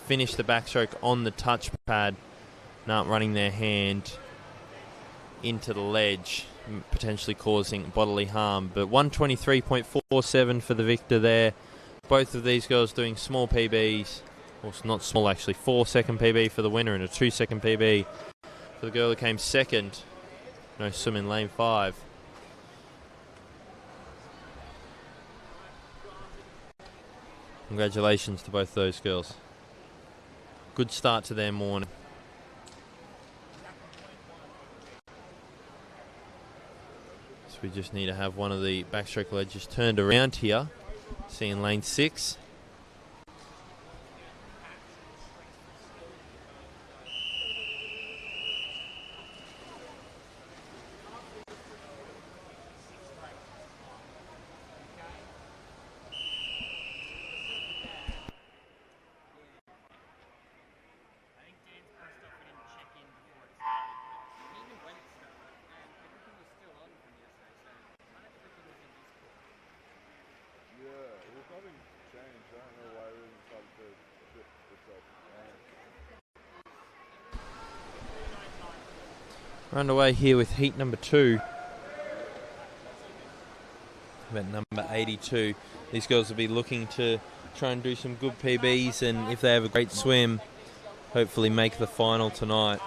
finish the backstroke on the touchpad, not running their hand into the ledge, potentially causing bodily harm. But 123.47 for the victor there. Both of these girls doing small PBs, or not small actually, 4-second PB for the winner and a 2-second PB for the girl who came second. No swim in lane 5. Congratulations to both those girls. Good start to their morning. So we just need to have one of the backstroke ledges turned around here. See in lane 6. We're underway here with heat number 2. Event number 82. These girls will be looking to try and do some good PBs, and if they have a great swim, hopefully make the final tonight.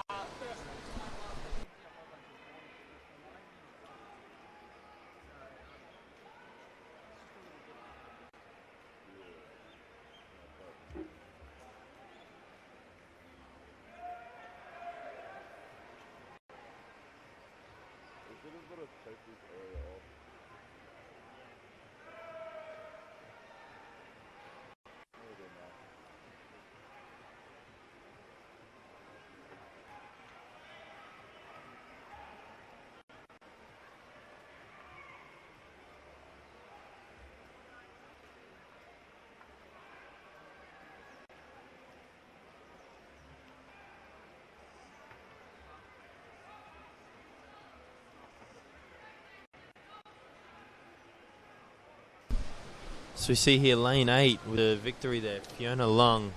So we see here lane 8 with a victory there, Fiona Lung.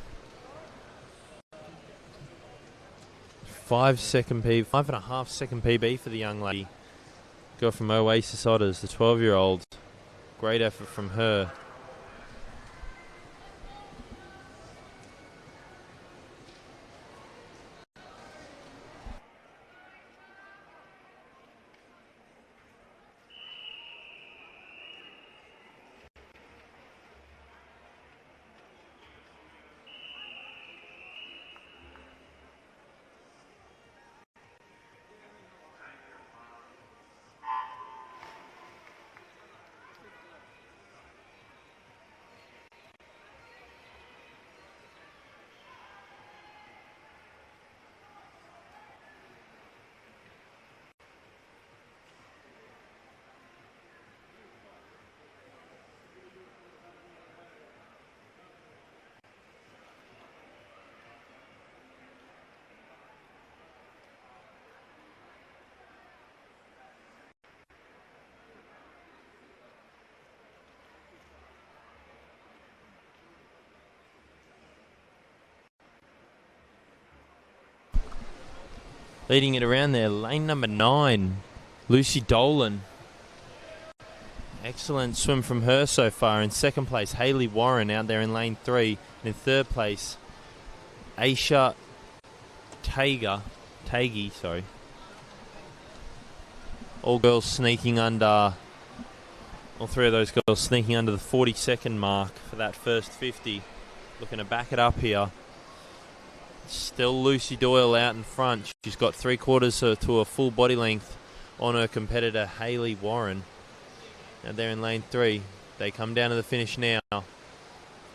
5.5 second PB for the young lady. Girl from Oasis Otters, the 12-year-old. Great effort from her. Leading it around there, lane number 9, Lucy Dolan. Excellent swim from her so far. In second place, Hayley Warren out there in lane 3. And in third place, Aisha Tagi. All three of those girls sneaking under the 40-second mark for that first 50. Looking to back it up here. Still Lucy Doyle out in front. She's got 3/4 to a full body length on her competitor Hayley Warren. Now they're in lane 3. They come down to the finish now.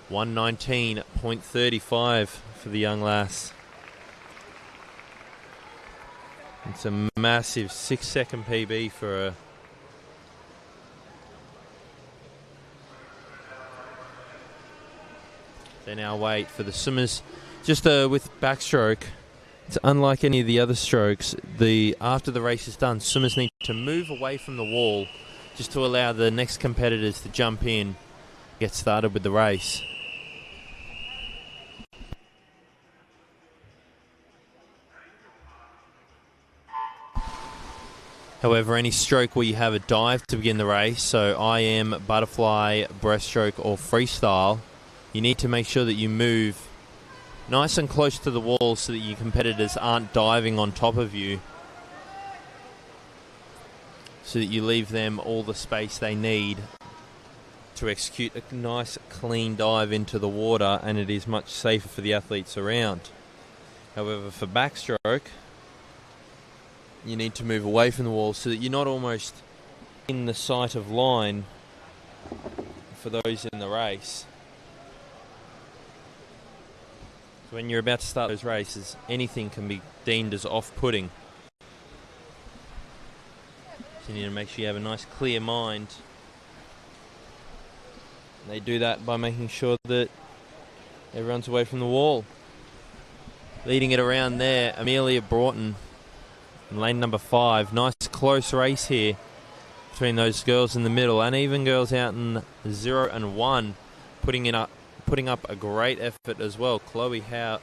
119.35 for the young lass. It's a massive 6-second PB for her. They now wait for the swimmers. Just with backstroke, it's unlike any of the other strokes. After the race is done, swimmers need to move away from the wall just to allow the next competitors to jump in, get started with the race. However, any stroke where you have a dive to begin the race, so IM, butterfly, breaststroke, or freestyle, you need to make sure that you move nice and close to the wall so that your competitors aren't diving on top of you, so that you leave them all the space they need to execute a nice clean dive into the water, and it is much safer for the athletes around. However, for backstroke, you need to move away from the wall so that you're not almost in the sight of line for those in the race. So when you're about to start those races, anything can be deemed as off-putting. So you need to make sure you have a nice clear mind. They do that by making sure that everyone's away from the wall. Leading it around there, Amelia Broughton in lane number 5. Nice close race here between those girls in the middle, and even girls out in 0 and 1 putting up a great effort as well. Chloe Howe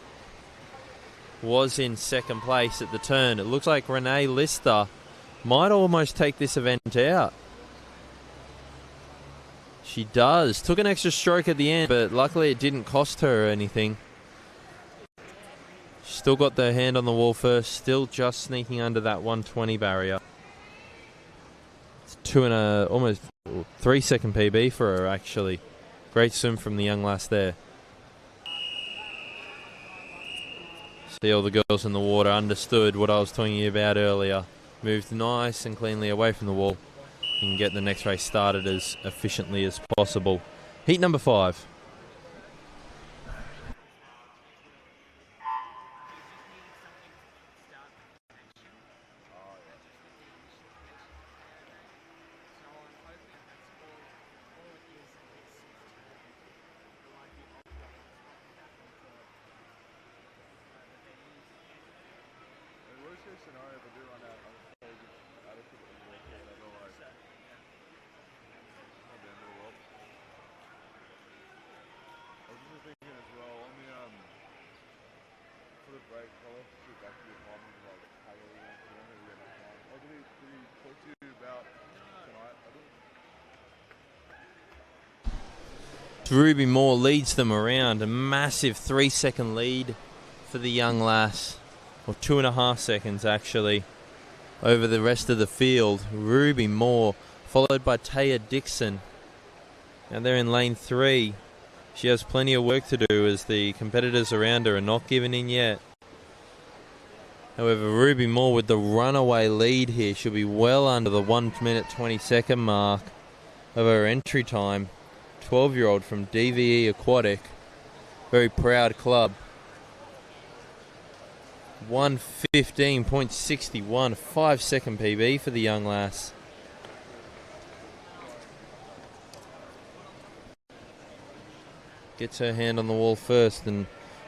was in second place at the turn. It looks like Renee Lister might almost take this event out. She does. Took an extra stroke at the end, but luckily it didn't cost her anything. Still got their hand on the wall first. Still just sneaking under that 120 barrier. It's almost 3 second PB for her, actually. Great swim from the young lass there. See all the girls in the water understood what I was talking about earlier. Moved nice and cleanly away from the wall. You can get the next race started as efficiently as possible. Heat number 5. Ruby Moore leads them around. A massive 3 second lead for the young lass, or 2.5 seconds actually, over the rest of the field. Ruby Moore, followed by Taya Dixon. Now they're in lane 3. She has plenty of work to do as the competitors around her are not giving in yet. However, Ruby Moore with the runaway lead here. She'll be well under the 1 minute 20 second mark of her entry time. 12-year-old from DVE Aquatic. Very proud club. 1:15.61, 5 second PB for the young lass. Gets her hand on the wall first and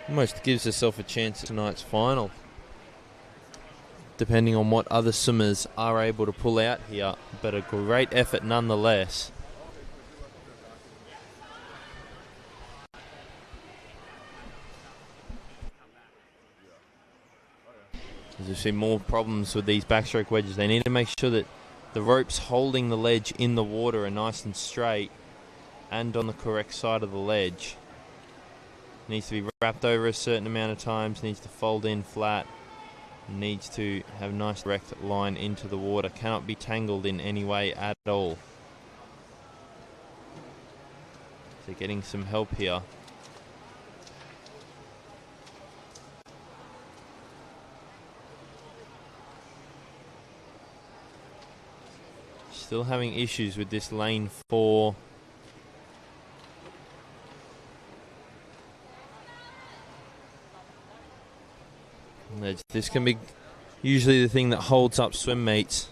almost gives herself a chance at tonight's final, depending on what other swimmers are able to pull out here, but a great effort nonetheless. As you see more problems with these backstroke wedges, they need to make sure that the ropes holding the ledge in the water are nice and straight and on the correct side of the ledge. Needs to be wrapped over a certain amount of times, needs to fold in flat, needs to have a nice direct line into the water, cannot be tangled in any way at all. So getting some help here. Still having issues with this lane 4. This can be usually the thing that holds up swim meets.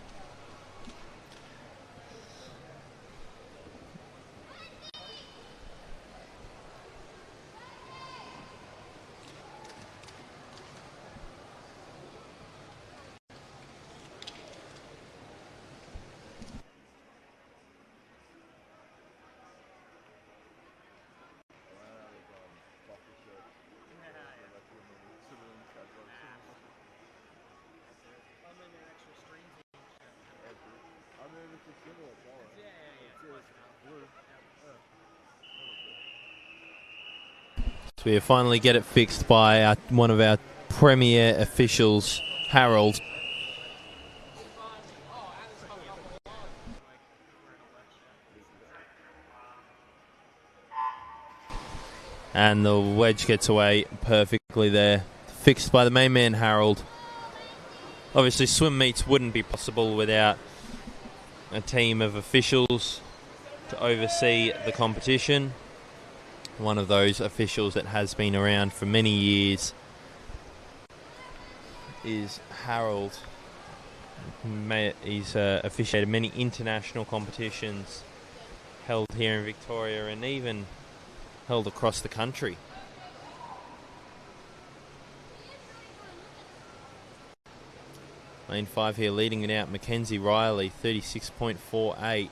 So we finally get it fixed by one of our premier officials, Harold. And the wedge gets away perfectly there. Fixed by the main man, Harold. Obviously, swim meets wouldn't be possible without a team of officials to oversee the competition. One of those officials that has been around for many years is Harold. He's officiated many international competitions held here in Victoria and even held across the country. Lane 5 here leading it out, Mackenzie Riley, 36.48.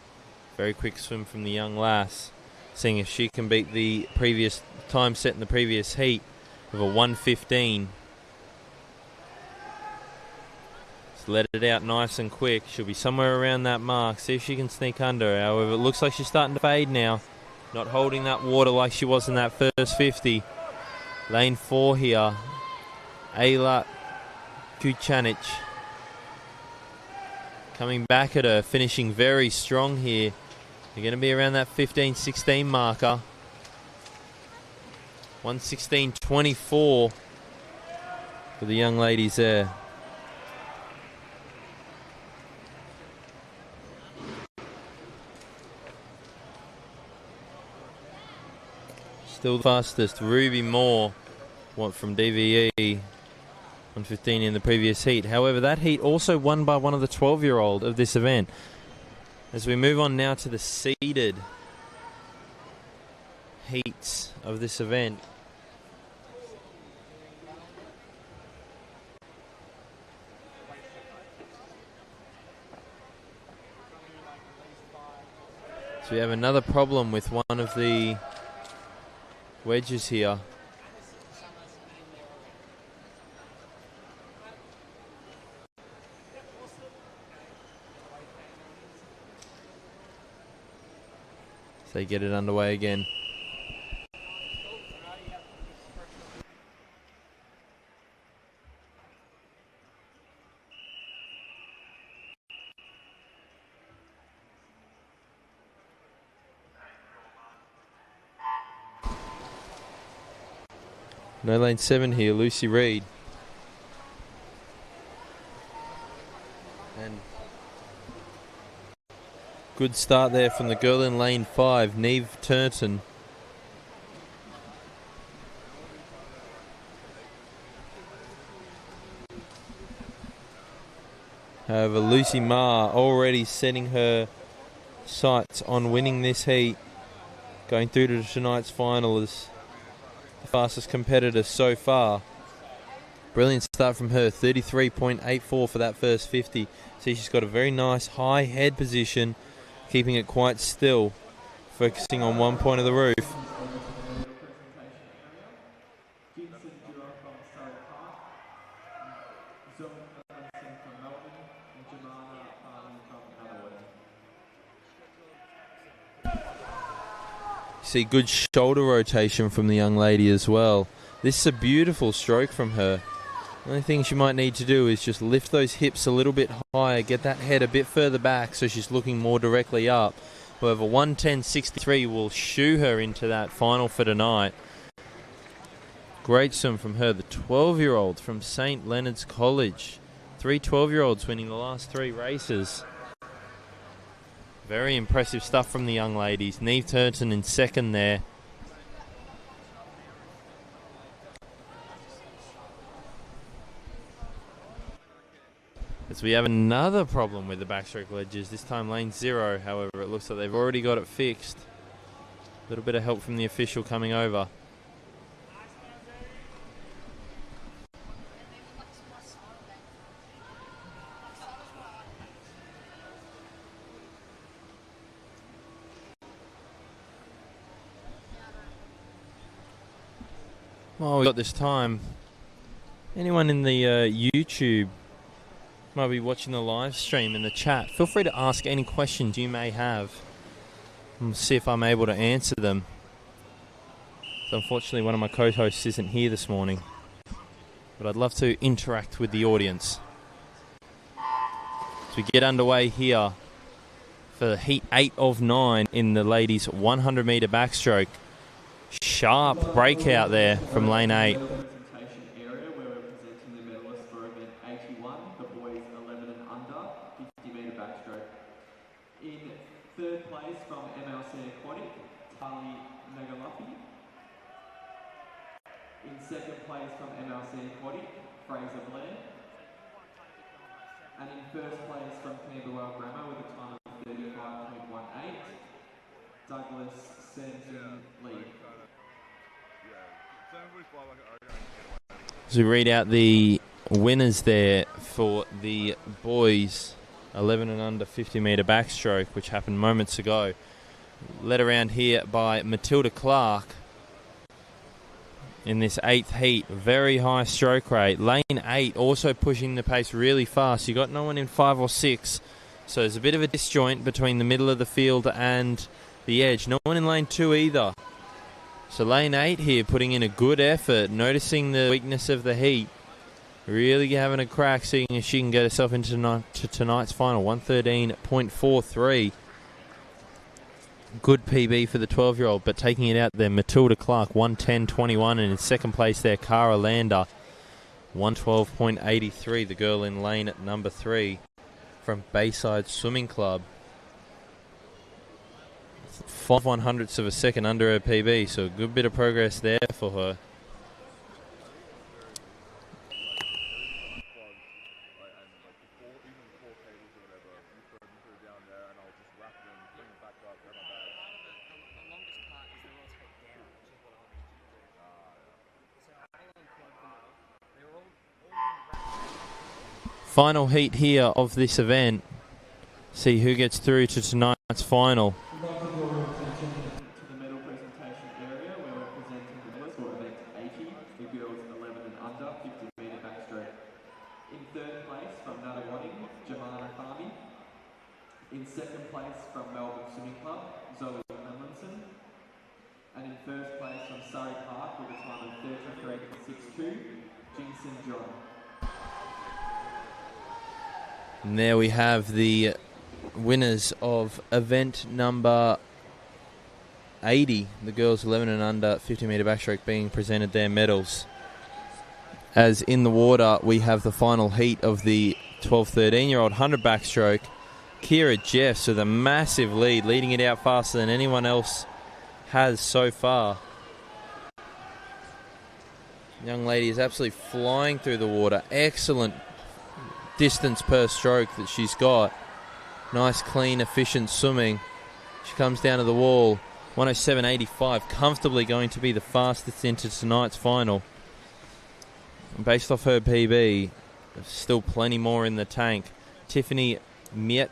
Very quick swim from the young lass, seeing if she can beat the previous time set in the previous heat of a 1:15. Just let it out nice and quick. She'll be somewhere around that mark. See if she can sneak under. However, it looks like she's starting to fade now. Not holding that water like she was in that first 50. Lane 4 here, Ayla Kucanic. Coming back at her, finishing very strong here. You're going to be around that 15-16 marker. 1:16.24 for the young ladies there. Still the fastest, Ruby Moore, from DVE, 1:15 in the previous heat. However, that heat also won by one of the 12-year-old of this event. As we move on now to the seeded heats of this event. So we have another problem with one of the wedges here. So they get it underway again. No lane 7 here, Lucy Reed. And good start there from the girl in lane 5, Neve Turton. However, Lucy Ma already setting her sights on winning this heat, going through to tonight's final as the fastest competitor so far. Brilliant start from her, 33.84 for that first 50. See, she's got a very nice high head position, keeping it quite still, focusing on one point of the roof. See good shoulder rotation from the young lady as well. This is a beautiful stroke from her. The only thing she might need to do is just lift those hips a little bit higher, get that head a bit further back so she's looking more directly up. However, 1:10.63 will shoo her into that final for tonight. Great swim from her, the 12-year-old from St. Leonard's College. 3 12-year-olds winning the last 3 races. Very impressive stuff from the young ladies. Neve Turton in second there. As we have another problem with the backstroke ledges, this time lane 0. However, it looks like they've already got it fixed. A little bit of help from the official coming over. Well, we got this time. Anyone in the YouTube might be watching the live stream in the chat, feel free to ask any questions you may have. And see if I'm able to answer them. So unfortunately, one of my co-hosts isn't here this morning, but I'd love to interact with the audience. So we get underway here for heat 8 of 9 in the ladies' 100-metre backstroke. Sharp breakout there from lane 8. Presentation area where we're presenting the medalists for event 81, the boys 11 and under, 50-metre backstroke. In third place from MLC Aquatic, Tali Nagalapi. In second place from MLC Aquatic, Fraser Blair. And in first place from Camberwell Grammar with a time of 35.18, Douglas Sampson Lee. As we read out the winners there for the boys 11 and under 50-metre backstroke, which happened moments ago. Led around here by Matilda Clark in this 8th heat. Very high stroke rate. Lane 8 also pushing the pace really fast. You got no one in 5 or 6, so there's a bit of a disjoint between the middle of the field and the edge. No one in lane 2 either. So lane 8 here putting in a good effort, noticing the weakness of the heat. Really having a crack, seeing if she can get herself into tonight's final. 113.43. Good PB for the 12-year-old, but taking it out there, Matilda Clark, 110.21. And in second place there, Cara Lander, 112.83. The girl in lane at number 3 from Bayside Swimming Club. 5/100ths of a second under her PB, so a good bit of progress there for her. Final heat here of this event. See who gets through to tonight's final. In second place from Melbourne Swimming Club, Zoe Tomlinson. And in first place from Surrey Park with a time of 33.62, Jinson John. And there we have the winners of event number 80, the girls 11 and under 50-metre backstroke, being presented their medals. As in the water, we have the final heat of the 12-13-year-old 100 backstroke. Kira Jeffs with a massive lead, leading it out faster than anyone else has so far. Young lady is absolutely flying through the water. Excellent distance per stroke that she's got. Nice, clean, efficient swimming. She comes down to the wall. 107.85, comfortably going to be the fastest into tonight's final. And based off her PB, there's still plenty more in the tank. Tiffany Miet,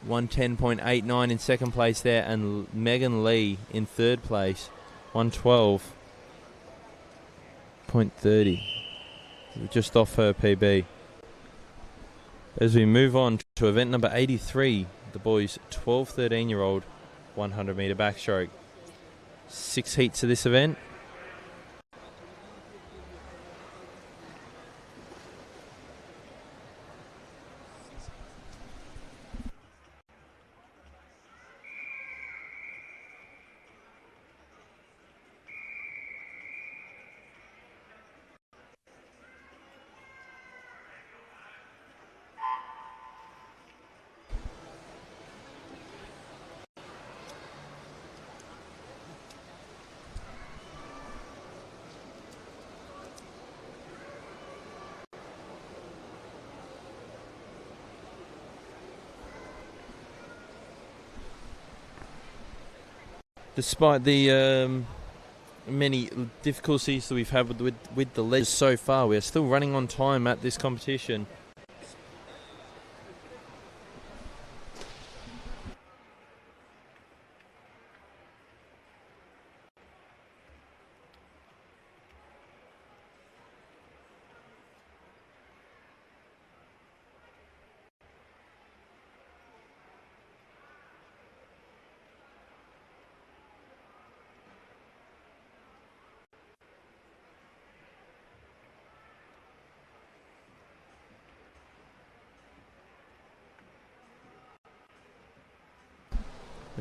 110.89 in second place there, and Megan Lee in third place, 112.30. Just off her PB. As we move on to event number 83, the boys 12-13-year-old 100-metre backstroke. 6 heats of this event. Despite the many difficulties that we've had with the ledge so far, we are still running on time at this competition.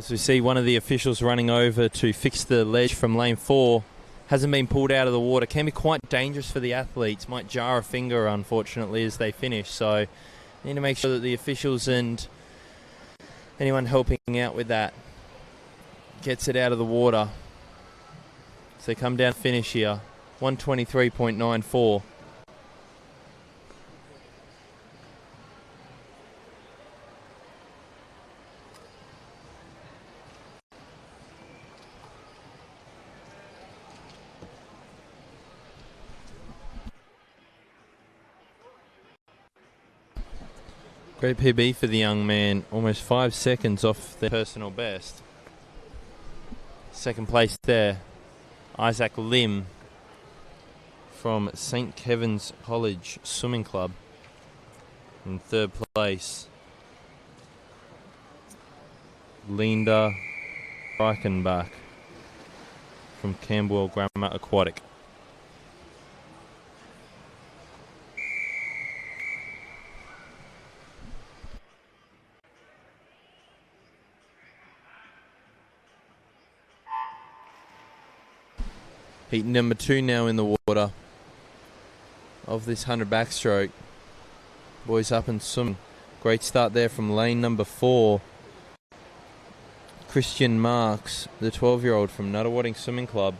As we see one of the officials running over to fix the ledge from lane 4. Hasn't been pulled out of the water. Can be quite dangerous for the athletes. Might jar a finger, unfortunately, as they finish. So need to make sure that the officials and anyone helping out with that gets it out of the water. So they come down finish here. 123.94. Great PB for the young man, almost 5 seconds off their personal best. Second place there, Isaac Lim from St. Kevin's College Swimming Club. In third place, Linda Reichenbach from Camberwell Grammar Aquatic. Heat number 2 now in the water of this 100 backstroke. Boys up and swimming. Great start there from lane number 4. Christian Marks, the 12-year-old from Nuttawading Swimming Club.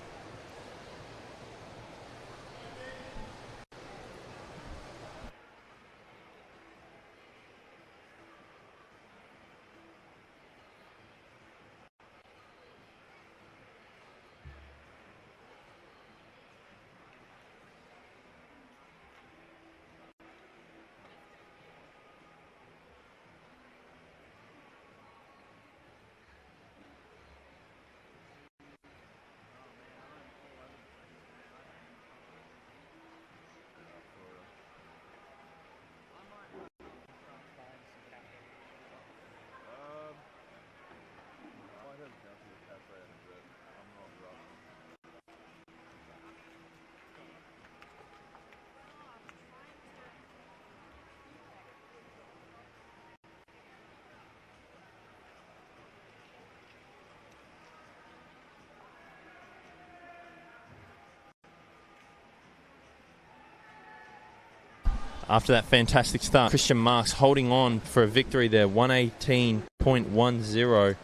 After that fantastic start, Christian Marks holding on for a victory there, 118.10.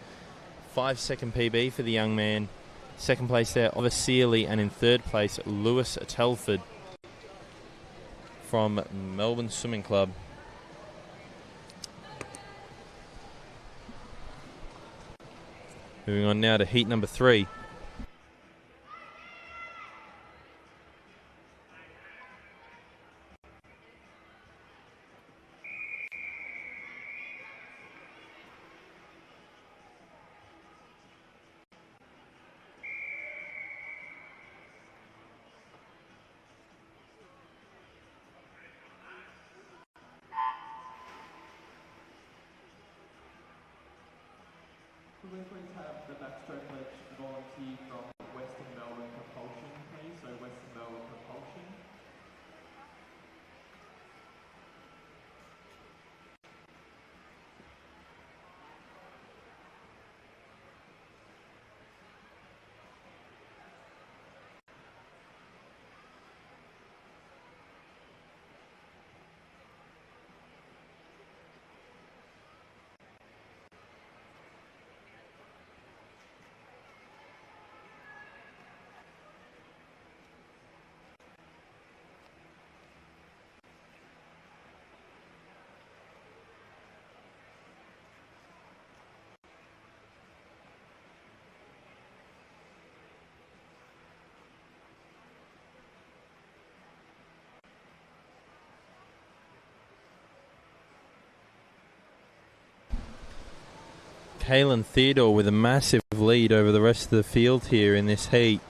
5-second PB for the young man. Second place there, Oliver Searley, and in third place, Lewis Telford from Melbourne Swimming Club. Moving on now to heat number 3. Could we please have the backstroke ledge volunteer from Western Melbourne Propulsion, please? So Western Melbourne Propulsion. Kalen Theodore with a massive lead over the rest of the field here in this heat.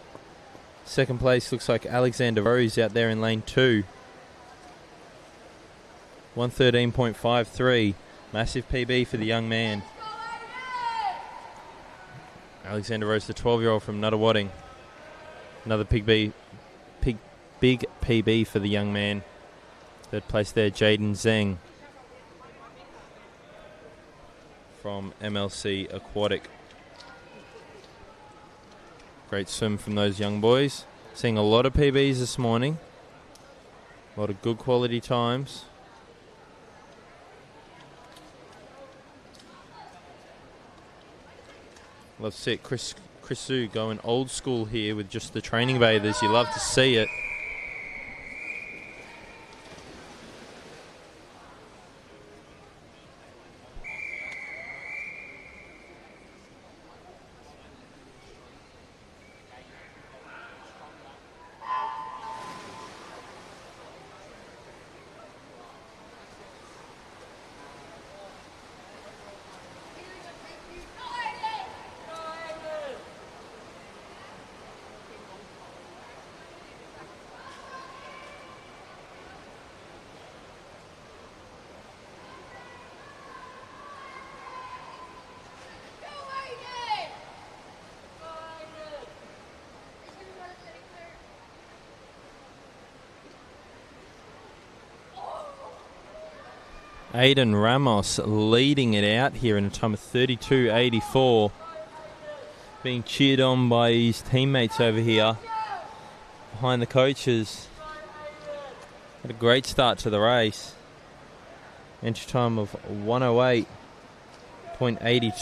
Second place looks like Alexander Rose out there in lane 2. 113.53. Massive PB for the young man. Alexander Rose, the 12-year-old from Nuttawading. Another big PB for the young man. Third place there, Jaden Zeng from MLC Aquatic. Great swim from those young boys. Seeing a lot of PBs this morning. A lot of good quality times. Love to see it. Chris Su going old school here with just the training bathers. You love to see it. Aiden Ramos leading it out here in a time of 32.84. Being cheered on by his teammates over here behind the coaches. Had a great start to the race. Entry time of 108.82.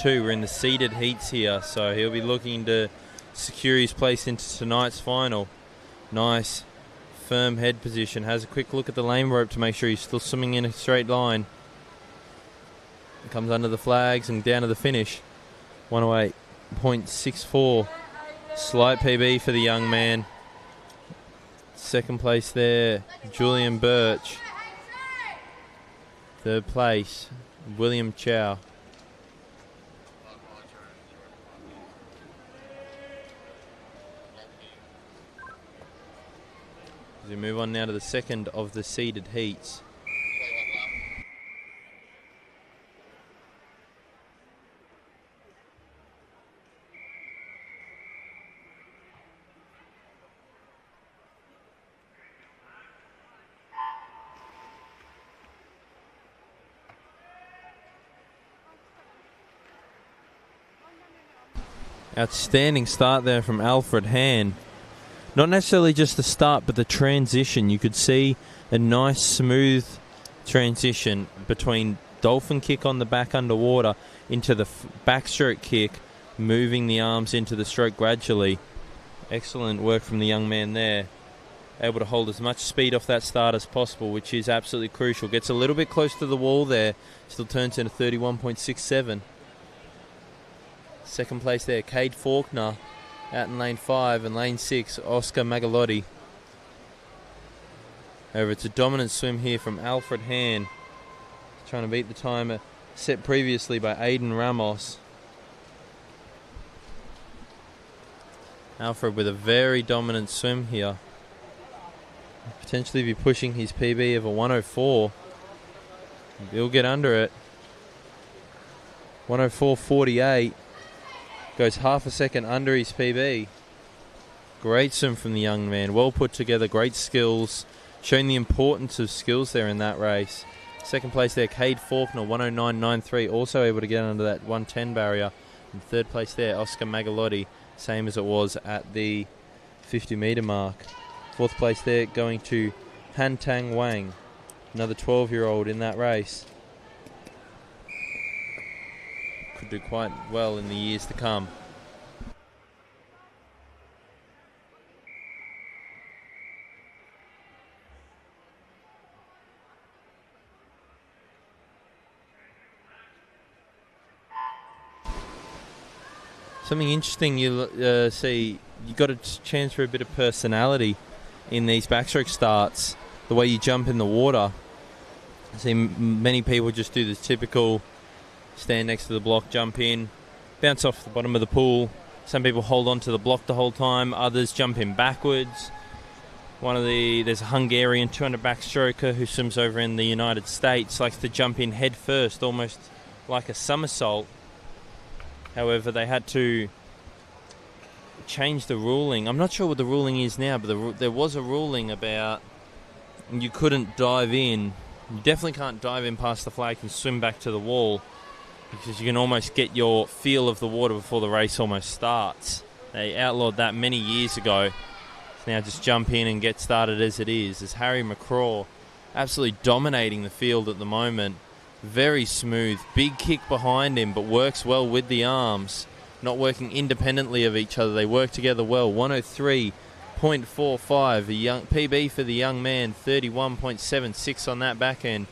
We're in the seeded heats here, so he'll be looking to secure his place into tonight's final. Nice firm head position. Has a quick look at the lane rope to make sure he's still swimming in a straight line. Comes under the flags and down to the finish. 108.64. Slight PB for the young man. Second place there, Julian Birch. Third place, William Chow. As we move on now to the second of the seeded heats. Outstanding start there from Alfred Hand. Not necessarily just the start, but the transition. You could see a nice, smooth transition between dolphin kick on the back underwater into the backstroke kick, moving the arms into the stroke gradually. Excellent work from the young man there. Able to hold as much speed off that start as possible, which is absolutely crucial. Gets a little bit close to the wall there. Still turns into 31.67. Second place there, Cade Faulkner out in lane 5, and lane 6, Oscar Magalotti. However, it's a dominant swim here from Alfred Hand, trying to beat the timer set previously by Aiden Ramos. Alfred with a very dominant swim here. Potentially be pushing his PB of a 104. He'll get under it. 104.48. Goes half a second under his PB. Great swim from the young man. Well put together. Great skills. Showing the importance of skills there in that race. Second place there, Cade Faulkner, 109.93. Also able to get under that 110 barrier. And third place there, Oscar Magalotti. Same as it was at the 50 metre mark. Fourth place there going to Han Tang Wang. Another 12-year-old in that race. Could do quite well in the years to come. Something interesting you see, you got a chance for a bit of personality in these backstroke starts. The way you jump in the water. I see many people just do the typical stand next to the block, jump in, bounce off the bottom of the pool. Some people hold on to the block the whole time. Others jump in backwards. There's a Hungarian 200 backstroker who swims over in the United States, likes to jump in head first, almost like a somersault. However, they had to change the ruling. I'm not sure what the ruling is now, but there was a ruling about you couldn't dive in. You definitely can't dive in past the flag and swim back to the wall, because you can almost get your feel of the water before the race almost starts. They outlawed that many years ago. Now just jump in and get started as it is. As Harry McCraw absolutely dominating the field at the moment. Very smooth. Big kick behind him, but works well with the arms. Not working independently of each other. They work together well. 103.45. A young PB for the young man. 31.76 on that back end.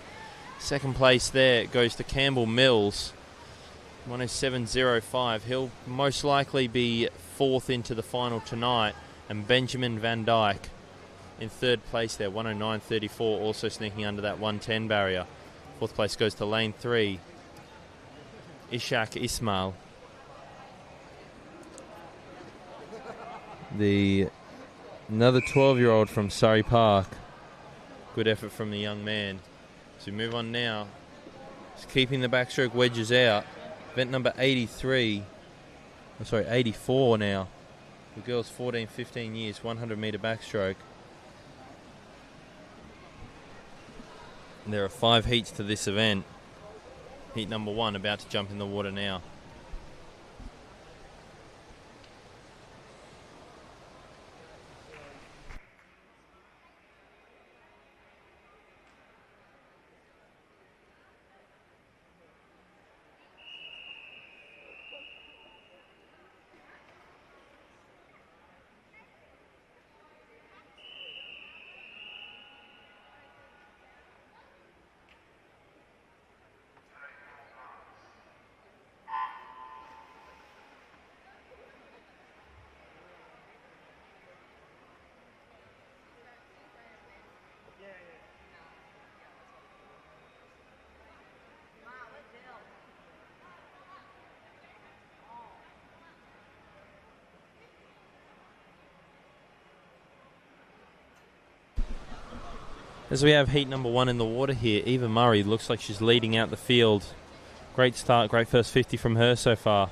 Second place there goes to Campbell Mills. 107.05. He'll most likely be fourth into the final tonight. And Benjamin Van Dyke in third place there. 109.34. Also sneaking under that 110 barrier. Fourth place goes to lane 3. Ishak Ismail. Another 12-year-old from Surrey Park. Good effort from the young man. So we move on now. Just keeping the backstroke wedges out. Event number 84 now. The girls 14-15 years, 100-metre backstroke. There are 5 heats to this event. Heat number 1 about to jump in the water now. As we have heat number 1 in the water here, Eva Murray looks like she's leading out the field. Great start, great first 50 from her so far.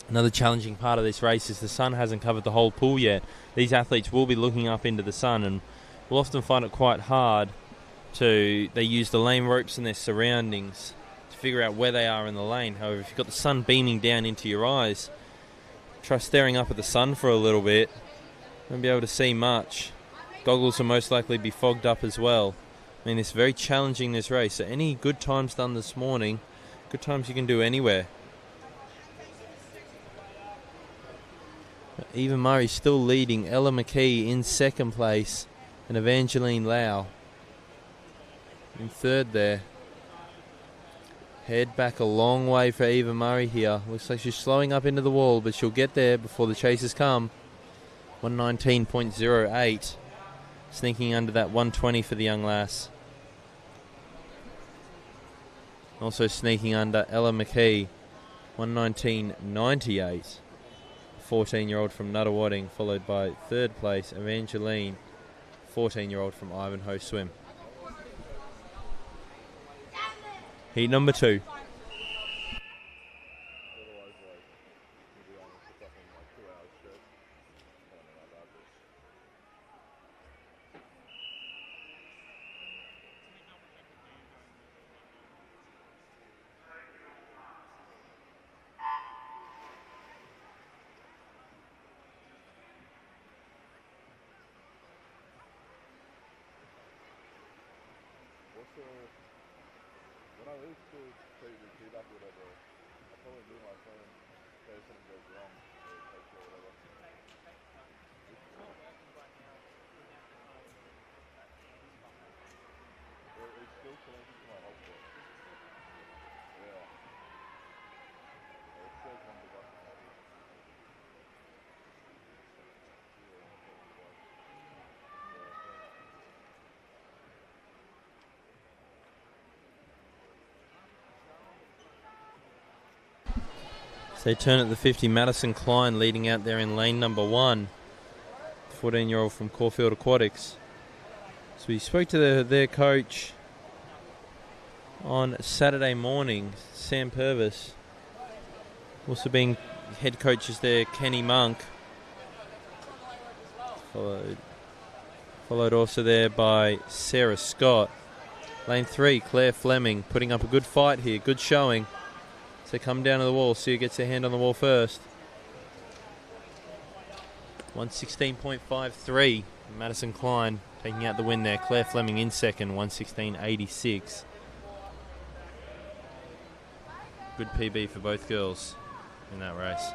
Another challenging part of this race is the sun hasn't covered the whole pool yet. These athletes will be looking up into the sun and will often find it quite hard they use the lane ropes and their surroundings to figure out where they are in the lane. However, if you've got the sun beaming down into your eyes, try staring up at the sun for a little bit. Won't be able to see much. Goggles will most likely be fogged up as well. I mean, it's very challenging, this race. So any good times done this morning, good times you can do anywhere. Eva Murray still leading. Ella McKee in second place. And Evangeline Lau in third there. Head back a long way for Eva Murray here. Looks like she's slowing up into the wall, but she'll get there before the chasers come. 119.08. Sneaking under that 120 for the young lass. Also sneaking under Ella McKee. 119.98. 14-year-old from Nuttawading, followed by third place Evangeline, 14-year-old from Ivanhoe Swim. Heat number 2. When I used to play repeat up whatever, I probably knew my phone in case something goes wrong or takes or whatever. It's still connected to my hotspot. Yeah. It says on the button. So they turn at the 50. Madison Klein leading out there in lane number 1. 14-year-old from Caulfield Aquatics. So we spoke to their coach on Saturday morning, Sam Purvis. Also being head coaches there, Kenny Monk. Followed also there by Sarah Scott. Lane 3, Claire Fleming, putting up a good fight here, good showing. So come down to the wall, see who gets their hand on the wall first. 116.53. Madison Klein taking out the win there. Claire Fleming in second, 116.86. Good PB for both girls in that race.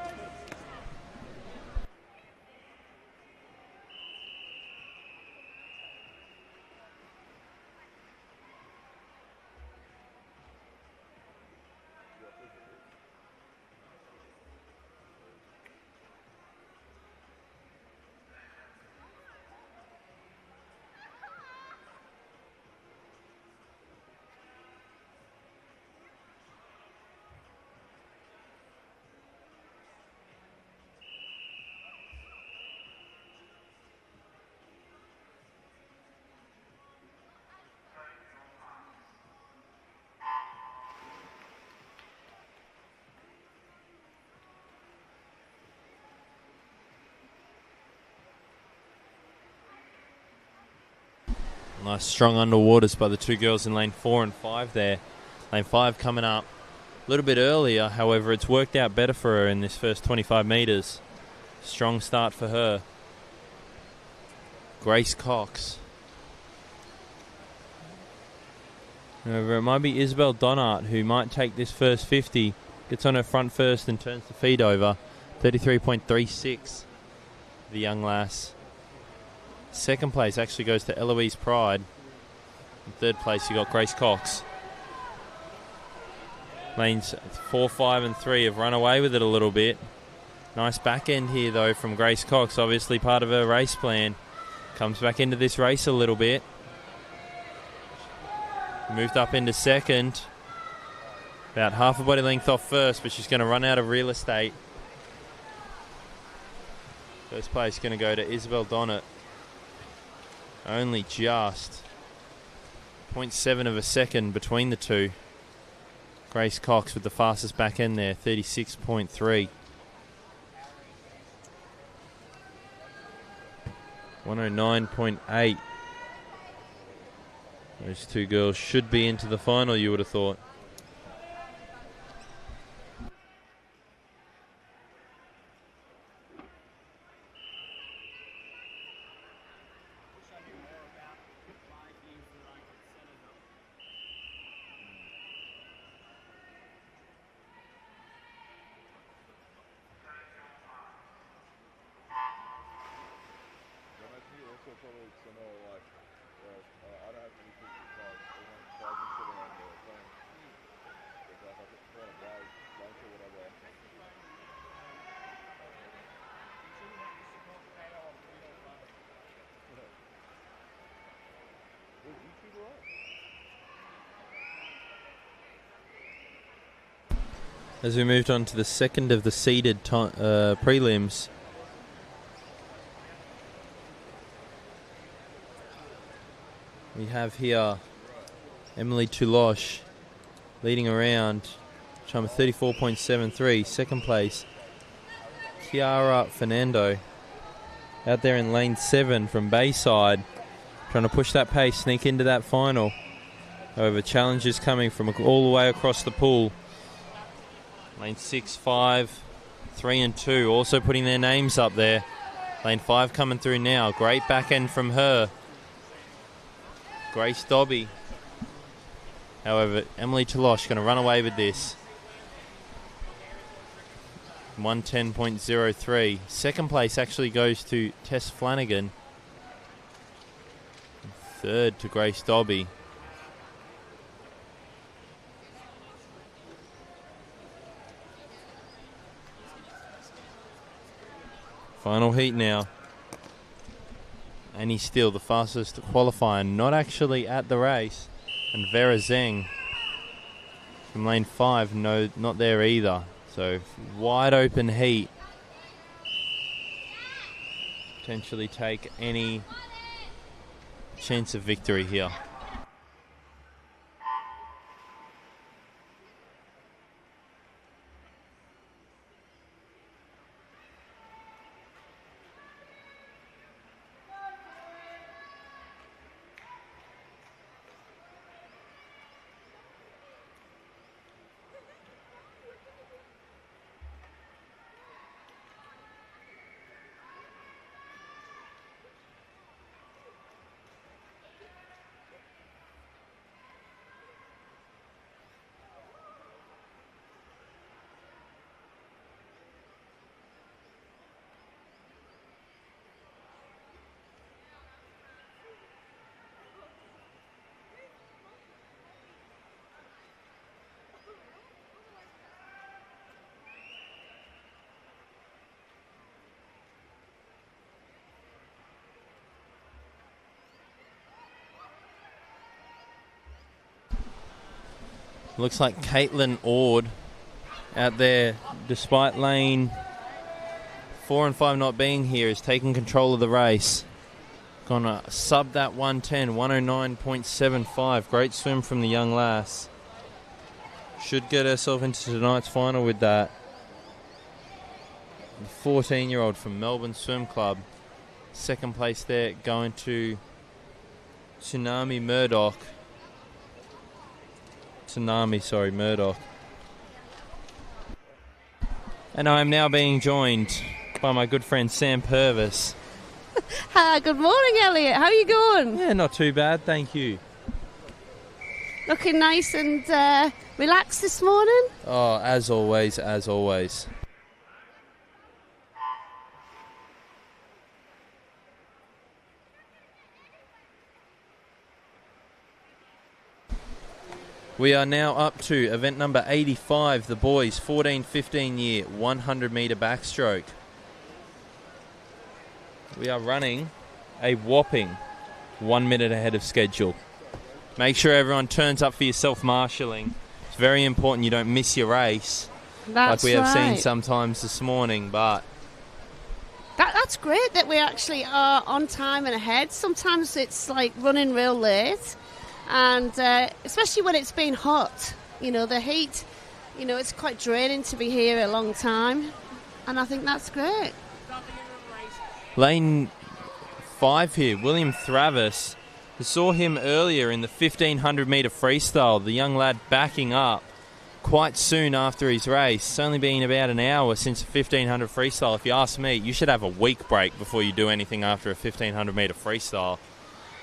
Nice strong underwaters by the two girls in lane 4 and 5 there. Lane 5 coming up a little bit earlier, however, it's worked out better for her in this first 25 metres. Strong start for her. Grace Cox. However, it might be Isabel Donart who might take this first 50. Gets on her front first and turns the feet over. 33.36, the young lass. Second place actually goes to Eloise Pride. In third place, you got Grace Cox. Lanes 4, 5 and 3 have run away with it a little bit. Nice back end here, though, from Grace Cox. Obviously part of her race plan. Comes back into this race a little bit. Moved up into second. About half a body length off first, but she's going to run out of real estate. First place going to go to Isabel Donat. Only just 0.7 of a second between the two. Grace Cox with the fastest back end there, 36.3. 109.8. Those two girls should be into the final, you would have thought. As we moved on to the second of the seeded prelims, we have here Emily Touloche leading around, time of 34.73. Second place, Chiara Fernando out there in lane 7 from Bayside, trying to push that pace, sneak into that final. However, challenges coming from all the way across the pool. Lane 6, 5, 3 and 2 also putting their names up there. Lane 5 coming through now. Great back end from her. Grace Dobby. However, Emily Touloche going to run away with this. 110.03. Second place actually goes to Tess Flanagan. Third to Grace Dobby. Final heat now. Annie Steele, the fastest qualifier, not actually at the race. And Vera Zeng from lane 5, no, not there either. So wide open heat. Potentially take any chance of victory here. Looks like Caitlin Ord out there, despite lane 4 and 5 not being here, is taking control of the race. Gonna sub that 110, 109.75. Great swim from the young lass. Should get herself into tonight's final with that. The 14-year-old from Melbourne Swim Club. Second place there going to Murdoch. Murdoch. And I am now being joined by my good friend Sam Purvis. Hi, good morning, Elliot. How are you going? Yeah, not too bad, thank you. Looking nice and relaxed this morning? Oh, as always. We are now up to event number 85, the boys 14-15 year 100 metre backstroke. We are running a whopping 1 minute ahead of schedule. Make sure everyone turns up for your self-marshalling. It's very important you don't miss your race. That's like we have right. seen sometimes this morning, but That's great that we actually are on time and ahead. Sometimes it's like running real late, and especially when it's been hot. You know, the heat, you know, it's quite draining to be here a long time, and I think that's great. lane 5 here, William Travis. I saw him earlier in the 1500 metre freestyle. The young lad backing up quite soon after his race. It's only been about an hour since a 1500 freestyle. If you ask me, you should have a week break before you do anything after a 1500 metre freestyle.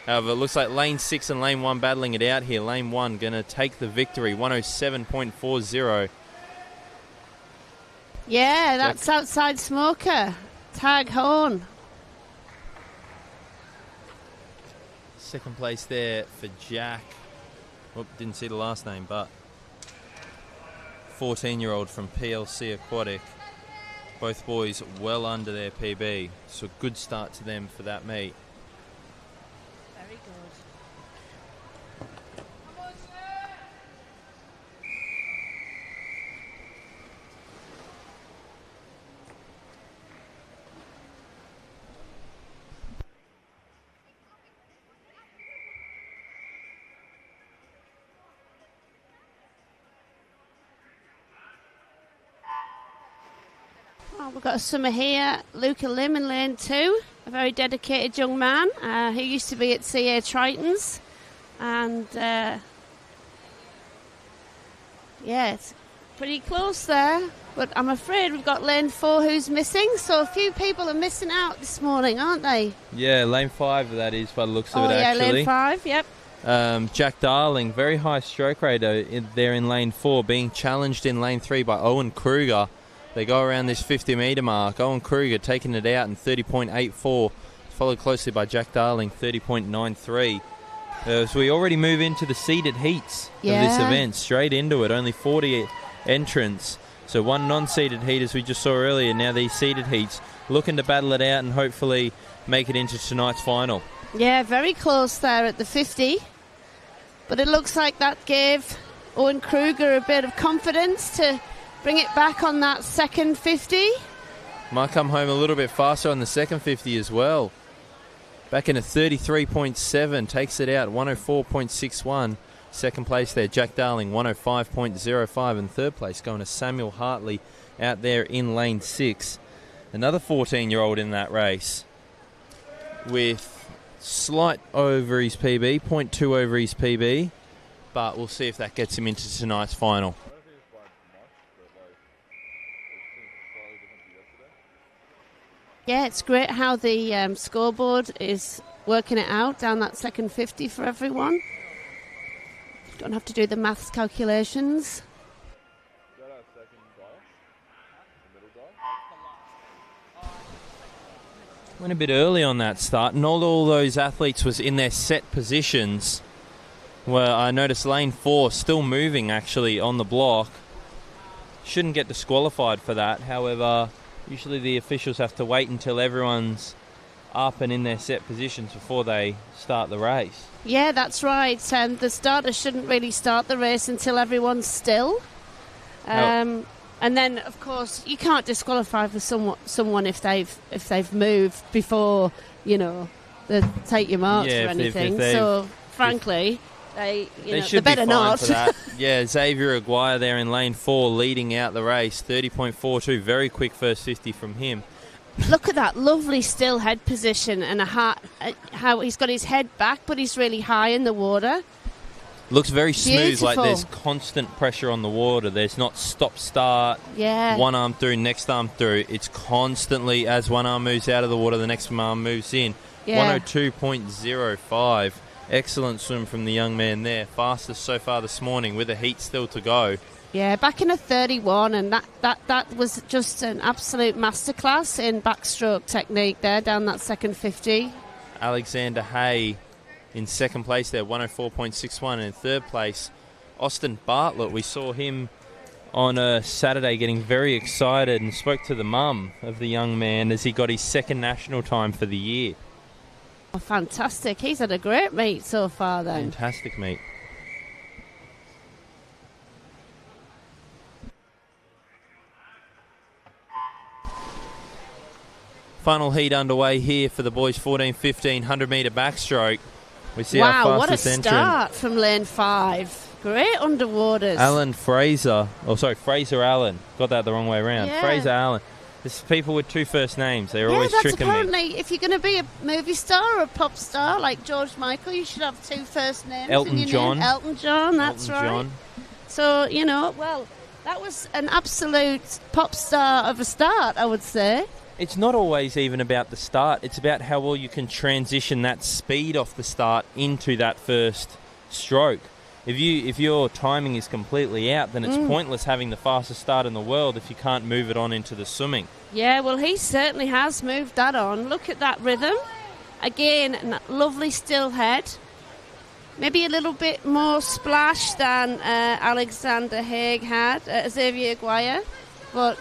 However, it looks like lane 6 and lane 1 battling it out here. Lane 1 going to take the victory, 107.40. Yeah, that's outside smoker. Tag horn. Second place there for Jack. Oh, didn't see the last name, but 14-year-old from PLC Aquatic. Both boys well under their PB. So a good start to them for that meet. Very good. Well, we've got a swimmer here, Luca Lim in lane 2, a very dedicated young man who used to be at CA Tritons, and yeah, it's pretty close there, but I'm afraid we've got lane 4 who's missing, so a few people are missing out this morning, aren't they? Yeah, lane 5 that is by the looks of it yeah, actually. lane 5, yep. Jack Darling, very high stroke rate there in lane 4, being challenged in lane 3 by Owen Kruger. They go around this 50 metre mark. Owen Kruger taking it out in 30.84, followed closely by Jack Darling, 30.93. So we already move into the seeded heats of this event, straight into it. Only 40 entrants. So one non-seeded heat, as we just saw earlier. Now these seeded heats, looking to battle it out and hopefully make it into tonight's final. Yeah, very close there at the 50. But it looks like that gave Owen Kruger a bit of confidence to bring it back on that second 50. Might come home a little bit faster on the second 50 as well. Back in a 33.7, takes it out, 104.61. Second place there, Jack Darling, 105.05. And third place going to Samuel Hartley out there in lane 6. Another 14-year-old in that race with slight over his PB, 0.2 over his PB. But we'll see if that gets him into tonight's final. Yeah, it's great how the scoreboard is working it out down that second 50 for everyone. Don't have to do the maths calculations. Went a bit early on that start, and all those athletes was in their set positions. Where I noticed lane 4 still moving actually on the block. Shouldn't get disqualified for that. However, usually the officials have to wait until everyone's up and in their set positions before they start the race. Yeah, that's right. The starter shouldn't really start the race until everyone's still. And then, of course, you can't disqualify for someone if they've moved before, they take your marks or anything. So, frankly, they should better be fine not. for that. Yeah, Xavier Aguirre there in lane 4 leading out the race, 30.42, very quick first 50 from him. Look at that lovely still head position and how he's got his head back, but he's really high in the water. Looks very smooth, Beautiful. like there's constant pressure on the water. There's not stop-start, one arm through, next arm through. It's constantly, as one arm moves out of the water, the next arm moves in. 102.05. Excellent swim from the young man there. Fastest so far this morning with a heat still to go. Yeah, back in a 31, and that was just an absolute masterclass in backstroke technique there, down that second 50. Alexander Hay in second place there, 104.61. And in third place, Austin Bartlett. We saw him on a Saturday getting very excited and spoke to the mum of the young man as he got his second national time for the year. Oh, fantastic. He's had a great meet so far then. Fantastic meet. Final heat underway here for the boys, 14-15 100-metre backstroke. We see our wow, what a fastest start from lane 5. Great underwaters. Fraser Allen. Got that the wrong way around. Yeah. Fraser Allen. This is people with two first names. They're always that's tricking apparently, me. if you're going to be a movie star or a pop star like George Michael, you should have two first names. Elton in your John. Name. Elton John, that's Elton right. John. So, that was an absolute pop star of a start, I would say. It's not always even about the start. It's about how well you can transition that speed off the start into that first stroke. If your timing is completely out, then it's pointless having the fastest start in the world if you can't move it on into the swimming. Yeah, well, he certainly has moved that on. Look at that rhythm. Again, lovely still head. Maybe a little bit more splash than Alexander Haig had, Xavier Aguirre, but...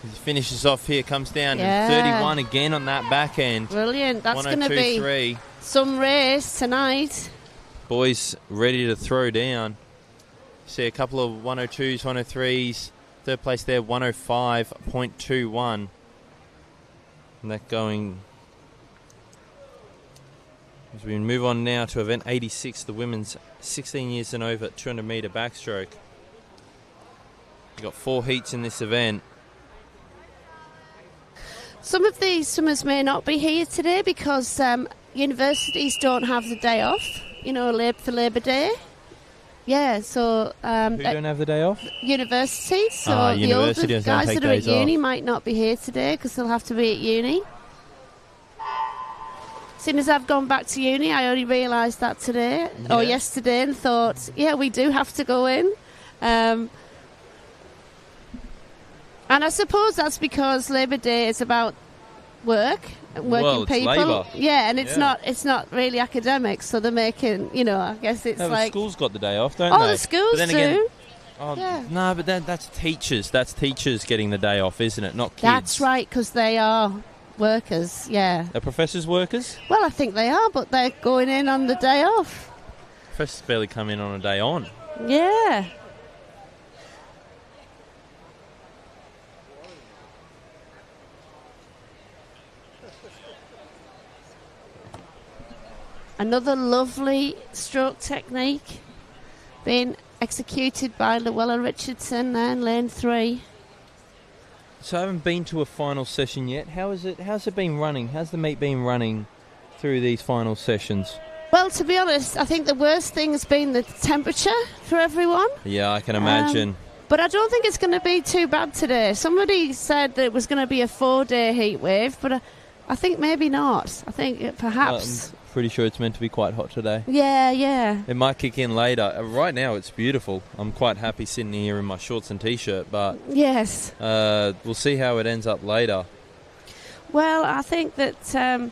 He finishes off here, comes down to 31 again on that back end. Brilliant. That's going to be some race tonight. Boys ready to throw down. See a couple of 102s, 103s. Third place there, 105.21. And that going... As we move on now to event 86, the women's 16 years and over 200-metre backstroke. We've got 4 heats in this event. Some of these swimmers may not be here today because universities don't have the day off, for Labour Day. Yeah, so... Who don't have the day off? Universities. So the older guys that are at uni might not be here today because they'll have to be at uni. As soon as I've gone back to uni, I only realised that today or yesterday and thought, we do have to go in. And I suppose that's because Labour Day is about working people. Labour. Yeah, and it's not really academic, so they're making, I guess it's the schools got the day off, don't they? The schools do. No, but that's teachers. That's teachers getting the day off, isn't it? Not kids. That's right, because they are workers, yeah. Are professors workers? Well, I think they are, but they're going in on the day off. Professors barely come in on a day on. Yeah. Another lovely stroke technique being executed by Luella Richardson there in lane 3. So I haven't been to a final session yet. How's it been running? How's the meet been running through these final sessions? Well, to be honest, I think the worst thing has been the temperature for everyone. Yeah, I can imagine. But I don't think it's going to be too bad today. Somebody said that it was going to be a 4-day heat wave, but I think maybe not. I think perhaps... pretty sure it's meant to be quite hot today. Yeah. It might kick in later. Right now it's beautiful. I'm quite happy sitting here in my shorts and t-shirt, but yes, we'll see how it ends up later. Well, I think that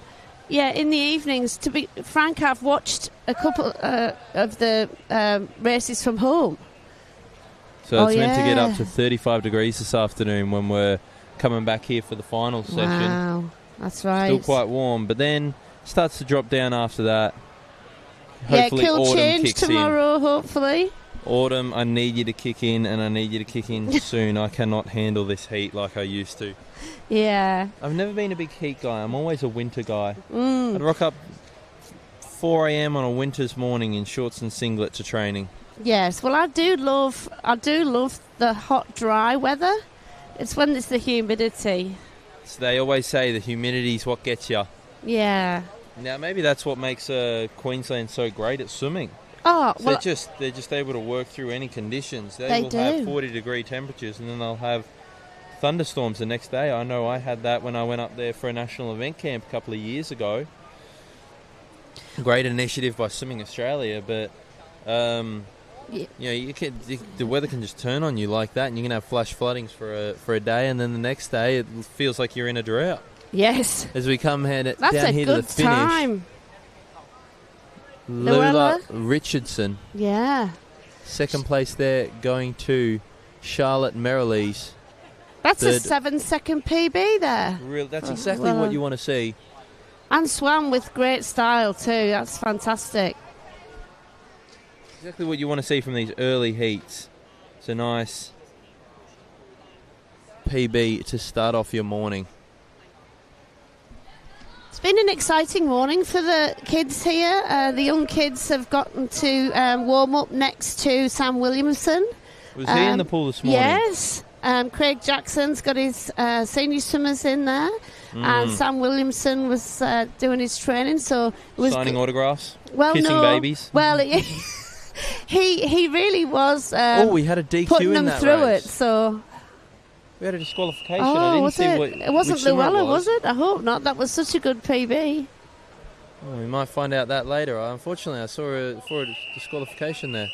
in the evenings, to be frank, I've watched a couple of the races from home. So it's meant to get up to 35 degrees this afternoon when we're coming back here for the final session. Wow, that's right. Still quite warm, but then starts to drop down after that. Yeah, Hopefully it'll autumn change kicks tomorrow, hopefully. in. Autumn, I need you to kick in, and I need you to kick in soon. I cannot handle this heat like I used to. Yeah. I've never been a big heat guy. I'm always a winter guy. I'd rock up 4 a.m. on a winter's morning in shorts and singlet to training. Yes, well, I do love the hot, dry weather. It's when it's the humidity. So they always say the humidity's what gets you. Yeah. Now maybe that's what makes Queensland so great at swimming. Oh, So well, they're just able to work through any conditions. They will do. have 40-degree temperatures, and then they'll have thunderstorms the next day. I know I had that when I went up there for a national event camp a couple of years ago. Great initiative by Swimming Australia, but the weather can just turn on you like that, and you can have flash floodings for a day, and then the next day it feels like you're in a drought. yes. As we come down That's here a to the good finish, time. Lula Luella? Richardson, Yeah. second place there, going to Charlotte Merrilees. That's a Third. 7-second PB there. That's exactly what you want to see. And swam with great style too. That's fantastic. Exactly what you want to see from these early heats. It's a nice PB to start off your morning. It's been an exciting morning for the kids here. The young kids have gotten to warm up next to Sam Williamson. Was he in the pool this morning? Yes. Craig Jackson's got his senior swimmers in there. And Sam Williamson was doing his training. So it was Signing autographs? well, kissing no, babies? Well, he really was We had a DQ putting in them that through race. it. So We had a disqualification. I oh, didn't was see it? what It wasn't which swimmer Luella, it was it? I hope not. That was such a good PB. We might find out that later. Unfortunately, I saw a disqualification there.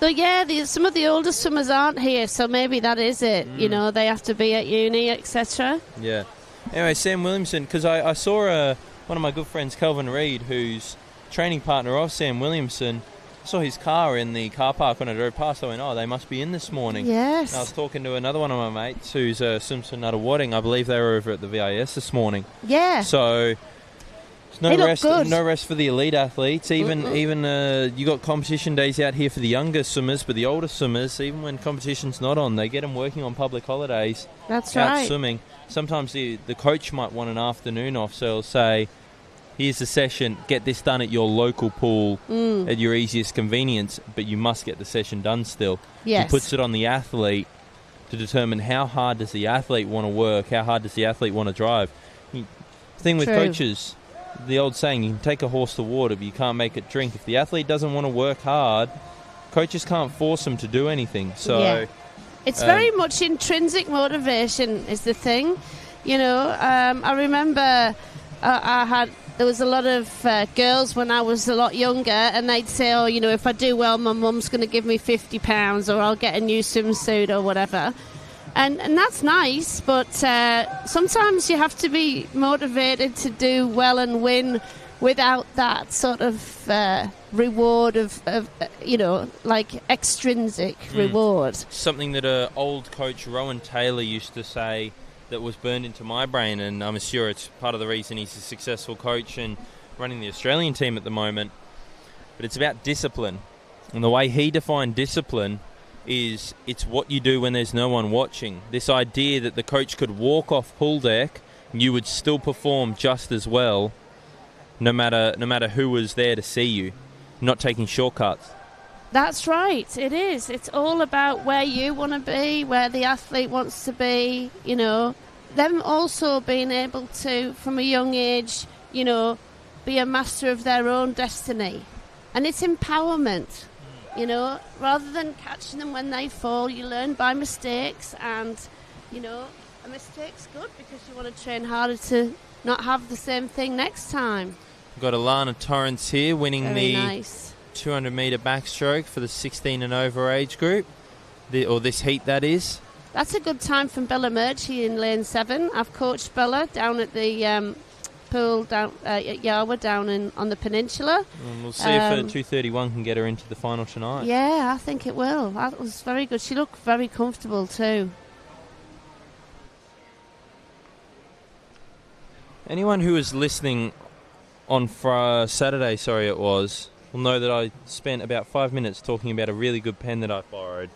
So yeah, some of the older swimmers aren't here, so maybe that is it. You know, they have to be at uni, etc. Yeah. Anyway, Sam Williamson, because I saw one of my good friends, Kelvin Reed, who's training partner of Sam Williamson. I saw his car in the car park when I drove past. I went, oh, they must be in this morning. Yes. And I was talking to another one of my mates who's Simpson Nuttawading. I believe they were over at the VIS this morning. Yeah. So They look good. no rest for the elite athletes. Even you got competition days out here for the younger swimmers, but the older swimmers, even when competition's not on, they get them working on public holidays. That's out right. swimming. Sometimes the coach might want an afternoon off, so he'll say, here's the session, get this done at your local pool at your easiest convenience, but you must get the session done still. Yes. He puts it on the athlete to determine how hard does the athlete want to work, how hard does the athlete want to drive. The thing with True. coaches, the old saying, you can take a horse to water, but you can't make it drink. If the athlete doesn't want to work hard, coaches can't force them to do anything. So Yeah. It's very much intrinsic motivation is the thing. You know, I remember there was a lot of girls when I was a lot younger, and they'd say, oh, you know, if I do well, my mum's going to give me £50 or I'll get a new swimsuit or whatever. And that's nice, but sometimes you have to be motivated to do well and win without that sort of reward of you know, like extrinsic reward. something that old coach Rowan Taylor used to say that was burned into my brain, and I'm sure it's part of the reason he's a successful coach and running the Australian team at the moment. But it's about discipline. And the way he defined discipline is it's what you do when there's no one watching. This idea that the coach could walk off pool deck and you would still perform just as well no matter who was there to see you, not taking shortcuts. That's right, it is. It's all about where you want to be, where the athlete wants to be, you know. Them also being able to, from a young age, you know, be a master of their own destiny. And it's empowerment, you know. Rather than catching them when they fall, you learn by mistakes. And, you know, a mistake's good because you want to train harder to not have the same thing next time. We've got Alana Torrance here winning Very the nice. 200-metre backstroke for the 16 and over age group, or this heat, that is. That's a good time from Bella Murchie in lane 7. I've coached Bella down at the pool down at Yarwood down on the peninsula. And we'll see if 2:31 can get her into the final tonight. Yeah, I think it will. That was very good. She looked very comfortable too. Anyone who was listening on Saturday, will know that I spent about 5 minutes talking about a really good pen that I borrowed.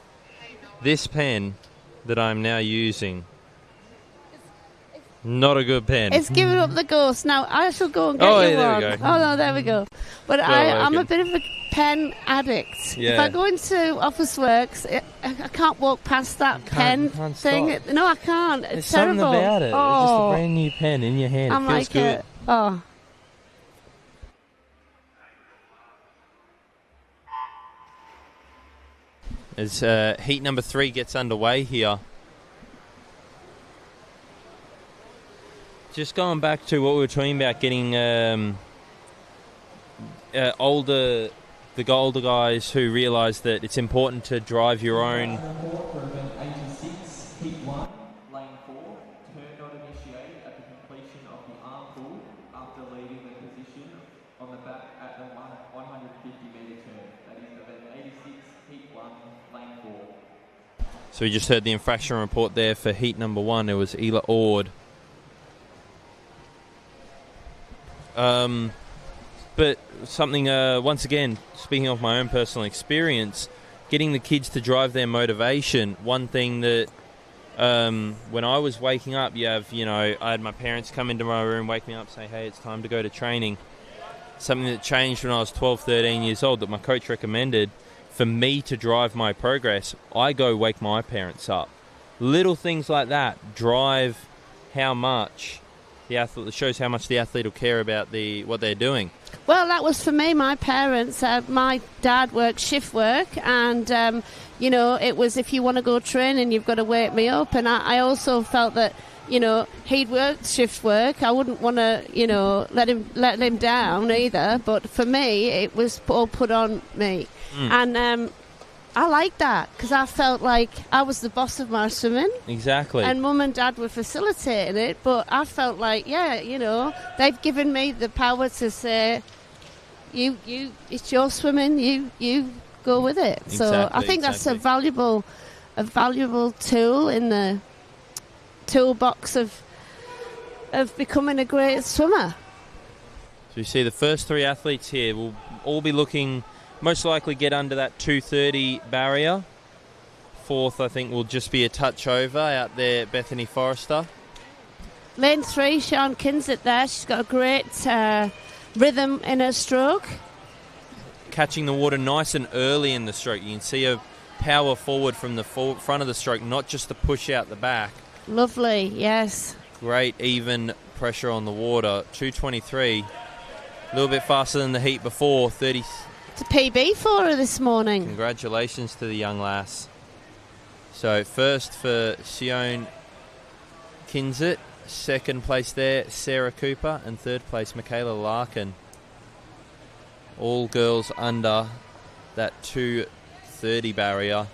This pen that I'm now using, not a good pen. It's giving up the ghost. Now, I shall go and get you there one. we go. Oh, no, there we go. But I'm a bit of a pen addict. Yeah. If I go into Office Works, I can't walk past that pen thing. Stop. No, I can't. There's It's terrible. something about it. Oh. It's just a brand new pen in your hand. I'm It feels good. Oh. As heat number 3 gets underway here. Just going back to what we were talking about, getting the older guys who realise that it's important to drive your own. For event 86, heat 1, lane 4, turn not initiate at the completion of the arm pull after leaving the position on the back at the 150 metre turn. That is event 86, heat 1, lane 4. So we just heard the infraction report there for heat number 1. It was Ela Ord. But something, once again, speaking of my own personal experience, getting the kids to drive their motivation. One thing that when I was waking up, I had my parents come into my room, wake me up, say, hey, it's time to go to training. Something that changed when I was 12, 13 years old that my coach recommended for me to drive my progress, I go wake my parents up. Little things like that drive how much the athlete, shows how much the athlete will care about what they're doing. Well, that was for me. My parents, my dad worked shift work, and it was if you want to go training, you've got to wake me up. And I also felt that he'd worked shift work. I wouldn't want to let him down either. But for me, it was all put on me, and I liked that because I felt like I was the boss of my swimming. Exactly. And Mum and Dad were facilitating it, but I felt like, they've given me the power to say, you, it's your swimming, you go with it. Exactly, so I think that's a valuable tool in the toolbox of becoming a great swimmer. So you see the first 3 athletes here will all be looking. Most likely get under that 2:30 barrier. 4th, I think, will just be a touch over out there, Bethany Forrester. Lane 3, Sian Kinsit there. She's got a great rhythm in her stroke. Catching the water nice and early in the stroke. You can see her power forward from the front of the stroke, not just the push out the back. Lovely, yes. Great even pressure on the water. 2:23. A little bit faster than the heat before, 30. It's a PB for her this morning. Congratulations to the young lass. So first for Sion Kinsit, second place there Sarah Cooper, and third place Michaela Larkin. All girls under that 2:30 barrier.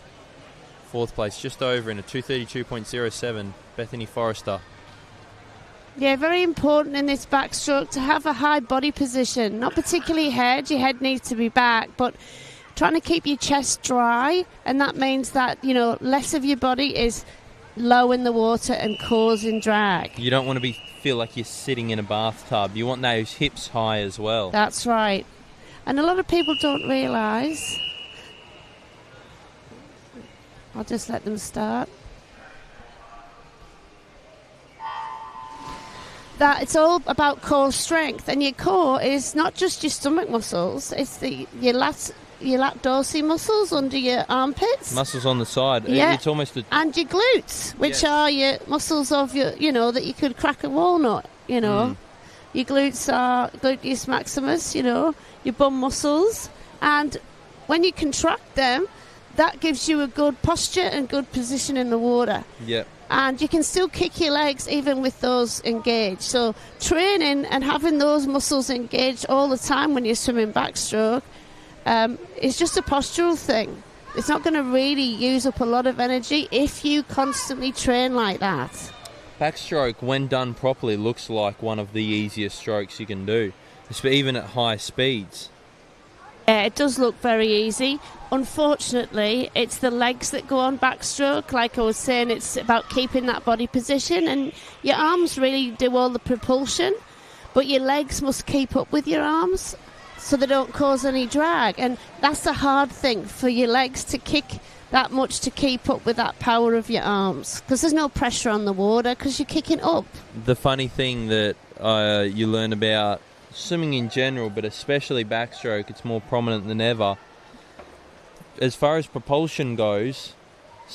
4th place just over in a 2:32.07, Bethany Forrester. Yeah, very important in this backstroke to have a high body position. Not particularly head. Your head needs to be back, but trying to keep your chest dry, and that means that, less of your body is low in the water and causing drag. You don't want to feel like you're sitting in a bathtub. You want those hips high as well. That's right. And a lot of people don't realise. I'll just let them start. That it's all about core strength, and your core is not just your stomach muscles, it's your lat dorsi muscles under your armpits. Muscles on the side. Yeah. It's almost and your glutes, which are your muscles of your, that you could crack a walnut, Your glutes are gluteus maximus, your bum muscles, and when you contract them, that gives you a good posture and good position in the water. Yep. And you can still kick your legs even with those engaged. So training and having those muscles engaged all the time when you're swimming backstroke is just a postural thing. It's not going to really use up a lot of energy if you constantly train like that. backstroke, when done properly, looks like one of the easiest strokes you can do, even at high speeds. Yeah, it does look very easy. Unfortunately, it's the legs that go on backstroke. Like I was saying, it's about keeping that body position, and your arms really do all the propulsion, but your legs must keep up with your arms so they don't cause any drag. And that's the hard thing, for your legs to kick that much to keep up with that power of your arms, because there's no pressure on the water because you're kicking up. The funny thing that you learn about swimming in general, but especially backstroke, it's more prominent than ever. As far as propulsion goes,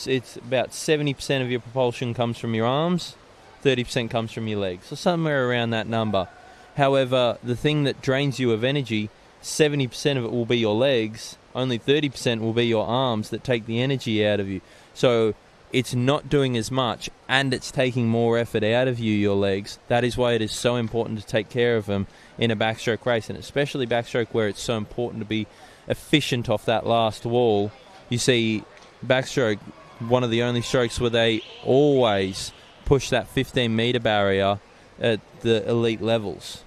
it's about 70% of your propulsion comes from your arms, 30% comes from your legs, so somewhere around that number. However, the thing that drains you of energy, 70% of it will be your legs, only 30% will be your arms that take the energy out of you. So it's not doing as much, and it's taking more effort out of you, your legs. That is why it is so important to take care of them in a backstroke race, and especially backstroke where it's so important to be efficient off that last wall. You see backstroke, one of the only strokes where they always push that 15-metre barrier at the elite levels.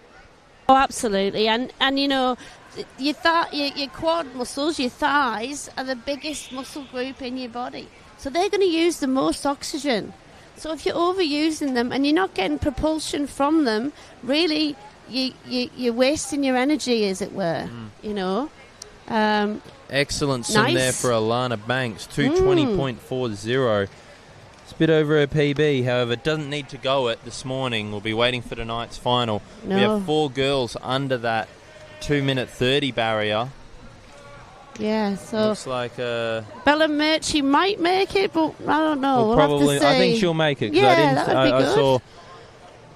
Oh, absolutely. And you know, your quad muscles, your thighs, are the biggest muscle group in your body. So they're going to use the most oxygen. So if you're overusing them and you're not getting propulsion from them, really, you're wasting your energy, as it were, you know. Excellent swim there for Alana Banks, 2:20.40. It's a bit over her PB, however, doesn't need to go it this morning. We'll be waiting for tonight's final. No. We have 4 girls under that 2-minute 30 barrier. Yeah, so looks like Bella Murchie might make it, but I don't know. We'll probably. have to see. I think she'll make it. Yeah, that would be good. I saw.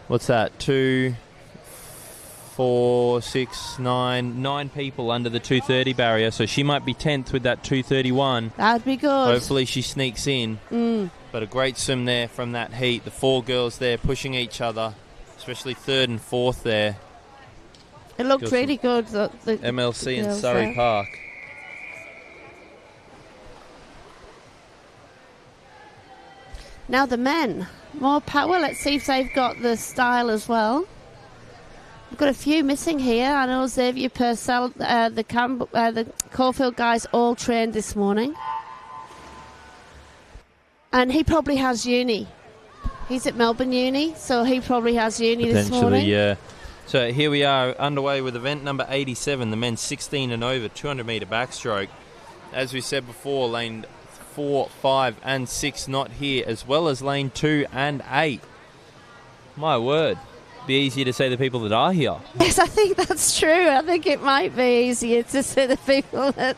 What's that? 2, 4, 6, 9 people under the 2:30 barrier, so she might be 10th with that 2:31. That'd be good. Hopefully she sneaks in. But a great swim there from that heat. The 4 girls there pushing each other, especially 3rd and 4th there. It looked really good. The MLC in Surrey Park. Now the men, more power. Let's see if they've got the style as well. We've got a few missing here. I know Xavier Purcell, the Caulfield guys all trained this morning. And he probably has uni. He's at Melbourne Uni, so he probably has uni this morning. Potentially, yeah. So here we are underway with event number 87, the men's 16 and over 200-metre backstroke. As we said before, lane 4, 5 and 6 not here, as well as lane 2 and 8. My word. Be easier to say the people that are here. Yes, I think that's true. I think it might be easier to say the people that,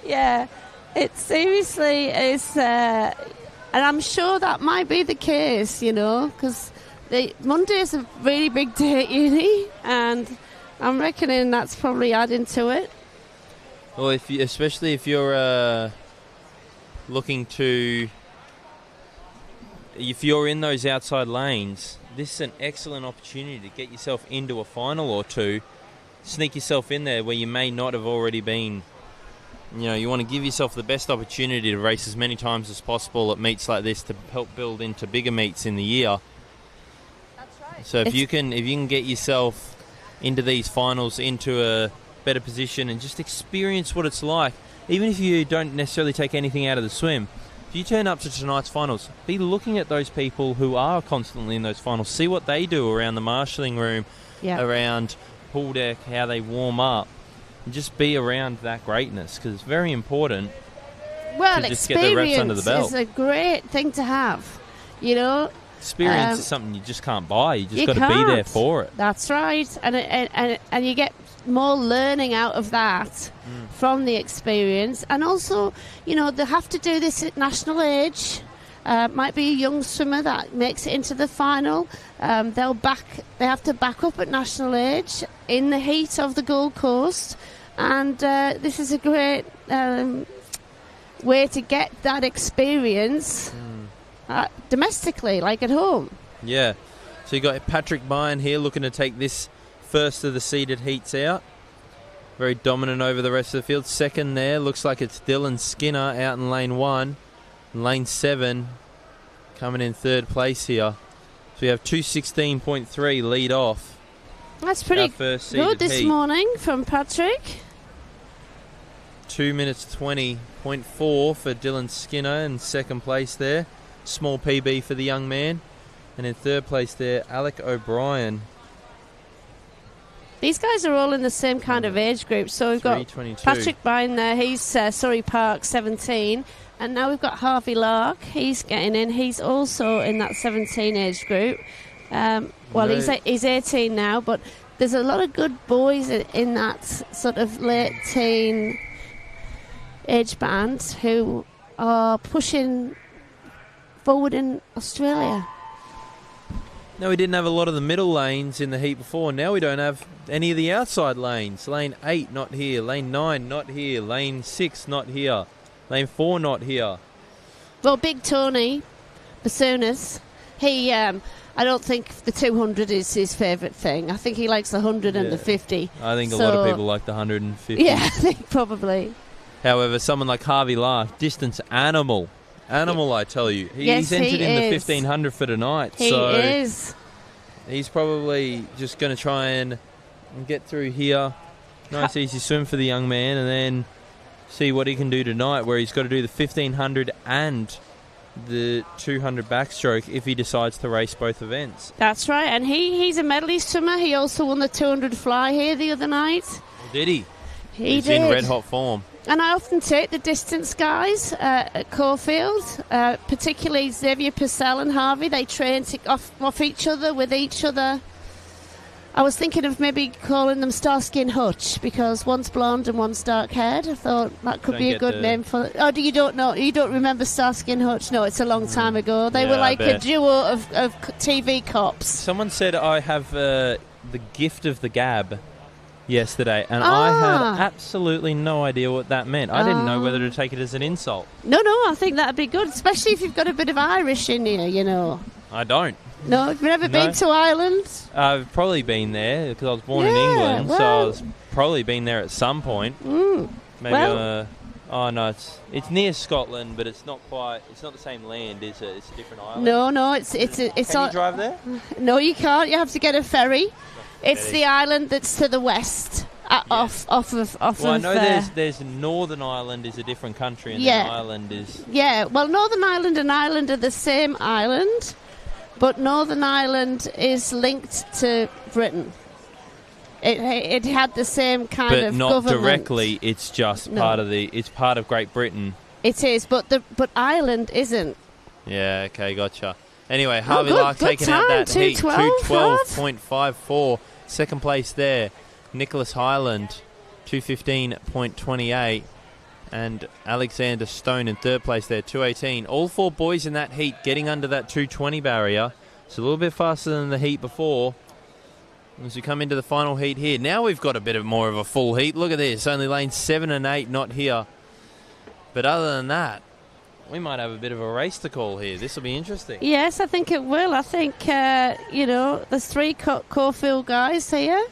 yeah, it seriously is, and I'm sure that might be the case, you know, because Monday is a really big day at uni, and I'm reckoning that's probably adding to it. Well, especially if you're looking to, if you're in those outside lanes, this is an excellent opportunity to get yourself into a final or two, sneak yourself in there where you may not have already been. You know, you want to give yourself the best opportunity to race as many times as possible at meets like this to help build into bigger meets in the year. That's right. So if you can get yourself into these finals, into a better position, and just experience what it's like, even if you don't necessarily take anything out of the swim, if you turn up to tonight's finals, be looking at those people who are constantly in those finals. See what they do around the marshalling room, around pool deck, how they warm up. And just be around that greatness, because it's very important to just get the reps under the belt. Experience is a great thing to have, you know. Experience is something you just can't buy. You just got to be there for it. That's right. And you get more learning out of that from the experience. And also, you know, they have to do this at national age. Might be a young swimmer that makes it into the final. They have to back up at national age in the heat of the Gold Coast. And this is a great way to get that experience domestically, like at home. Yeah. So you got Patrick Byrne here looking to take this first of the seeded heats out. Very dominant over the rest of the field. Second there, looks like it's Dylan Skinner out in lane 1. Lane 7 coming in third place here. we have 2:16.3 lead off. That's pretty first good seeded this heat. morning from Patrick. 2 minutes 20.4 for Dylan Skinner in second place there. Small PB for the young man. And in third place there, Alec O'Brien. These guys are all in the same kind of age group. So we've got 3:22. Patrick Bryan there. He's Surrey Park, 17. And now we've got Harvey Lark. He's getting in. He's also in that 17 age group. He's 18 now, but there's a lot of good boys in that sort of late teen age band who are pushing forward in Australia. No, we didn't have a lot of the middle lanes in the heat before. Now we don't have any of the outside lanes. Lane 8 not here. Lane 9 not here. Lane 6 not here. Lane 4 not here. Well, Big Tony Basunas, he I don't think the 200 is his favourite thing. I think he likes the 100 and the 50. I think a lot of people like the 150. Yeah, I think probably. However, someone like Harvey Lark, distance animal, I tell you. He's entered in the 1500 for tonight. He is. He's probably just going to try and get through here. Nice easy swim for the young man, and then see what he can do tonight, where he's got to do the 1500 and the 200 backstroke if he decides to race both events. That's right, and he's a medley swimmer. He also won the 200 fly here the other night. Did he? He's in red hot form. And I often take the distance guys at Caulfield, particularly Xavier Purcell and Harvey. They train off each other, with each other. I was thinking of maybe calling them Starsky and Hutch, because one's blonde and one's dark-haired. I thought that could be a good name for... Oh, you don't remember Starsky and Hutch? No, it's a long time ago. They were like a duo of TV cops. Someone said I have the gift of the gab yesterday, and I had absolutely no idea what that meant. I didn't know whether to take it as an insult. No, I think that'd be good, especially if you've got a bit of Irish in you, you know. I don't. No, you've never been to Ireland? I've probably been there because I was born in England, so I was probably been there at some point. Maybe. No, it's near Scotland, but it's not quite. It's not the same land, is it? It's a different island. No, it's. Can you drive there? No, you can't. You have to get a ferry. It's the island that's to the west, off of. Well, I know there's Northern Ireland is a different country, and then Ireland is. Yeah, well, Northern Ireland and Ireland are the same island, but Northern Ireland is linked to Britain. It had the same kind of government. But not directly. It's just part of It's part of Great Britain. It is, but Ireland isn't. Yeah. Okay. Gotcha. Anyway, Harvey Lark taking out that heat. 2:12.54. Second place there. Nicholas Highland, 2:15.28. And Alexander Stone in third place there, 2:18. All four boys in that heat getting under that 2:20 barrier. It's a little bit faster than the heat before. As we come into the final heat here. Now we've got a bit more of a full heat. Look at this. Only lanes 7 and 8 not here. But other than that, we might have a bit of a race to call here. This will be interesting. Yes, I think it will. I think, there's 3 Caulfield guys here.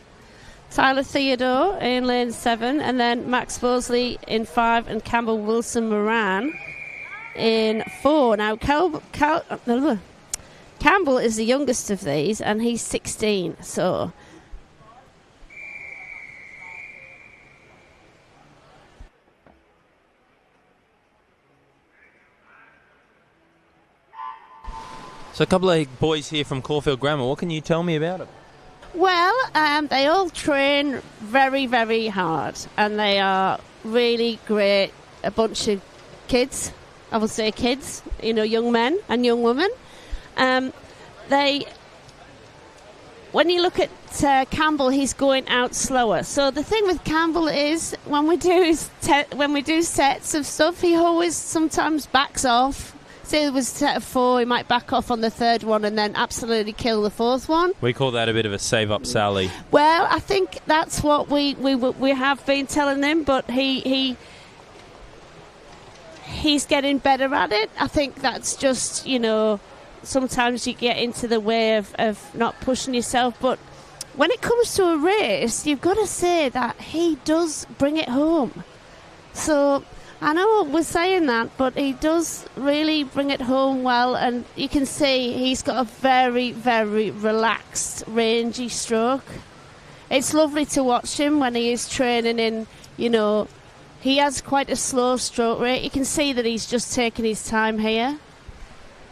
Tyler Theodore in lane 7, and then Max Bosley in 5, and Campbell Wilson Moran in 4. Now, Campbell is the youngest of these, and he's 16, so... So a couple of boys here from Caulfield Grammar. What can you tell me about them? Well, they all train very, very hard, and they are really great, a bunch of kids. I would say kids, young men and young women. When you look at Campbell, he's going out slower. So the thing with Campbell is when we do sets of stuff, he always sometimes backs off. Say it was set of 4, he might back off on the third one and then absolutely kill the fourth one. We call that a bit of a save up Sally. Well, I think that's what we have been telling him, but he's getting better at it. I think that's just, sometimes you get into the way of not pushing yourself, but when it comes to a race, you've got to say that he does bring it home. So I know we're saying that, but he does really bring it home well, and you can see he's got a very, very relaxed, rangy stroke. It's lovely to watch him when he is training in, you know, he has quite a slow stroke rate. You can see that he's just taking his time here.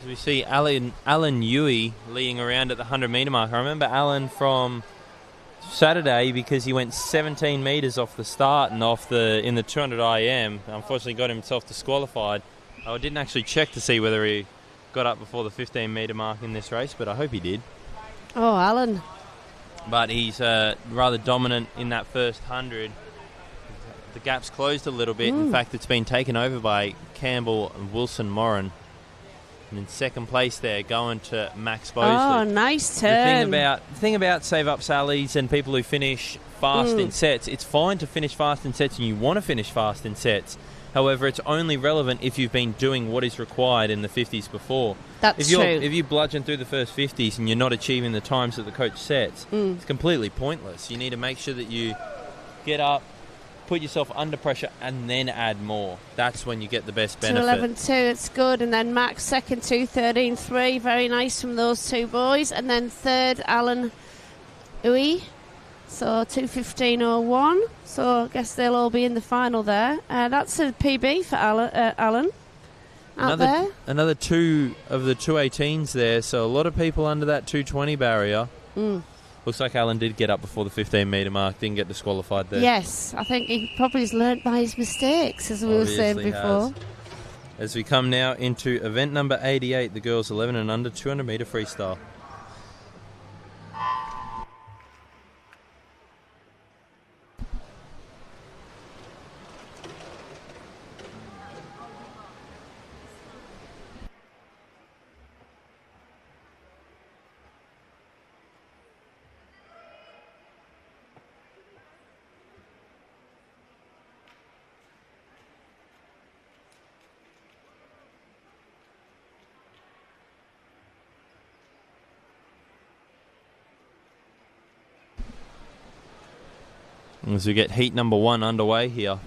As we see Alan Yui leading around at the 100-metre mark. I remember Alan from Saturday because he went 17 metres off the start and in the 200 IM. Unfortunately got himself disqualified. I didn't actually check to see whether he got up before the 15-metre mark in this race, but I hope he did. Oh, Alan. But he's rather dominant in that first 100. The gap's closed a little bit. In fact, it's been taken over by Campbell and Wilson Moran. And in second place there, going to Max Bosley. Oh, nice turn. The thing about Save Up Sally's and people who finish fast in sets, it's fine to finish fast in sets and you want to finish fast in sets. However, it's only relevant if you've been doing what is required in the 50s before. That's true. If you bludgeon through the first 50s and you're not achieving the times that the coach sets, it's completely pointless. You need to make sure that you get up, put yourself under pressure, and then add more. That's when you get the best benefit. 2:11.2, it's good. And then Max second, 2:13.3. Very nice from those two boys. And then third, Alan Uy. So 2:15.01. So I guess they'll all be in the final there. That's a PB for Alan out there. Another two of the 2:18s there. So a lot of people under that 2:20 barrier. Looks like Alan did get up before the 15-metre mark, didn't get disqualified there. Yes, I think he probably has learnt by his mistakes, as we were saying before. As we come now into event number 88, the girls 11 and under 200-metre freestyle. As we get heat number 1 underway here.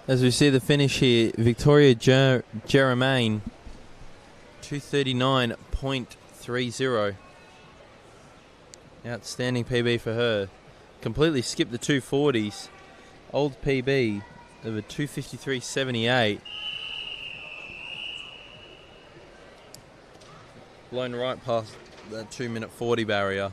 As we see the finish here, Victoria Germain, 239.30. Outstanding PB for her. Completely skipped the 240s. Old PB of a 253.78. blown right past the 2-minute 40 barrier.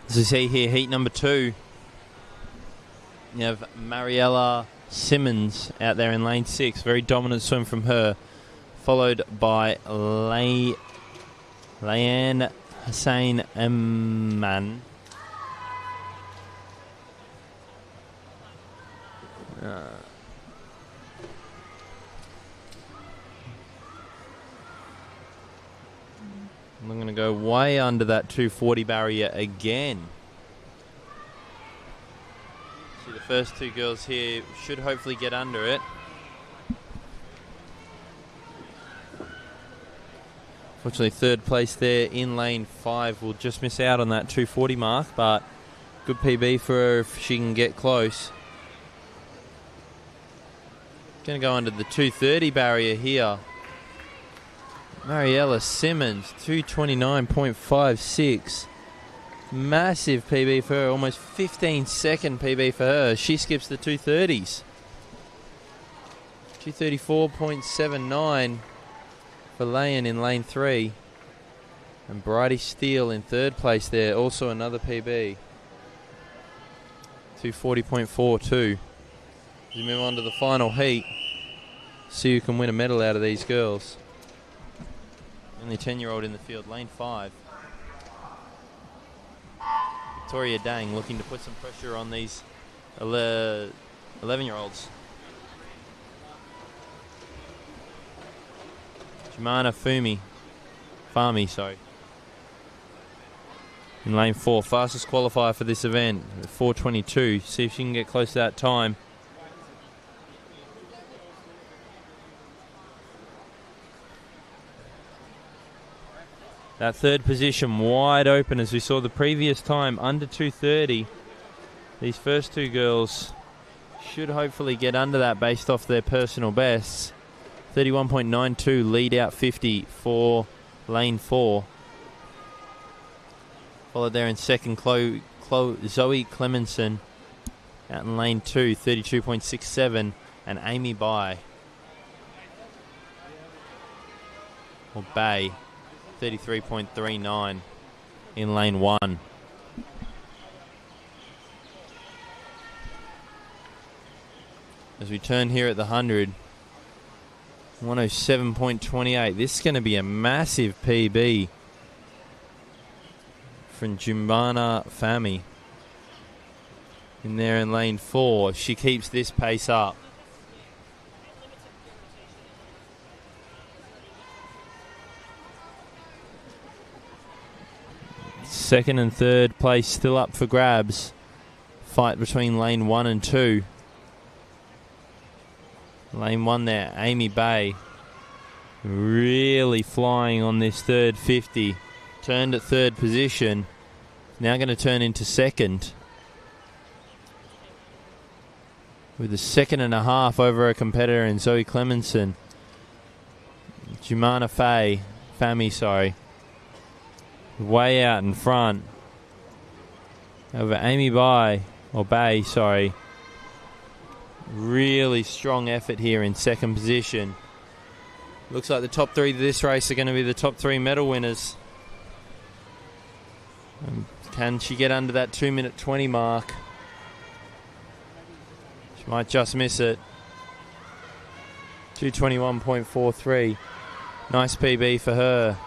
As we see here, heat number 2. You have Mariella Simmons out there in lane 6. Very dominant swim from her. Followed by Layan Hussein Emman. I'm going to go way under that 240 barrier again. See, the first two girls here should hopefully get under it. Fortunately, third place there in lane 5 will just miss out on that 240 mark, but good PB for her if she can get close. Going to go under the 230 barrier here. Mariella Simmons, 229.56. Massive PB for her, almost 15-second PB for her. She skips the 230s. 234.79 for Layan in lane 3. And Bridie Steele in third place there, also another PB. 240.42. As we move on to the final heat, see who can win a medal out of these girls. Only 10-year-old in the field, lane 5. Victoria Dang looking to put some pressure on these 11-year-olds. Jemana Fahmy, in lane 4, fastest qualifier for this event, 4:22. See if she can get close to that time. That third position wide open as we saw the previous time, under 230. These first two girls should hopefully get under that based off their personal bests. 31.92 lead out 50 for lane 4. Followed there in second, Zoe Clemenson out in lane 2, 32.67, and Amy Bay, 33.39 in lane 1. As we turn here at the 100, 107.28. This is going to be a massive PB from Jemana Fahmy in there in lane 4. If she keeps this pace up, second and third place still up for grabs. Fight between lane 1 and 2. Lane 1 there, Amy Bay, really flying on this third 50. Turned at third position. Now going to turn into second. with a 2.5 over her competitor in Zoe Clemenson. Jumana Fami, way out in front over Amy Bay. Really strong effort here in second position. Looks like the top three of this race are going to be the top three medal winners. Can she get under that 2-minute 20 mark? She might just miss it. 2:21.43. Nice PB for her.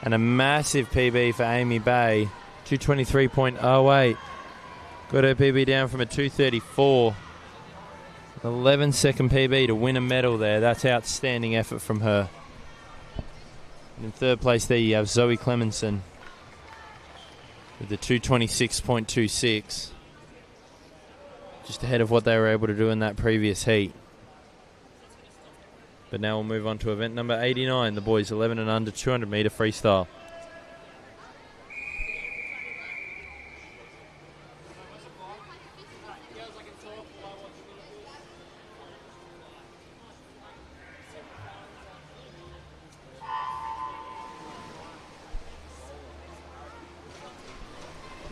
And a massive PB for Amy Bay. 2:23.08. Got her PB down from a 2:34. 11-second PB to win a medal there. That's outstanding effort from her. And in third place there you have Zoe Clemenson with the 2:26.26. Just ahead of what they were able to do in that previous heat. But now we'll move on to event number 89, the boys 11 and under 200 metre freestyle.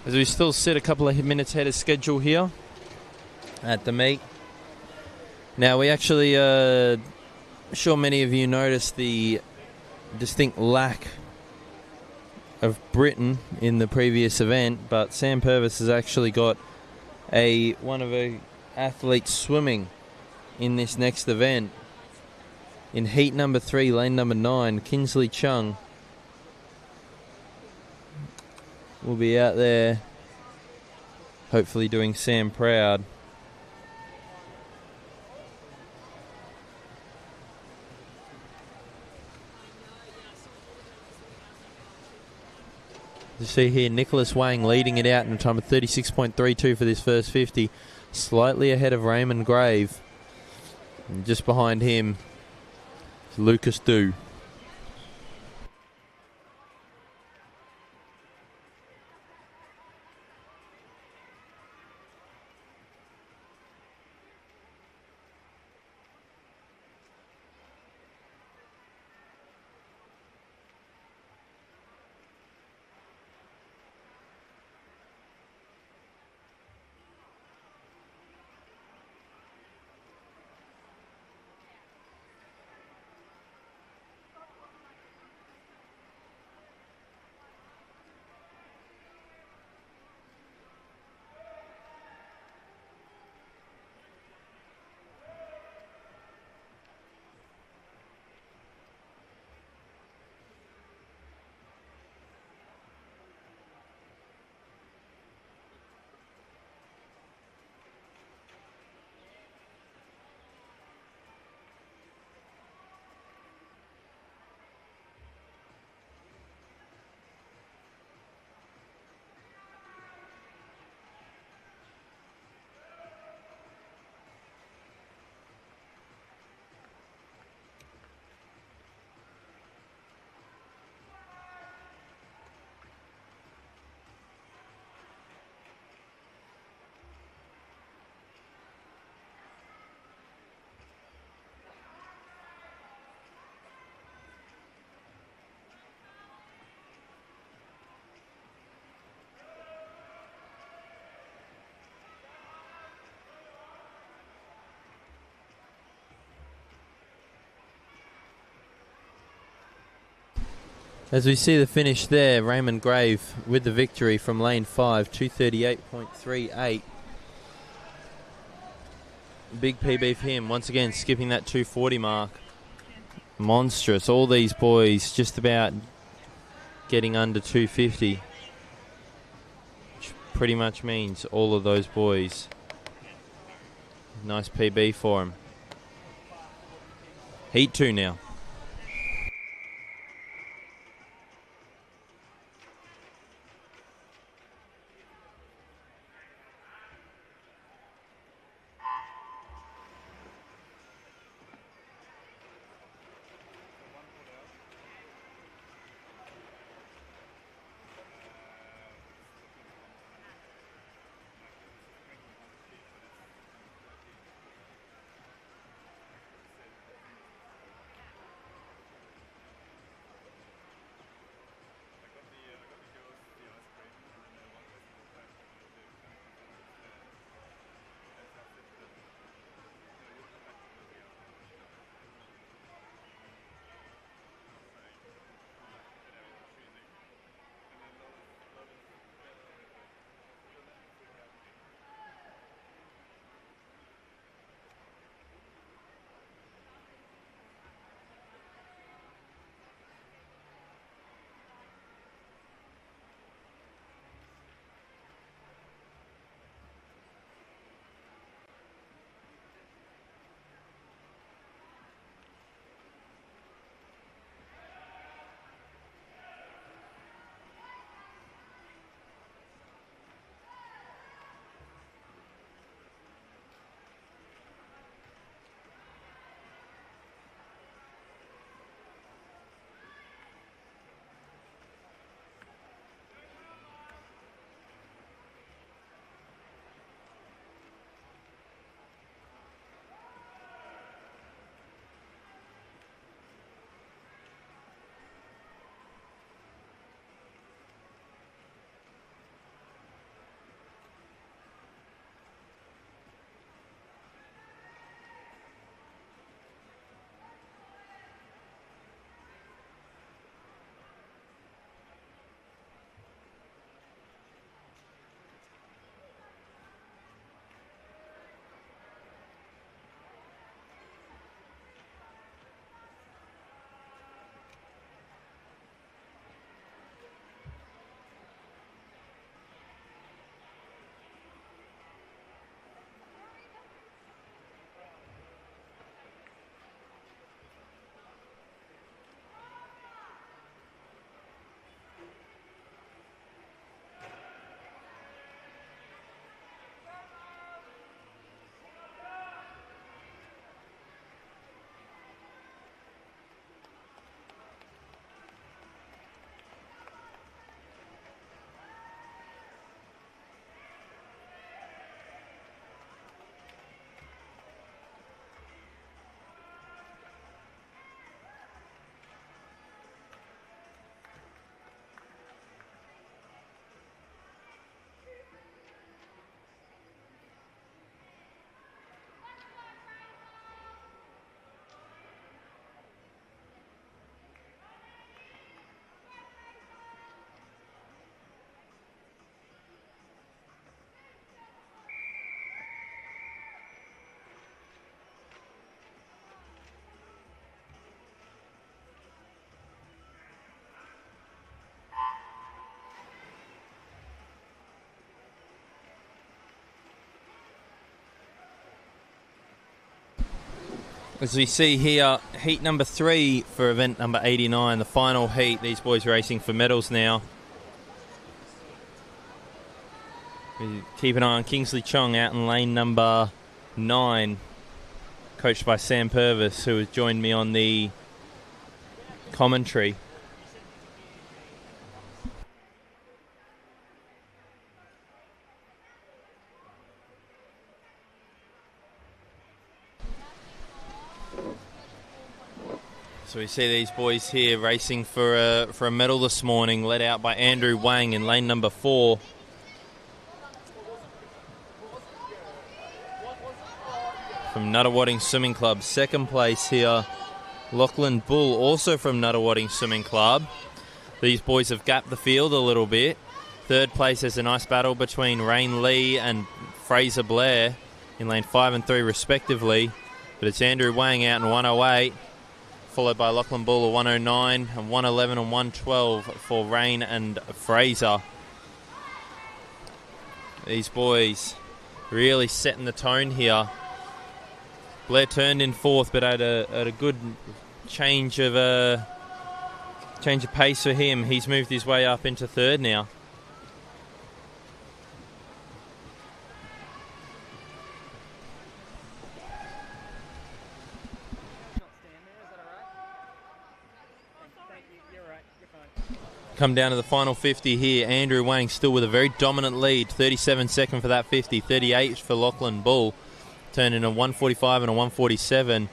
As we still sit a couple of minutes ahead of schedule here at the meet. Now we actually, sure many of you noticed the distinct lack of Britain in the previous event, but Sam Purvis has actually got one of her athletes swimming in this next event. In heat number 3, lane number 9, Kinsley Chung will be out there, hopefully doing Sam proud. You see here Nicholas Wang leading it out in a time of 36.32 for this first 50, slightly ahead of Raymond Grave. And just behind him is Lucas Dew. As we see the finish there, Raymond Grave with the victory from lane 5, 2:38.38. Big PB for him, once again skipping that 2:40 mark. Monstrous, all these boys just about getting under 2:50. Which pretty much means all of those boys. Nice PB for him. Heat 2 now. As we see here, heat number 3 for event number 89, the final heat. These boys racing for medals now. We keep an eye on Kingsley Chong out in lane number 9, coached by Sam Purvis, who has joined me on the commentary. So we see these boys here racing for a medal this morning, led out by Andrew Wang in lane number 4. From Nuttawading Swimming Club. Second place here, Lachlan Bull, also from Nuttawading Swimming Club. These boys have gapped the field a little bit. Third place, there's a nice battle between Rain Lee and Fraser Blair in lane 5 and 3 respectively. But it's Andrew Wang out in 108. Followed by Lachlan Bull at 109 and 111 and 112 for Rain and Fraser. These boys really setting the tone here. Blair turned in 4th, but had a good change of pace for him. He's moved his way up into 3rd now. Come down to the final 50 here. Andrew Wang still with a very dominant lead. 37-second for that 50. 38 for Lachlan Bull. Turning a 145 and a 147.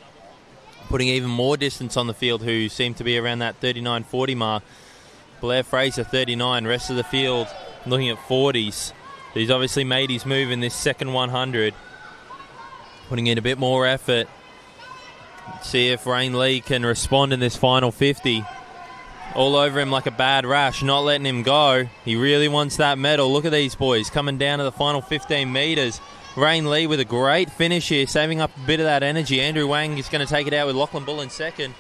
Putting even more distance on the field, who seem to be around that 39-40 mark. Blair Fraser 39. Rest of the field looking at 40s. He's obviously made his move in this second 100. Putting in a bit more effort. See if Rain Lee can respond in this final 50. All over him like a bad rash, not letting him go. He really wants that medal. Look at these boys coming down to the final 15 metres. Rain Lee with a great finish here, saving up a bit of that energy. Andrew Wang is going to take it out with Lachlan Bull in 2nd.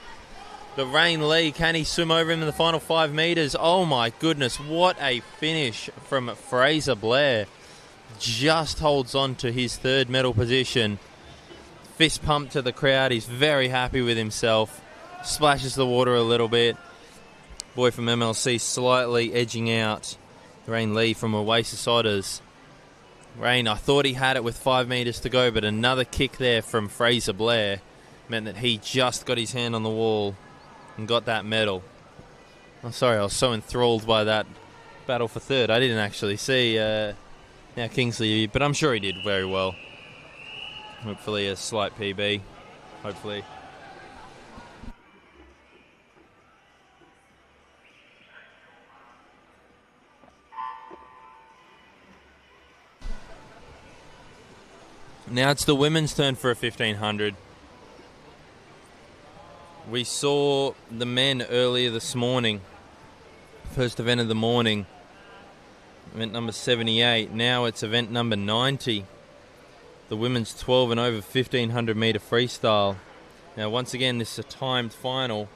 But Rain Lee, can he swim over him in the final 5 metres? Oh my goodness, what a finish from Fraser Blair. Just holds on to his 3rd medal position. Fist pump to the crowd. He's very happy with himself. Splashes the water a little bit. Boy from MLC slightly edging out Rain Lee from Oasis Otters. Rain, I thought he had it with 5 metres to go, but another kick there from Fraser Blair meant that he just got his hand on the wall and got that medal. I'm sorry, I was so enthralled by that battle for 3rd. I didn't actually see now Kingsley, but I'm sure he did very well. Hopefully a slight PB. Hopefully. Now it's the women's turn for a 1500. We saw the men earlier this morning. First event of the morning. Event number 78. Now it's event number 90. The women's 12 and over 1500 metre freestyle. Now once again this is a timed final,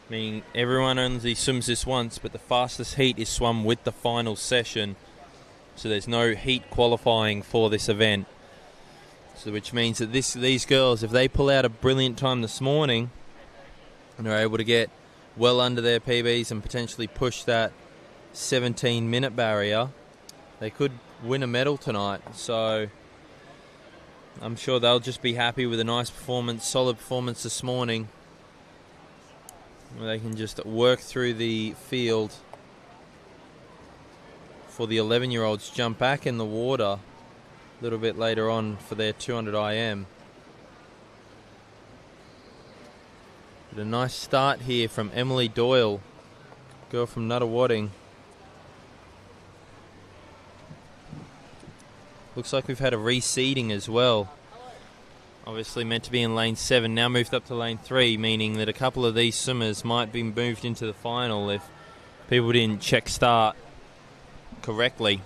meaning everyone only swims this once, but the fastest heat is swum with the final session. So there's no heat qualifying for this event. So which means that these girls, if they pull out a brilliant time this morning and are able to get well under their PBs and potentially push that 17-minute barrier, they could win a medal tonight. So I'm sure they'll just be happy with a nice performance, solid performance this morning. They can just work through the field for the 11-year-olds, jump back in the water a little bit later on for their 200 IM. But a nice start here from Emily Doyle, girl from Nuttawading. Looks like we've had a reseeding as well. Obviously meant to be in lane 7, now moved up to lane 3, meaning that a couple of these swimmers might be moved into the final if people didn't check start correctly.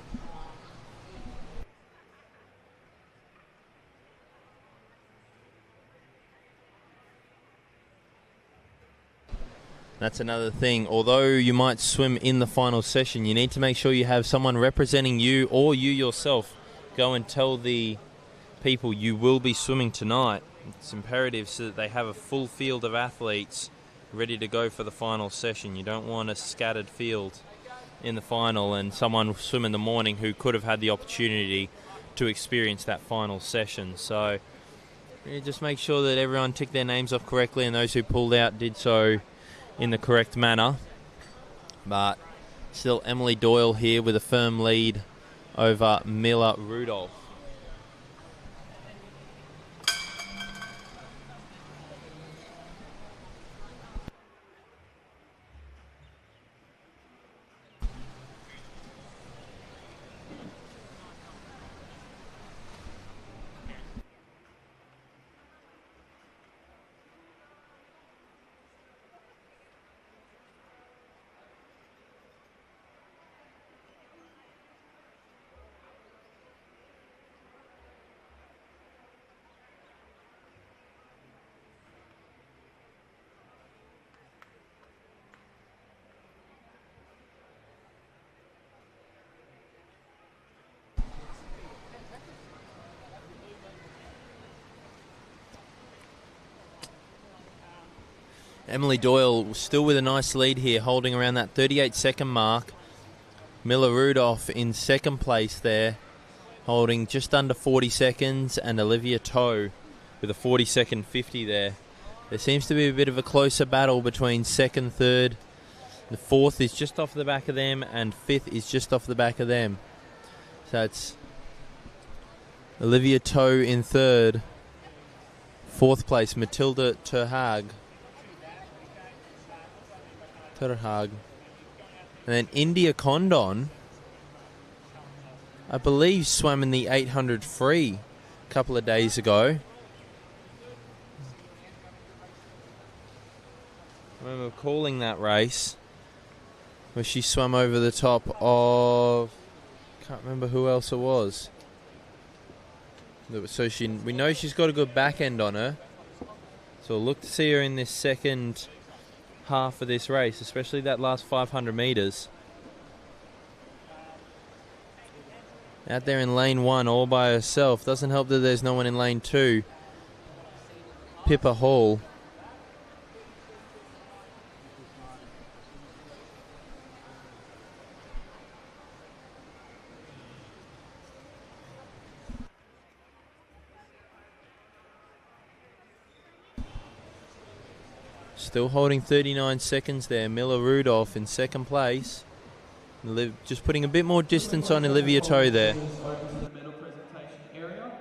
That's another thing. Although you might swim in the final session, you need to make sure you have someone representing you or you yourself go and tell the people you will be swimming tonight It's imperative so that they have a full field of athletes ready to go for the final session. You don't want a scattered field in the final and someone swim in the morning who could have had the opportunity to experience that final session. So just make sure that everyone ticked their names off correctly and those who pulled out did so in the correct manner. But still Emily Doyle here with a firm lead over Miller Rudolph. Emily Doyle still with a nice lead here, holding around that 38-second mark. Miller Rudolph in second place there, holding just under 40 seconds, and Olivia Toe with a 40-second 50 there. There seems to be a bit of a closer battle between second, third. The fourth is just off the back of them, and fifth is just off the back of them. So it's Olivia Toe in third. Fourth place, Matilda Terhag. And then India Condon, I believe, swam in the 800 free a couple of days ago. I remember calling that race where she swam over the top of, can't remember who else it was. So we know she's got a good back end on her. So we'll look to see her in this second half of this race, especially that last 500 metres. Out there in lane 1 all by herself. Doesn't help that there's no one in lane 2. Pippa Hall. Still holding 39 seconds there. Miller Rudolph in second place. Just putting a bit more distance on Olivia Toe there. Over to the medal presentation area.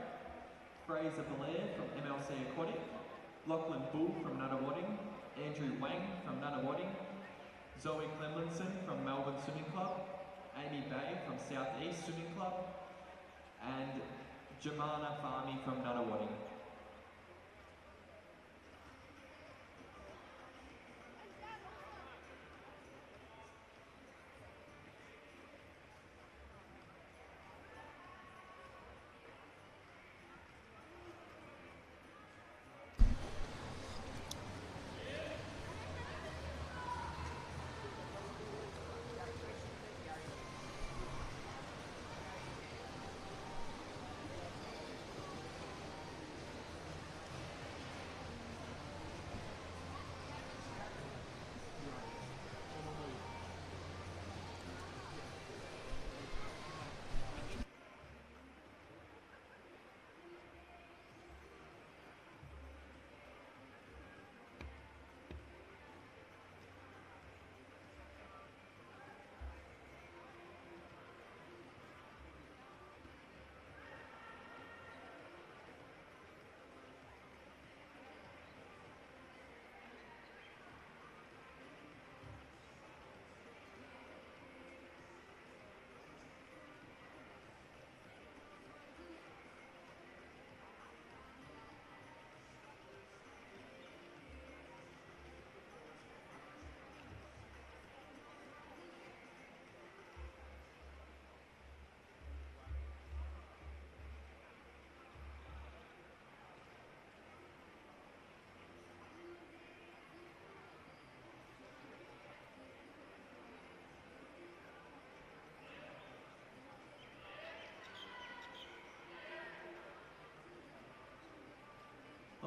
Fraser Blair from MLC Aquatic. Lachlan Bull from Nunawading. Andrew Wang from Nunawading. Zoe Clemlinson from Melbourne Swimming Club. Amy Bay from South East Swimming Club. And Jamana Farmi from Nunawading.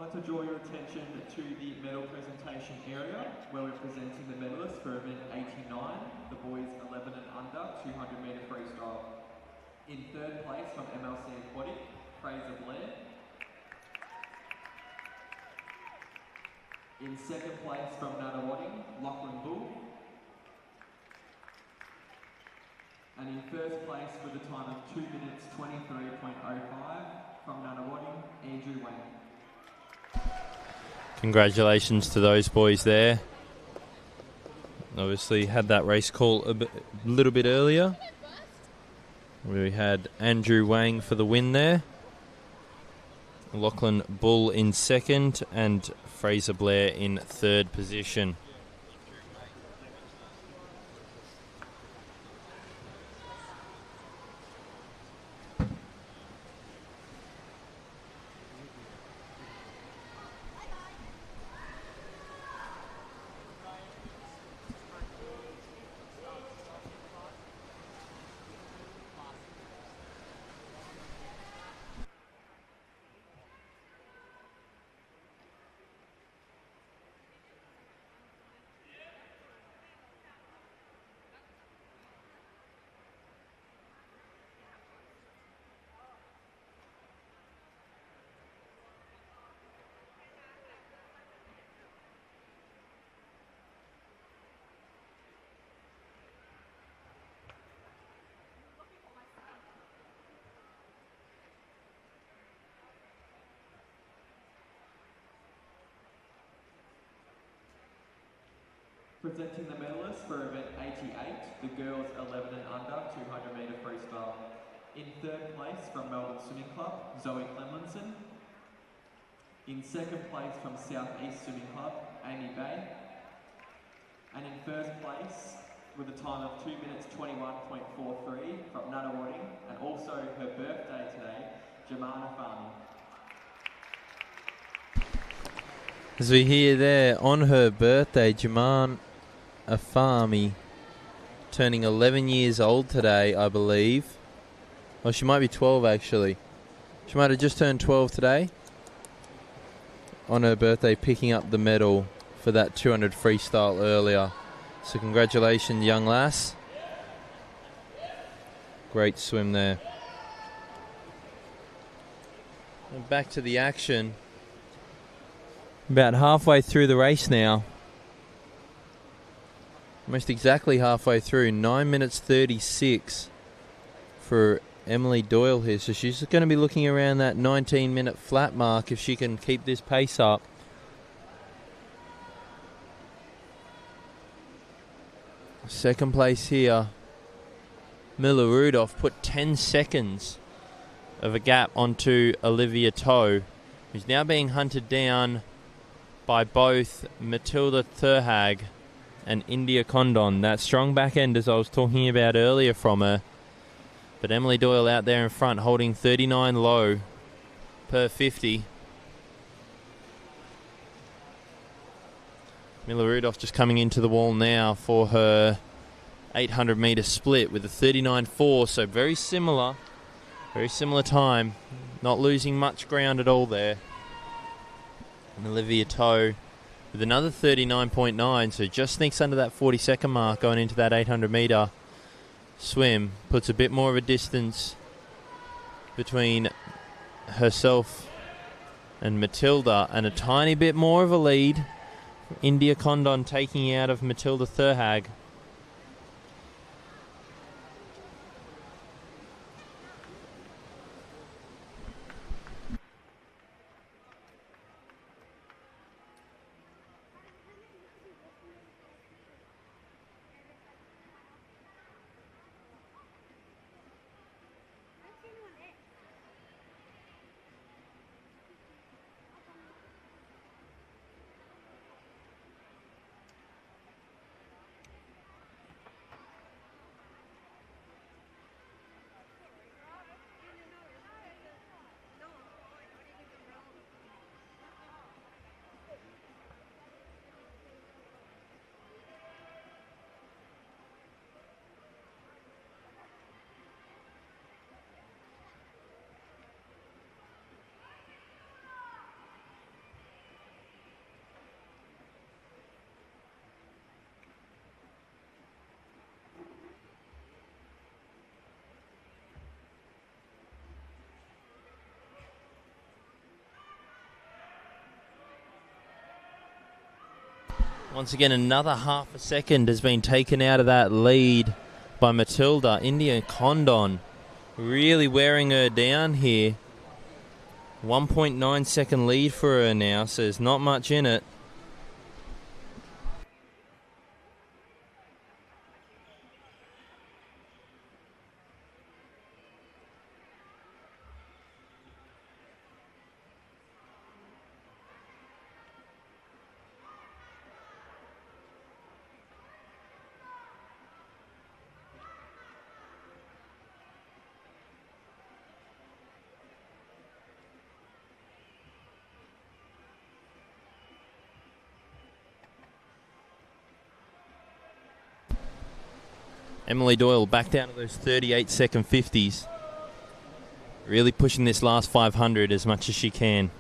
like to draw your attention to the medal presentation area where we're presenting the medalists for event 89, the boys 11 and under, 200 metre freestyle. In third place from MLC Aquatic, Fraser Blair. In second place from Nunawading, Lachlan Bull. And in first place with a time of 2 minutes 23.05 from Nunawading, Andrew Wang. Congratulations to those boys there. Obviously had that race call a little bit earlier. We had Andrew Wang for the win there. Lachlan Bull in second and Fraser Blair in third position. Presenting the medalists for event 88, the girls 11 and under, 200 metre freestyle. In third place from Melbourne Swimming Club, Zoe Clemlinson. In second place from South East Swimming Club, Amy Bay. And in first place with a time of 2 minutes 21.43 from Nunawading, and also her birthday today, Jemana Farney. As we hear there, on her birthday, Jemana Farney turning 11 years old today, I believe. Well, she might be 12 actually. She might have just turned 12 today. On her birthday, picking up the medal for that 200 freestyle earlier. So congratulations, young lass. Great swim there. And back to the action. About halfway through the race now. Almost exactly halfway through. 9 minutes 36 for Emily Doyle here. So she's going to be looking around that 19-minute flat mark if she can keep this pace up. Second place here. Miller Rudolph put 10 seconds of a gap onto Olivia Toe, who's now being hunted down by both Matilda Thurhag and India Condon. That strong back end as I was talking about earlier from her. But Emily Doyle out there in front holding 39 low per 50. Miller Rudolph just coming into the wall now for her 800 metre split with a 39.4, so very similar time, not losing much ground at all there. And Olivia Toe with another 39.9, so just sneaks under that 40-second mark going into that 800 metre swim, puts a bit more of a distance between herself and Matilda, and a tiny bit more of a lead. India Condon taking out of Matilda Thurhag. Once again, another half a second has been taken out of that lead by Matilda. India Condon really wearing her down here. 1.9 second lead for her now, so there's not much in it. Emily Doyle back down to those 38-second 50s. Really pushing this last 500 as much as she can.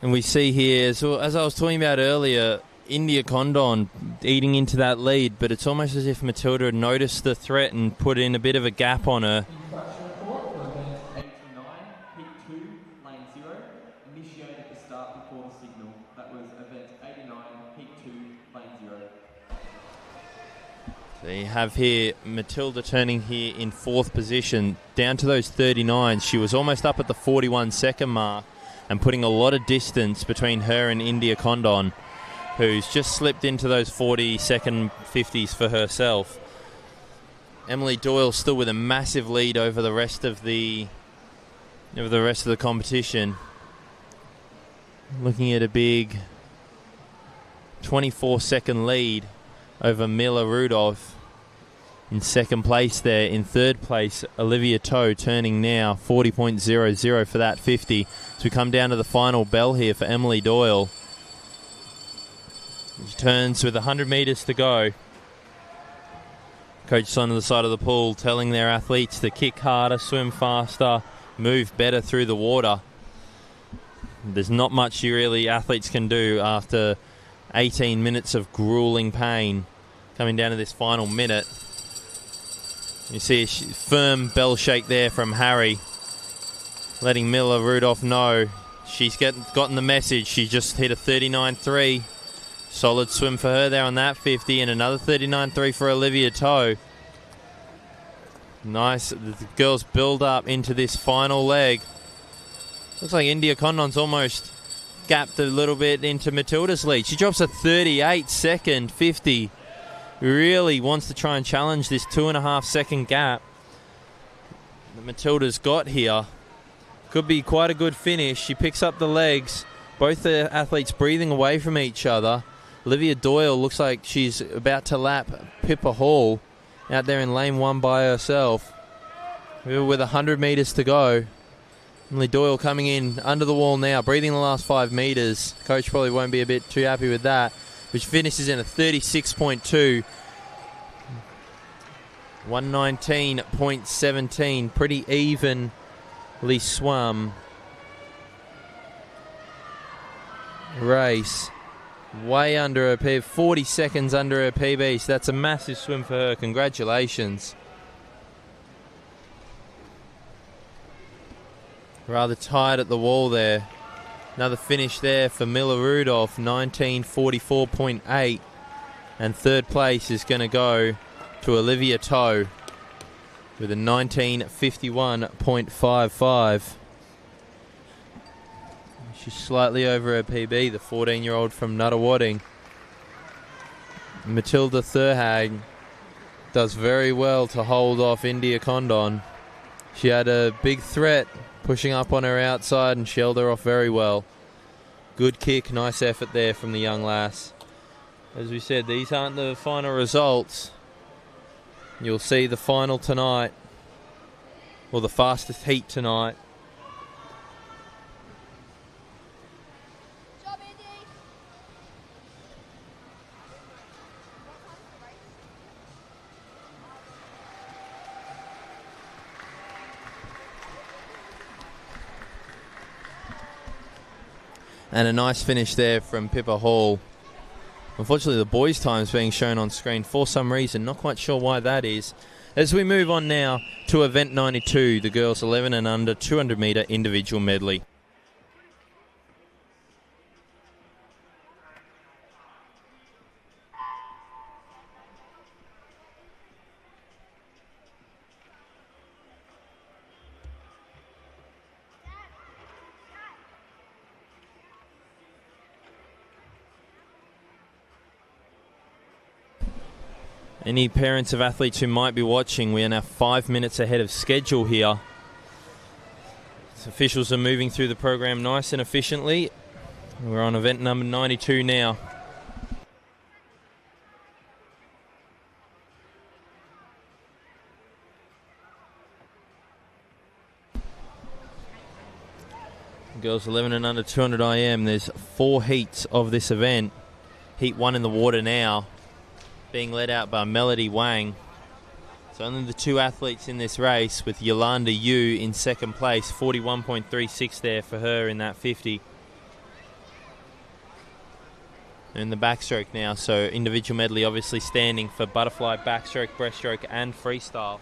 And we see here, so as I was talking about earlier, India Condon eating into that lead, but it's almost as if Matilda had noticed the threat and put in a bit of a gap on her. Infraction report for event 89, heat 2, lane 0, initiated at the start before the signal. That was event 89, heat 2, lane 0. So you have here Matilda turning here in 4th position, down to those 39s. She was almost up at the 41-second mark and putting a lot of distance between her and India Condon, who's just slipped into those 40-second 50s for herself. Emily Doyle still with a massive lead over the rest of the competition. Looking at a big 24-second lead over Mila Rudolph in 2nd place there. In 3rd place, Olivia Toe turning now 40.00 for that 50. So we come down to the final bell here for Emily Doyle. She turns with 100 metres to go. Coach on the side of the pool telling their athletes to kick harder, swim faster, move better through the water. There's not much athletes can do after 18 minutes of grueling pain coming down to this final minute. You see a firm bell shake there from Harry, letting Mila Rudolph know she's gotten the message. She just hit a 39.3. Solid swim for her there on that 50, and another 39.3 for Olivia Toe. Nice. The girls build up into this final leg. Looks like India Condon's almost gapped a little bit into Matilda's lead. She drops a 38-second 50. Really wants to try and challenge this 2.5-second gap that Matilda's got here. Could be quite a good finish. She picks up the legs. Both the athletes breathing away from each other. Olivia Doyle looks like she's about to lap Pippa Hall out there in lane 1 by herself. With 100 metres to go. Emily Doyle coming in under the wall now, breathing the last 5 metres. Coach probably won't be a bit too happy with that, which finishes in a 36.2. 119.17. Pretty evenly swum race. Way under her PB, 40 seconds under her PB, so that's a massive swim for her. Congratulations. Rather tight at the wall there. Another finish there for Mila Rudolph, 19:44.8. And 3rd place is going to go to Olivia Toe with a 19:51.55. She's slightly over her PB, the 14-year-old from Nuttawading. Matilda Thurhag does very well to hold off India Condon. She had a big threat pushing up on her outside and she held her off very well. Good kick, nice effort there from the young lass. As we said, these aren't the final results. You'll see the final tonight, or the fastest heat tonight. And a nice finish there from Pippa Hall. Unfortunately, the boys' time is being shown on screen for some reason. Not quite sure why that is. As we move on now to event 92, the girls 11 and under 200 metre individual medley. Any parents of athletes who might be watching, we are now 5 minutes ahead of schedule here. So officials are moving through the program nice and efficiently. We're on event number 92 now. Girls 11 and under 200 IM. There's 4 heats of this event. Heat 1 in the water now, being led out by Melody Wang. So only the 2 athletes in this race, with Yolanda Yu in 2nd place, 41.36 there for her in that 50. in the backstroke now. So individual medley obviously standing for butterfly, backstroke, breaststroke and freestyle.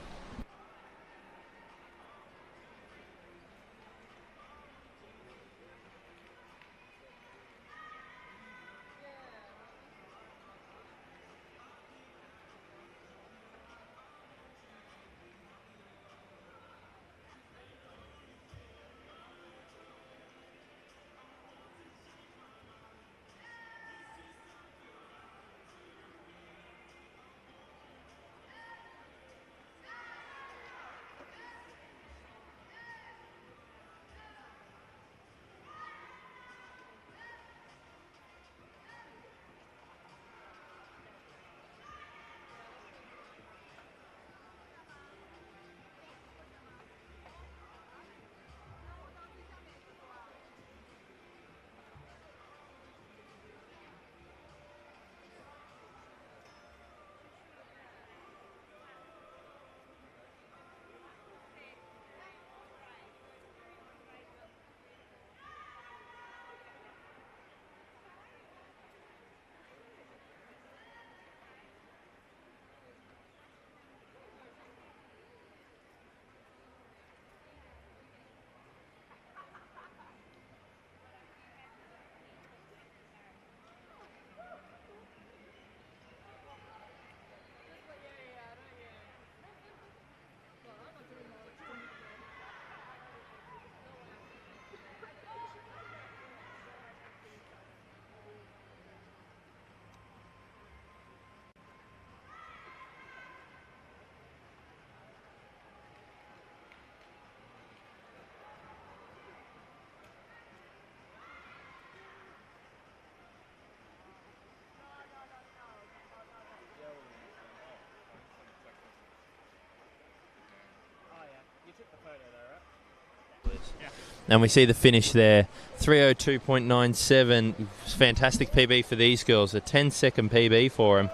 And we see the finish there, 3:02.97, fantastic PB for these girls, a 10-second PB for them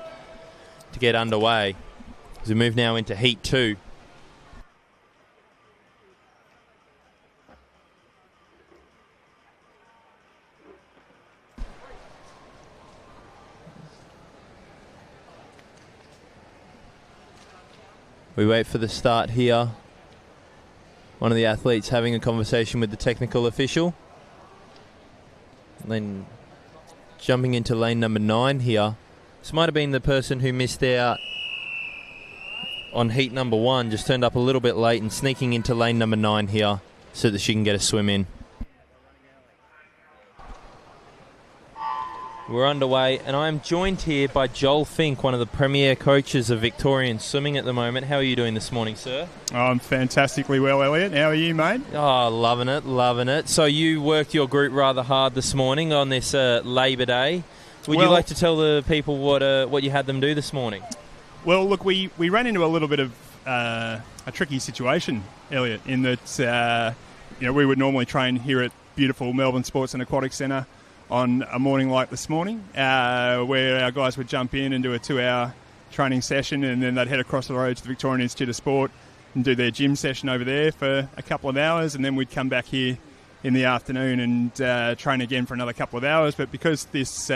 to get underway. As we move now into Heat 2. We wait for the start here. One of the athletes having a conversation with the technical official. Then jumping into lane number 9 here. This might have been the person who missed out on heat number 1, just turned up a little bit late and sneaking into lane number 9 here so that she can get a swim in. We're underway, and I am joined here by Joel Fink, one of the premier coaches of Victorian swimming at the moment. How are you doing this morning, sir? Oh, I'm fantastically well, Elliot. How are you, mate? Oh, loving it, loving it. So you worked your group rather hard this morning on this Labour Day. Would you like to tell the people what you had them do this morning? Well, look, we ran into a little bit of a tricky situation, Elliot, in that we would normally train here at beautiful Melbourne Sports and Aquatic Centre on a morning like this morning, where our guys would jump in and do a 2-hour training session, and then they'd head across the road to the Victorian Institute of Sport and do their gym session over there for a couple of hours, and then we'd come back here in the afternoon and train again for another couple of hours. But because this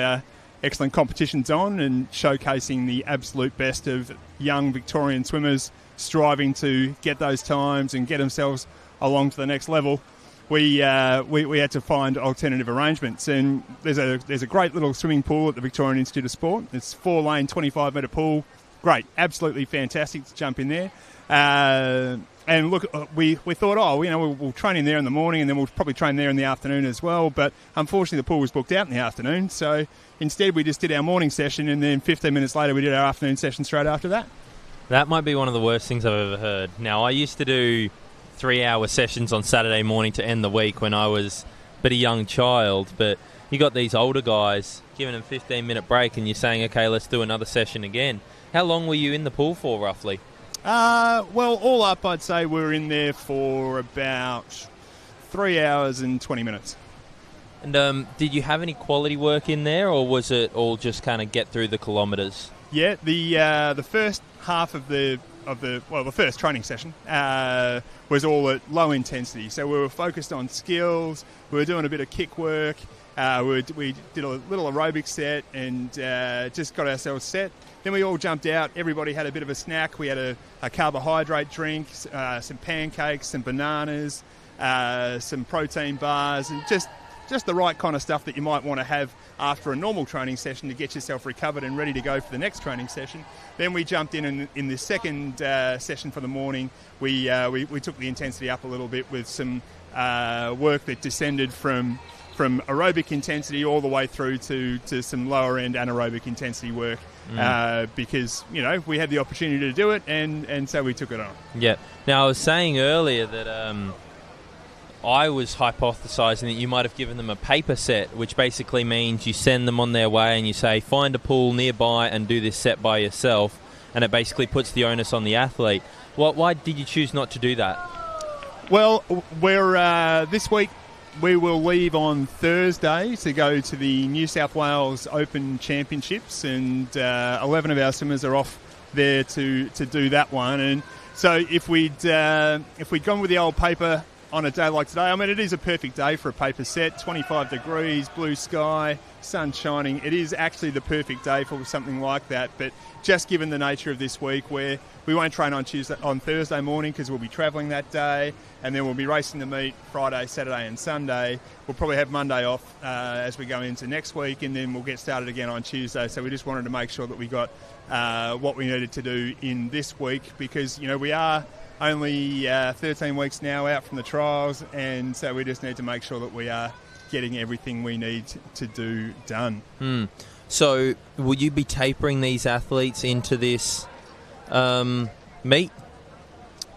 excellent competition's on and showcasing the absolute best of young Victorian swimmers striving to get those times and get themselves along to the next level, we had to find alternative arrangements. And there's a great little swimming pool at the Victorian Institute of Sport. It's 4-lane, 25-metre pool. Great, absolutely fantastic to jump in there. And look, we thought, we'll train in there in the morning and then we'll probably train there in the afternoon as well. But unfortunately, the pool was booked out in the afternoon. So instead, we just did our morning session, and then 15 minutes later, we did our afternoon session straight after that. That might be one of the worst things I've ever heard. Now, I used to do 3-hour sessions on Saturday morning to end the week when I was a bit of a young child, but you got these older guys giving them a 15-minute break and you're saying, okay, let's do another session again. How long were you in the pool for, roughly? Well, all up, I'd say we were in there for about 3 hours and 20 minutes. And did you have any quality work in there, or was it all just kind of get through the kilometres? Yeah, the first half of the first training session was all at low intensity. So we were focused on skills, we were doing a bit of kick work, We did a little aerobic set and just got ourselves set. Then we all jumped out. Everybody had a bit of a snack. We had a carbohydrate drink, some pancakes, some bananas, some protein bars, and just the right kind of stuff that you might want to have after a normal training session to get yourself recovered and ready to go for the next training session. Then we jumped in the second session for the morning. We took the intensity up a little bit with some work that descended from aerobic intensity all the way through to some lower end anaerobic intensity work because we had the opportunity to do it and so we took it on. Yeah. Now I was saying earlier that I was hypothesising that you might have given them a paper set, which basically means you send them on their way and you say, find a pool nearby and do this set by yourself, and it basically puts the onus on the athlete. Why did you choose not to do that? Well, we're this week we will leave on Thursday to go to the New South Wales Open Championships, and 11 of our swimmers are off there to do that one. And so if we'd gone with the old paper on a day like today, I mean, it is a perfect day for a paper set, 25 degrees, blue sky, sun shining. It is actually the perfect day for something like that. But just given the nature of this week, where we won't train on Thursday morning because we'll be travelling that day, and then we'll be racing the meet Friday, Saturday and Sunday. We'll probably have Monday off as we go into next week, and then we'll get started again on Tuesday. So we just wanted to make sure that we got what we needed to do in this week, because, we are only 13 weeks now out from the trials, and so we just need to make sure that we are getting everything we need to do done. So will you be tapering these athletes into this meet?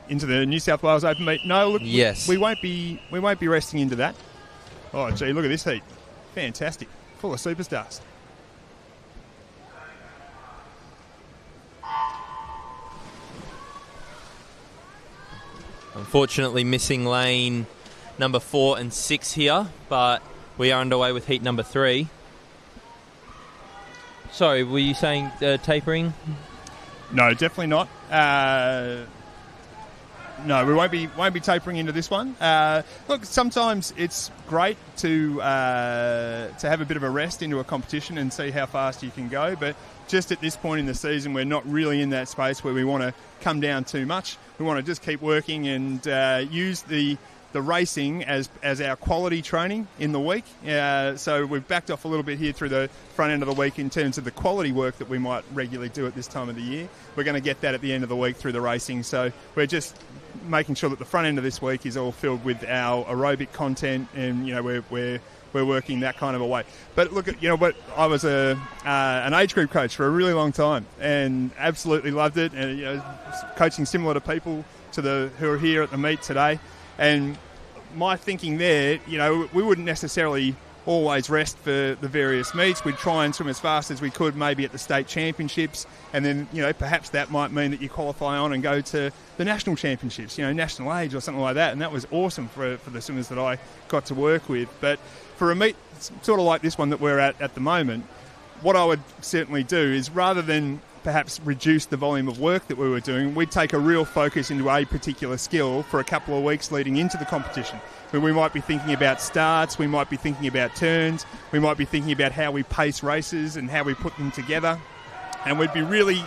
Into the New South Wales Open meet? No, look, yes. we won't be resting into that. Oh, gee, look at this heat. Fantastic. Full of superstars. Unfortunately, missing lane number 4 and 6 here, but we are underway with heat number 3. Sorry, were you saying tapering? No, definitely not. No, we won't be tapering into this one. Look, sometimes it's great to have a bit of a rest into a competition and see how fast you can go, but just at this point in the season, we're not really in that space where we want to come down too much. We want to just keep working and use the racing as our quality training in the week. So we've backed off a little bit here through the front end of the week in terms of the quality work that we might regularly do at this time of the year. We're going to get that at the end of the week through the racing. So we're just making sure that the front end of this week is all filled with our aerobic content, and we're working that kind of a way. But look, what I was an age group coach for a really long time and absolutely loved it, and coaching similar to people who are here at the meet today. And my thinking there, we wouldn't necessarily always rest for the various meets. We'd try and swim as fast as we could, maybe at the state championships, and then perhaps that might mean that you qualify on and go to the national championships, national age or something like that. And that was awesome for the swimmers that I got to work with. But for a meet sort of like this one that we're at the moment, what I would certainly do is, rather than perhaps reduce the volume of work that we were doing, we'd take a real focus into a particular skill for a couple of weeks leading into the competition, where we might be thinking about starts, we might be thinking about turns, we might be thinking about how we pace races and how we put them together, and we'd be really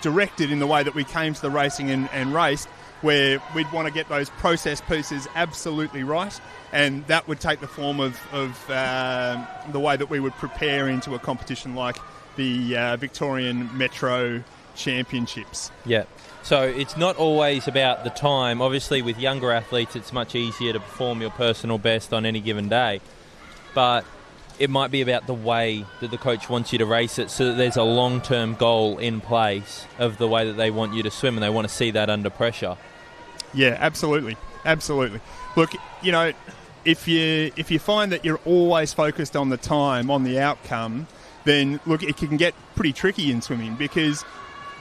directed in the way that we came to the racing and raced, where we'd want to get those process pieces absolutely right, and that would take the form of the way that we would prepare into a competition like the Victorian Metro Championships. Yeah. So it's not always about the time. Obviously, with younger athletes, it's much easier to perform your personal best on any given day. But it might be about the way that the coach wants you to race it, so that there's a long-term goal in place of the way that they want you to swim, and they want to see that under pressure. Yeah, absolutely. Absolutely. Look, if you find that you're always focused on the time, on the outcome, then look, it can get pretty tricky in swimming, because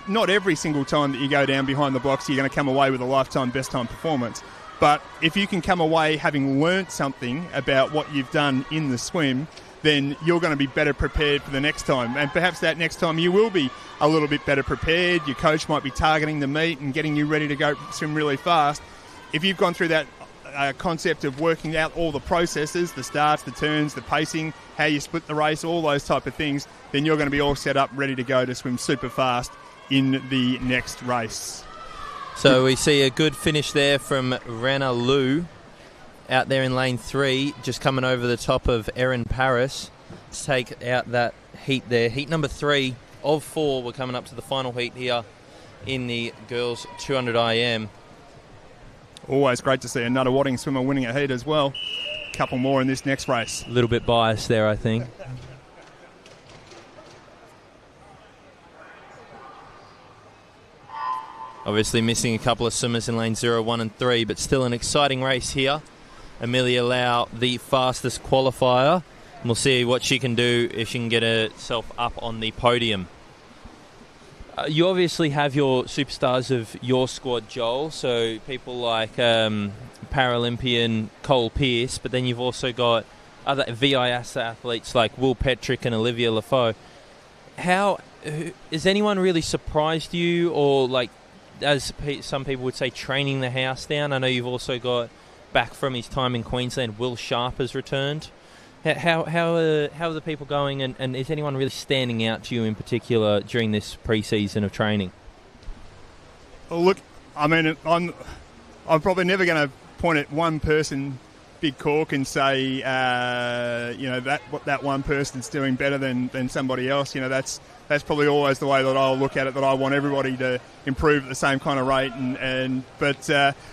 not every single time that you go down behind the blocks you're going to come away with a lifetime best time performance. But if you can come away having learnt something about what you've done in the swim, then you're going to be better prepared for the next time. And perhaps that next time you will be a little bit better prepared. Your coach might be targeting the meet and getting you ready to go swim really fast. If you've gone through that concept of working out all the processes, the starts, the turns, the pacing, how you split the race, all those type of things, then you're going to be all set up, ready to go to swim super fast in the next race. So we see a good finish there from Rana Liu out there in lane 3, just coming over the top of Erin Paris to take out that heat there. Heat number 3 of 4. We're coming up to the final heat here in the girls 200 IM. Always great to see a Nuttawading swimmer winning a heat as well. Couple more in this next race. A little bit biased there, I think. Obviously missing a couple of swimmers in lane 0, 1 and 3, but still an exciting race here. Amelia Lau, the fastest qualifier. And we'll see what she can do if she can get herself up on the podium. You obviously have your superstars of your squad, Joel, so people like Paralympian Cole Pearce, but then you've also got other VIS athletes like Will Petrick and Olivia Lafoe. Has anyone really surprised you, or like, as some people would say, training the house down? I know you've also got, back from his time in Queensland, Will Sharp has returned. How are the people going, and is anyone really standing out to you in particular during this pre-season of training? Well, look, I mean, I'm probably never going to point at one person, big cork, and say, that one person's doing better than somebody else. You know, that's probably always the way that I'll look at it, that I want everybody to improve at the same kind of rate. But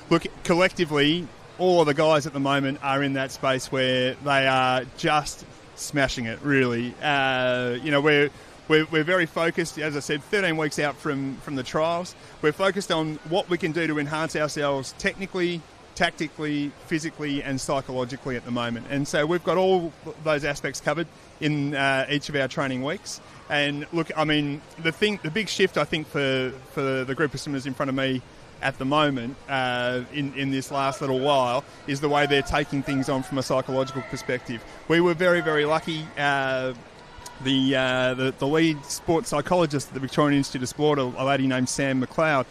look, collectively, all of the guys at the moment are in that space where they are just smashing it, really. We're very focused, as I said, 13 weeks out from the trials. We're focused on what we can do to enhance ourselves technically, tactically, physically and psychologically at the moment. And so we've got all those aspects covered in each of our training weeks. And look, I mean, the big shift, I think, for the group of swimmers in front of me at the moment, in this last little while, is the way they're taking things on from a psychological perspective. We were very, very lucky. The lead sports psychologist at the Victorian Institute of Sport, a lady named Sam McLeod,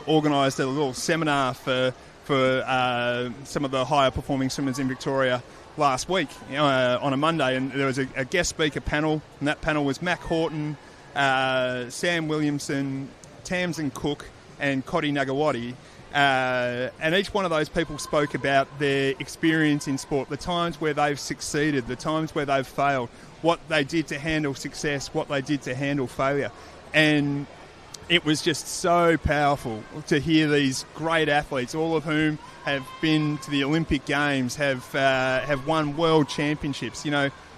organised a little seminar for some of the higher performing swimmers in Victoria last week, on a Monday, and there was a guest speaker panel, and that panel was Mac Horton, Sam Williamson, Tamsin Cook, and Coddy Nagawati, and each one of those people spoke about their experience in sport, the times where they've succeeded, the times where they've failed, what they did to handle success, what they did to handle failure. And it was just so powerful to hear these great athletes, all of whom have been to the Olympic Games, have won world championships,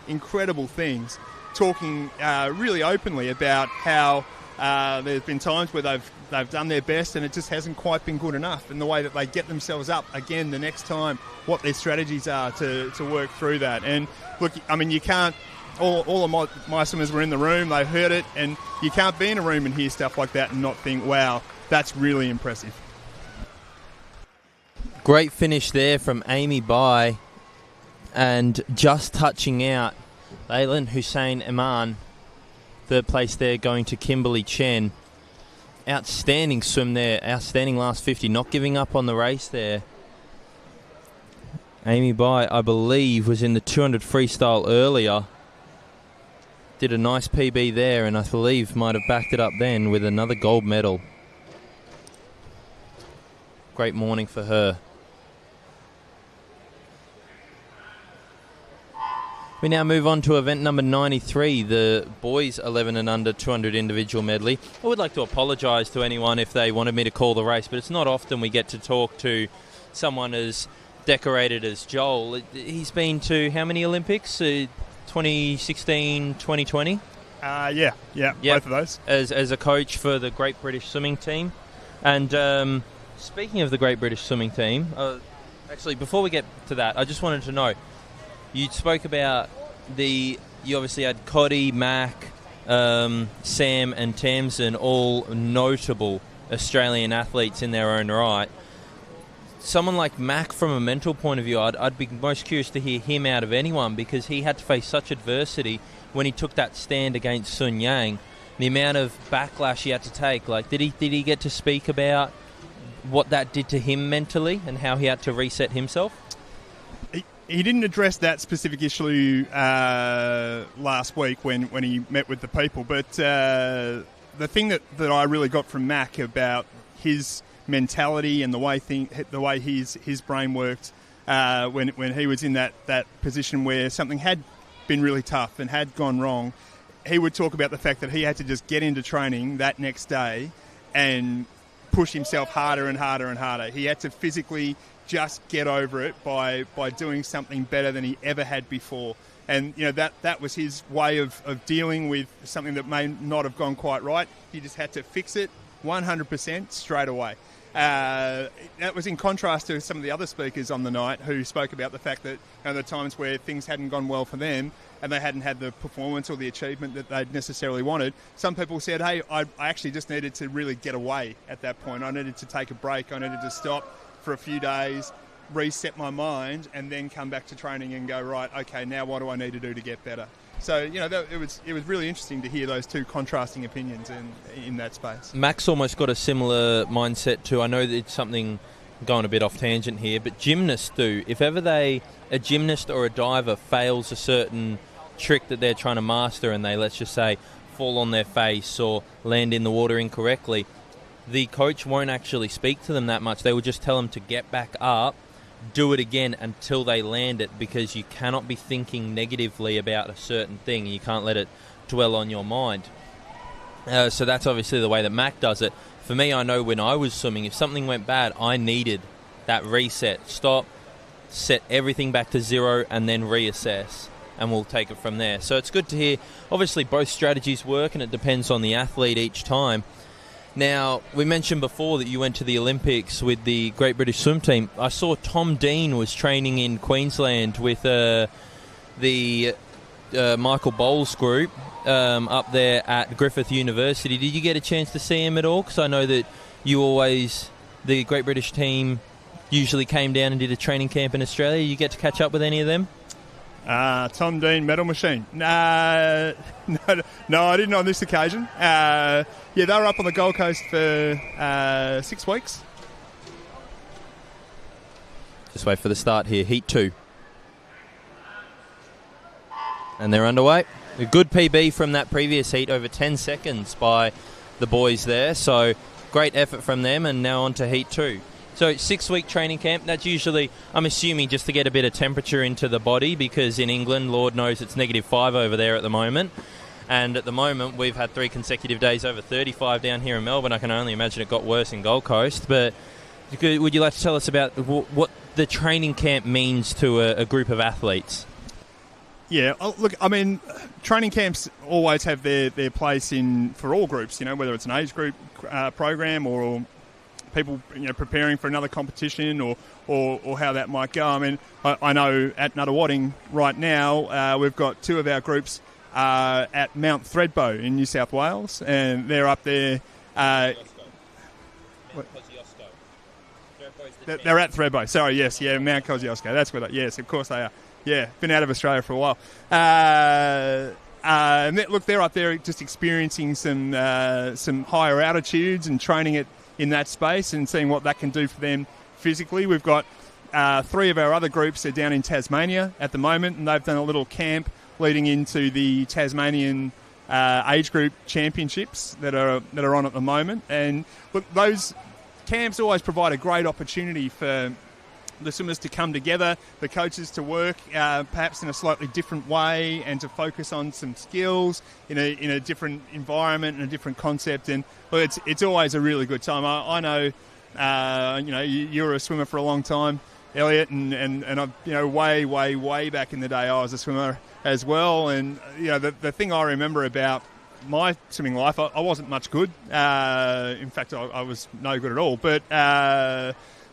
incredible things, talking really openly about how there's been times where they've done their best and it just hasn't quite been good enough, and the way that they get themselves up again the next time, what their strategies are to work through that. And look, I mean, you can't, all of my swimmers were in the room, they heard it, and you can't be in a room and hear stuff like that and not think, wow, that's really impressive. Great finish there from Amy Bai, and just touching out Laylan Hussein Iman. Third place there going to Kimberly Chen. Outstanding swim there. Outstanding last 50. Not giving up on the race there. Amy Bai, I believe, was in the 200 freestyle earlier. Did a nice PB there, and I believe might have backed it up then with another gold medal. Great morning for her. We now move on to event number 93, the boys 11 and under 200 individual medley. I would like to apologise to anyone if they wanted me to call the race, but it's not often we get to talk to someone as decorated as Joel. He's been to how many Olympics? 2016, 2020? Yeah, both of those. As a coach for the Great British Swimming Team. And speaking of the Great British Swimming Team, actually, before we get to that, I just wanted to know, you spoke about you obviously had Coddy, Mac, Sam and Tamsin, all notable Australian athletes in their own right. Someone like Mac, from a mental point of view, I'd be most curious to hear him out of anyone, because he had to face such adversity when he took that stand against Sun Yang. The amount of backlash he had to take. Like, did he get to speak about what that did to him mentally and how he had to reset himself? He didn't address that specific issue last week when he met with the people, but the thing that I really got from Mac about his mentality and the way his brain worked when he was in that position where something had been really tough and had gone wrong, he would talk about the fact that he had to just get into training that next day and push himself harder and harder and harder. He had to physically just get over it by doing something better than he ever had before. And that was his way of dealing with something that may not have gone quite right. He just had to fix it 100% straight away. That was in contrast to some of the other speakers on the night who spoke about the fact that the times where things hadn't gone well for them and they hadn't had the performance or the achievement that they'd necessarily wanted. Some people said, hey, I actually just needed to really get away at that point. I needed to take a break. I needed to stop for a few days, reset my mind, and then come back to training and go, right, okay, now what do I need to do to get better? So, it was really interesting to hear those two contrasting opinions in that space. Max almost got a similar mindset too. I know that it's something going a bit off tangent here, but gymnasts do. If ever a gymnast or a diver fails a certain trick that they're trying to master and they, let's just say, fall on their face or land in the water incorrectly, the coach won't actually speak to them that much. They will just tell them to get back up, do it again until they land it, because you cannot be thinking negatively about a certain thing. You can't let it dwell on your mind. So that's obviously the way that Mac does it. For me, I know when I was swimming, if something went bad, I needed that reset. Stop, set everything back to zero, and then reassess, and we'll take it from there. So it's good to hear. Obviously, both strategies work, and it depends on the athlete each time. Now, we mentioned before that you went to the Olympics with the Great British Swim Team. I saw Tom Dean was training in Queensland with the Michael Bowles group up there at Griffith University. Did you get a chance to see him at all? Because I know that the Great British team usually came down and did a training camp in Australia. You get to catch up with any of them? Tom Dean, medal machine. No, I didn't on this occasion. They were up on the Gold Coast for 6 weeks. Just wait for the start here. Heat 2. And they're underway. A good PB from that previous heat, over 10 seconds by the boys there. So great effort from them, and now on to Heat 2. So 6-week training camp, that's usually, I'm assuming, just to get a bit of temperature into the body, because in England, Lord knows it's -5 over there at the moment. And at the moment, we've had 3 consecutive days over 35 down here in Melbourne. I can only imagine it got worse in Gold Coast. But would you like to tell us about what the training camp means to a group of athletes? Yeah, look, I mean, training camps always have their place for all groups, whether it's an age group program or people preparing for another competition or how that might go. I mean, I know at Nuttawading right now we've got 2 of our groups at Mount Thredbo in New South Wales, and they're up there. They're at Thredbo. Sorry, yes, yeah, Mount Kosciuszko. That's where. Yes, of course they are. Yeah, been out of Australia for a while. And they're up there just experiencing some higher altitudes and training it in that space and seeing what that can do for them physically. We've got 3 of our other groups are down in Tasmania at the moment, and they've done a little camp leading into the Tasmanian age group championships that are on at the moment. And look, those camps always provide a great opportunity for the swimmers to come together, the coaches to work perhaps in a slightly different way and to focus on some skills in a different environment and a different concept. And well, it's always a really good time. I know you were a swimmer for a long time, Elliot, and I, way back in the day I was a swimmer as well. And the thing I remember about my swimming life, I wasn't much good. In fact, I was no good at all. But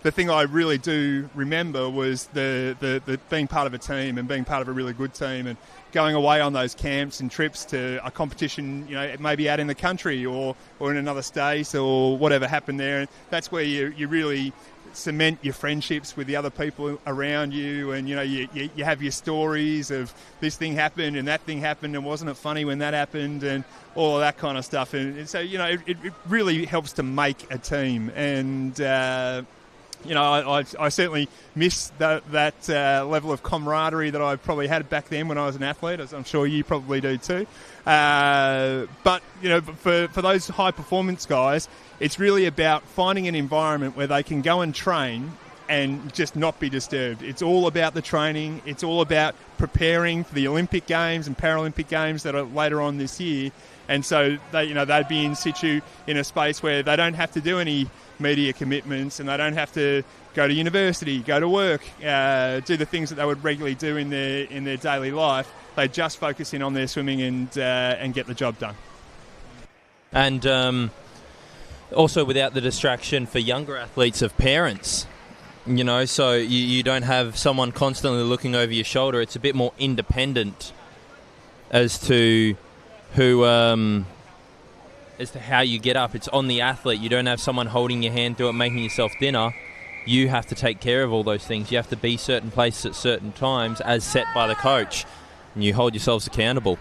the thing I really do remember was the being part of a team and being part of a really good team and going away on those camps and trips to a competition, maybe out in the country or in another state or whatever happened there. And that's where you really cement your friendships with the other people around you, and you have your stories of this thing happened and that thing happened and wasn't it funny when that happened and all of that kind of stuff. And so it really helps to make a team. And I certainly miss that level of camaraderie that I probably had back then when I was an athlete, as I'm sure you probably do too. But for those high performance guys, it's really about finding an environment where they can go and train and just not be disturbed. It's all about the training. It's all about preparing for the Olympic Games and Paralympic Games that are later on this year. And so they'd be in situ in a space where they don't have to do any media commitments and they don't have to go to university, go to work, do the things that they would regularly do in their daily life. They just focus in on their swimming and get the job done. And also without the distraction for younger athletes of parents, so you don't have someone constantly looking over your shoulder. It's a bit more independent as to as to how you get up. It's on the athlete. You don't have someone holding your hand through it, making yourself dinner. You have to take care of all those things. You have to be certain places at certain times as set by the coach, and you hold yourselves accountable.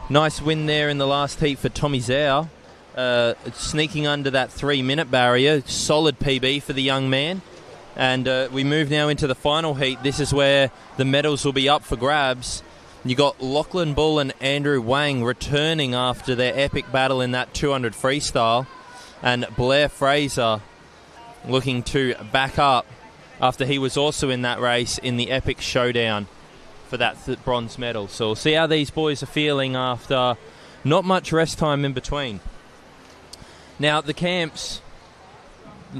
Nice win there in the last heat for Tommy Zhao. Sneaking under that 3-minute barrier. Solid PB for the young man. And we move now into the final heat. This is where the medals will be up for grabs. You got Lachlan Bull and Andrew Wang returning after their epic battle in that 200 freestyle, and Blair Fraser looking to back up after he was also in that race in the epic showdown for that bronze medal. So we'll see how these boys are feeling after not much rest time in between. Now the camps,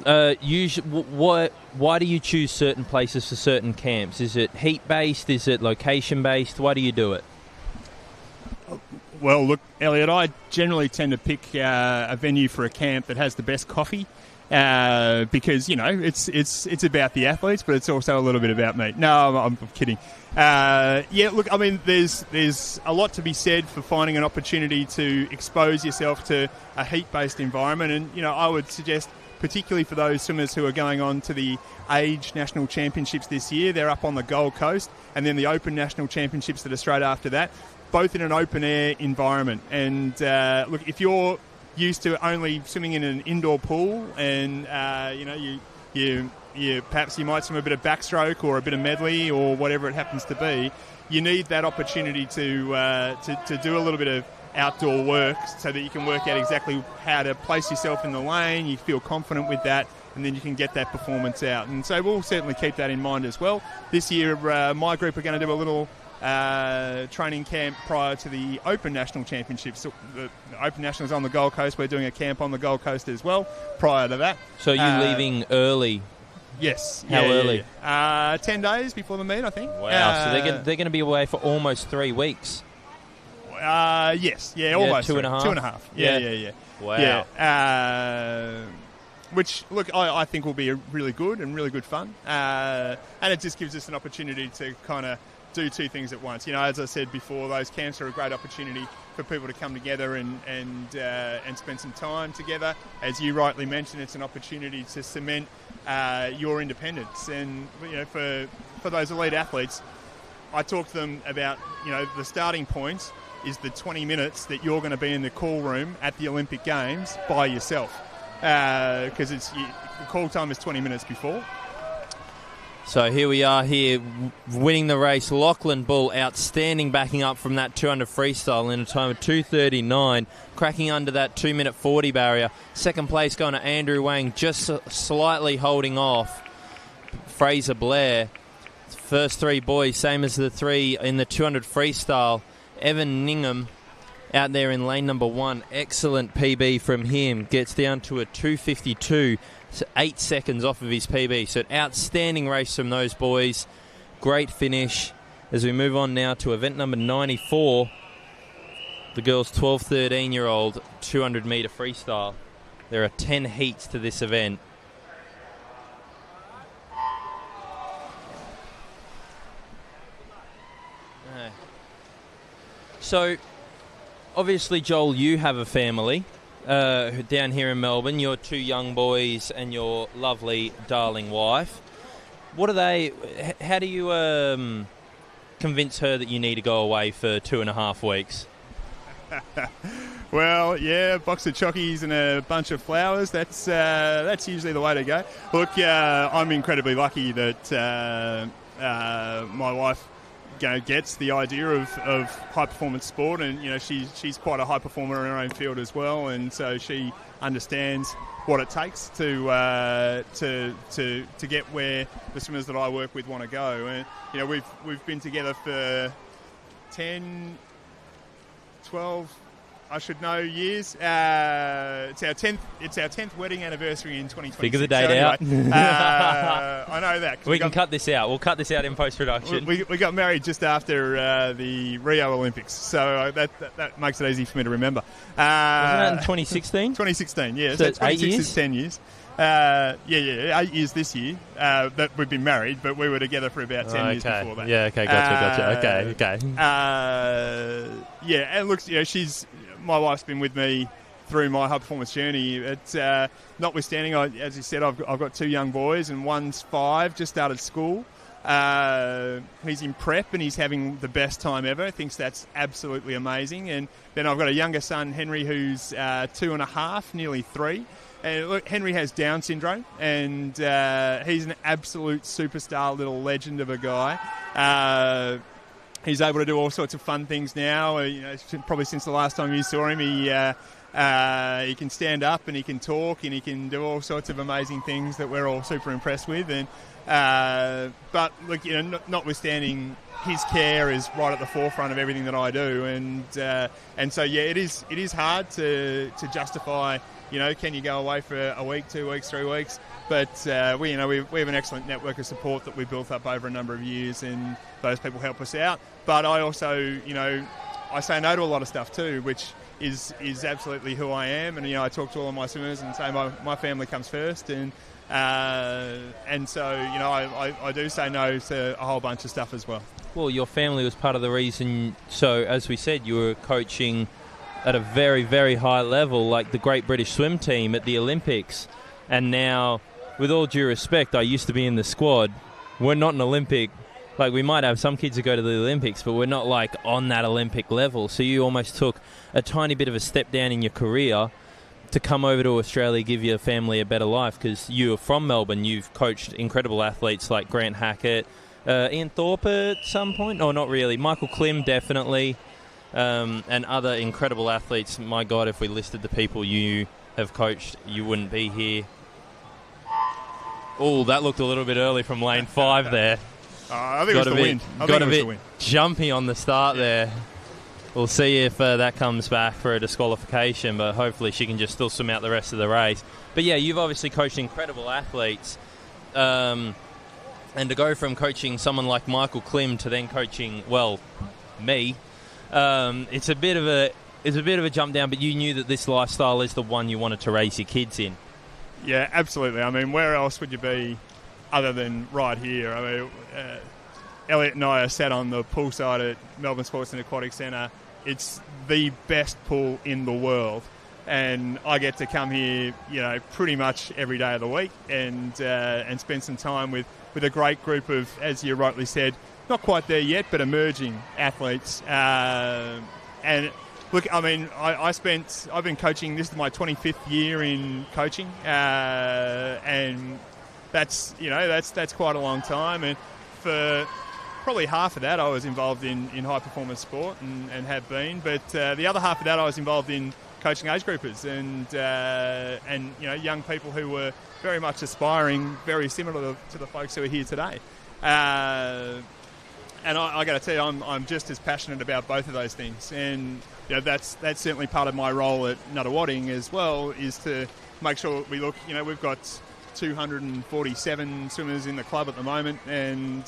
why do you choose certain places for certain camps? Is it heat-based? Is it location-based? Why do you do it? Well, look, Elliot, I generally tend to pick a venue for a camp that has the best coffee because, it's about the athletes, but it's also a little bit about me. No, I'm kidding. Look, I mean, there's a lot to be said for finding an opportunity to expose yourself to a heat-based environment. And, I would suggest, particularly for those swimmers who are going on to the Age National Championships this year, they're up on the Gold Coast, and then the Open National Championships that are straight after that, both in an open-air environment. And, look, if you're used to only swimming in an indoor pool and, perhaps you might swim a bit of backstroke or a bit of medley or whatever it happens to be, you need that opportunity to do a little bit of outdoor work so that you can work out exactly how to place yourself in the lane, you feel confident with that, and then you can get that performance out. And so we'll certainly keep that in mind as well. This year, my group are going to do a little training camp prior to the Open National Championships. So the Open Nationals on the Gold Coast. We're doing a camp on the Gold Coast as well prior to that. So you're leaving early? Yes. How early? 10 days before the meet, I think. Wow. So they're going to be away for almost 3 weeks. Yes. Yeah, almost. 2.5? 2.5. Yeah. Wow. Yeah. Which, look, I think will be really good and really good fun. And it just gives us an opportunity to kind of do two things at once. As I said before, those camps are a great opportunity for people to come together and spend some time together. As you rightly mentioned, it's an opportunity to cement your independence. And, for those elite athletes, I talk to them about, the starting points is the 20 minutes that you're going to be in the call room at the Olympic Games by yourself. Because the call time is 20 minutes before. So here we are winning the race. Lachlan Bull, outstanding, backing up from that 200 freestyle in a time of 2:39, cracking under that 2-minute 40 barrier. Second place going to Andrew Wang, just slightly holding off Fraser Blair. First three boys, same as the three in the 200 freestyle. Evan Ningham out there in lane number 1. Excellent PB from him. Gets down to a 2:52. So 8 seconds off of his PB. So an outstanding race from those boys. Great finish. As we move on now to event number 94. The girls' 12-13-year-old 200-metre freestyle. There are 10 heats to this event. So, obviously, Joel, you have a family down here in Melbourne. Your 2 young boys and your lovely, darling wife. What are they? How do you convince her that you need to go away for 2.5 weeks? Well, yeah, a box of chockies and a bunch of flowers. That's usually the way to go. Look, I'm incredibly lucky that my wife gets the idea of high performance sport, and she's quite a high performer in her own field as well, and so she understands what it takes to get where the swimmers that I work with want to go. And we've been together for 10, 12, I should know, years. It's our 10th wedding anniversary in 2026. Figure the date out. I know that. We can cut this out. We'll cut this out in post-production. We got married just after the Rio Olympics, so that makes it easy for me to remember. Wasn't that in 2016? 2016, yeah. So 26 8 years? is 10 years. 8 years this year that we've been married, but we were together for about 10 years before that. Yeah, okay, gotcha. Okay. Yeah, and look, my wife's been with me through my high performance journey. It's notwithstanding, as you said, I've got 2 young boys, and one's 5, just started school. He's in prep and he's having the best time ever. Thinks that's absolutely amazing. And then I've got a younger son, Henry, who's 2.5, nearly 3. And look, Henry has Down syndrome, and he's an absolute superstar, little legend of a guy. He's able to do all sorts of fun things now. Probably since the last time you saw him, he can stand up and he can talk and he can do all sorts of amazing things that we're all super impressed with. And but look, notwithstanding, his care is right at the forefront of everything that I do. And so yeah, it is hard to justify. Can you go away for a week, 2 weeks, 3 weeks? But we have an excellent network of support that we've built up over a number of years, and those people help us out. But I also, I say no to a lot of stuff too, which is absolutely who I am. And I talk to all of my swimmers and say my family comes first, and so I do say no to a whole bunch of stuff as well. Well, your family was part of the reason. So as we said, you were coaching at a very, very high level, like the Great British Swim Team at the Olympics. And now, with all due respect, I used to be in the squad. We're not an Olympic. Like, we might have some kids who go to the Olympics, but we're not, like, on that Olympic level. So you almost took a tiny bit of a step down in your career to come over to Australia, give your family a better life, because you're from Melbourne. You've coached incredible athletes like Grant Hackett, Ian Thorpe at some point. Oh, not really. Michael Klim, definitely. And other incredible athletes. My God, if we listed the people you have coached, you wouldn't be here. Oh, that looked a little bit early from lane 5 there. I think it was the wind. Got a bit jumpy on the start there. We'll see if that comes back for a disqualification, but hopefully she can just still swim out the rest of the race. But yeah, you've obviously coached incredible athletes. And to go from coaching someone like Michael Klim to then coaching, well, me, it's a bit of a jump down, but you knew that this lifestyle is the one you wanted to raise your kids in. Yeah, absolutely. I mean, where else would you be other than right here? I mean, Elliot and I are sat on the poolside at Melbourne Sports and Aquatic Centre. It's the best pool in the world, and I get to come here, pretty much every day of the week and spend some time with a great group of, as you rightly said, not quite there yet, but emerging athletes. And look, I mean, I've been coaching. This is my 25th year in coaching, and that's quite a long time. And for probably half of that, I was involved in high performance sport and have been. But the other half of that, I was involved in coaching age groupers and young people who were very much aspiring, very similar to the folks who are here today. And I got to tell you, I'm just as passionate about both of those things. And that's certainly part of my role at Nuttawading as well, is to make sure we look. We've got 247 swimmers in the club at the moment, and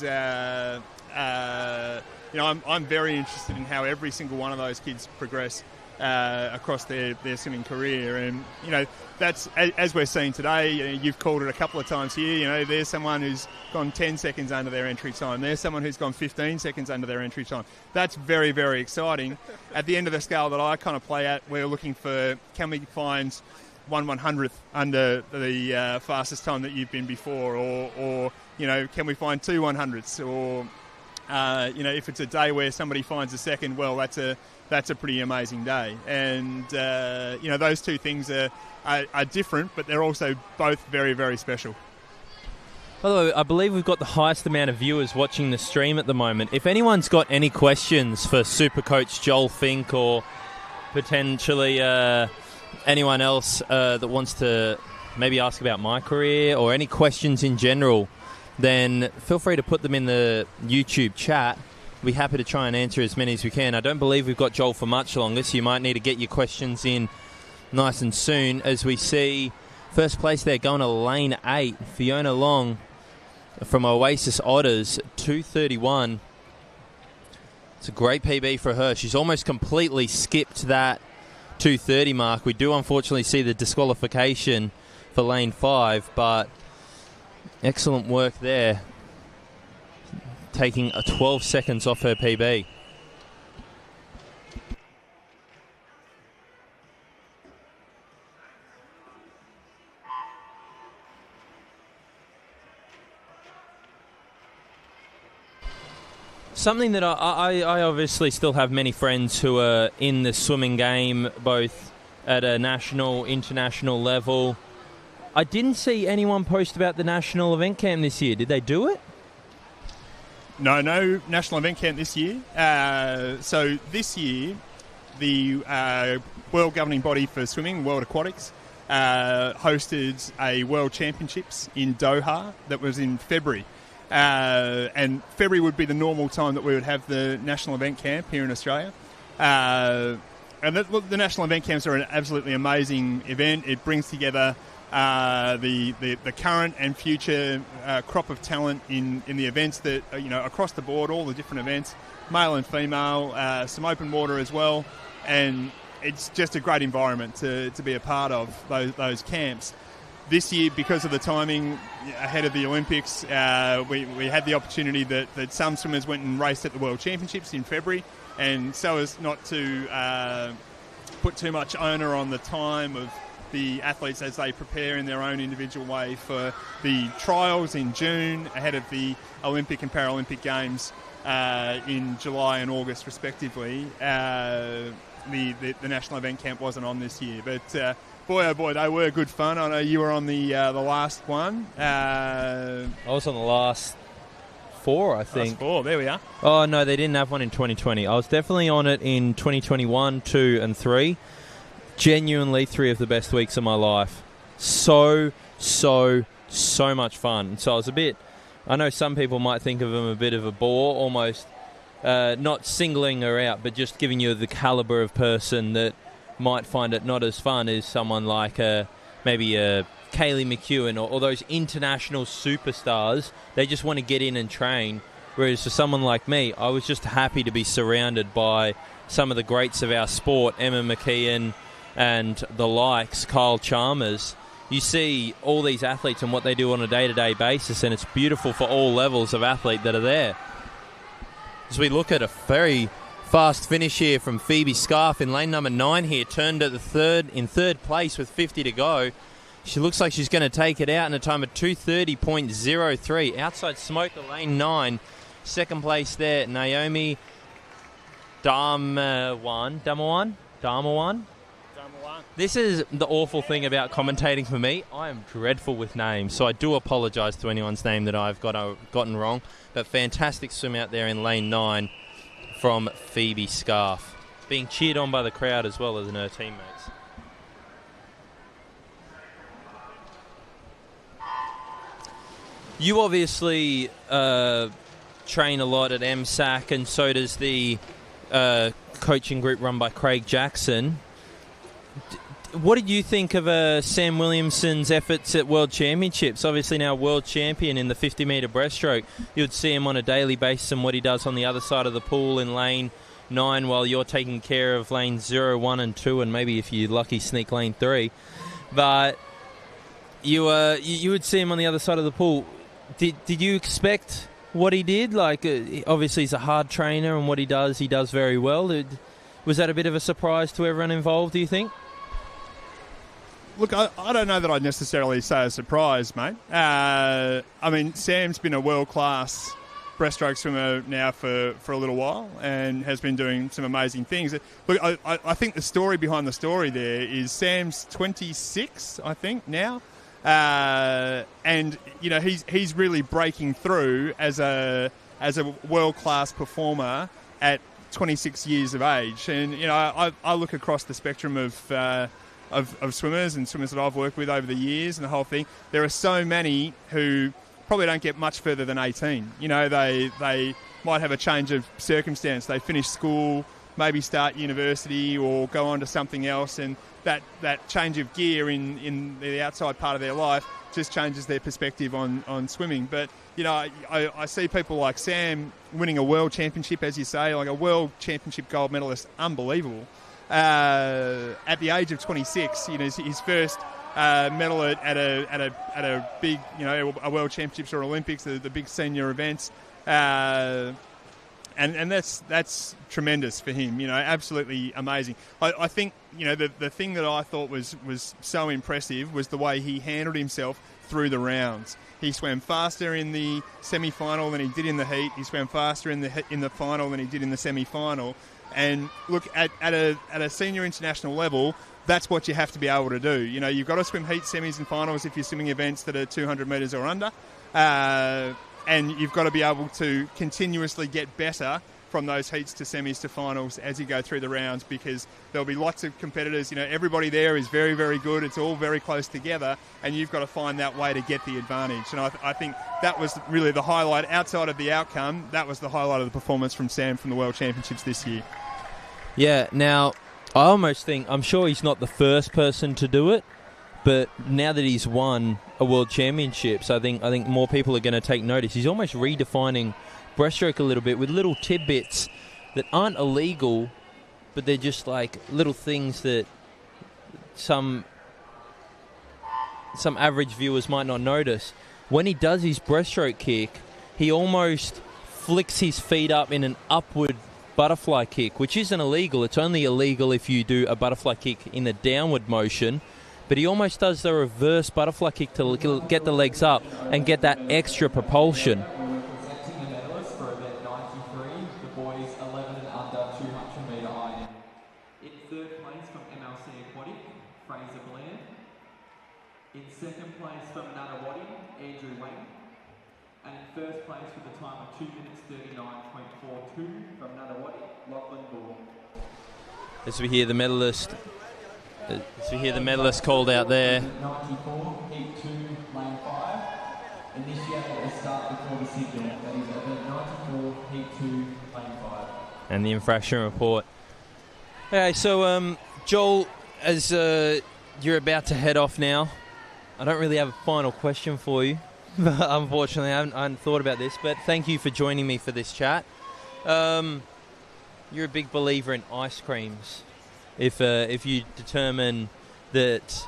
I'm very interested in how every single one of those kids progress. across their swimming career. And, that's, as we're seeing today, you've called it a couple of times here, there's someone who's gone 10 seconds under their entry time. There's someone who's gone 15 seconds under their entry time. That's very, very exciting. At the end of the scale that I kind of play at, we're looking for, can we find 1/100th under the fastest time that you've been before, or can we find 2 100ths, or if it's a day where somebody finds a second, well, that's a pretty amazing day. And those two things are different, but they're also both very, very special. By the way, I believe we've got the highest amount of viewers watching the stream at the moment. If anyone's got any questions for Super Coach Joel Fink, or potentially anyone else that wants to maybe ask about my career, or any questions in general, then feel free to put them in the YouTube chat. We'll be happy to try and answer as many as we can. I don't believe we've got Joel for much longer, so you might need to get your questions in nice and soon. As we see, first place there going to lane 8, Fiona Long from Oasis Otters, 2:31. It's a great PB for her. She's almost completely skipped that 2:30 mark. We do unfortunately see the disqualification for lane 5, but excellent work there, taking 12 seconds off her PB. Something that I obviously still have many friends who are in the swimming game, both at a national, international level. I didn't see anyone post about the national event camp this year. Did they do it? No national event camp this year. So this year, the World Governing Body for Swimming, World Aquatics, hosted a World Championships in Doha that was in February. And February would be the normal time that we would have the national event camp here in Australia. And the national event camps are an absolutely amazing event. It brings together the current and future crop of talent in the events that, across the board, all the different events, male and female, some open water as well. And it's just a great environment to be a part of those camps. This year, because of the timing ahead of the Olympics, we had the opportunity that some swimmers went and raced at the World Championships in February, and so as not to put too much owner on the time of the athletes as they prepare in their own individual way for the trials in June, ahead of the Olympic and Paralympic Games in July and August respectively. The national event camp wasn't on this year, but boy, oh boy, they were good fun. I know you were on the last one. I was on the last 4, I think. Last 4, there we are. Oh, no, they didn't have one in 2020. I was definitely on it in 2021, 2 and 3. Genuinely 3 of the best weeks of my life. So much fun. So I was I know some people might think of them a bit of a bore, almost not singling her out, but just giving you the calibre of person that might find it not as fun as someone like maybe a Kaylee McEwen or those international superstars. They just want to get in and train. Whereas for someone like me, I was just happy to be surrounded by some of the greats of our sport, Emma McKeon and the likes, Kyle Chalmers. You see all these athletes and what they do on a day-to-day basis, and it's beautiful for all levels of athlete that are there. As we look at a very fast finish here from Phoebe Scarf in lane number 9 here, turned at in third place with 50 to go. She looks like she's going to take it out in a time of 2:30.03. Outside Smoker, lane 9. Second place there, Naomi Damawan. This is the awful thing about commentating for me. I am dreadful with names, so I do apologise to anyone's name that I've gotten wrong. But fantastic swim out there in lane 9 from Phoebe Scarf, being cheered on by the crowd as well as her teammates. You obviously train a lot at MSAC, and so does the coaching group run by Craig Jackson. What did you think of Sam Williamson's efforts at World Championships? Obviously now world champion in the 50-metre breaststroke. You would see him on a daily basis and what he does on the other side of the pool in lane 9 while you're taking care of lanes 0, 1 and 2, and maybe if you're lucky sneak lane 3. But you would see him on the other side of the pool. Did you expect what he did? Like, obviously he's a hard trainer, and what he does very well. Was that a bit of a surprise to everyone involved, do you think? Look, I don't know that I'd necessarily say a surprise, mate. I mean, Sam's been a world-class breaststroke swimmer now for a little while and has been doing some amazing things. Look, I think the story behind the story there is Sam's 26, I think, now. And, you know, he's really breaking through as a world-class performer at 26 years of age. And, you know, I look across the spectrum of swimmers and swimmers that I've worked with over the years and the whole thing. There are so many who probably don't get much further than 18. You know, they might have a change of circumstance. They finish school, maybe start university or go on to something else, and that change of gear in the outside part of their life just changes their perspective on swimming. But, you know, I see people like Sam winning a world championship, as you say, like a world championship gold medalist, unbelievable. At the age of 26, you know, his first medal at a big, you know, a world championships or Olympics, the big senior events, and that's tremendous for him. You know, absolutely amazing. I think, you know, the thing that I thought was so impressive was the way he handled himself through the rounds. He swam faster in the semi-final than he did in the heat. He swam faster in the final than he did in the semi-final. And look, at a senior international level, that's what you have to be able to do. You know, you've got to swim heat, semis and finals if you're swimming events that are 200 metres or under. And you've got to be able to continuously get better from those heats to semis to finals as you go through the rounds, because there'll be lots of competitors. You know, everybody there is very, very good. It's all very close together, and you've got to find that way to get the advantage. And I think that was really the highlight. Outside of the outcome, that was the highlight of the performance from Sam from the World Championships this year. Yeah, now, I almost think, I'm sure he's not the first person to do it, but now that he's won a World Championships, I think more people are going to take notice. He's almost redefining breaststroke a little bit with little tidbits that aren't illegal, but they're just like little things that some average viewers might not notice. When he does his breaststroke kick, he almost flicks his feet up in an upward butterfly kick, which isn't illegal. It's only illegal if you do a butterfly kick in a downward motion. But he almost does the reverse butterfly kick to get the legs up and get that extra propulsion. Presenting the medalists for event 93, the boys 11 and under 200 metre iron. In third place from MLC Aquatic, Fraser Bland. In second place from Nunawading, Andrew Wang. And in first place with a time of 2 minutes 39.42 from Nunawading, Lachlan Bull. As we hear the medalist called out there. 94, heat 2, lane 5. Initiated a start before the signal. That is event 94, heat 2, lane 5. And the infraction report. Okay, so Joel, as you're about to head off now, I don't really have a final question for you. Unfortunately, I hadn't thought about this, but thank you for joining me for this chat. You're a big believer in ice creams. If you determine that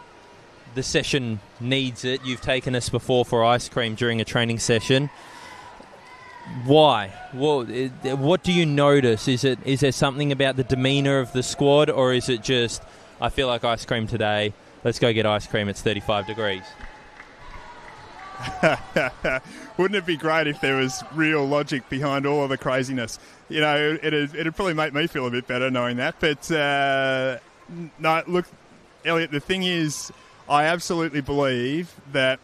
the session needs it, you've taken us before for ice cream during a training session. Why? What do you notice? Is there something about the demeanour of the squad, or is it just, I feel like ice cream today, let's go get ice cream, it's 35 degrees? Wouldn't it be great if there was real logic behind all of the craziness? You know, it'd probably make me feel a bit better knowing that. But no, look, Elliot, the thing is, I absolutely believe that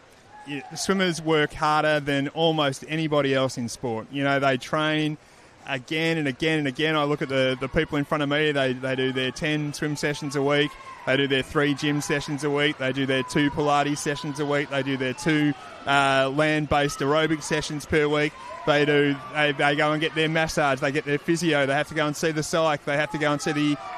swimmers work harder than almost anybody else in sport. You know, they train again and again and again. I look at the people in front of me, they do their 10 swim sessions a week. They do their 3 gym sessions a week. They do their 2 Pilates sessions a week. They do their 2 land-based aerobic sessions per week. They go and get their massage. They get their physio. They have to go and see the psych. They have to go and see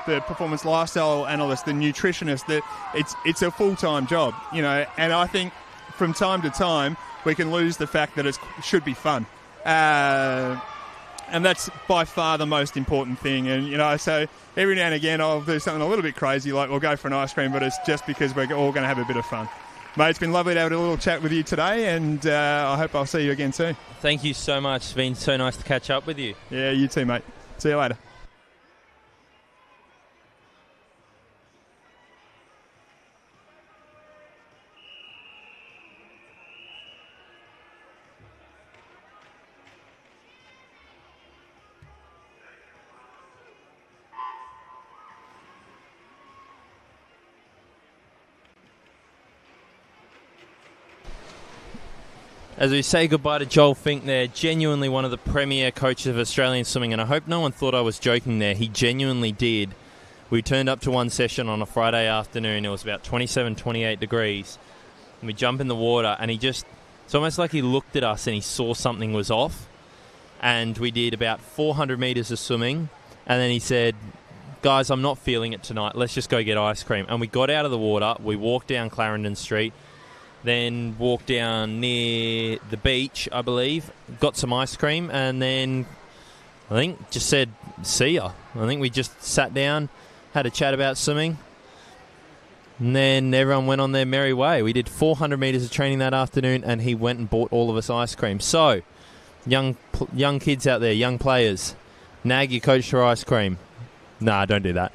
the performance lifestyle analyst, the nutritionist. It's a full-time job, you know. And I think from time to time we can lose the fact that it should be fun. And that's by far the most important thing. And, you know, so every now and again I'll do something a little bit crazy, like we'll go for an ice cream, but it's just because we're all going to have a bit of fun. Mate, it's been lovely to have a little chat with you today, and I hope I'll see you again soon. Thank you so much. It's been so nice to catch up with you. Yeah, you too, mate. See you later. As we say goodbye to Joel Fink there, genuinely one of the premier coaches of Australian swimming, and I hope no one thought I was joking there. He genuinely did. We turned up to one session on a Friday afternoon. It was about 27, 28 degrees. And we jump in the water, and it's almost like he looked at us and he saw something was off. And we did about 400 metres of swimming, and then he said, guys, I'm not feeling it tonight. Let's just go get ice cream. And we got out of the water. We walked down Clarendon Street. Then walked down near the beach, I believe, got some ice cream, and then I think just said, see ya. I think we just sat down, had a chat about swimming, and then everyone went on their merry way. We did 400 metres of training that afternoon, and he went and bought all of us ice cream. So, young kids out there, young players, nag your coach for ice cream. Nah, don't do that.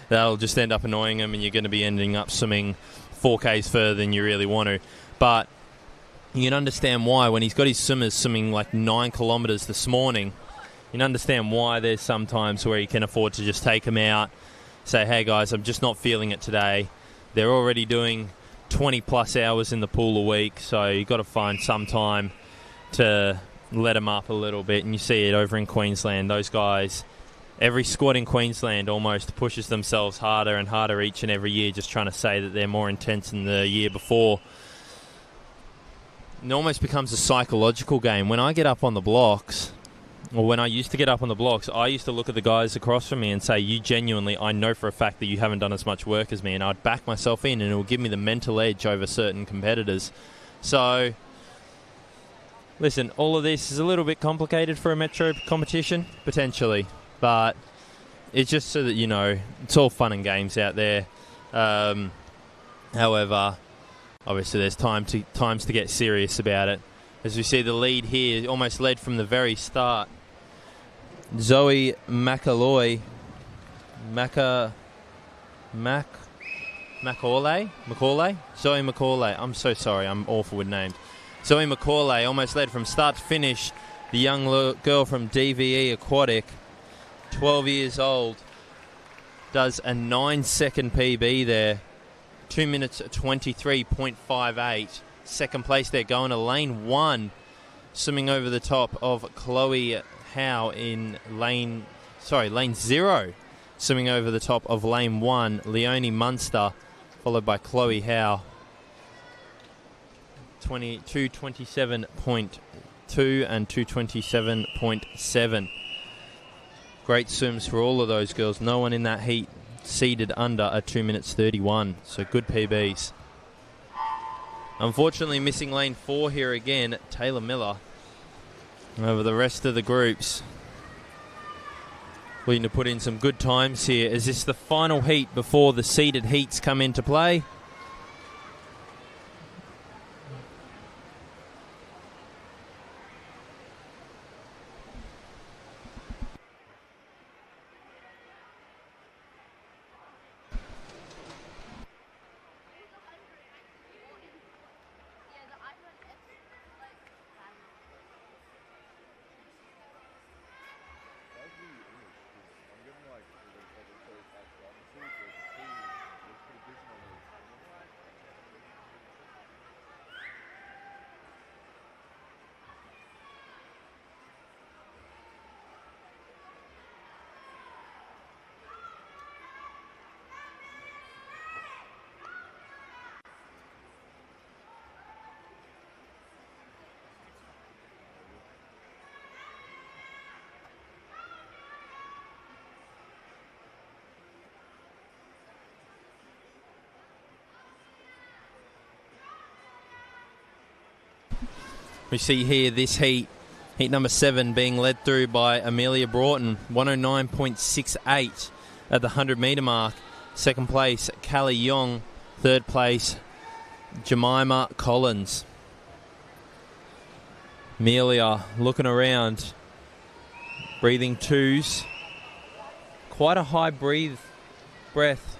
That'll just end up annoying them, and you're going to be ending up swimming 4Ks further than you really want to. But you can understand why when he's got his swimmers swimming like 9 kilometres this morning, you can understand why there's some times where he can afford to just take them out, say, hey guys, I'm just not feeling it today. They're already doing 20 plus hours in the pool a week, so you've got to find some time to let them up a little bit. And you see it over in Queensland. Those guys, every squad in Queensland almost pushes themselves harder and harder each and every year, just trying to say that they're more intense than the year before. It almost becomes a psychological game. When I get up on the blocks, or when I used to get up on the blocks, I used to look at the guys across from me and say, you genuinely, I know for a fact that you haven't done as much work as me, and I'd back myself in, and it would give me the mental edge over certain competitors. So, listen, all of this is a little bit complicated for a metro competition, potentially. But it's just so that you know, it's all fun and games out there. However, obviously there's times to get serious about it. As we see the lead here, almost led from the very start. Zoe Macaulay. Zoe Macaulay. I'm so sorry, I'm awful with names. Zoe Macaulay almost led from start to finish. The young girl from DVE Aquatic, 12 years old, does a 9-second PB there. 2 minutes 23.58. Second place there, going to lane 1, swimming over the top of Chloe Howe in lane 0, swimming over the top of lane 1, Leonie Munster, followed by Chloe Howe. 227.2 and 227.7. Great swims for all of those girls. No one in that heat seeded under a 2 minutes 31, so good PBs. Unfortunately, missing lane 4 here again, Taylor Miller. Over the rest of the groups, looking to put in some good times here. Is this the final heat before the seeded heats come into play? We see here this heat Heat number 7 being led through by Amelia Broughton, 109.68 at the 100-metre mark. Second place, Callie Young. Third place, Jemima Collins. Amelia looking around, breathing twos. Quite a high breath.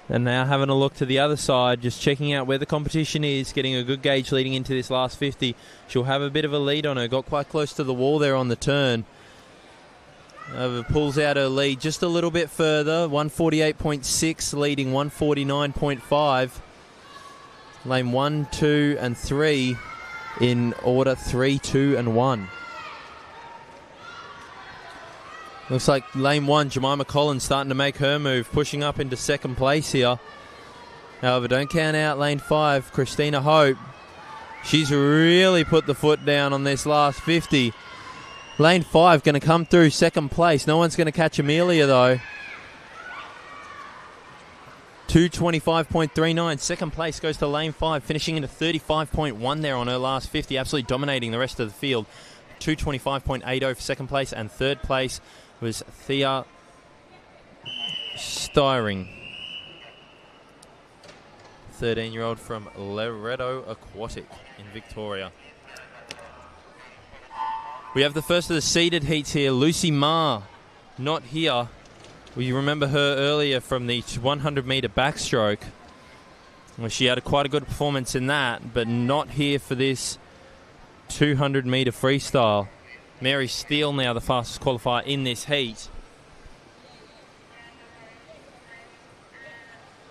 And now having a look to the other side, just checking out where the competition is, getting a good gauge leading into this last 50. She'll have a bit of a lead on her. Got quite close to the wall there on the turn. Pulls out her lead just a little bit further. 148.6 leading 149.5. Lane 1, 2 and 3 in order 3, 2 and 1. Looks like lane 1, Jemima Collins starting to make her move, pushing up into second place here. However, don't count out lane 5, Christina Hope. She's really put the foot down on this last 50. Lane 5 going to come through second place. No one's going to catch Amelia though. 225.39. Second place goes to lane 5, finishing into 35.1 there on her last 50, absolutely dominating the rest of the field. 225.80 for second place, and third place was Thea Styring, 13-year-old from Loretto Aquatic in Victoria. We have the first of the seeded heats here. Lucy Ma, not here. We remember her earlier from the 100-metre backstroke, where she had quite a good performance in that, but not here for this 200-metre freestyle. Mary Steele now the fastest qualifier in this heat.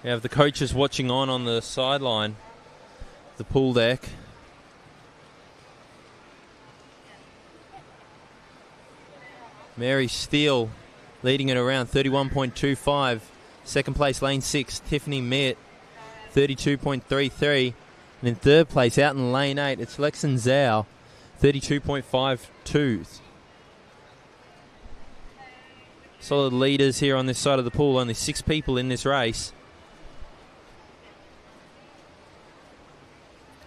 We have the coaches watching on the sideline, the pool deck. Mary Steele leading it around 31.25. Second place, lane 6, Tiffany Mitt, 32.33. And in third place, out in lane 8, it's Lexan Zhao, 32.52. Solid leaders here on this side of the pool. Only 6 people in this race.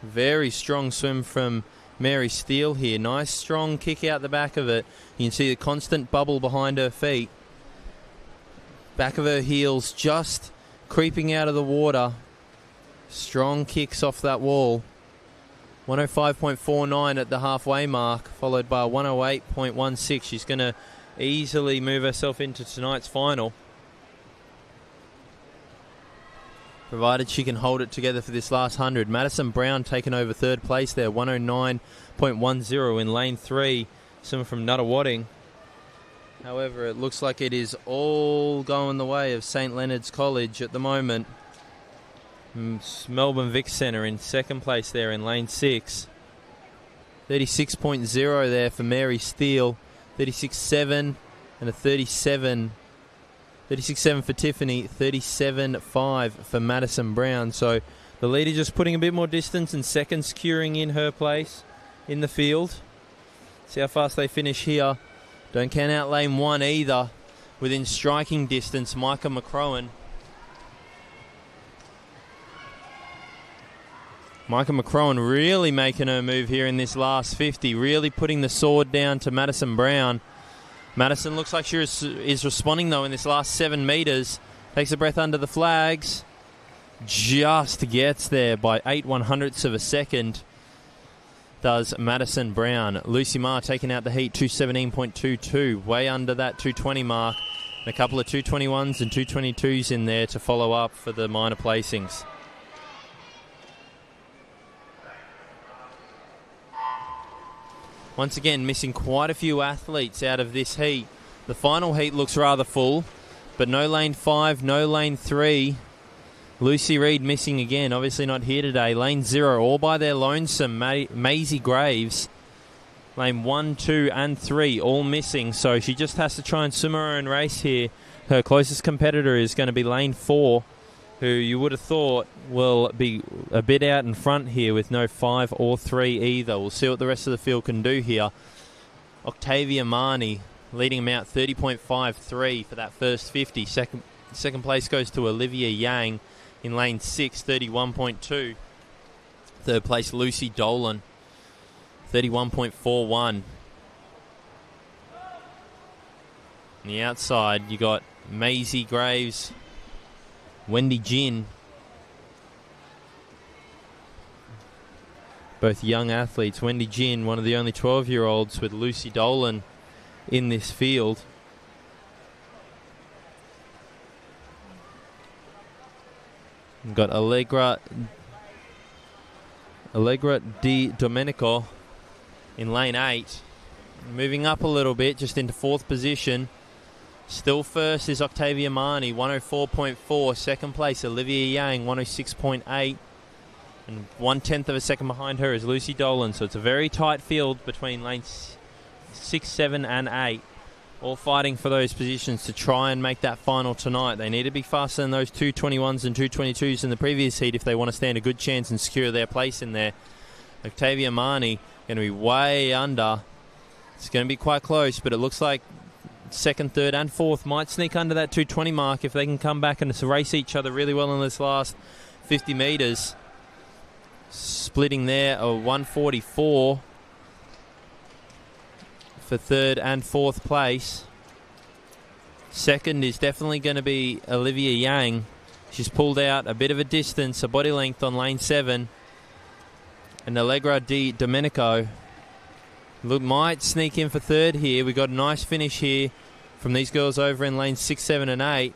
Very strong swim from Mary Steele here. Nice strong kick out the back of it. You can see the constant bubble behind her feet. Back of her heels just creeping out of the water. Strong kicks off that wall. 105.49 at the halfway mark, followed by 108.16. She's going to easily move herself into tonight's final, provided she can hold it together for this last 100. Madison Brown taking over third place there, 109.10 in lane 3, someone from Nuttawading. However, it looks like it is all going the way of St. Leonard's College at the moment. Melbourne Vic Centre in second place there in lane 6. 36.0 there for Mary Steele. 36.7 and a 37. 36.7 for Tiffany. 37.5 for Madison Brown. So the leader just putting a bit more distance and second securing in her place in the field. See how fast they finish here. Don't count out lane 1 either. Within striking distance, Micah McCrowan. Micah McCrowan really making her move here in this last 50, really putting the sword down to Madison Brown. Madison looks like she is responding though in this last 7 metres. Takes a breath under the flags. Just gets there by 8/100ths of a second. Does Madison Brown. Lucy Ma taking out the heat, 217.22, way under that 220 mark. And a couple of 221s and 222s in there to follow up for the minor placings. Once again, missing quite a few athletes out of this heat. The final heat looks rather full, but no lane 5, no lane 3. Lucy Reid missing again, obviously not here today. Lane 0, all by their lonesome. Maisie Graves. Lane 1, 2 and 3, all missing, so she just has to try and swim her own race here. Her closest competitor is going to be lane 4, who you would have thought will be a bit out in front here with no 5 or 3 either. We'll see what the rest of the field can do here. Octavia Marnie leading them out 30.53 for that first 50. Second place goes to Olivia Yang in lane 6, 31.2. Third place, Lucy Dolan, 31.41. On the outside, you got Maisie Graves, Wendy Jin. Both young athletes. Wendy Jin, one of the only 12-year-olds with Lucy Dolan in this field. We've got Allegra Di Domenico in lane 8. Moving up a little bit, just into 4th position. Still first is Octavia Marnie, 104.4. Second place, Olivia Yang, 106.8. And 1/10 of a second behind her is Lucy Dolan. So it's a very tight field between lanes 6, 7, and 8. All fighting for those positions to try and make that final tonight. They need to be faster than those 2:21s and 2:22s in the previous heat if they want to stand a good chance and secure their place in there. Octavia Marnie going to be way under. It's going to be quite close, but it looks like 2nd, 3rd, and 4th might sneak under that 2:20 mark if they can come back and race each other really well in this last 50 metres. Splitting there a 144 for 3rd and 4th place. 2nd is definitely going to be Olivia Yang. She's pulled out a bit of a distance, a body length on lane 7. And Allegra Di Domenico might sneak in for 3rd here. We got a nice finish here from these girls over in lanes 6, 7, and 8.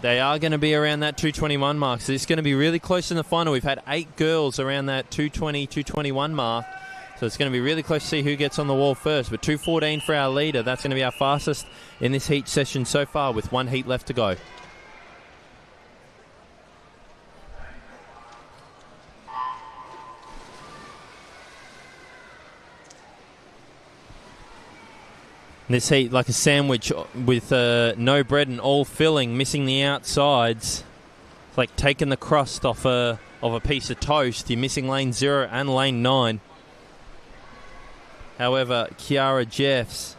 They are going to be around that 2:21 mark, so it's going to be really close in the final. We've had 8 girls around that 2:20, 2:21 mark, so it's going to be really close to see who gets on the wall first. But 2:14 for our leader. That's going to be our fastest in this heat session so far, with 1 heat left to go. This heat like a sandwich with no bread and all filling, missing the outsides. It's like taking the crust off a piece of toast. You're missing lane 0 and lane 9. However, Kiara Jeffs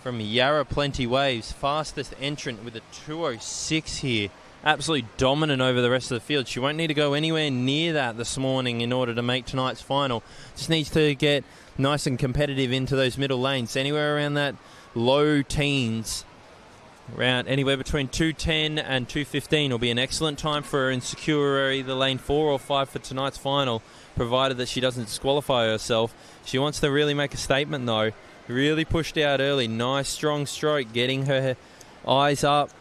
from Yarra Plenty Waves, fastest entrant with a 2:06 here. Absolutely dominant over the rest of the field. She won't need to go anywhere near that this morning in order to make tonight's final. Just needs to get nice and competitive into those middle lanes. Anywhere around that low teens, around anywhere between 2:10 and 2:15 will be an excellent time for her in secure either lane 4 or 5 for tonight's final, provided that she doesn't disqualify herself. She wants to really make a statement though. Really pushed out early. Nice strong stroke, getting her eyes up.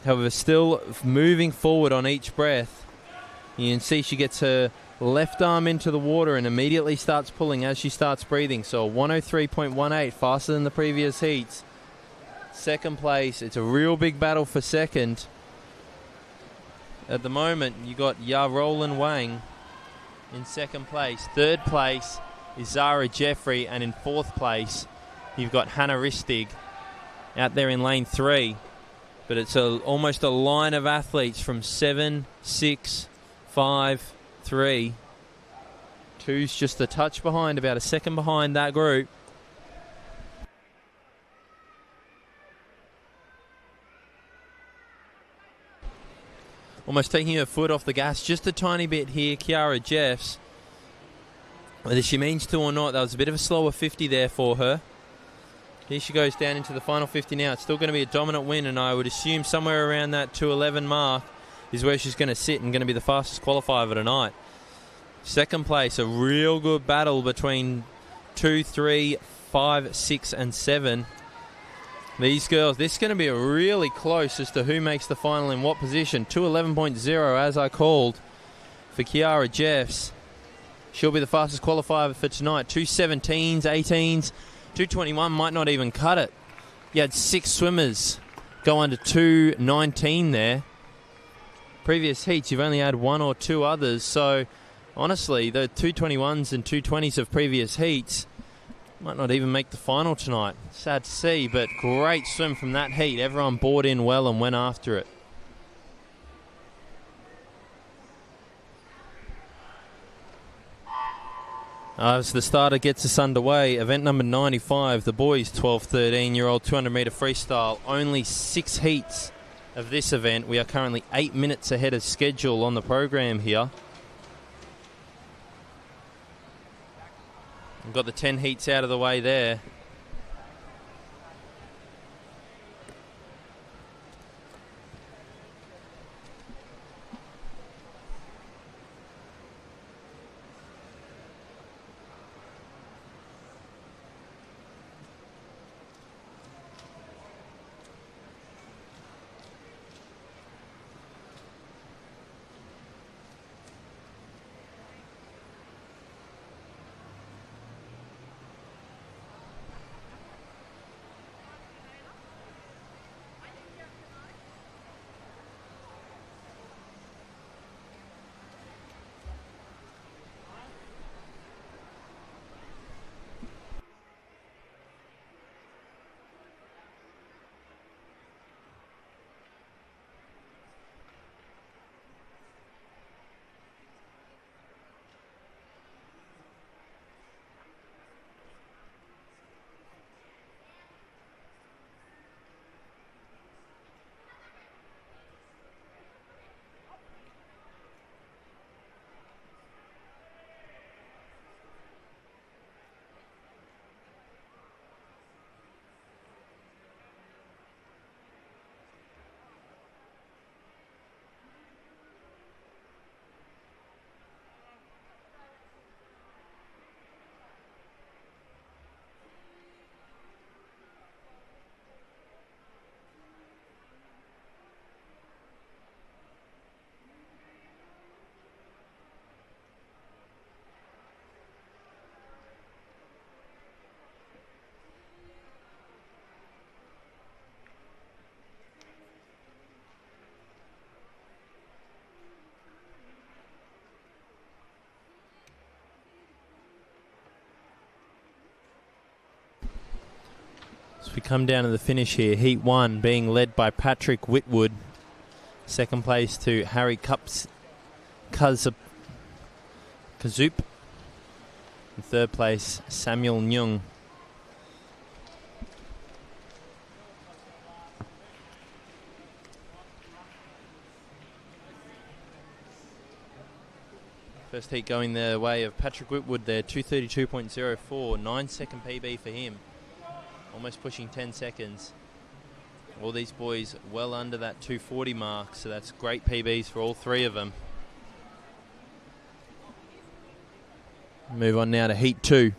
However, still moving forward on each breath. You can see she gets her left arm into the water and immediately starts pulling as she starts breathing. So 103.18, faster than the previous heats. 2nd place, it's a real big battle for 2nd. At the moment, you got Ya Roland Wang in 2nd place. 3rd place is Zara Jeffrey, and in 4th place, you've got Hannah Ristig out there in lane 3. But it's almost a line of athletes from 7, 6, 5, 3. 2's just a touch behind, about a second behind that group. Almost taking her foot off the gas just a tiny bit here, Kiara Jeffs. Whether she means to or not, that was a bit of a slower 50 there for her. Here she goes down into the final 50 now. It's still going to be a dominant win, and I would assume somewhere around that 2:11 mark is where she's going to sit and going to be the fastest qualifier of tonight. 2nd place, a real good battle between 2, 3, 5, 6, and 7. These girls, this is going to be really close as to who makes the final in what position. 2:11.0 as I called for Kiara Jeffs. She'll be the fastest qualifier for tonight. 2:17s, 18s. 2:21 might not even cut it. You had 6 swimmers go under 2:19 there. Previous heats, you've only had 1 or 2 others. So, honestly, the 2:21s and 2:20s of previous heats might not even make the final tonight. Sad to see, but great swim from that heat. Everyone bought in well and went after it. As the starter gets us underway, event number 95, the boys 12-13-year-old 200-metre freestyle. Only 6 heats of this event. We are currently 8 minutes ahead of schedule on the program here. We've got the 10 heats out of the way there. We come down to the finish here. Heat 1 being led by Patrick Whitwood. Second place to Harry Kazup. And third place, Samuel Nyung. First heat going the way of Patrick Whitwood there, 2:32.04, 9-second PB for him. Almost pushing 10 seconds. All these boys well under that 2:40 mark, so that's great PBs for all three of them. Move on now to Heat 2.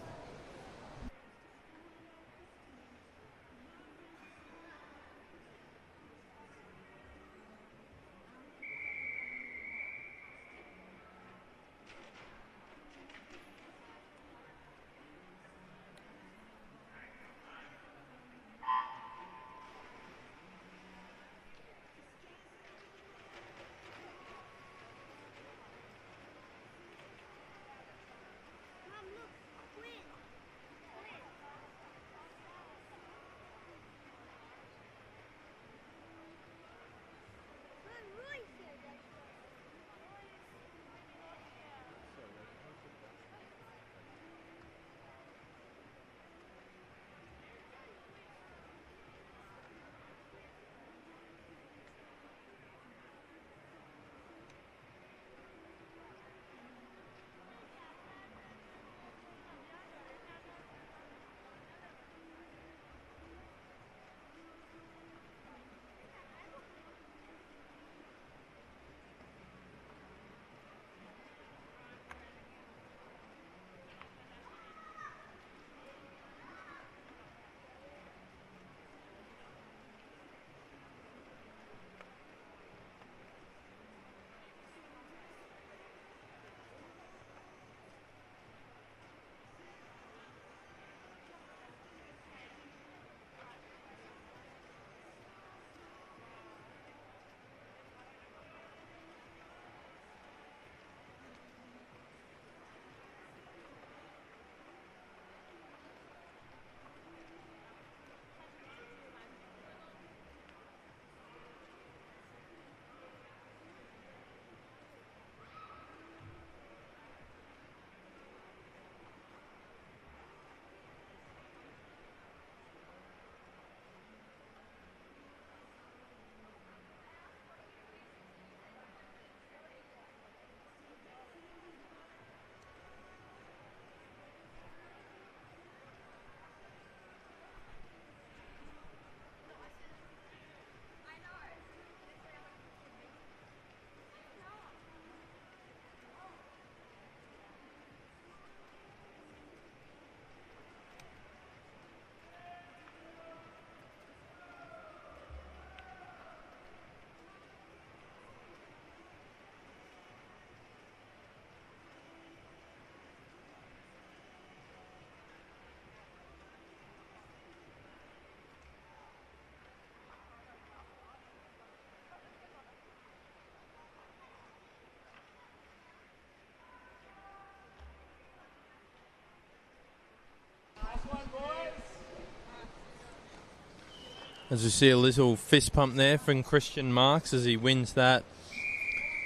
As we see a little fist pump there from Christian Marks as he wins that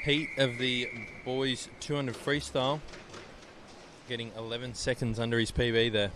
heat of the boys 200 freestyle, getting 11 seconds under his PB there.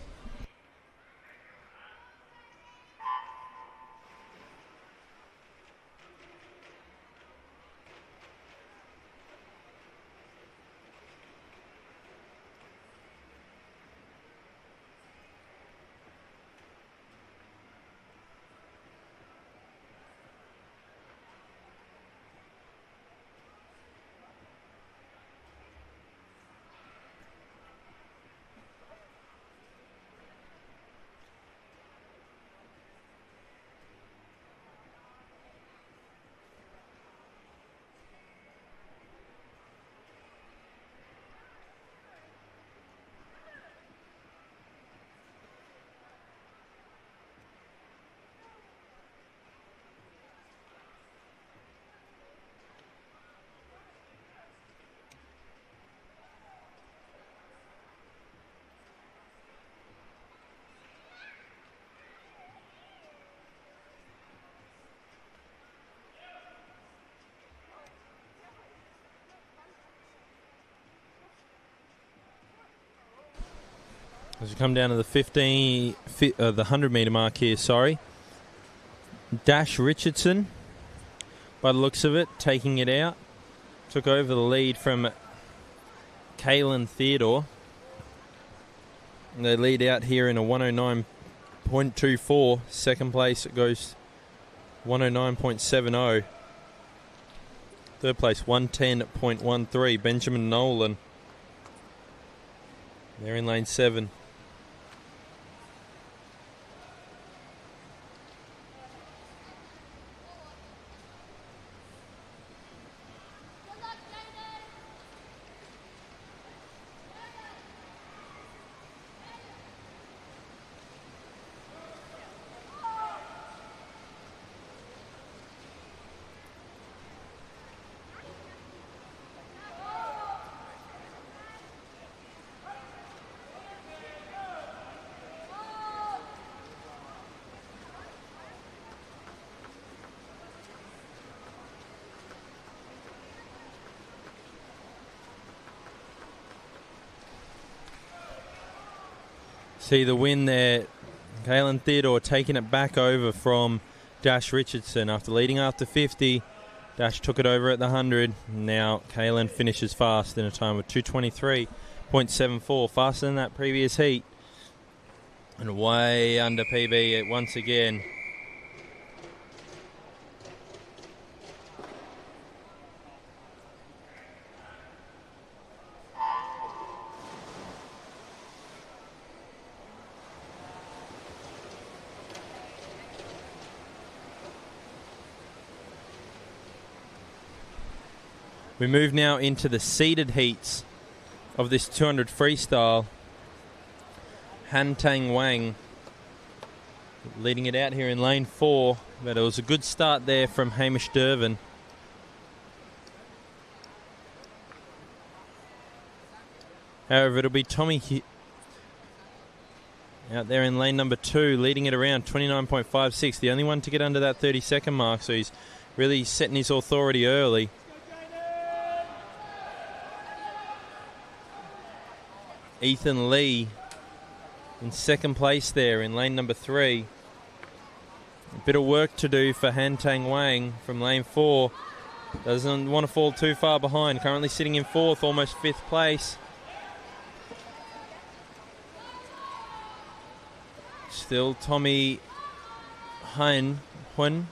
As we come down to the 100 metre mark here, sorry. Dash Richardson, by the looks of it, taking it out. Took over the lead from Kaylin Theodore. They lead out here in a 109.24. Second place, it goes 109.70. Third place, 110.13. Benjamin Nolan. They're in lane 7. See the win there. Kaylin Theodore taking it back over from Dash Richardson after leading after 50. Dash took it over at the 100. Now Kaylin finishes fast in a time of 2:23.74, faster than that previous heat. And way under PB once again. We move now into the seeded heats of this 200 freestyle. Han Tang Wang leading it out here in lane 4, but it was a good start there from Hamish Dervin. However, it'll be Tommy out there in lane number 2, leading it around 29.56, the only one to get under that 30-second mark, so he's really setting his authority early. Ethan Lee in second place there in lane number 3. A bit of work to do for Han Tang Wang from lane 4. Doesn't want to fall too far behind. Currently sitting in 4th, almost 5th place. Still Tommy Hun in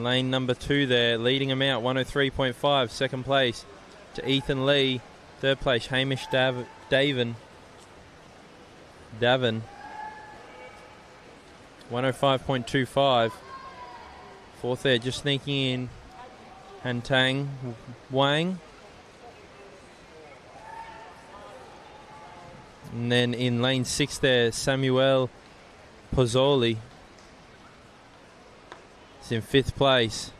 lane number 2 there, leading him out 103.5. Second place to Ethan Lee. Third place, Hamish Davin. 105.25. Fourth there, just sneaking in, Han Tang Wang. And then in lane 6 there, Samuel Pozzoli. He's in 5th place.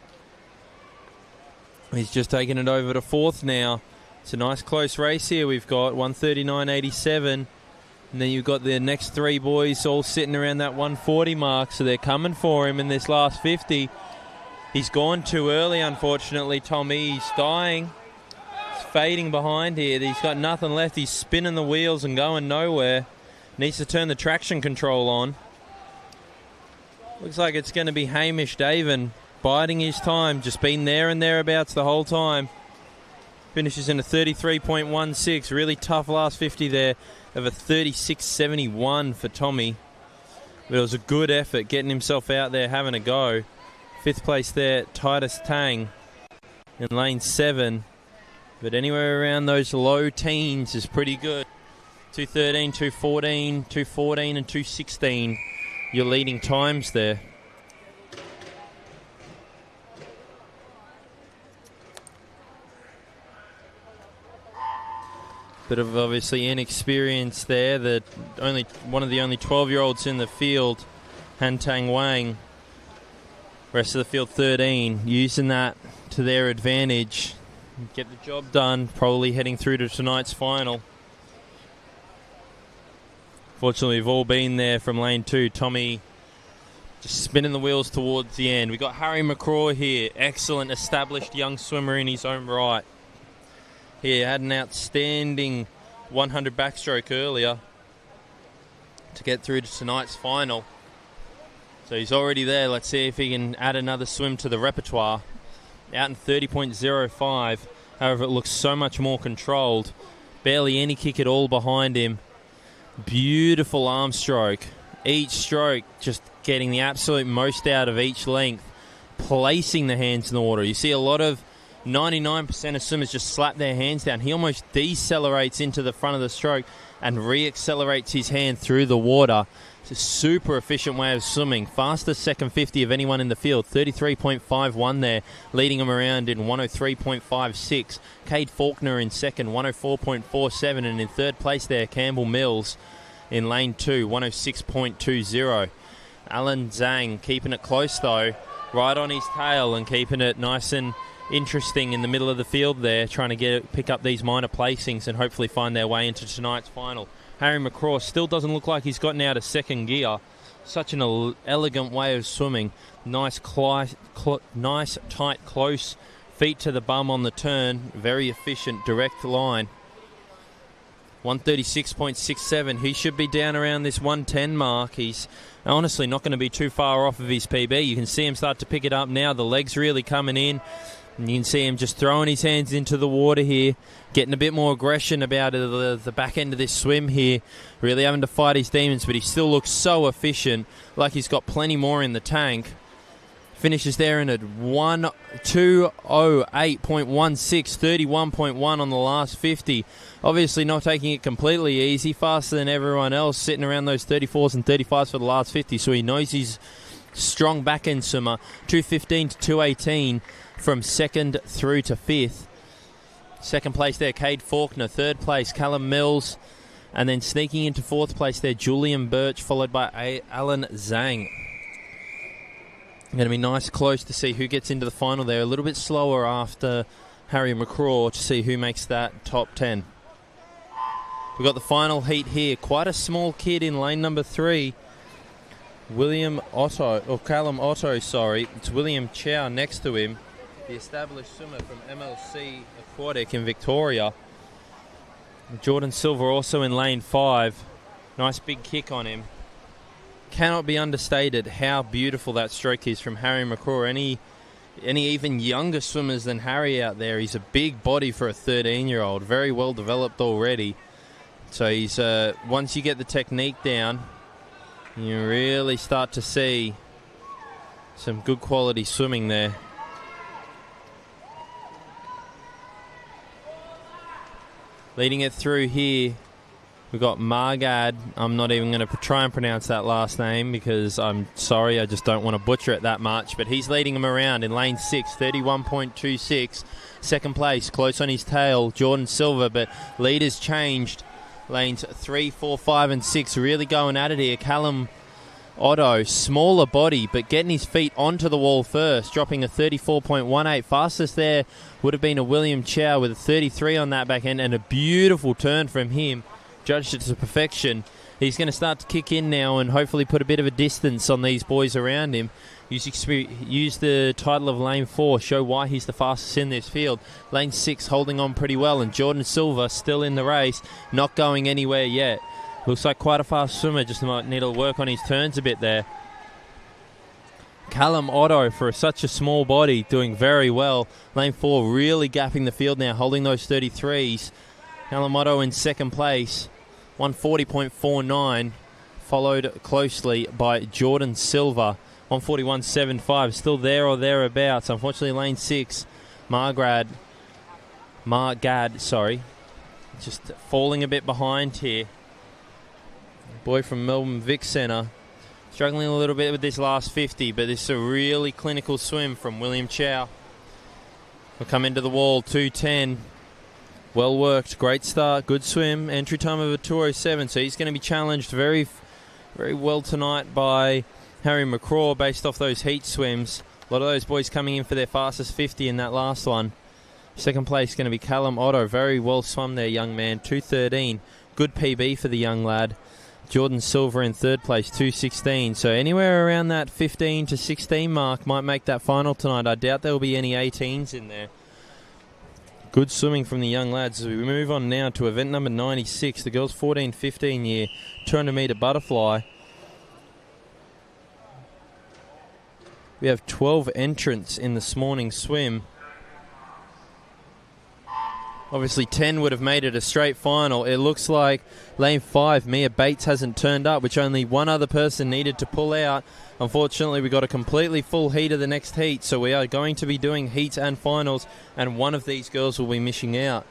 He's just taken it over to 4th now. It's a nice close race here. We've got 139.87, and then you've got the next 3 boys all sitting around that 140 mark, so they're coming for him in this last 50. He's gone too early, unfortunately, Tommy. He's dying. He's fading behind here. He's got nothing left. He's spinning the wheels and going nowhere. Needs to turn the traction control on. Looks like it's going to be Hamish Davin biding his time, just been there and thereabouts the whole time. Finishes in a 33.16. Really tough last 50 there of a 36.71 for Tommy. But it was a good effort getting himself out there, having a go. 5th place there, Titus Tang in lane 7. But anywhere around those low teens is pretty good. 2:13, 2:14, 2:14 and 2:16. Your leading times there. Bit of obviously inexperience there. That one of the only 12-year-olds in the field, Han Tang Wang. Rest of the field 13, using that to their advantage. Get the job done, probably heading through to tonight's final. Fortunately, we've all been there from lane 2. Tommy just spinning the wheels towards the end. We've got Harry McCraw here, excellent established young swimmer in his own right. He had an outstanding 100 backstroke earlier to get through to tonight's final. So he's already there. Let's see if he can add another swim to the repertoire. Out in 30.05. However, it looks so much more controlled. Barely any kick at all behind him. Beautiful arm stroke. Each stroke just getting the absolute most out of each length. Placing the hands in the water. You see a lot of 99% of swimmers just slap their hands down. He almost decelerates into the front of the stroke and re-accelerates his hand through the water. It's a super efficient way of swimming. Fastest second 50 of anyone in the field. 33.51 there, leading him around in 103.56. Cade Faulkner in second, 104.47. And in third place there, Campbell Mills in lane 2, 106.20. Alan Zhang keeping it close though, right on his tail and keeping it nice and interesting in the middle of the field there, trying to pick up these minor placings and hopefully find their way into tonight's final. Harry McCraw still doesn't look like he's gotten out of second gear. Such an elegant way of swimming. Nice, nice, tight, close feet to the bum on the turn. Very efficient, direct line. 136.67. He should be down around this 110 mark. He's honestly not going to be too far off of his PB. You can see him start to pick it up now. The legs really coming in. And you can see him just throwing his hands into the water here, getting a bit more aggression about the back end of this swim here, really having to fight his demons, but he still looks so efficient, like he's got plenty more in the tank. Finishes there in a 1:2:08.16, 31.1 on the last 50. Obviously not taking it completely easy, faster than everyone else, sitting around those 34s and 35s for the last 50, so he knows he's strong back-end swimmer. 2:15 to 2:18 from second through to fifth. Second place there, Cade Faulkner. Third place, Callum Mills. And then sneaking into fourth place there, Julian Birch, followed by Alan Zhang. Going to be nice close to see who gets into the final there. A little bit slower after Harry McCraw to see who makes that top 10. We've got the final heat here. Quite a small kid in lane number 3. Callum Otto, sorry. It's William Chow next to him. The established swimmer from MLC Aquatic in Victoria. Jordan Silver also in lane 5. Nice big kick on him. Cannot be understated how beautiful that stroke is from Harry McCraw. Any even younger swimmers than Harry out there. He's a big body for a 13-year-old. Very well developed already. So he's once you get the technique down, you really start to see some good quality swimming there. Leading it through here, we've got Margad. I'm not even going to try and pronounce that last name because I'm sorry, I just don't want to butcher it that much. But he's leading him around in lane 6, 31.26. Second place, close on his tail, Jordan Silver, but leaders changed. Lanes 3, 4, 5, and 6 really going at it here. Callum Otto, smaller body, but getting his feet onto the wall first, dropping a 34.18. Fastest there would have been a William Chow with a 33 on that back end, and a beautiful turn from him. Judged it to perfection. He's going to start to kick in now and hopefully put a bit of a distance on these boys around him. Use the title of lane 4, show why he's the fastest in this field. Lane 6 holding on pretty well, and Jordan Silver still in the race, not going anywhere yet. Looks like quite a fast swimmer, just might need to work on his turns a bit there. Callum Otto, for such a small body, doing very well. Lane 4 really gapping the field now, holding those 33s. Callum Otto in second place, 140.49, followed closely by Jordan Silver, 141.75, still there or thereabouts. Unfortunately, lane 6, Margad, just falling a bit behind here. Boy from Melbourne Vic Centre, struggling a little bit with this last 50, but this is a really clinical swim from William Chow. We'll come into the wall, 2:10. Well worked, great start, good swim. Entry time of a 2:07, so he's going to be challenged very, very well tonight by Harry McCraw based off those heat swims. A lot of those boys coming in for their fastest 50 in that last one. Second place going to be Callum Otto. Very well swum there, young man. 2:13. Good PB for the young lad. Jordan Silver in third place, 2:16. So anywhere around that 15 to 16 mark might make that final tonight. I doubt there will be any 18s in there. Good swimming from the young lads. As we move on now to event number 96, the girls 14-15 year 200 metre butterfly. We have 12 entrants in this morning's swim. Obviously 10 would have made it a straight final. It looks like lane 5, Mia Bates, hasn't turned up, which only one other person needed to pull out. Unfortunately, we got a completely full heat of the next heat, so we are going to be doing heats and finals, and one of these girls will be missing out.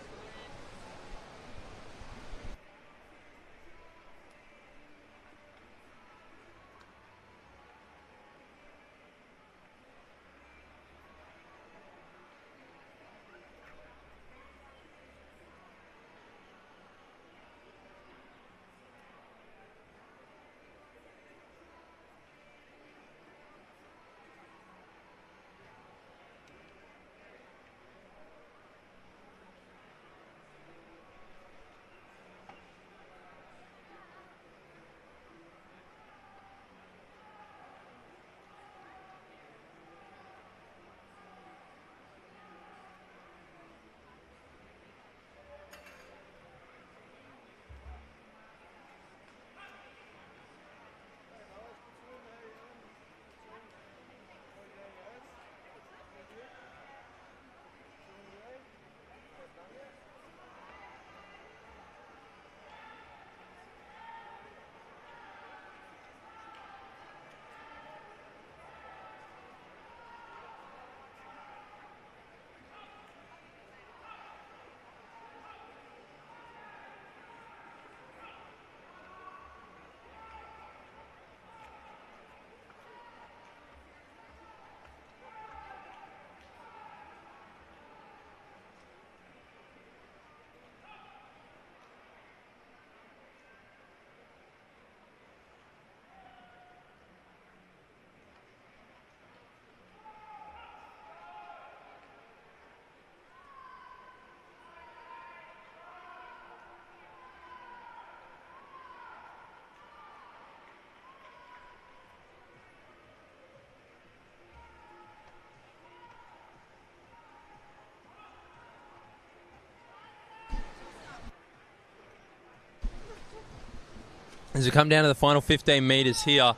As we come down to the final 15 metres here,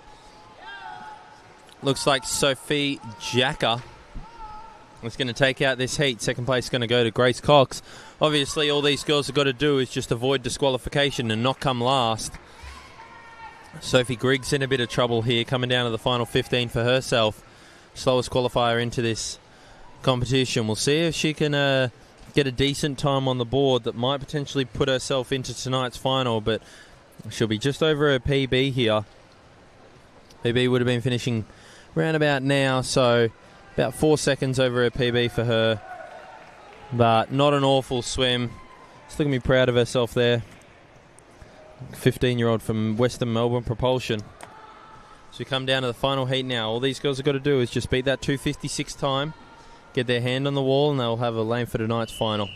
looks like Sophie Jacker is going to take out this heat. Second place is going to go to Grace Cox. Obviously, all these girls have got to do is just avoid disqualification and not come last. Sophie Griggs in a bit of trouble here, coming down to the final 15 for herself. Slowest qualifier into this competition. We'll see if she can get a decent time on the board that might potentially put herself into tonight's final, but she'll be just over her PB here. PB would have been finishing round about now, so about 4 seconds over her PB for her. But not an awful swim. Still going to be proud of herself there. 15-year-old from Western Melbourne Propulsion. So we come down to the final heat now. All these girls have got to do is just beat that 2:56 time, get their hand on the wall, and they'll have a lane for tonight's final.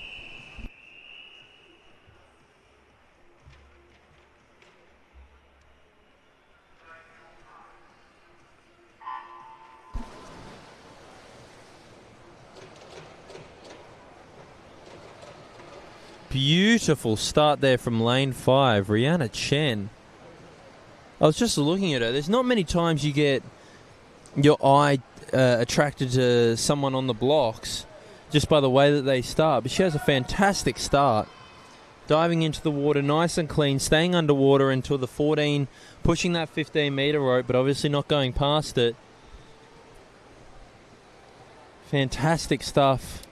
Beautiful start there from lane 5, Rihanna Chen. I was just looking at her. There's not many times you get your eye attracted to someone on the blocks just by the way that they start. But she has a fantastic start. Diving into the water nice and clean, staying underwater until the 14, pushing that 15-metre rope, but obviously not going past it. Fantastic stuff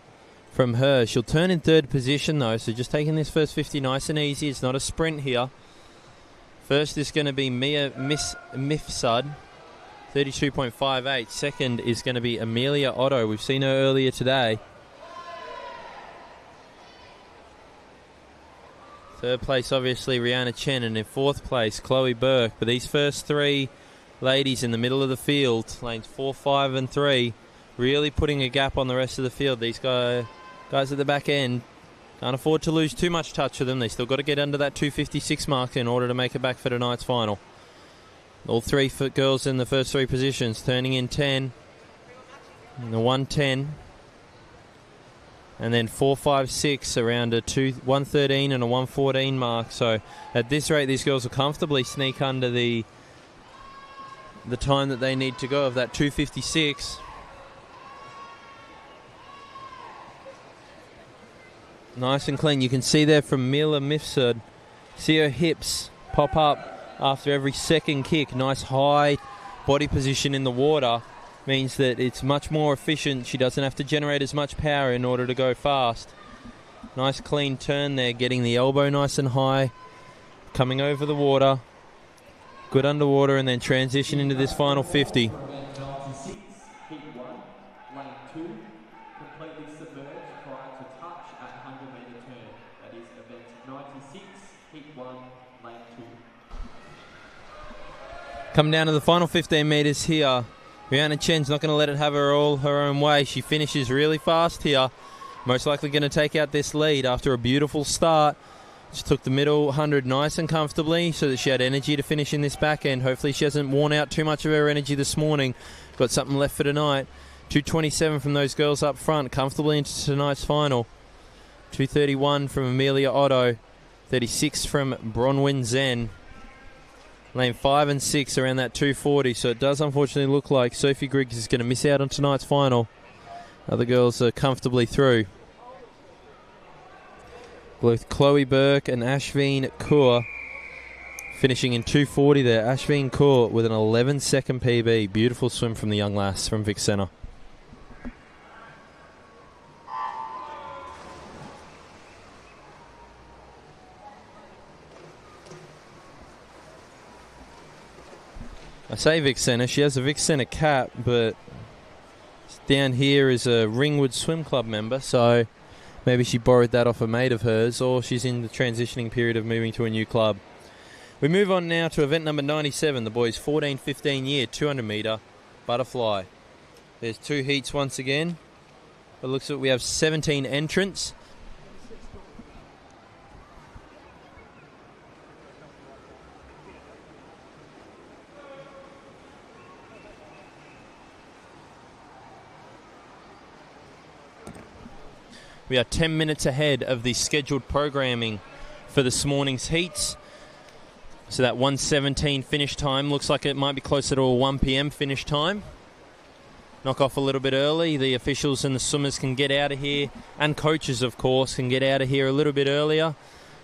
from her. She'll turn in third position though, so just taking this first 50 nice and easy. It's not a sprint here. First is going to be Mia Mifsud, 32.58. Second is going to be Amelia Otto. We've seen her earlier today. Third place, obviously, Rihanna Chen. And in fourth place, Chloe Burke. But these first three ladies in the middle of the field, lanes 4, 5, and 3, really putting a gap on the rest of the field. These guys at the back end can't afford to lose too much touch with them. They still got to get under that 2:56 mark in order to make it back for tonight's final. All three girls in the first three positions, turning in 10. And the 1:10. And then 4.56 around a 1:13 and a 1:14 mark. So at this rate, these girls will comfortably sneak under the time that they need to go of that 2:56. Nice and clean. You can see there from Mila Mifsud, see her hips pop up after every second kick. Nice high body position in the water. Means that it's much more efficient. She doesn't have to generate as much power in order to go fast. Nice clean turn there, getting the elbow nice and high, coming over the water, good underwater, and then transition into this final 50. Heat 1, lane 2, completely submerged prior to touch at 100-metre turn. That is event 96, heat 1, lane 2. Come down to the final 15 metres here. Rihanna Chen's not going to let it have her all her own way. She finishes really fast here. Most likely going to take out this lead after a beautiful start. She took the middle 100 nice and comfortably so that she had energy to finish in this back end. Hopefully she hasn't worn out too much of her energy this morning. Got something left for tonight. 2:27 from those girls up front, comfortably into tonight's final. 2:31 from Amelia Otto. 36 from Bronwyn Zen. Lane 5 and 6 around that 2:40, so it does unfortunately look like Sophie Griggs is going to miss out on tonight's final. Other girls are comfortably through. Both Chloe Burke and Ashveen Kaur finishing in 2:40 there. Ashveen Kaur with an 11-second PB. Beautiful swim from the young lass from Vic Centre. I say Vic Centre, she has a Vic Centre cap, but down here is a Ringwood Swim Club member, so maybe she borrowed that off a mate of hers, or she's in the transitioning period of moving to a new club. We move on now to event number 97, the boys 14-15 year 200 metre butterfly. There's 2 heats once again. It looks like we have 17 entrants. We are 10 minutes ahead of the scheduled programming for this morning's heats. So that 1:17 finish time looks like it might be closer to a 1 p.m. finish time. Knock off a little bit early. The officials and the swimmers can get out of here, and coaches, of course, can get out of here a little bit earlier.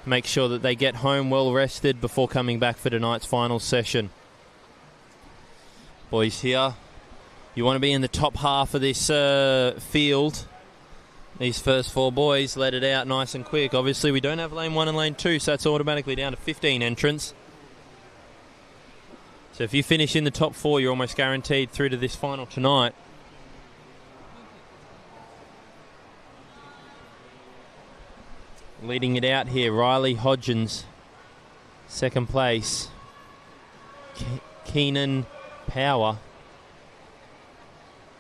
Make sure that they get home well rested before coming back for tonight's final session. Boys here, you want to be in the top half of this field. These first 4 boys let it out nice and quick. Obviously, we don't have lane 1 and lane 2, so that's automatically down to 15 entrants. So if you finish in the top 4, you're almost guaranteed through to this final tonight. Leading it out here, Riley Hodgins, second place. Keenan Power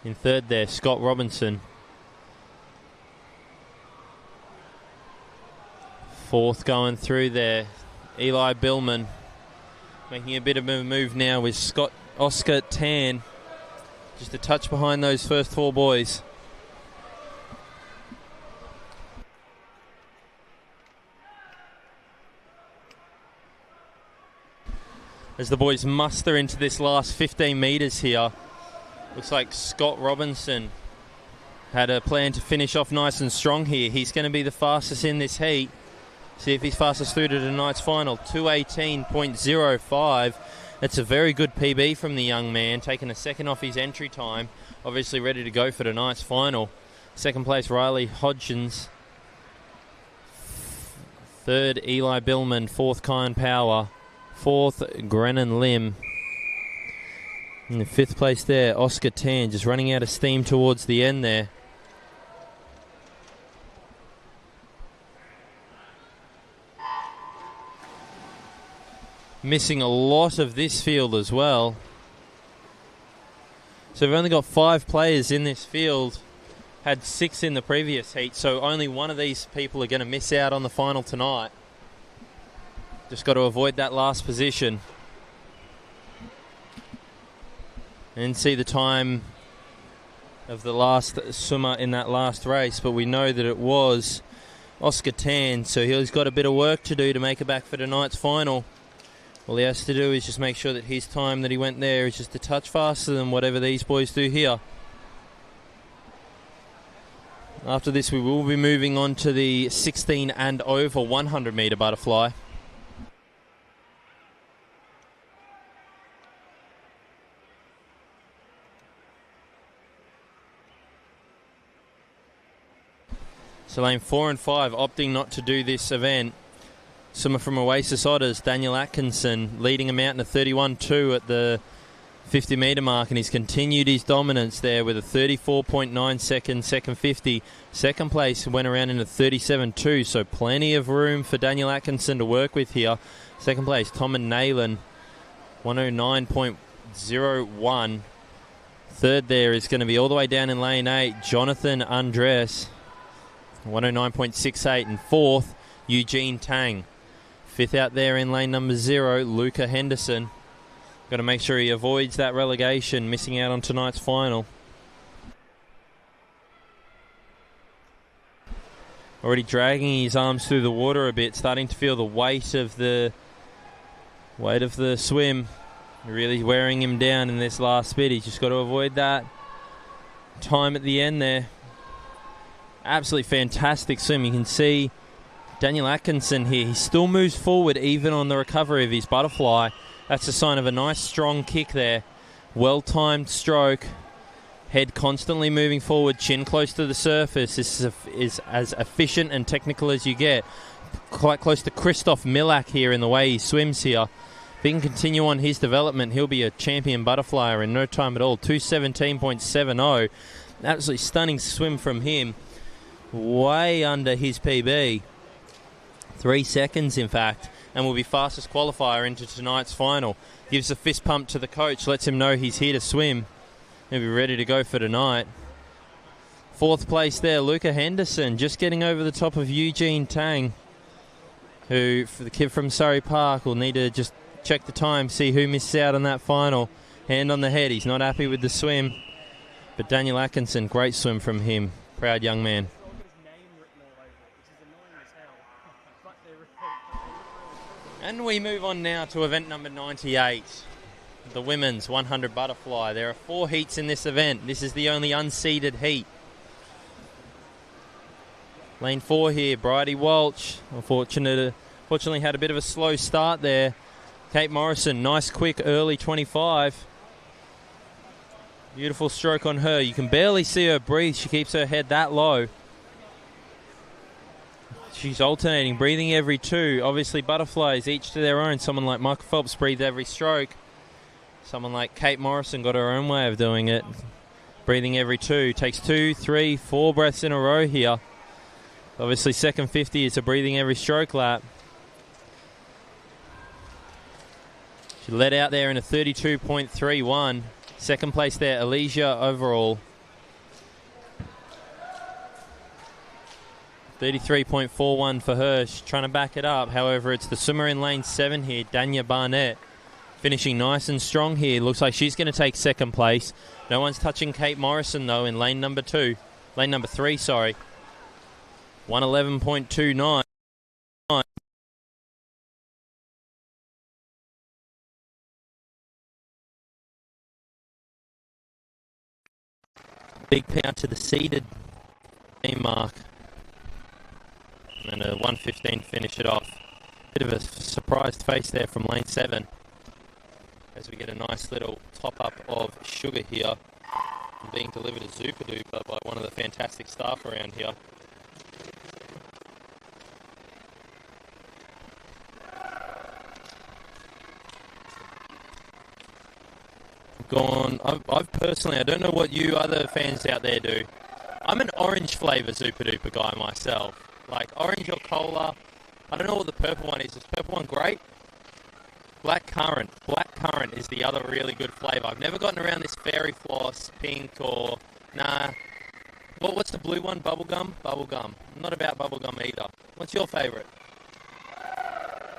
in third there, Scott Robinson. Fourth going through there, Eli Billman. Making a bit of a move now with Oscar Tan. Just a touch behind those first 4 boys. As the boys muster into this last 15 metres here. Looks like Scott Robinson had a plan to finish off nice and strong here. He's going to be the fastest in this heat. See if he's fastest through to tonight's final. 2:18.05. That's a very good PB from the young man, taking a second off his entry time. Obviously ready to go for tonight's final. Second place, Riley Hodgins. Third, Eli Billman. Fourth, Kyan Power. Fourth, Grennan Lim. In the fifth place there, Oscar Tan, just running out of steam towards the end there. Missing a lot of this field as well. So we've only got 5 players in this field. Had 6 in the previous heat, so only one of these people are going to miss out on the final tonight. Just got to avoid that last position. And see the time of the last swimmer in that last race, but we know that it was Oscar Tan, so he's got a bit of work to do to make it back for tonight's final. All he has to do is just make sure that his time that he went there is just a touch faster than whatever these boys do here. After this, we will be moving on to the 16 and over 100 metre butterfly. So lane 4 and 5 opting not to do this event. Swimmer from Oasis Otters, Daniel Atkinson, leading him out in a 31.2 at the 50 metre mark, and he's continued his dominance there with a 34.9 second 50. Second place went around in a 37.2, so plenty of room for Daniel Atkinson to work with here. Second place, Tom and Nayland, 109.01. Third there is going to be all the way down in lane 8, Jonathan Andres, 109.68, and fourth, Eugene Tang. Fifth out there in lane number 0, Luca Henderson. Got to make sure he avoids that relegation, missing out on tonight's final. Already dragging his arms through the water a bit, starting to feel the weight of the swim, really wearing him down in this last bit. He's just got to avoid that time at the end there. Absolutely fantastic swim. You can see Daniel Atkinson here. He still moves forward even on the recovery of his butterfly. That's a sign of a nice strong kick there. Well-timed stroke. Head constantly moving forward, chin close to the surface. This is as efficient and technical as you get. Quite close to Christoph Milak here in the way he swims here. If he can continue on his development, he'll be a champion butterflyer in no time at all. 2:17.70. Absolutely stunning swim from him. Way under his PB. 3 seconds, in fact, and will be fastest qualifier into tonight's final. Gives a fist pump to the coach, lets him know he's here to swim. He'll be ready to go for tonight. Fourth place there, Luca Henderson, just getting over the top of Eugene Tang, who, for the kid from Surrey Park, will need to just check the time, see who missed out on that final. Hand on the head, he's not happy with the swim. But Daniel Atkinson, great swim from him. Proud young man. And we move on now to event number 98, the women's 100 butterfly. There are 4 heats in this event. This is the only unseeded heat. Lane 4 here, Bridie Walsh. Unfortunately had a bit of a slow start there. Kate Morrison, nice quick early 25. Beautiful stroke on her. You can barely see her breathe. She keeps her head that low. She's alternating, breathing every 2. Obviously, butterflies, each to their own. Someone like Michael Phelps breathed every stroke. Someone like Kate Morrison got her own way of doing it. Breathing every 2. Takes 2, 3, 4 breaths in a row here. Obviously, second 50 is a breathing every stroke lap. She led out there in a 32.31. Second place there, Elysia overall. 33.41 for her. She's trying to back it up. However, it's the swimmer in lane 7 here, Dania Barnett, finishing nice and strong here. Looks like she's going to take second place. No one's touching Kate Morrison, though, in lane number 3, sorry. 111.29. Big pound to the seeded team mark. And a 1:15 finish it off. Bit of a surprised face there from lane 7 as we get a nice little top-up of sugar here being delivered to Zupadupa by one of the fantastic staff around here. I've personally, I don't know what you other fans out there do. I'm an orange flavour Zupadupa guy myself. Like orange or cola. I don't know what the purple one is. Is the purple one great? Black currant. Black currant is the other really good flavour. I've never gotten around this fairy floss, pink or... Nah. What's the blue one? Bubblegum? Bubblegum. I'm not about bubblegum either. What's your favourite?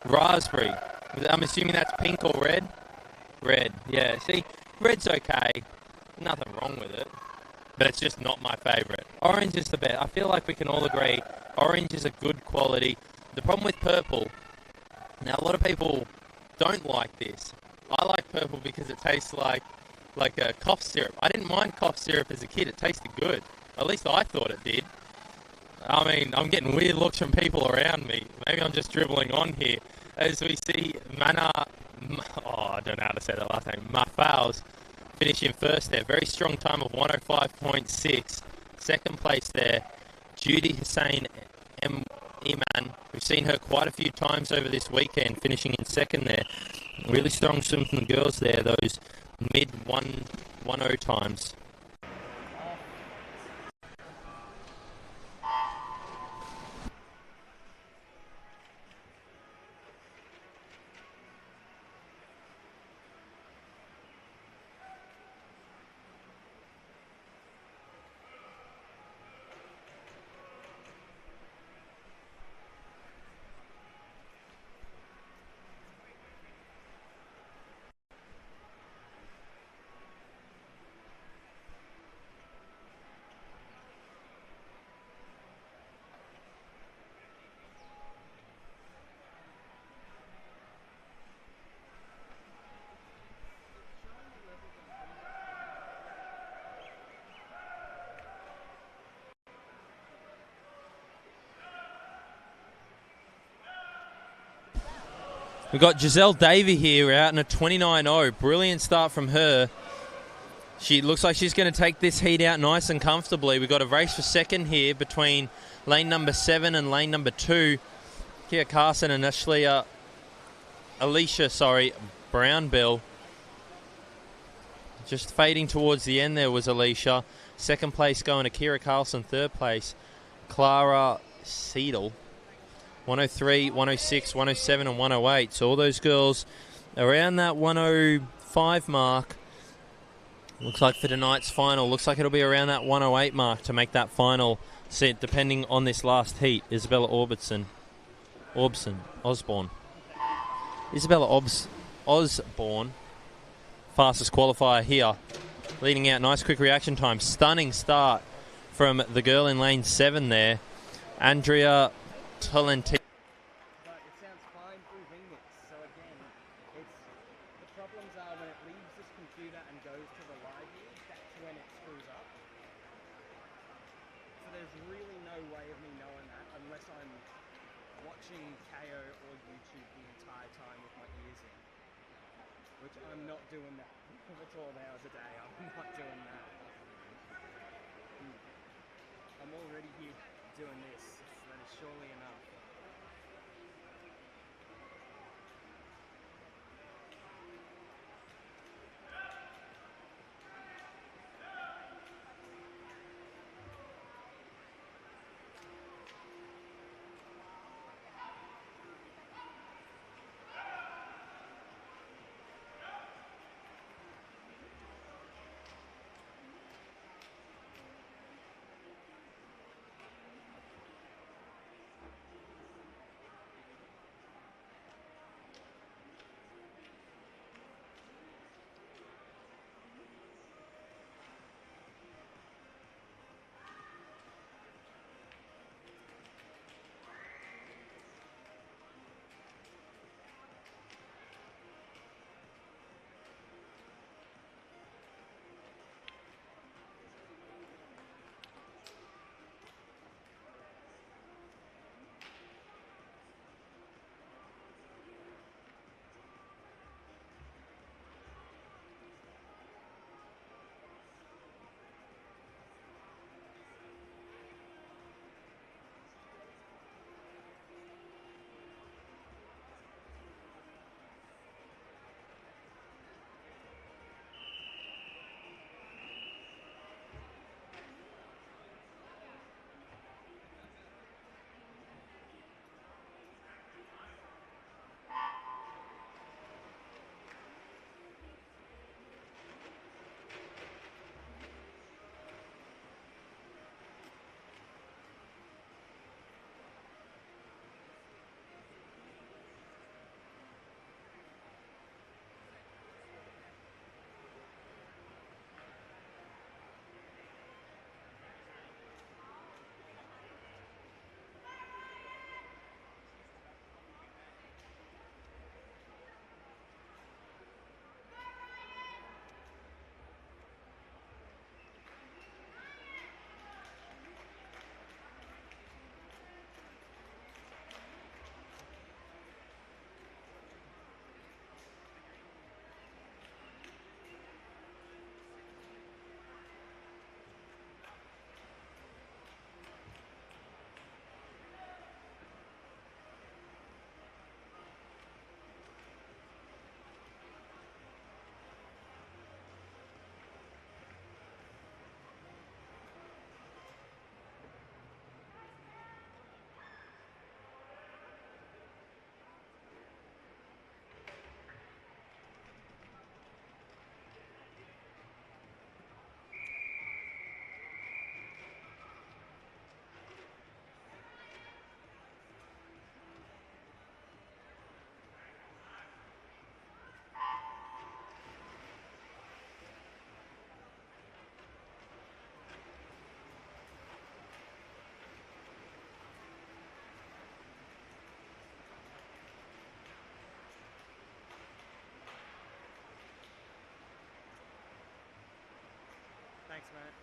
Raspberry. I'm assuming that's pink or red? Red, yeah. See, red's okay. Nothing wrong with it. but it's just not my favourite. Orange is the best. I feel like we can all agree orange is a good quality. The problem with purple, now a lot of people don't like this. I like purple because it tastes like a cough syrup. I didn't mind cough syrup as a kid. It tasted good. At least I thought it did. I mean, I'm getting weird looks from people around me. Maybe I'm just dribbling on here. As we see I don't know how to say that last name, Mafaus finishing first there. Very strong time of 105.6. Second place there, Judy Hussein Iman. We've seen her quite a few times over this weekend, finishing in second there. Really strong swim from the girls there, those mid 110 times. We've got Giselle Davey here out in a 29.0. Brilliant start from her. She looks like she's going to take this heat out nice and comfortably. We've got a race for second here between lane number 7 and lane number 2. Kia Carson and Alicia Brownbill. Just fading towards the end there was Alicia. Second place going to Kira Carlson. Third place, Clara Seidel. 103, 106, 107 and 108. So all those girls around that 105 mark. Looks like for tonight's final, looks like it'll be around that 108 mark to make that final set, depending on this last heat. Isabella Osborne. Isabella Osborne, fastest qualifier here. Leading out, nice quick reaction time. Stunning start from the girl in lane 7 there. Andrea Tolentino. But it sounds fine through remix. So again, the problems are when it leaves this computer and goes to the live view, that's when it screws up. So there's really no way of me knowing that unless I'm watching KO or YouTube the entire time with my ears in. Which I'm not doing that. For 12 hours a day, I'm not doing that. I'm already here doing this. That is surely enough. Thanks, mate.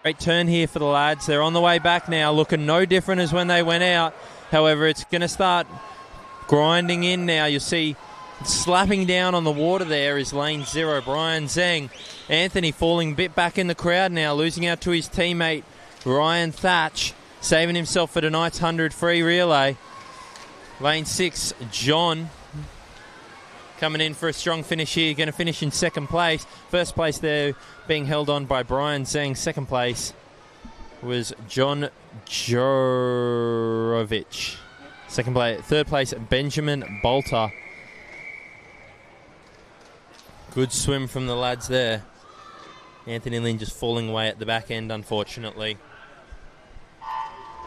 Great turn here for the lads. They're on the way back now, looking no different as when they went out. However, it's going to start grinding in now. You'll see slapping down on the water there is lane 0, Brian Zeng. Anthony falling a bit back in the crowd now, losing out to his teammate Ryan Thatch, saving himself for tonight's 100 free relay. Lane 6, John, coming in for a strong finish here, going to finish in second place. First place there being held on by Brian Zeng. Second place was John Jorovich. Third place, Benjamin Bolter. Good swim from the lads there. Anthony Lynn just falling away at the back end, unfortunately.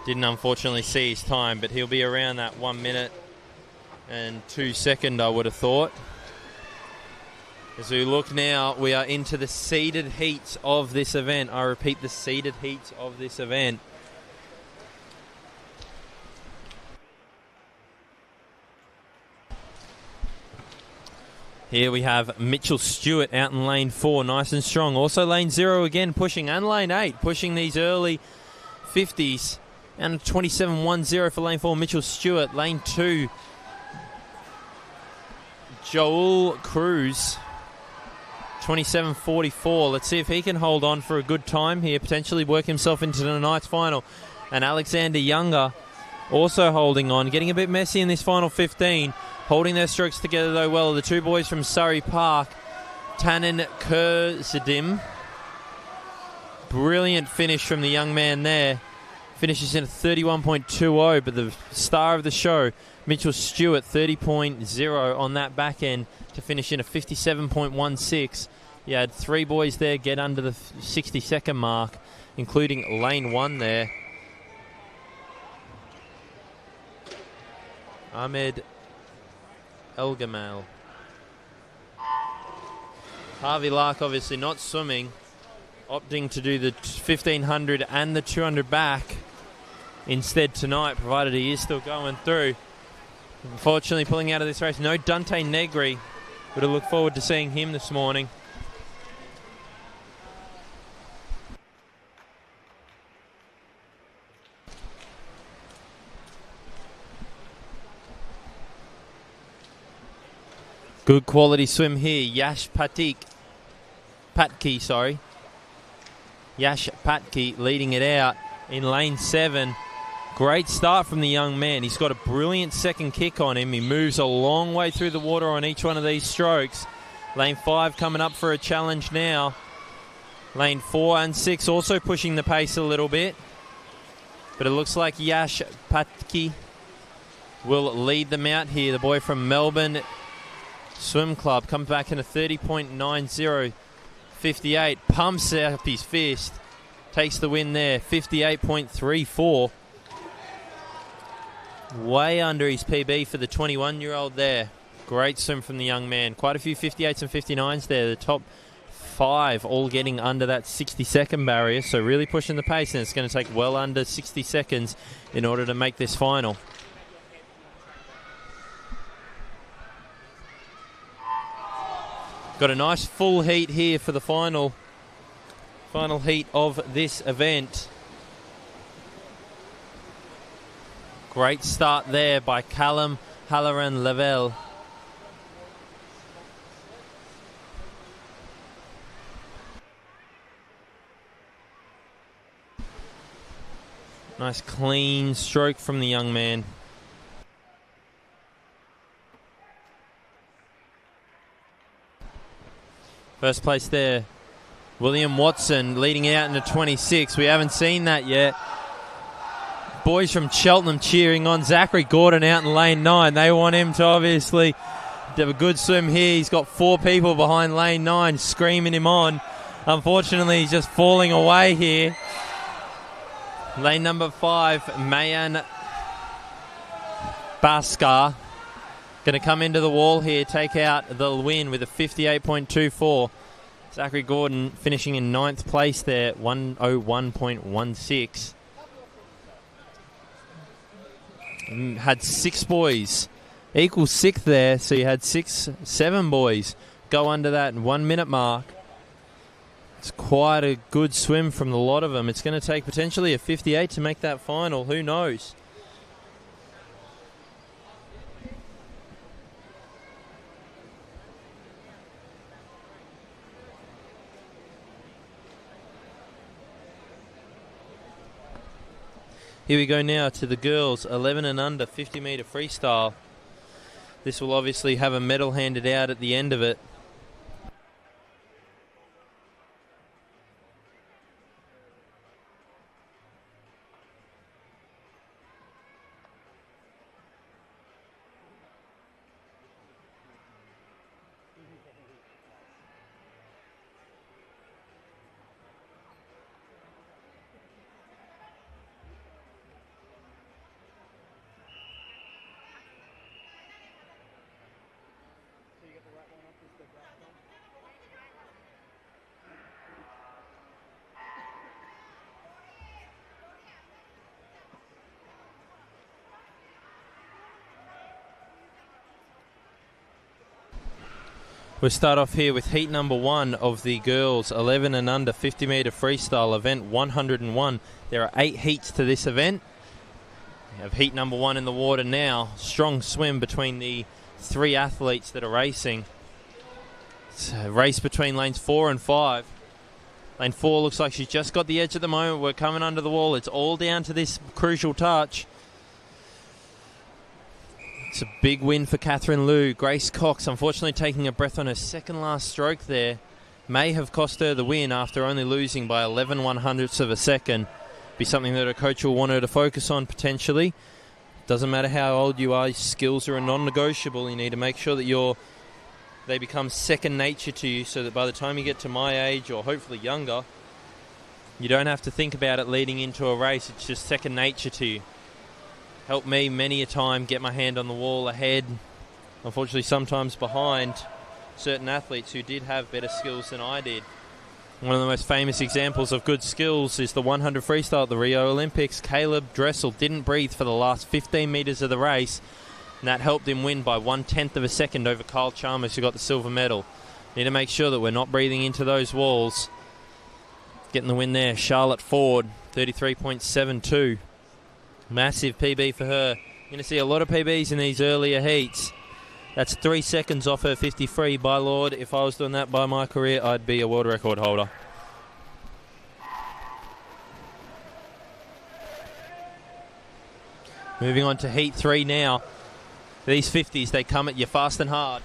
Didn't unfortunately see his time, but he'll be around that 1 minute and 2 second, I would have thought. As we look now, we are into the seeded heats of this event. I repeat, the seeded heats of this event. Here we have Mitchell Stewart out in lane 4, nice and strong. Also lane 0 again pushing, and lane 8 pushing these early 50s. And 27.10 for lane 4, Mitchell Stewart. Lane 2, Joel Cruz, 27.44. Let's see if he can hold on for a good time here, potentially work himself into the night's final. And Alexander Younger also holding on, getting a bit messy in this final 15. Holding their strokes together, though, well, the two boys from Surrey Park, Tannen Kurzadim. Brilliant finish from the young man there. finishes in a 31.20, but the star of the show, Mitchell Stewart, 30.0 on that back end to finish in a 57.16. You had 3 boys there get under the 60-second mark, including lane 1 there. Ahmed Elgamal. Harvey Lark obviously not swimming, opting to do the 1500 and the 200 back instead tonight, provided he is still going through. Unfortunately, pulling out of this race, no Dante Negri. Would have looked forward to seeing him this morning. Good quality swim here. Yash Patki, Yash Patki leading it out in lane 7. Great start from the young man. He's got a brilliant second kick on him. He moves a long way through the water on each one of these strokes. Lane 5 coming up for a challenge now. Lane 4 and 6 also pushing the pace a little bit. But it looks like Yash Patki will lead them out here. The boy from Melbourne Swim Club comes back in a 30.90. 58. Pumps up his fist. Takes the win there. 58.34. Way under his PB for the 21-year-old there. Great swim from the young man. Quite a few 58s and 59s there. The top 5 all getting under that 60-second barrier. So really pushing the pace, and it's going to take well under 60 seconds in order to make this final. Got a nice full heat here for the final heat of this event. Great start there by Callum Halloran-Lavelle. Nice clean stroke from the young man. First place there, William Watson leading out into 26. We haven't seen that yet. Boys from Cheltenham cheering on Zachary Gordon out in lane 9. They want him to obviously have a good swim here. He's got 4 people behind lane 9 screaming him on. Unfortunately, he's just falling away here. Lane number 5, Mayan Baskar, going to come into the wall here, take out the win with a 58.24. Zachary Gordon finishing in 9th place there, 101.16. Had 6 boys, equals 6th there, so you had 7 boys go under that 1 minute mark. It's quite a good swim from the lot of them. It's going to take potentially a 58 to make that final. Who knows? Here we go now to the girls, 11 and under, 50 metre freestyle. This will obviously have a medal handed out at the end of it. We'll start off here with heat number 1 of the girls 11 and under 50 metre freestyle event 101. There are 8 heats to this event. We have heat number 1 in the water now. Strong swim between the 3 athletes that are racing. It's a race between lanes 4 and 5. Lane 4 looks like she's just got the edge at the moment. We're coming under the wall. It's all down to this crucial touch. It's a big win for Catherine Liu. Grace Cox, unfortunately taking a breath on her second last stroke there, may have cost her the win after only losing by 11 100ths of a second. be something that a coach will want her to focus on potentially. Doesn't matter how old you are, skills are a non-negotiable. You need to make sure that they become second nature to you, so that by the time you get to my age, or hopefully younger, you don't have to think about it leading into a race. It's just second nature to you. Helped me many a time get my hand on the wall ahead, unfortunately sometimes behind certain athletes who did have better skills than I did. One of the most famous examples of good skills is the 100 freestyle at the Rio Olympics. Caleb Dressel didn't breathe for the last 15 metres of the race, and that helped him win by 1/10 of a second over Kyle Chalmers, who got the silver medal. Need to make sure that we're not breathing into those walls. Getting the win there, Charlotte Ford, 33.72. Massive PB for her. You're going to see a lot of PBs in these earlier heats. That's 3 seconds off her 53. By Lord, if I was doing that by my career, I'd be a world record holder. Moving on to heat 3 now. These 50s, they come at you fast and hard.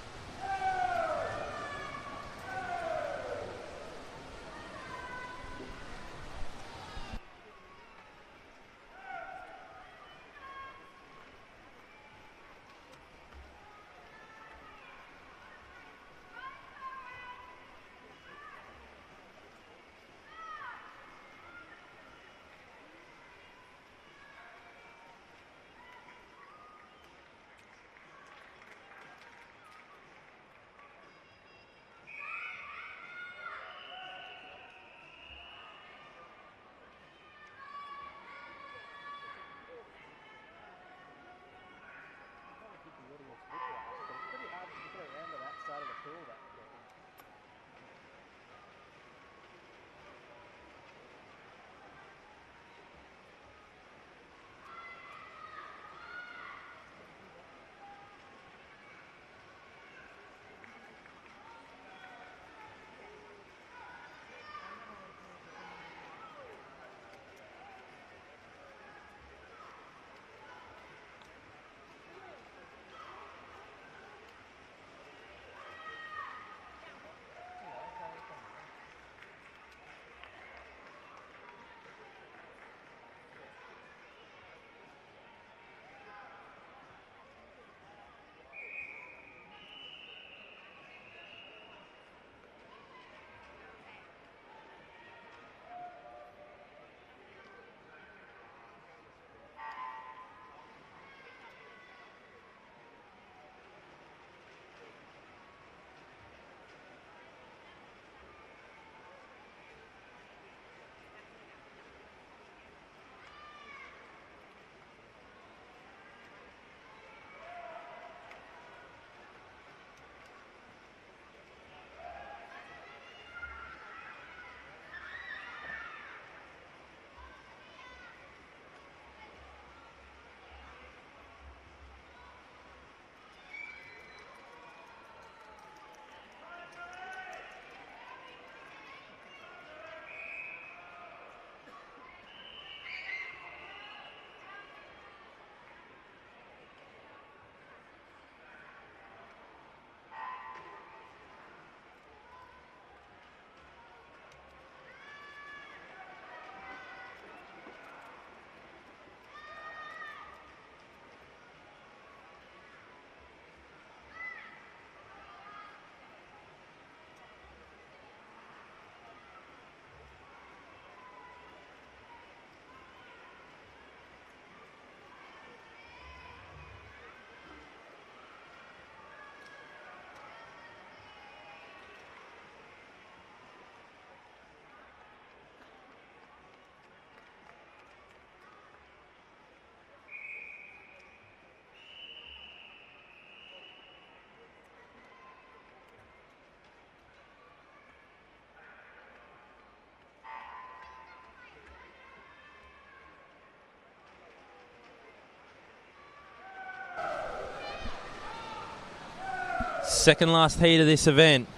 Second last heat of this event.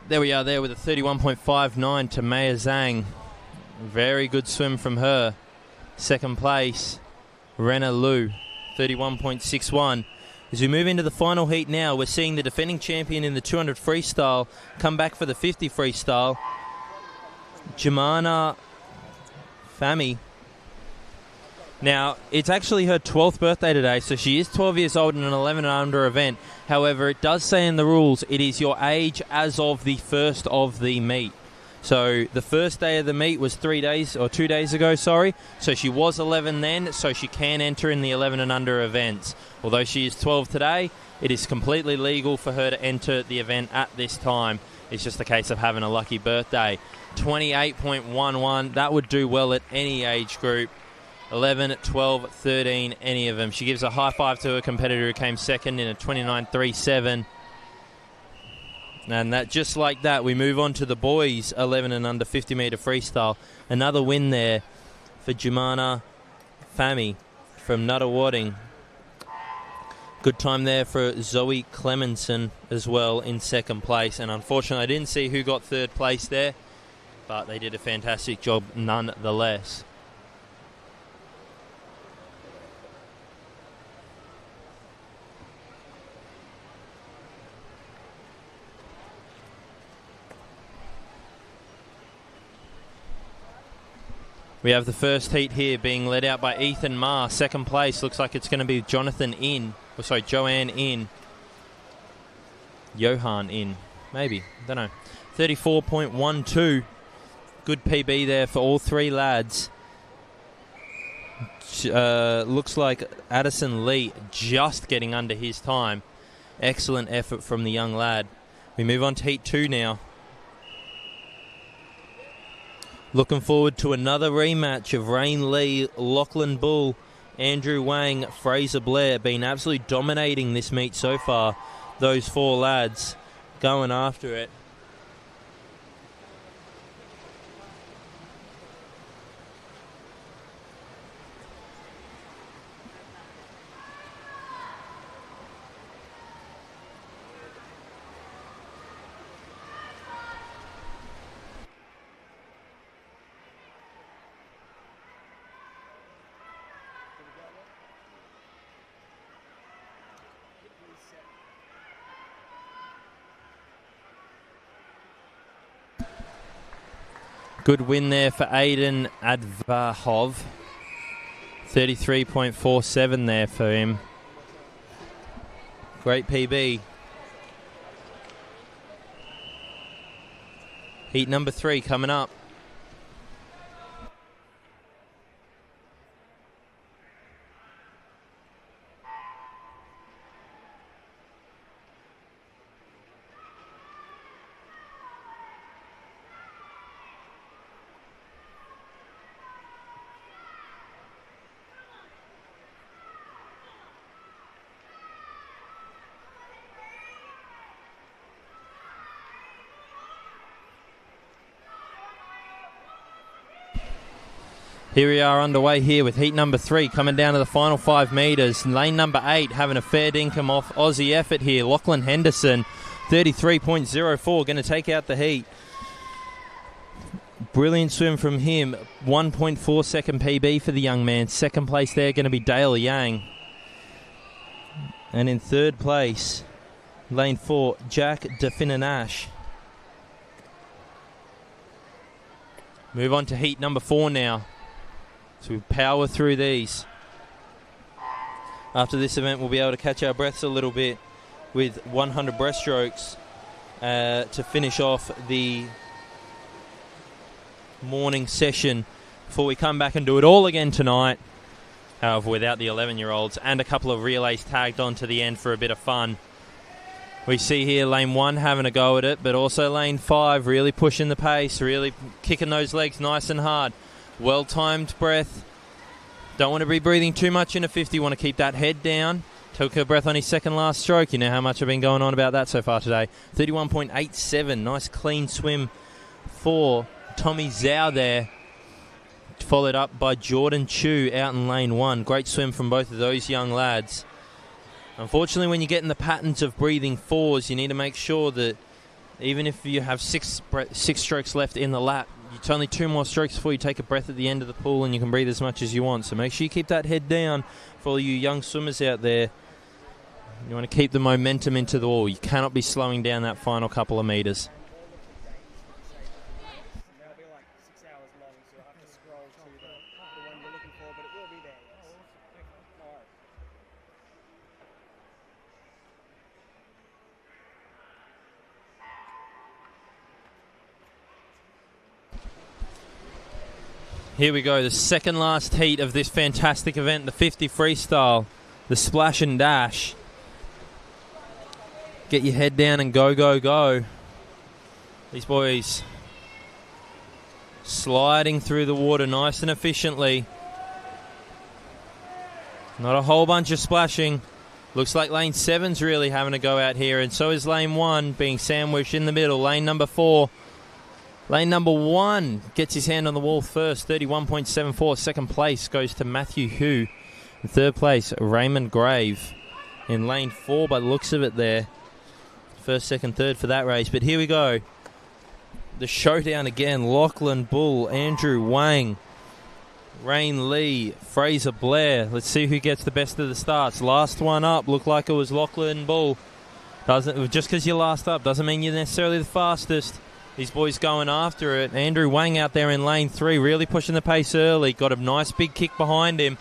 There we are there with a 31.59 to Maya Zhang. Very good swim from her. Second place, Rena Liu, 31.61. As we move into the final heat now, we're seeing the defending champion in the 200 freestyle come back for the 50 freestyle. Jemana Fami. Now, it's actually her 12th birthday today, so she is 12 years old in an 11 and under event. However, it does say in the rules, it is your age as of the first of the meet. So the first day of the meet was 2 days ago, sorry. So she was 11 then, so she can enter in the 11 and under events. Although she is 12 today, it is completely legal for her to enter the event at this time. It's just a case of having a lucky birthday. 28.11, that would do well at any age group. 11, 12, 13, any of them. She gives a high five to her competitor who came second in a 29.37. And that, just like that, we move on to the boys 11 and under 50 metre freestyle. Another win there for Jemana Fami from Nuttawading. Good time there for Zoe Clemenson as well in second place. And unfortunately, I didn't see who got third place there, but they did a fantastic job nonetheless. We have the first heat here being led out by Ethan Ma. Second place looks like it's going to be Joanne In. Johan In. Maybe. Don't know. 34.12. Good PB there for all three lads. Looks like Addison Lee just getting under his time. Excellent effort from the young lad. We move on to heat 2 now. Looking forward to another rematch of Rain Lee, Lachlan Bull, Andrew Wang, Fraser Blair. Been absolutely dominating this meet so far. Those four lads going after it. Good win there for Aiden Advahov. 33.47 there for him. Great PB. Heat number 3 coming up. Here we are underway here with heat number 3 coming down to the final 5 metres. Lane number 8 having a fair dinkum off Aussie effort here. Lachlan Henderson, 33.04, going to take out the heat. Brilliant swim from him. 1.4 second PB for the young man. Second place there going to be Dale Yang. And in third place, lane 4, Jack DeFinanash. Move on to heat number 4 now. So we power through these. After this event, we'll be able to catch our breaths a little bit with 100 breaststrokes to finish off the morning session before we come back and do it all again tonight. However, without the 11-year-olds and a couple of relays tagged on to the end for a bit of fun. We see here lane 1 having a go at it, but also lane 5 really pushing the pace, really kicking those legs nice and hard. Well-timed breath. Don't want to be breathing too much in a 50. Want to keep that head down. Took her breath on his second last stroke. You know how much I've been going on about that so far today. 31.87. Nice clean swim for Tommy Zhao there. Followed up by Jordan Chu out in lane 1. Great swim from both of those young lads. Unfortunately, when you get in the patterns of breathing 4s, you need to make sure that Even if you have six strokes left in the lap, it's only 2 more strokes before you take a breath at the end of the pool, and you can breathe as much as you want. So make sure you keep that head down for all you young swimmers out there. You want to keep the momentum into the wall. You cannot be slowing down that final couple of meters. They'll be like 6 hours long, so you'll have to scroll to the one you're looking for, but it will be there, yes. All right. Here we go, the second last heat of this fantastic event, the 50 freestyle, the splash and dash. Get your head down and go, go, go. These boys sliding through the water nice and efficiently. Not a whole bunch of splashing. Looks like lane 7's really having a go out here, and so is lane 1 being sandwiched in the middle. Lane number 4. Lane number 1 gets his hand on the wall first, 31.74. Second place goes to Matthew Hu. In third place, Raymond Grave. In lane 4, by the looks of it there. First, second, third for that race. But here we go. The showdown again. Lachlan Bull, Andrew Wang, Rain Lee, Fraser Blair. Let's see who gets the best of the starts. Last one up looked like it was Lachlan Bull. Just because you're last up doesn't mean you're necessarily the fastest. These boys going after it. Andrew Wang out there in lane 3, really pushing the pace early. Got a nice big kick behind him.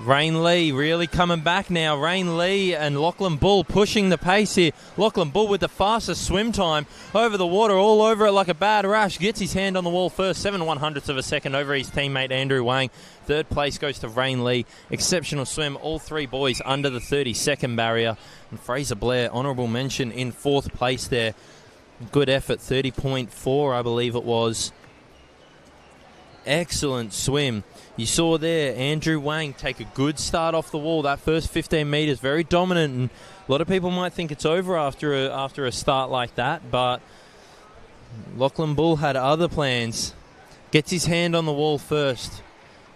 Rain Lee really coming back now. Rain Lee and Lachlan Bull pushing the pace here. Lachlan Bull with the fastest swim time over the water, all over it like a bad rash. Gets his hand on the wall first, 7/100ths of a second over his teammate Andrew Wang. Third place goes to Rain Lee. Exceptional swim. All 3 boys under the 30-second barrier. And Fraser Blair, honourable mention in 4th place there. Good effort, 30.4 I believe it was. Excellent swim. You saw there Andrew Wang take a good start off the wall. That first 15 metres, very dominant, and a lot of people might think it's over after a start like that, but Lachlan Bull had other plans. Gets his hand on the wall first.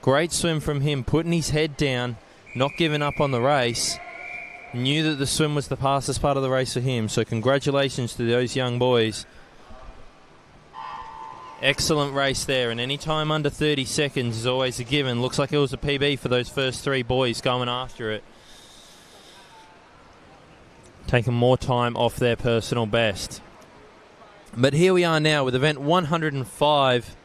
Great swim from him, putting his head down, not giving up on the race. Knew that the swim was the fastest part of the race for him, so congratulations to those young boys. Excellent race there, and any time under 30 seconds is always a given. Looks like it was a PB for those first 3 boys going after it. Taking more time off their personal best. But here we are now with event 105,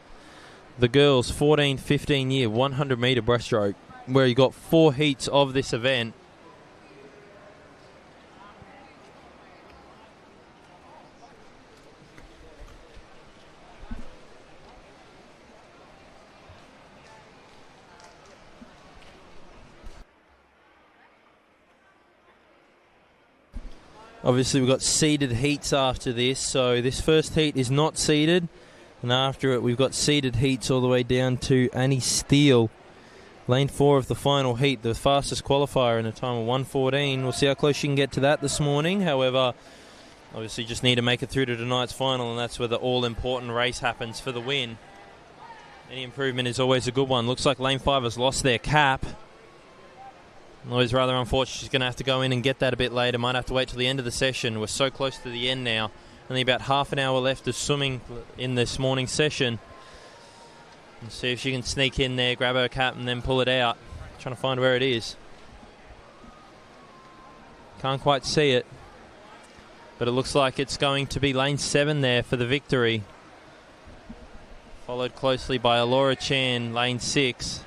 the girls 14-15 year 100 metre breaststroke, where you got 4 heats of this event. Obviously, we've got seeded heats after this, so this first heat is not seeded, and after it, we've got seeded heats all the way down to Annie Steele. Lane 4 of the final heat, the fastest qualifier in a time of 1:14. We'll see how close she can get to that this morning. However, obviously, just need to make it through to tonight's final, and that's where the all-important race happens for the win. Any improvement is always a good one. Looks like Lane 5 has lost their cap. Always rather unfortunate. She's going to have to go in and get that a bit later. Might have to wait till the end of the session. We're so close to the end now. Only about half an hour left of swimming in this morning's session. And see if she can sneak in there, grab her cap, and then pull it out. Trying to find where it is. Can't quite see it. But it looks like it's going to be lane 7 there for the victory. Followed closely by Alora Chan, lane 6.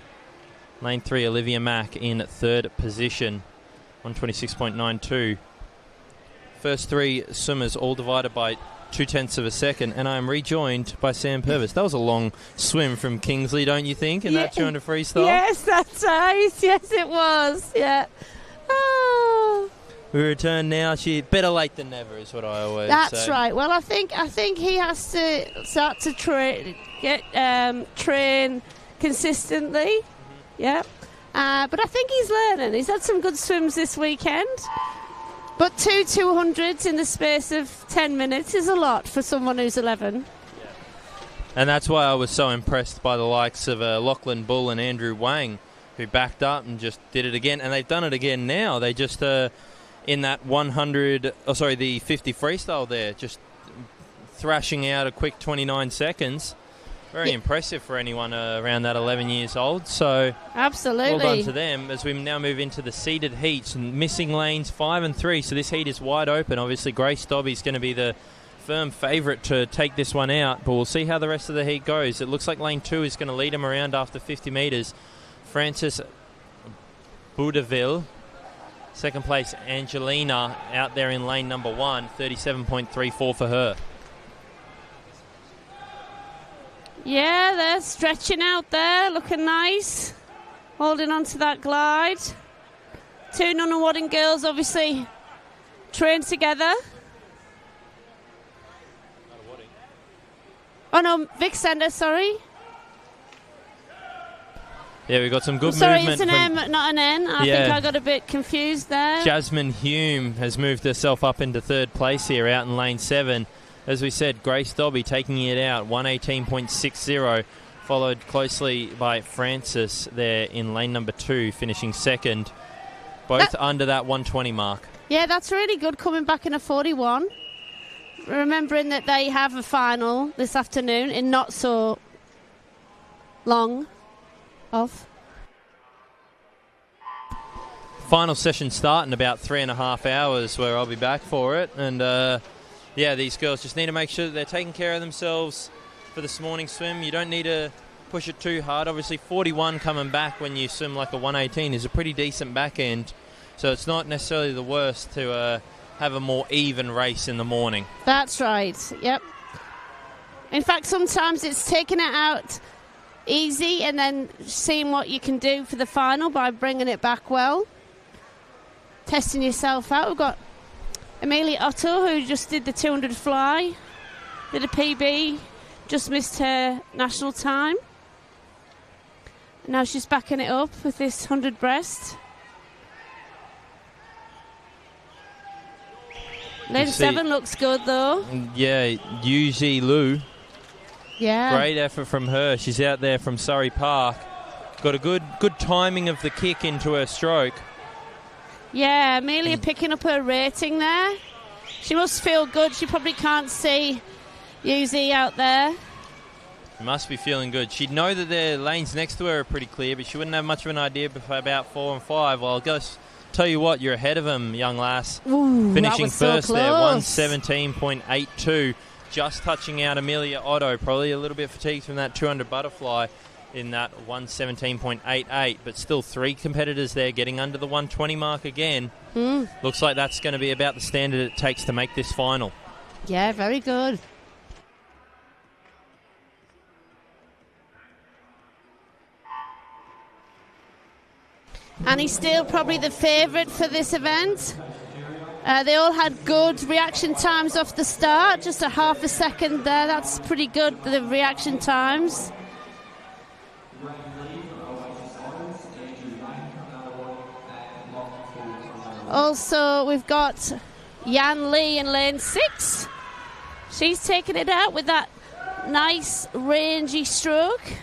Lane 3, Olivia Mack in 3rd position, 126.92. First 3 swimmers all divided by 0.2 of a second, and I'm rejoined by Sam Purvis. That was a long swim from Kingsley, don't you think, in that 200 freestyle? Yes, that's right. Yes, it was. Yeah. Oh. We return now. She better late than never is what I always say. That's right. Well, I think he has to start to train consistently. Yeah, but I think he's learning. He's had some good swims this weekend. But 2 200s in the space of 10 minutes is a lot for someone who's 11. Yeah. And that's why I was so impressed by the likes of Lachlan Bull and Andrew Wang, who backed up and just did it again. And they've done it again now. They just in that the 50 freestyle there, just thrashing out a quick 29 seconds. Very impressive for anyone around that 11 years old. So absolutely, well done to them. As we now move into the seeded heats, and missing lanes 5 and 3. So this heat is wide open. Obviously, Grace Dobby's going to be the firm favourite to take this one out, but we'll see how the rest of the heat goes. It looks like lane 2 is going to lead him around after 50 metres. Frances Boudeville, second place Angelina out there in lane number 1, 37.34 for her. Yeah, they're stretching out there, looking nice, holding on to that glide. 2 Nunawading girls obviously trained together. Oh no, Vic Sender, sorry. Yeah, we've got some good sorry, movement. Sorry, it's an M, not an N. I think I got a bit confused there. Jasmine Hume has moved herself up into 3rd place here out in lane 7. As we said, Grace Dobby taking it out, 118.60, followed closely by Frances there in lane number 2, finishing 2nd, both under that 120 mark. Yeah, that's really good coming back in a 41. Remembering that they have a final this afternoon in not so long off. Final session start in about 3.5 hours, where I'll be back for it. And these girls just need to make sure that they're taking care of themselves for this morning swim. You don't need to push it too hard. Obviously, 41 coming back when you swim like a 118 is a pretty decent back end. So it's not necessarily the worst to have a more even race in the morning. That's right, yep. In fact, sometimes it's taking it out easy and then seeing what you can do for the final by bringing it back well. Testing yourself out. We've got Amelia Otto, who just did the 200 fly, did a PB, just missed her national time. Now she's backing it up with this 100 breast. Lane 7 looks good though. Yeah, Yuji Lu. Yeah. Great effort from her. She's out there from Surrey Park. Got a good timing of the kick into her stroke. Yeah, Amelia picking up her rating there. She must feel good. She probably can't see Yuzi out there. Must be feeling good. She'd know that the lanes next to her are pretty clear, but she wouldn't have much of an idea about 4 and 5. Well, I'll just tell you what, you're ahead of them, young lass. Ooh, finishing first so there, 117.82. Just touching out Amelia Otto. Probably a little bit fatigued from that 200 butterfly in that 117.88, but still 3 competitors there getting under the 120 mark again. Looks like that's going to be about the standard it takes to make this final. Yeah, very good. And he's still probably the favourite for this event. They all had good reaction times off the start, just a half a second there. That's pretty good, the reaction times. Also, we've got Yan Lee in lane 6. She's taking it out with that nice rangy stroke.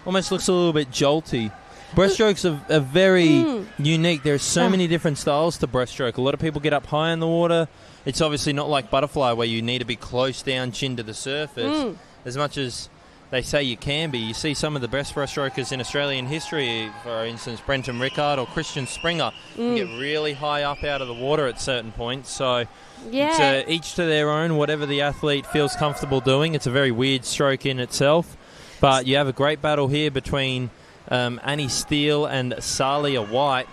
Almost looks a little bit jolty. Breaststrokes are very unique. There's so many different styles to breaststroke. A lot of people get up high in the water. It's obviously not like butterfly where you need to be close down chin to the surface as much as they say you can be. You see some of the best breaststrokers in Australian history, for instance, Brenton Rickard or Christian Springer, can get really high up out of the water at certain points. So it's each to their own, whatever the athlete feels comfortable doing. It's a very weird stroke in itself. But you have a great battle here between Annie Steele and Salia White.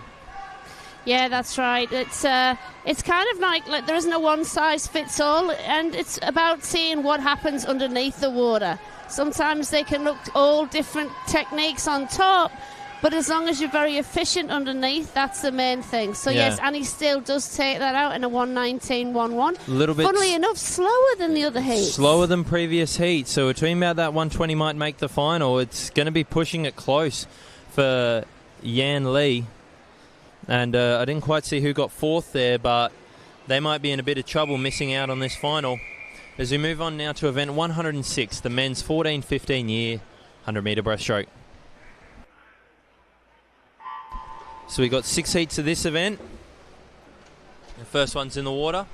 Yeah, that's right. It's kind of like there isn't a one-size-fits-all, and it's about seeing what happens underneath the water. Sometimes they can look all different techniques on top, but as long as you're very efficient underneath, that's the main thing. So yes, Annie Steele does take that out in a 119.11. A little bit. Funnily enough, slower than the other heats. Slower than previous heats. So we're talking about that 120 might make the final. It's going to be pushing it close for Yan Lee. And I didn't quite see who got 4th there, but they might be in a bit of trouble missing out on this final. As we move on now to event 106, the men's 14-15 year 100-metre breaststroke. So we got 6 heats of this event. The first one's in the water.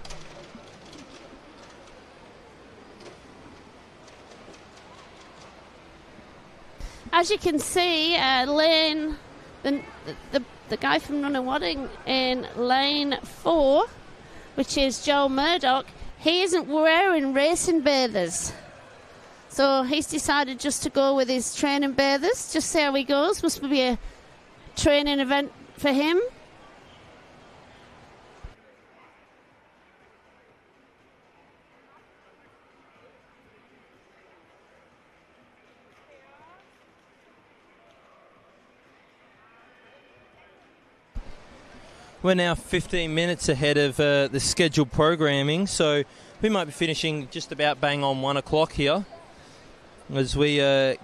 As you can see, lane the guy from Nunawading in lane 4, which is Joel Murdoch, he isn't wearing racing bathers. So he's decided just to go with his training bathers, just see how he goes. Must be a training event for him. We're now 15 minutes ahead of the scheduled programming, so we might be finishing just about bang on 1 o'clock here as we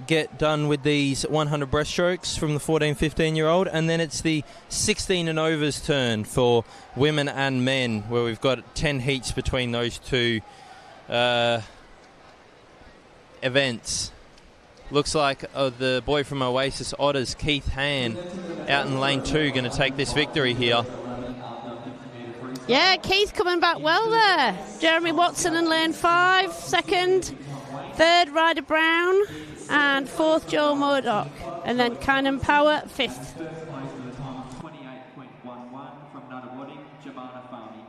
get done with these 100 breaststrokes from the 14-15-year-old, and then it's the 16 and over's turn for women and men, where we've got 10 heats between those two events. Looks like the boy from Oasis Otters, Keith Han, out in lane 2, going to take this victory here. Yeah, Keith coming back well there. Jeremy Watson in lane 5, second. Third, Ryder Brown. And fourth, Joel Murdoch. And then Kynan Power, fifth. First place with a time of 28.11 from Nunawading, Jemana Farney.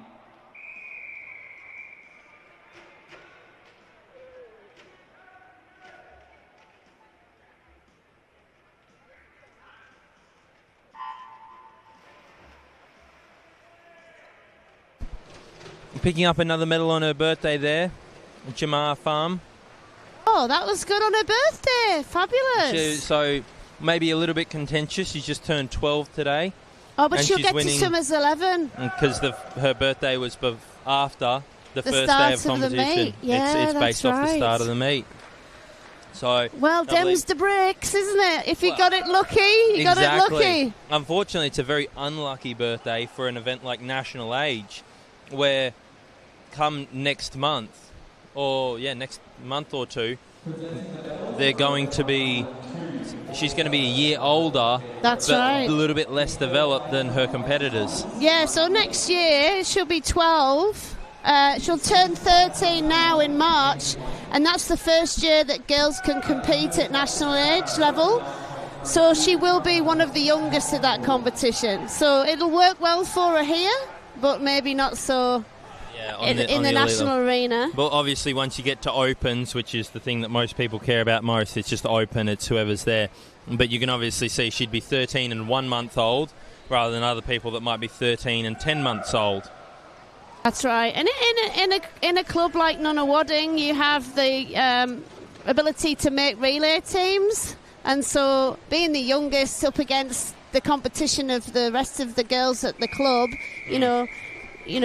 Picking up another medal on her birthday there, Jamar Farm. Oh, that was good on her birthday. Fabulous. So maybe a little bit contentious. She's just turned 12 today. Oh, but and she'll she's get winning to swim as 11. Because her birthday was after the first start day of of the competition. meet. Yeah, it's based off the start of the meet. So well, dem's the breaks, isn't it? If you got it lucky, you got it lucky. Unfortunately, it's a very unlucky birthday for an event like National Age, where come next month or two, she's going to be a year older. That's but right. A little bit less developed than her competitors. Yeah, so next year she'll be 12. She'll turn 13 now in March, and that's the first year that girls can compete at national age level. So she will be one of the youngest at that competition. So it'll work well for her here, but maybe not so in the national arena. But obviously once you get to opens, which is the thing that most people care about most, it's just open, it's whoever's there. But you can obviously see she'd be 13 and 1 month old rather than other people that might be 13 and 10 months old. That's right. And in a club like Nunawading, you have the ability to make relay teams. And so being the youngest up against the competition of the rest of the girls at the club, you know,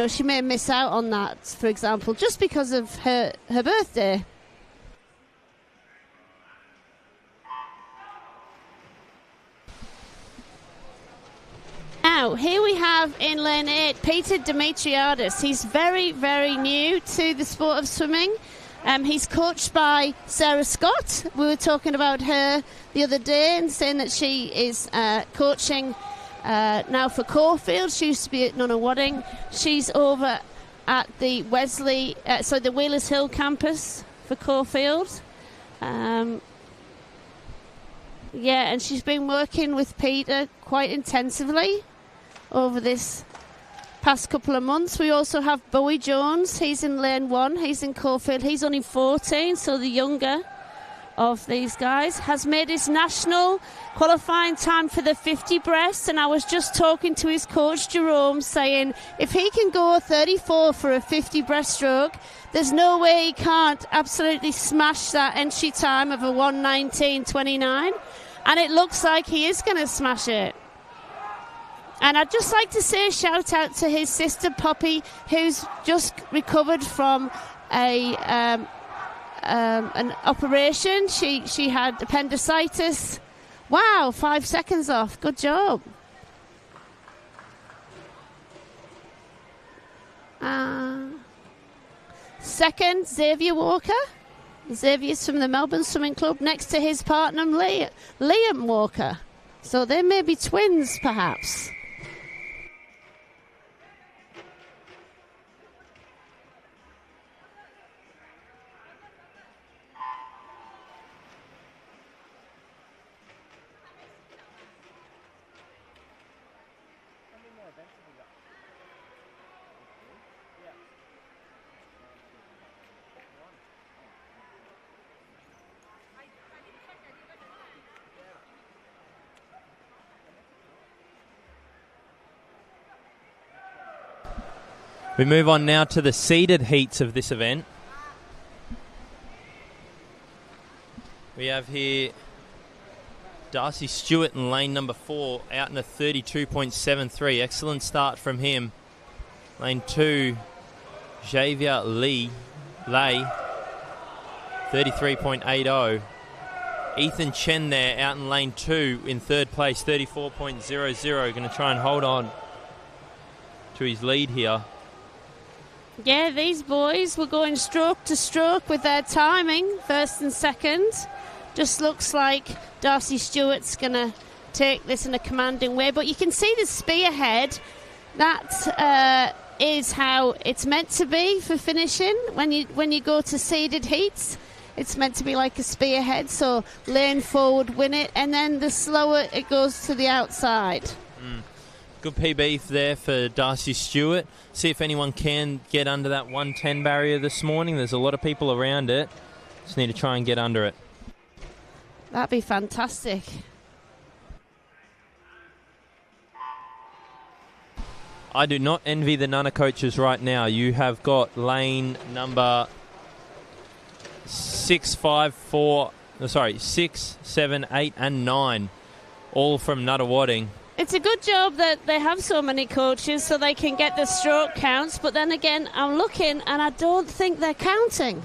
she may miss out on that, for example, just because of her birthday. Now, here we have in lane 8, Peter Demetriadis. He's very, very new to the sport of swimming. He's coached by Sarah Scott. We were talking about her the other day and saying that she is coaching now for Caulfield. She used to be at Nunawading. She's over at the the Wheelers Hill campus for Caulfield. And she's been working with Peter quite intensively over this past couple of months. We also have Bowie Jones. He's in lane 1. He's in Caulfield. He's only 14, so the younger of these guys. Has made his national qualifying time for the 50 breast, and I was just talking to his coach Jerome saying if he can go 34 for a 50 breaststroke, there's no way he can't absolutely smash that entry time of a 1:19.29, and it looks like he is going to smash it. And I'd just like to say a shout out to his sister Poppy, who's just recovered from an operation. She had appendicitis. Wow, 5 seconds off. Good job. Second, Xavier Walker. Xavier's from the Melbourne Swimming Club, next to his partner Liam Walker. So they may be twins, perhaps. We move on now to the seeded heats of this event. We have here Darcy Stewart in lane number 4 out in a 32.73. Excellent start from him. Lane 2, Xavier Lay, 33.80. Ethan Chen there out in lane 2 in third place, 34.00. Going to try and hold on to his lead here. Yeah, these boys were going stroke to stroke with their timing, first and second. Just looks like Darcy Stewart's going to take this in a commanding way. But you can see the spearhead. That is how it's meant to be for finishing. When you go to seeded heats, it's meant to be like a spearhead. So lane forward, win it, and then the slower it goes to the outside. Good PB there for Darcy Stewart. See if anyone can get under that 110 barrier this morning. There's a lot of people around it. Just need to try and get under it. That'd be fantastic. I do not envy the Nunna coaches right now. You have got lane number 6, 7, 8 and 9, all from Nuttawading. It's a good job that they have so many coaches so they can get the stroke counts, but then again, I'm looking and I don't think they're counting.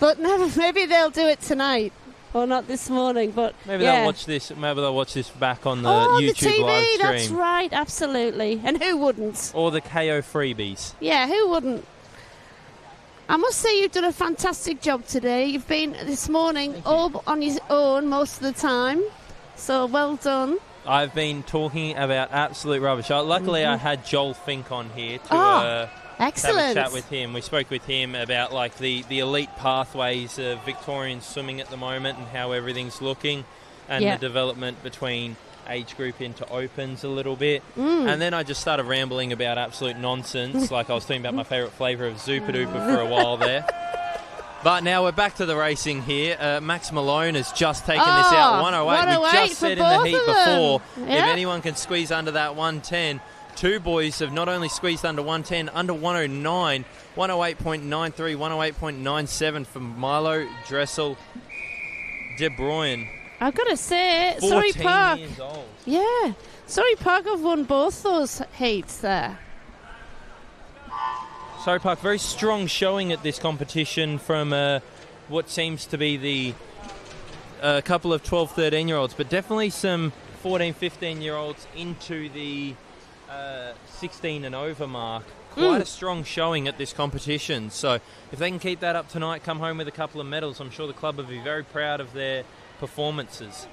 But maybe they'll do it tonight. Or not this morning, but maybe yeah. they'll watch this. Maybe they'll watch this back on the YouTube YouTube the TV, live stream. That's right, absolutely. And who wouldn't? Or the KO freebies. Yeah, who wouldn't? I must say you've done a fantastic job today. You've been this morning all on your own most of the time, so well done. I've been talking about absolute rubbish. Luckily, I had Joel Fink on here to excellent. have a chat with him. We spoke with him about like the elite pathways of Victorian swimming at the moment and how everything's looking, and the development between age group into opens a little bit. And then I just started rambling about absolute nonsense, like I was talking about my favourite flavour of Zooper Dooper for a while there. But now we're back to the racing here. Max Malone has just taken this out, 108. We just said in the heat before, if anyone can squeeze under that 110, two boys have not only squeezed under 110, under 109, 108.93, 108.97 from Milo, Dressel, De Bruyne. I've got to say, 14 Surrey Park. years old. Yeah, Surrey Park have won both those heats there. Surrey Park, very strong showing at this competition from what seems to be the couple of 12, 13-year-olds, but definitely some 14, 15-year-olds into the 16 and over mark. Quite a strong showing at this competition. So if they can keep that up tonight, come home with a couple of medals, I'm sure the club will be very proud of their performances.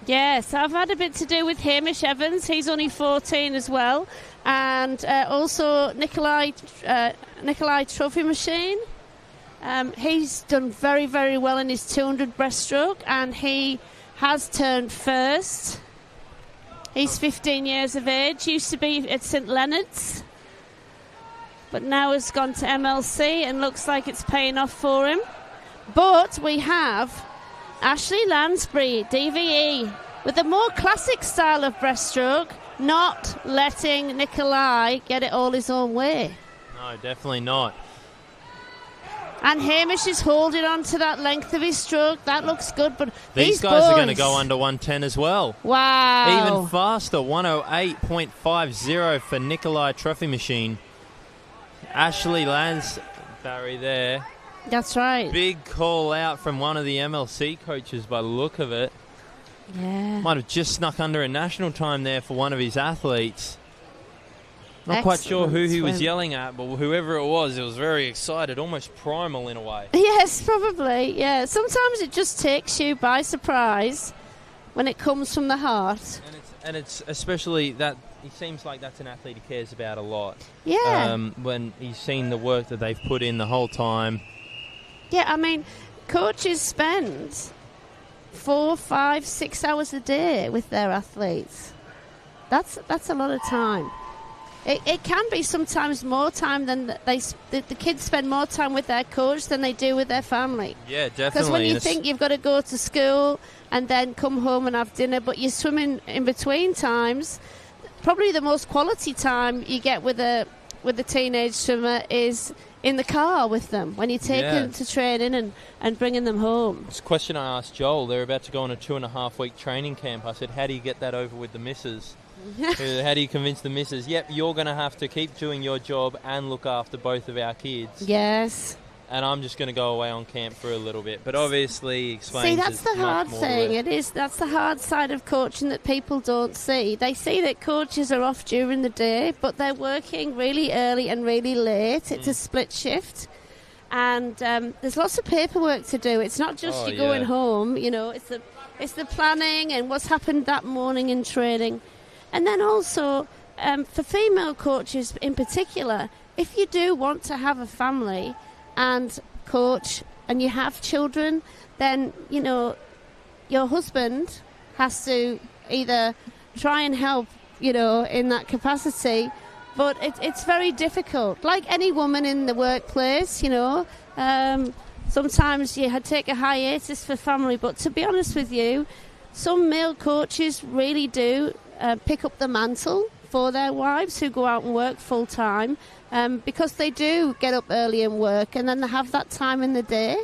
Yes, I've had a bit to do with Hamish Evans. He's only 14 as well. And also Nikolai Trophy Machine. He's done very, very well in his 200 breaststroke, and he has turned first. He's 15 years of age, used to be at St Leonard's, but now has gone to MLC and looks like it's paying off for him. But we have Ashley Lansbury, DVE, with a more classic style of breaststroke, not letting Nikolai get it all his own way. No, definitely not. And Hamish is holding on to that length of his stroke. That looks good, but these guys are going to go under 110 as well. Wow. Even faster, 108.50 for Nikolai Trophy Machine. Ashley Lansbury there. That's right. Big call out from one of the MLC coaches by the look of it. Yeah. Might have just snuck under a national time there for one of his athletes. Not quite sure who he was yelling at, but whoever it was very excited, almost primal in a way. Yes, probably. Yeah. Sometimes it just takes you by surprise when it comes from the heart. And it's especially that it seems like that's an athlete he cares about a lot. Yeah. When he's seen the work that they've put in the whole time. Yeah, I mean, coaches spend 4, 5, 6 hours a day with their athletes. That's a lot of time. It can be sometimes more time than the kids spend more time with their coach than they do with their family. Yeah, definitely. Because when you think you've got to go to school and then come home and have dinner, but you're swimming in between times, probably the most quality time you get with a teenage swimmer is in the car with them when you take them to training and bringing them home. It's a question I asked Joel. They're about to go on a 2.5-week training camp. I said, how do you get that over with the missus? How do you convince the missus? Yep, you're going to have to keep doing your job and look after both of our kids. Yes. And I'm just going to go away on camp for a little bit. But obviously, explains. See, that's the hard thing. It is. That's the hard side of coaching that people don't see. They see that coaches are off during the day, but they're working really early and really late. It's a split shift. And there's lots of paperwork to do. It's not just you going home. You know, it's the planning and what's happened that morning in training. And then also, for female coaches in particular, if you do want to have a family and coach and you have children, then, you know, your husband has to either try and help, you know, in that capacity. But it's very difficult. Like any woman in the workplace, you know, sometimes you take a hiatus for family. But to be honest with you, some male coaches really do pick up the mantle for their wives who go out and work full time, because they do get up early and work, and then they have that time in the day.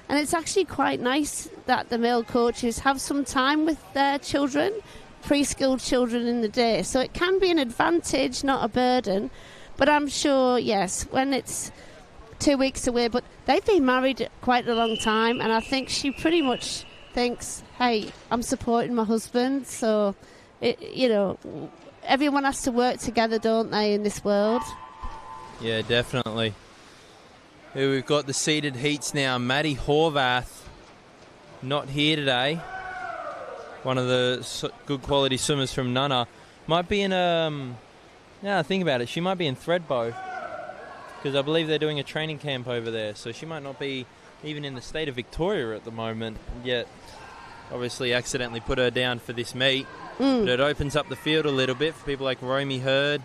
And it's actually quite nice that the male coaches have some time with their children, preschool children in the day. So it can be an advantage, not a burden. But I'm sure, yes, when it's 2 weeks away, but they've been married quite a long time, and I think she pretty much thinks, hey, I'm supporting my husband, so you know, everyone has to work together, don't they, in this world? Yeah, definitely. Here we've got the seeded heats now. Maddie Horvath not here today. One of the good quality swimmers from Nunna. Might be in now I think about it, she might be in Thredbo, because I believe they're doing a training camp over there, so she might not be even in the state of Victoria at the moment, yet obviously accidentally put her down for this meet. But it opens up the field a little bit for people like Romy Hurd,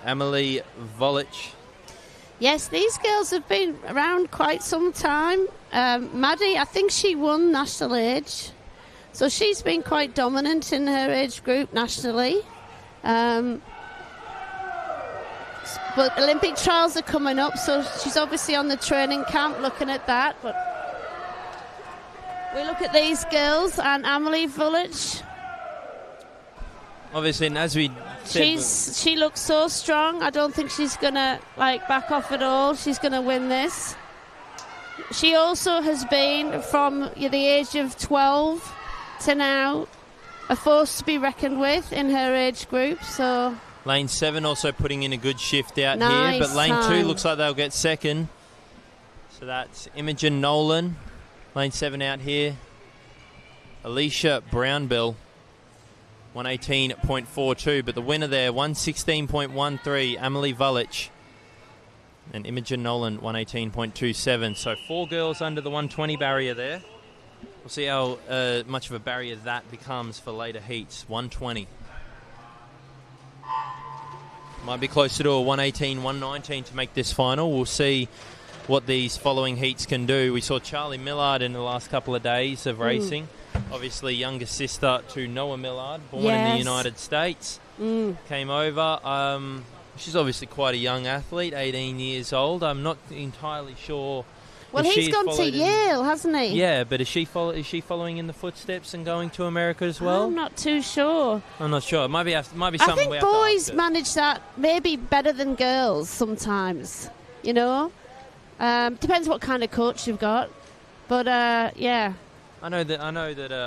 Amelie Volich. Yes, these girls have been around quite some time. Maddie, I think she won national age, so she's been quite dominant in her age group nationally. But Olympic trials are coming up, so she's obviously on the training camp looking at that. But we look at these girls and Amelie Volich. Obviously, and as we said, she looks so strong. I don't think she's going to back off at all. She's going to win this. She also has been, from the age of 12 to now, a force to be reckoned with in her age group. So Lane 7 also putting in a good shift out nice here, but Lane time. 2 looks like they'll get second. So that's Imogen Nolan. Lane 7 out here. Alicia Brownbill, 118.42, but the winner there, 116.13, Amelie Volich. And Imogen Nolan, 118.27. So 4 girls under the 120 barrier there. We'll see how much of a barrier that becomes for later heats. 120. Might be closer to a 118, 119 to make this final. We'll see what these following heats can do. We saw Charlie Millard in the last couple of days of racing. Obviously younger sister to Noah Millard, born in the United States. Came over. She's obviously quite a young athlete, 18 years old. I'm not entirely sure. Well, he's gone to Yale, hasn't he? Yeah, but is she following in the footsteps and going to America as well? I'm not too sure. I'm not sure. It might be something I we think have to boys ask manage that maybe better than girls sometimes, you know. Depends what kind of coach you've got. But, yeah. I know that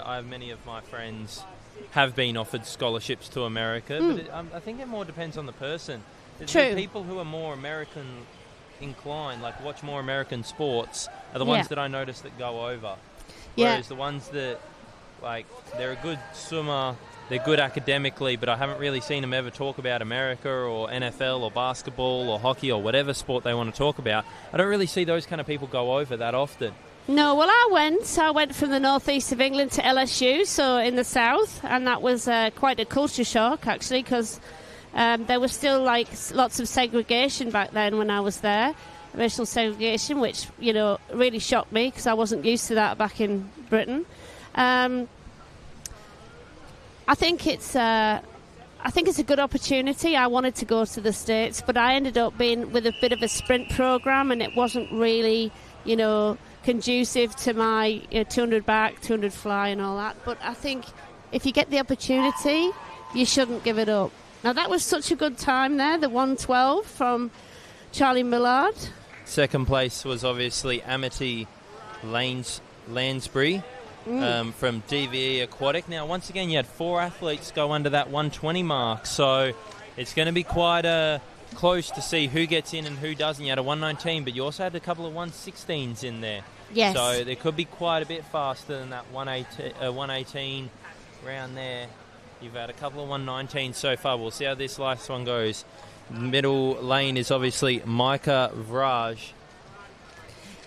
I have many of my friends have been offered scholarships to America, but I think it more depends on the person. True. The people who are more American inclined, like watch more American sports, are the ones that I notice that go over. Whereas the ones that, like, they're a good swimmer, they're good academically, but I haven't really seen them ever talk about America or NFL or basketball or hockey or whatever sport they want to talk about. I don't really see those kind of people go over that often. No, well, I went from the northeast of England to LSU, so in the south, and that was quite a culture shock, actually, because There was still like lots of segregation back then when I was there, racial segregation, which really shocked me because I wasn't used to that back in Britain. I think it's a good opportunity. I wanted to go to the States, but I ended up being with a bit of a sprint program, and it wasn't really, conducive to my 200 back, 200 fly and all that. But I think if you get the opportunity, you shouldn't give it up. Now, that was such a good time there, the 112 from Charlie Millard. Second place was obviously Amity Lansbury from DVE Aquatic. Now, once again, you had 4 athletes go under that 120 mark, so it's going to be quite close to see who gets in and who doesn't. You had a 119, but you also had a couple of 116s in there. Yes. So there could be quite a bit faster than that 118 round there. You've had a couple of 119s so far. We'll see how this last one goes. Middle lane is obviously Micah Vraj.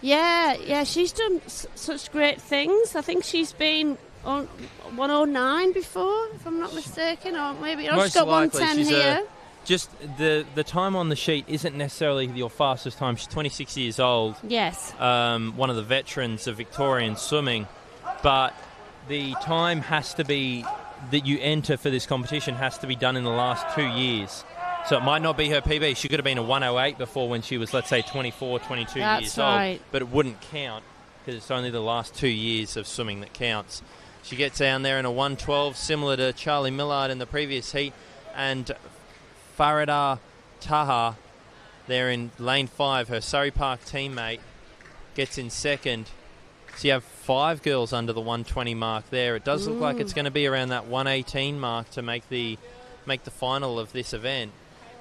Yeah, she's done such great things. I think she's been on 109 before, if I'm not mistaken, or maybe she's got 110 here. Just the time on the sheet isn't necessarily your fastest time. She's 26 years old. Yes. One of the veterans of Victorian swimming. But the time has to be that you enter for this competition has to be done in the last 2 years. So it might not be her PB. She could have been a 108 before when she was, let's say, 24, 22 years old. But it wouldn't count because it's only the last 2 years of swimming that counts. She gets down there in a 112, similar to Charlie Millard in the previous heat. And Farida Taha there in lane 5, her Surrey Park teammate, gets in second. So you have 5 girls under the 120 mark there. It does look like it's going to be around that 118 mark to make the final of this event.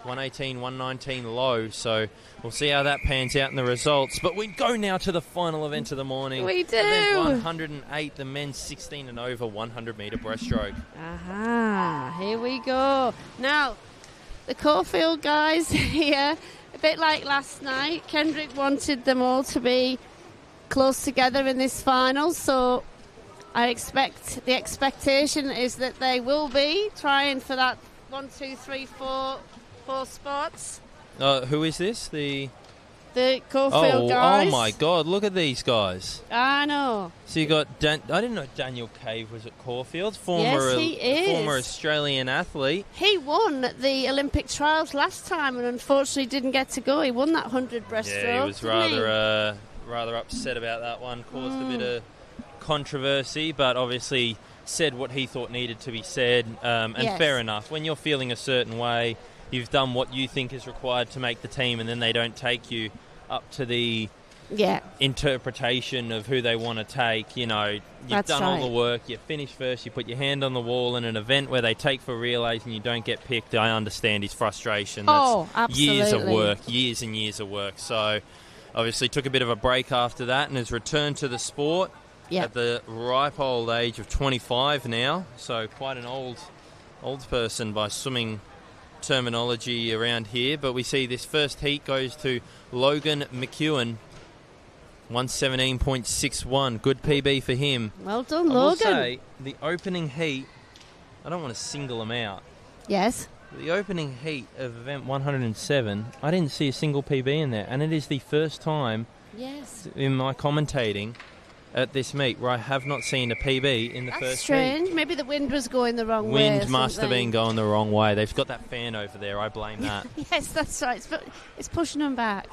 118, 119 low, so we'll see how that pans out in the results. But we go now to the final event of the morning. We do. Event 108, the men's 16 and over 100-metre breaststroke. Aha, here we go. Now, the Caulfield guys here, a bit like last night, Kendrick wanted them all to be close together in this final, so the expectation is that they will be trying for that 1, 2, 3, 4 spots. Who is this? The Caulfield guys. Oh my God! Look at these guys. I know. So you got I didn't know Daniel Cave was at Caulfield. Yes, he is. Former Australian athlete. He won the Olympic trials last time and unfortunately didn't get to go. He won that 100 breaststroke. Yeah, he was rather upset about that one. Caused a bit of controversy, but obviously said what he thought needed to be said. And yes. Fair enough. When you're feeling a certain way, you've done what you think is required to make the team, and then they don't take you up to the interpretation of who they want to take. You've done all the work, you finish first, you put your hand on the wall in an event where they take for relays and you don't get picked. I understand his frustration. That's absolutely. Years and years of work. So obviously took a bit of a break after that and has returned to the sport at the ripe old age of 25 now. So quite an old person by swimming terminology around here. But we see this first heat goes to Logan McEwen, 117.61. Good PB for him. Well done, Logan. I will say, the opening heat, I don't want to single him out. Yes. The opening heat of event 107, I didn't see a single PB in there. And it is the first time in my commentating at this meet where I have not seen a PB in the first heat. That's strange. Maybe the wind was going the wrong way. Wind must have been going the wrong way. They've got that fan over there. I blame that. Yes, that's right. It's pushing them back.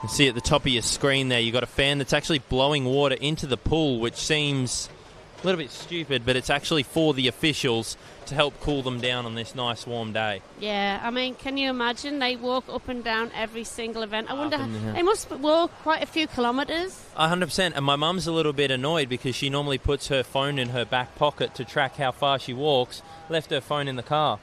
You see at the top of your screen there, you've got a fan that's actually blowing water into the pool, which seems a little bit stupid, but it's actually for the officials to help cool them down on this nice warm day. Yeah, I mean, can you imagine? They walk up and down every single event. I wonder, they must walk quite a few kilometres. 100%, and my mum's a little bit annoyed because she normally puts her phone in her back pocket to track how far she walks. Left her phone in the car.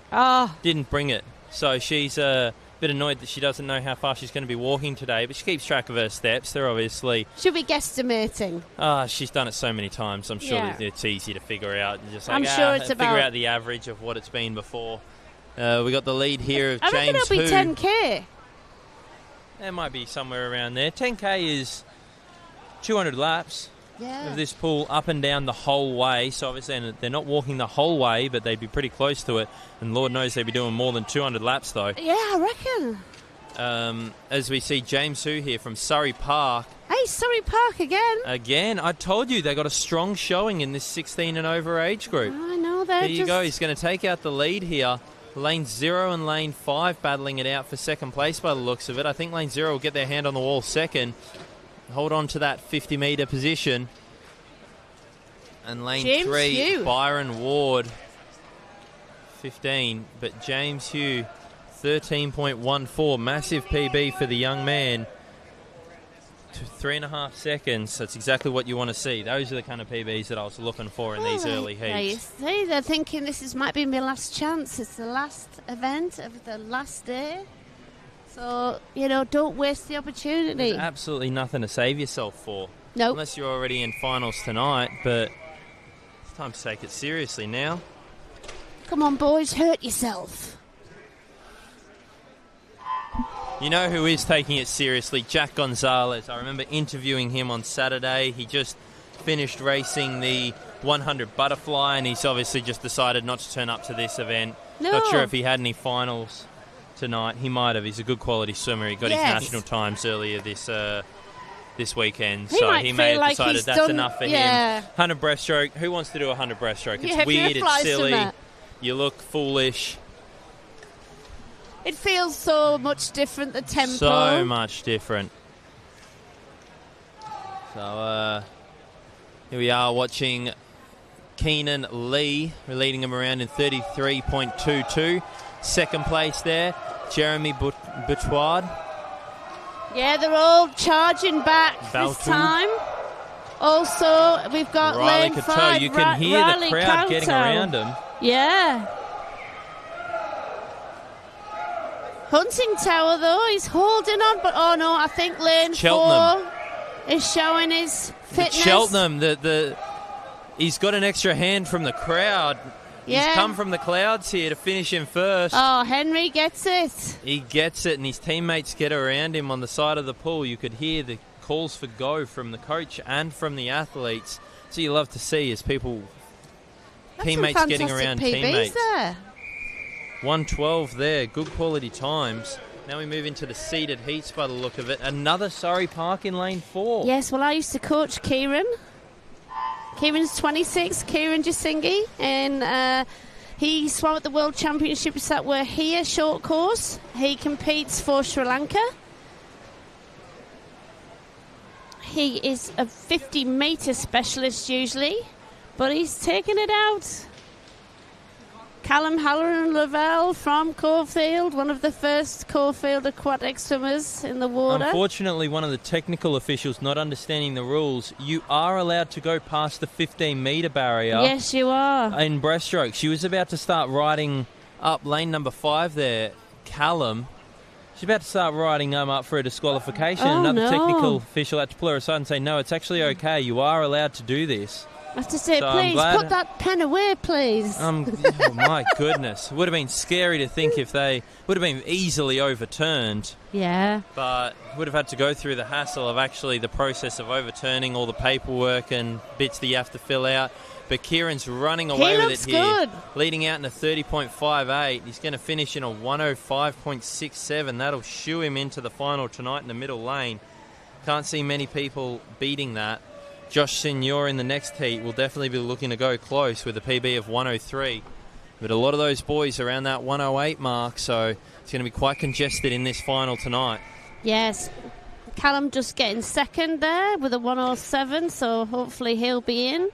Didn't bring it. So she's a bit annoyed that she doesn't know how far she's going to be walking today, but she keeps track of her steps. They're obviously... Should be guesstimating. She's done it so many times. I'm sure that it's easy to figure out. Just like, I'm sure it's figure out the average of what it's been before. We got the lead here of James I reckon it'll be 10K. It might be somewhere around there. 10K is 200 laps. of this pool up and down the whole way. So obviously they're not walking the whole way, but they'd be pretty close to it. And Lord knows they'd be doing more than 200 laps, though. Yeah, I reckon. As we see James Hu here from Surrey Park. Hey, Surrey Park again. Again, I told you they got a strong showing in this 16 and over age group. I know they're There you go. He's going to take out the lead here. Lane 0 and Lane 5 battling it out for second place by the looks of it. I think Lane 0 will get their hand on the wall second. Hold on to that 50-metre position. And Lane 3, Byron Ward, 15. But James Hu, 13.14. Massive PB for the young man. 3.5 seconds. That's exactly what you want to see. Those are the kind of PBs that I was looking for in these early heats. You see, they're thinking might be my last chance. It's the last event of the last day. So, don't waste the opportunity. There's absolutely nothing to save yourself for. Nope. Unless you're already in finals tonight, but it's time to take it seriously now. Come on, boys, hurt yourself. You know who is taking it seriously? Jack Gonzalez. I remember interviewing him on Saturday. He just finished racing the 100 butterfly, and he's obviously just decided not to turn up to this event. No. Not sure if he had any finals tonight. He might have. He's a good quality swimmer. He got his national times earlier this weekend, so he may have decided that's enough for him. 100 breaststroke. Who wants to do 100 breaststroke? It's weird. It's silly. You look foolish. It feels so much different, the tempo. So much different. So, here we are watching Keenan Lee. We're leading him around in 33.22. Second place there, Jeremy Boutoud. Yeah, they're all charging back this time. Also, we've got Riley Lane Cato. 5. You can hear Riley the crowd Cato. getting around him. Yeah. Hunting Tower, though, he's holding on, but no, I think Lane 4 is showing his fitness. Cheltenham, he's got an extra hand from the crowd. Yeah. He's come from the clouds here to finish him first. Oh, Henry gets it. He gets it, and his teammates get around him on the side of the pool. You could hear the calls for go from the coach and from the athletes. So you love to see as teammates getting around PBs teammates. There. 112 there, good quality times. Now we move into the seeded heats by the look of it. Another Surrey Park in lane 4. Yes, well, I used to coach Kieran. Kieran's 26, Kieran Jasingi, and he swam at the World Championships that were here, short course. He competes for Sri Lanka. He is a 50-metre specialist usually, but he's taken it out. Callum Halloran-Lavelle from Caulfield, one of the first Caulfield aquatic swimmers in the water. Unfortunately, one of the technical officials not understanding the rules, you are allowed to go past the 15-metre barrier. Yes, you are. In breaststroke. She was about to start riding up lane number 5 there, Callum. She's about to start riding up for a disqualification. Another technical official had to pull her aside and say, no, it's actually okay. You are allowed to do this. I have to say, So please, put that pen away, please. Oh, my goodness. It would have been scary to think if they would have been easily overturned. Yeah. But would have had to go through the hassle of actually the process of overturning all the paperwork and bits that you have to fill out. But Kieran's running away with it here. Good. Leading out in a 30.58. He's going to finish in a 105.67. That'll shoo him into the final tonight in the middle lane. Can't see many people beating that. Josh Senior in the next heat will definitely be looking to go close with a PB of 103. But a lot of those boys around that 108 mark, so it's going to be quite congested in this final tonight. Yes. Callum just getting second there with a 107, so hopefully he'll be in.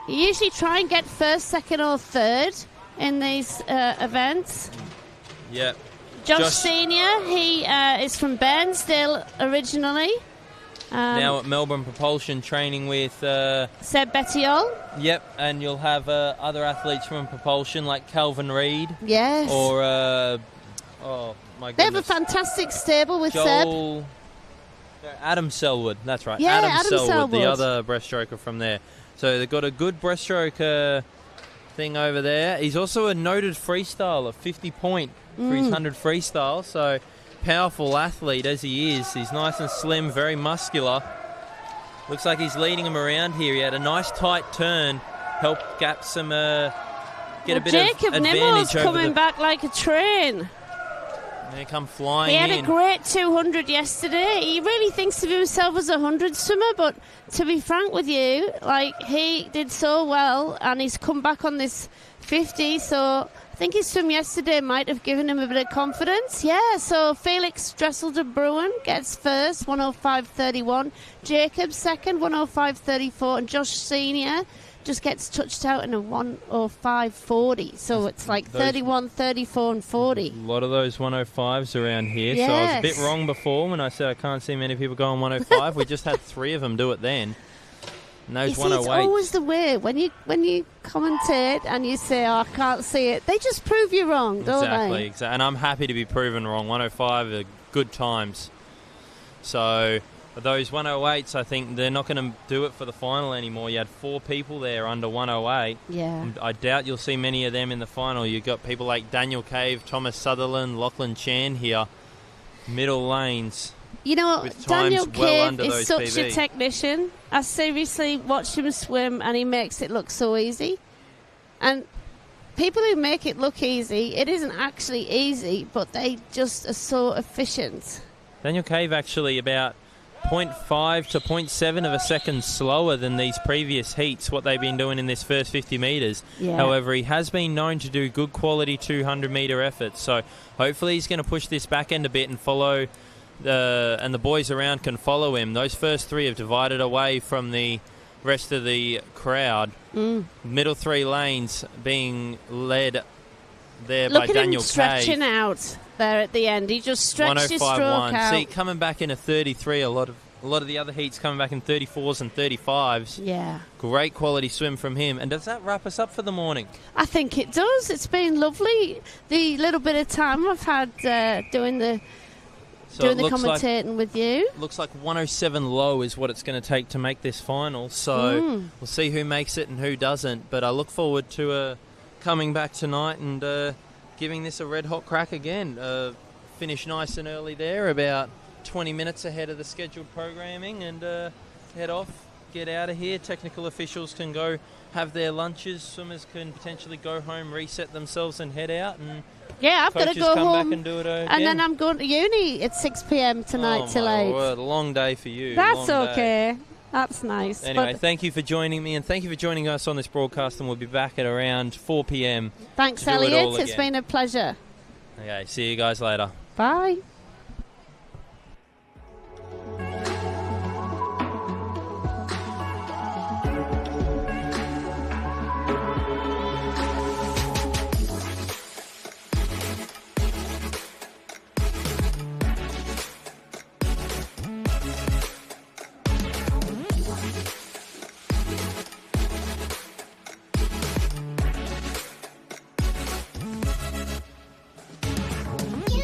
You usually try and get first, second or third in these events. Yep. Josh Senior, he is from Bairnsdale originally. Now at Melbourne Propulsion training with Seb Bettiol. Yep, and you'll have other athletes from Propulsion like Calvin Reed. Yes. Or, oh my goodness. They have a fantastic stable with Joel, Seb. Adam Selwood, that's right. Yeah, Adam Selwood, the other breaststroker from there. So they've got a good breaststroke thing over there. He's also a noted freestyler, 50 point for his 100 freestyle. So powerful athlete as he is. He's nice and slim, very muscular. Looks like he's leading him around here. He had a nice tight turn, helped gap some, get a bit Jacob of Nimmo's advantage over coming back like a train. They come flying He had in. a great 200 yesterday. He really thinks of himself as a 100 swimmer, but to be frank with you, like, he did so well, and he's come back on this 50, so I think his swim yesterday might have given him a bit of confidence. Yeah, so Felix Dresselder-Bruin gets first, 105.31. Jacob second, 105.34. And Josh Senior just gets touched out in a 105.40. So it's like 31, 34 and 40. A lot of those 105s around here. Yes. So I was a bit wrong before when I said I can't see many people going 105. We just had 3 of them do it then. And those You see, 108s. it's always the way when you commentate and you say, "Oh, I can't see it." They just prove you wrong, don't they? Exactly. And I'm happy to be proven wrong. 105 are good times. So those 108s, I think they're not going to do it for the final anymore. You had 4 people there under 108. Yeah. I doubt you'll see many of them in the final. You've got people like Daniel Cave, Thomas Sutherland, Lachlan Chan here. Middle lanes. You know, With times Daniel well Cave under is those such a PB. technician. I seriously watch him swim and he makes it look so easy. And people who make it look easy, it isn't actually easy, but they just are so efficient. Daniel Cave actually about 0.5 to 0.7 of a second slower than these previous heats, what they've been doing in this first 50 metres. Yeah. However, he has been known to do good quality 200-metre efforts. So hopefully he's going to push this back end a bit and follow and the boys around can follow him. Those first 3 have divided away from the rest of the crowd. Middle 3 lanes being led there Look by at Daniel him stretching Cave. out there at the end. He just stretched his stroke 105.1. out. See, coming back in a 33, a lot of the other heats coming back in 34s and 35s. Yeah. Great quality swim from him. And does that wrap us up for the morning? I think it does. It's been lovely. The little bit of time I've had doing the commentating with you. Looks like 107 low is what it's going to take to make this final. So we'll see who makes it and who doesn't. But I look forward to coming back tonight and giving this a red-hot crack again. Finish nice and early there, about 20 minutes ahead of the scheduled programming, and head off, get out of here. Technical officials can go have their lunches. Swimmers can potentially go home, reset themselves and head out. And Yeah, I've got to coaches go come home. back and do it again. And then I'm going to uni at 6 p.m. tonight till 8. Word, a long day for you. That's long day. okay. That's nice. Anyway, But thank you for joining me, and thank you for joining us on this broadcast, and we'll be back at around 4 p.m. thanks, to do it all Elliot. It's again. been a pleasure. Okay, see you guys later. Bye. You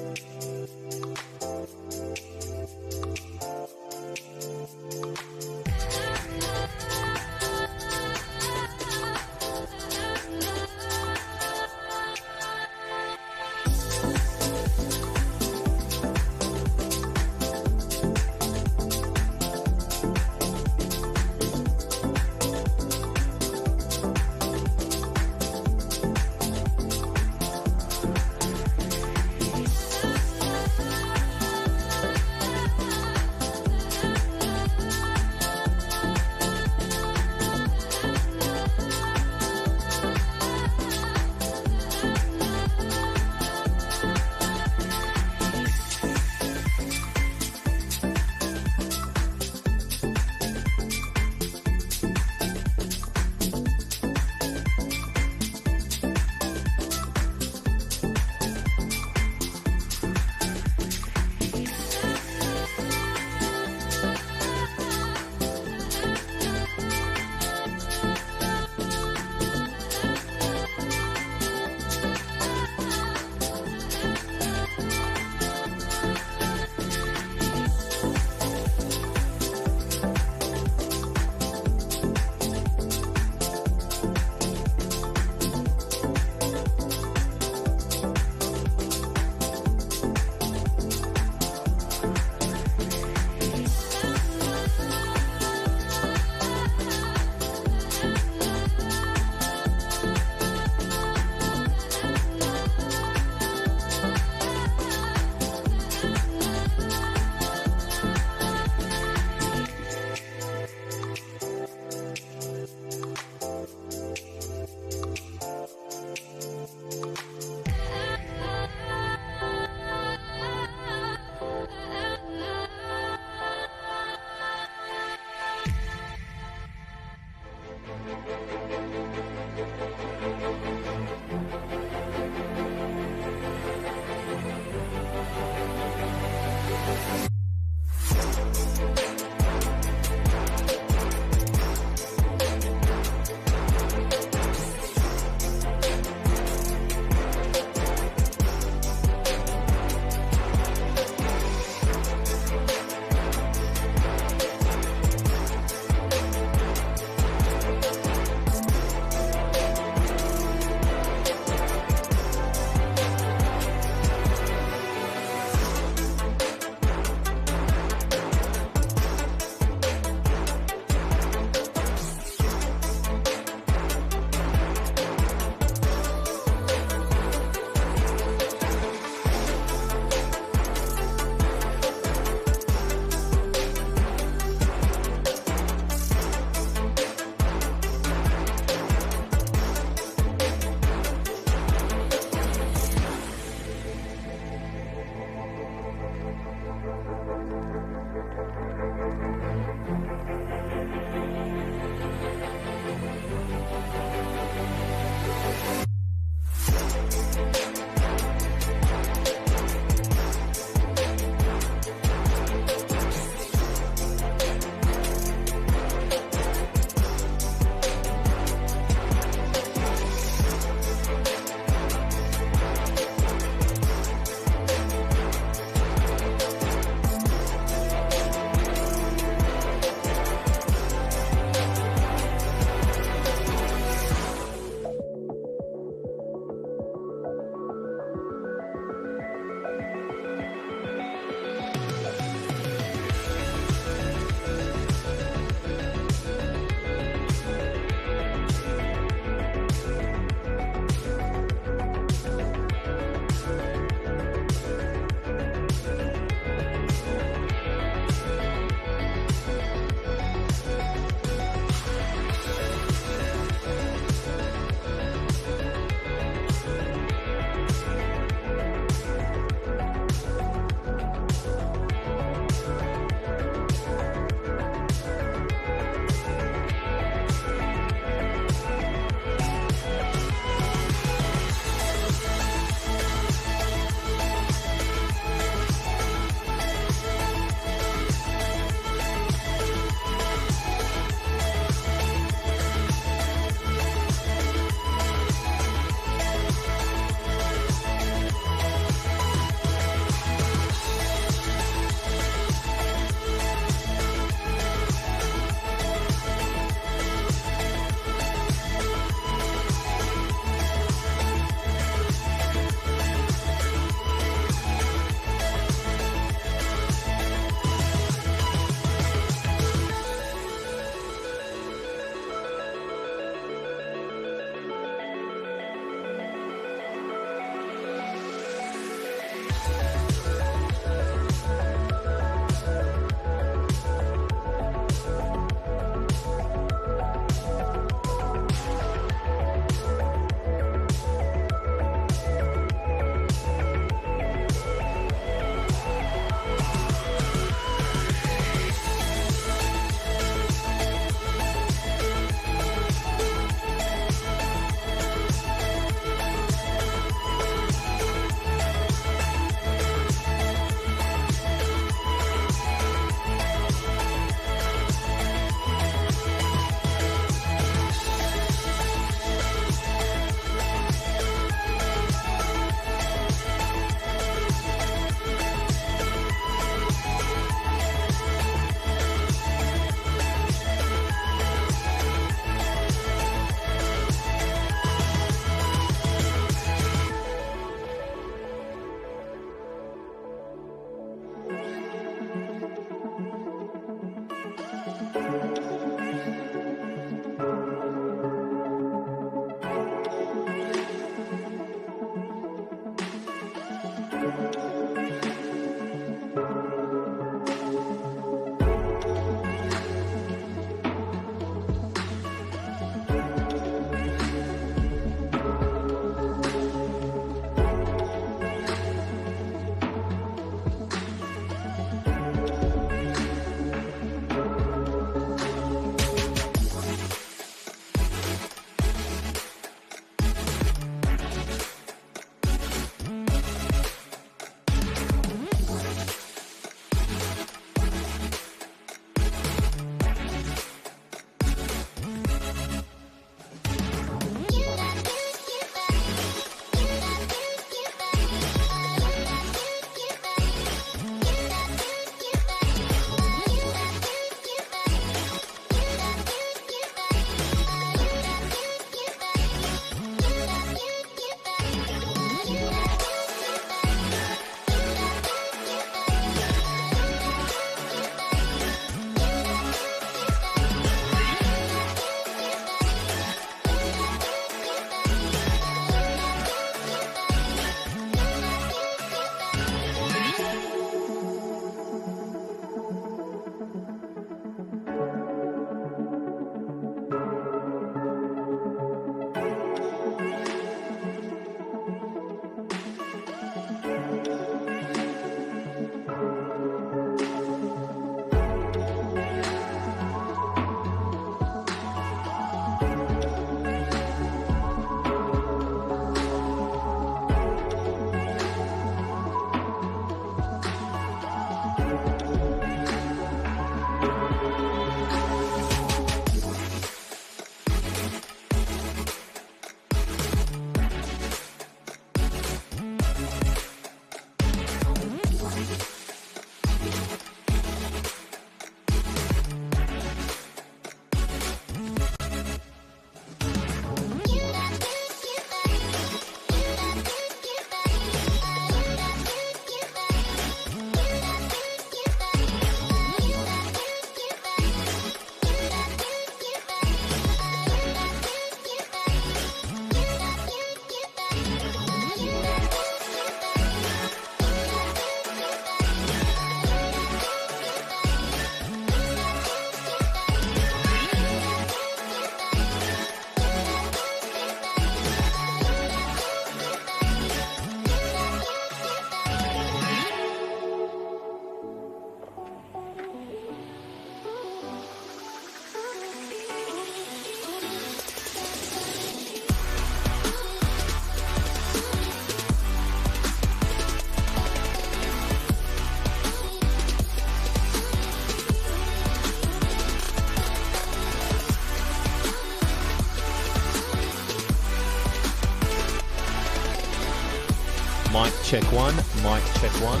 Mic check 1, mic check 1.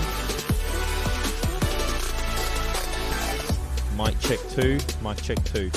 Mic check 2, mic check 2.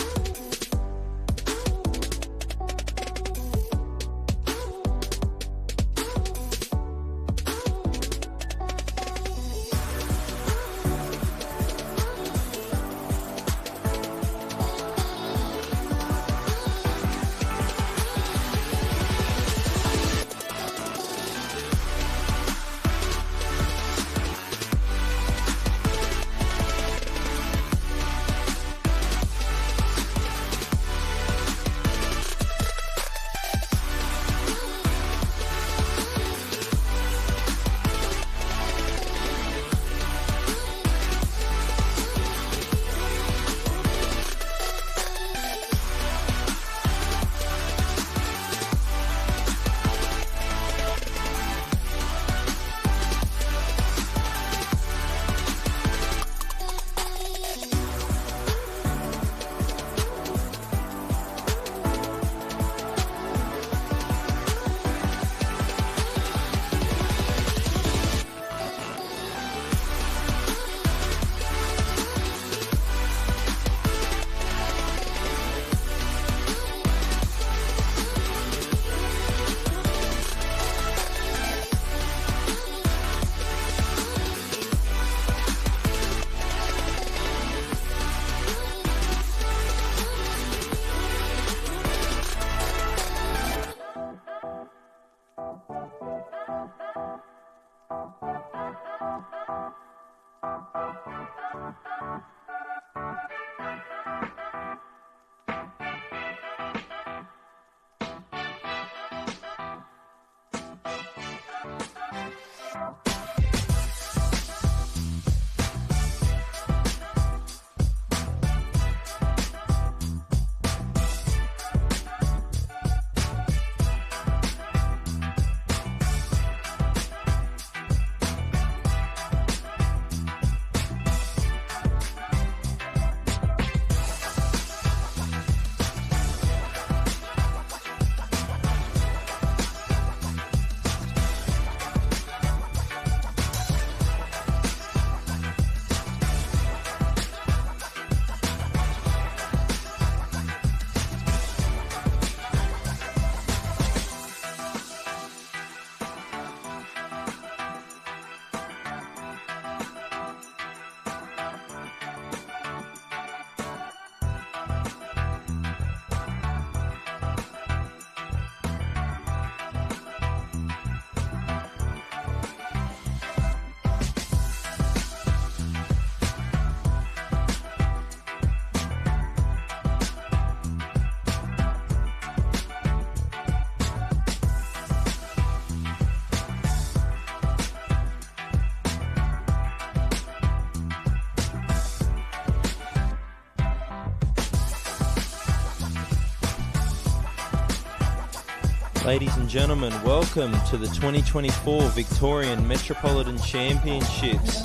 Ladies and gentlemen, welcome to the 2024 Victorian Metropolitan Championships.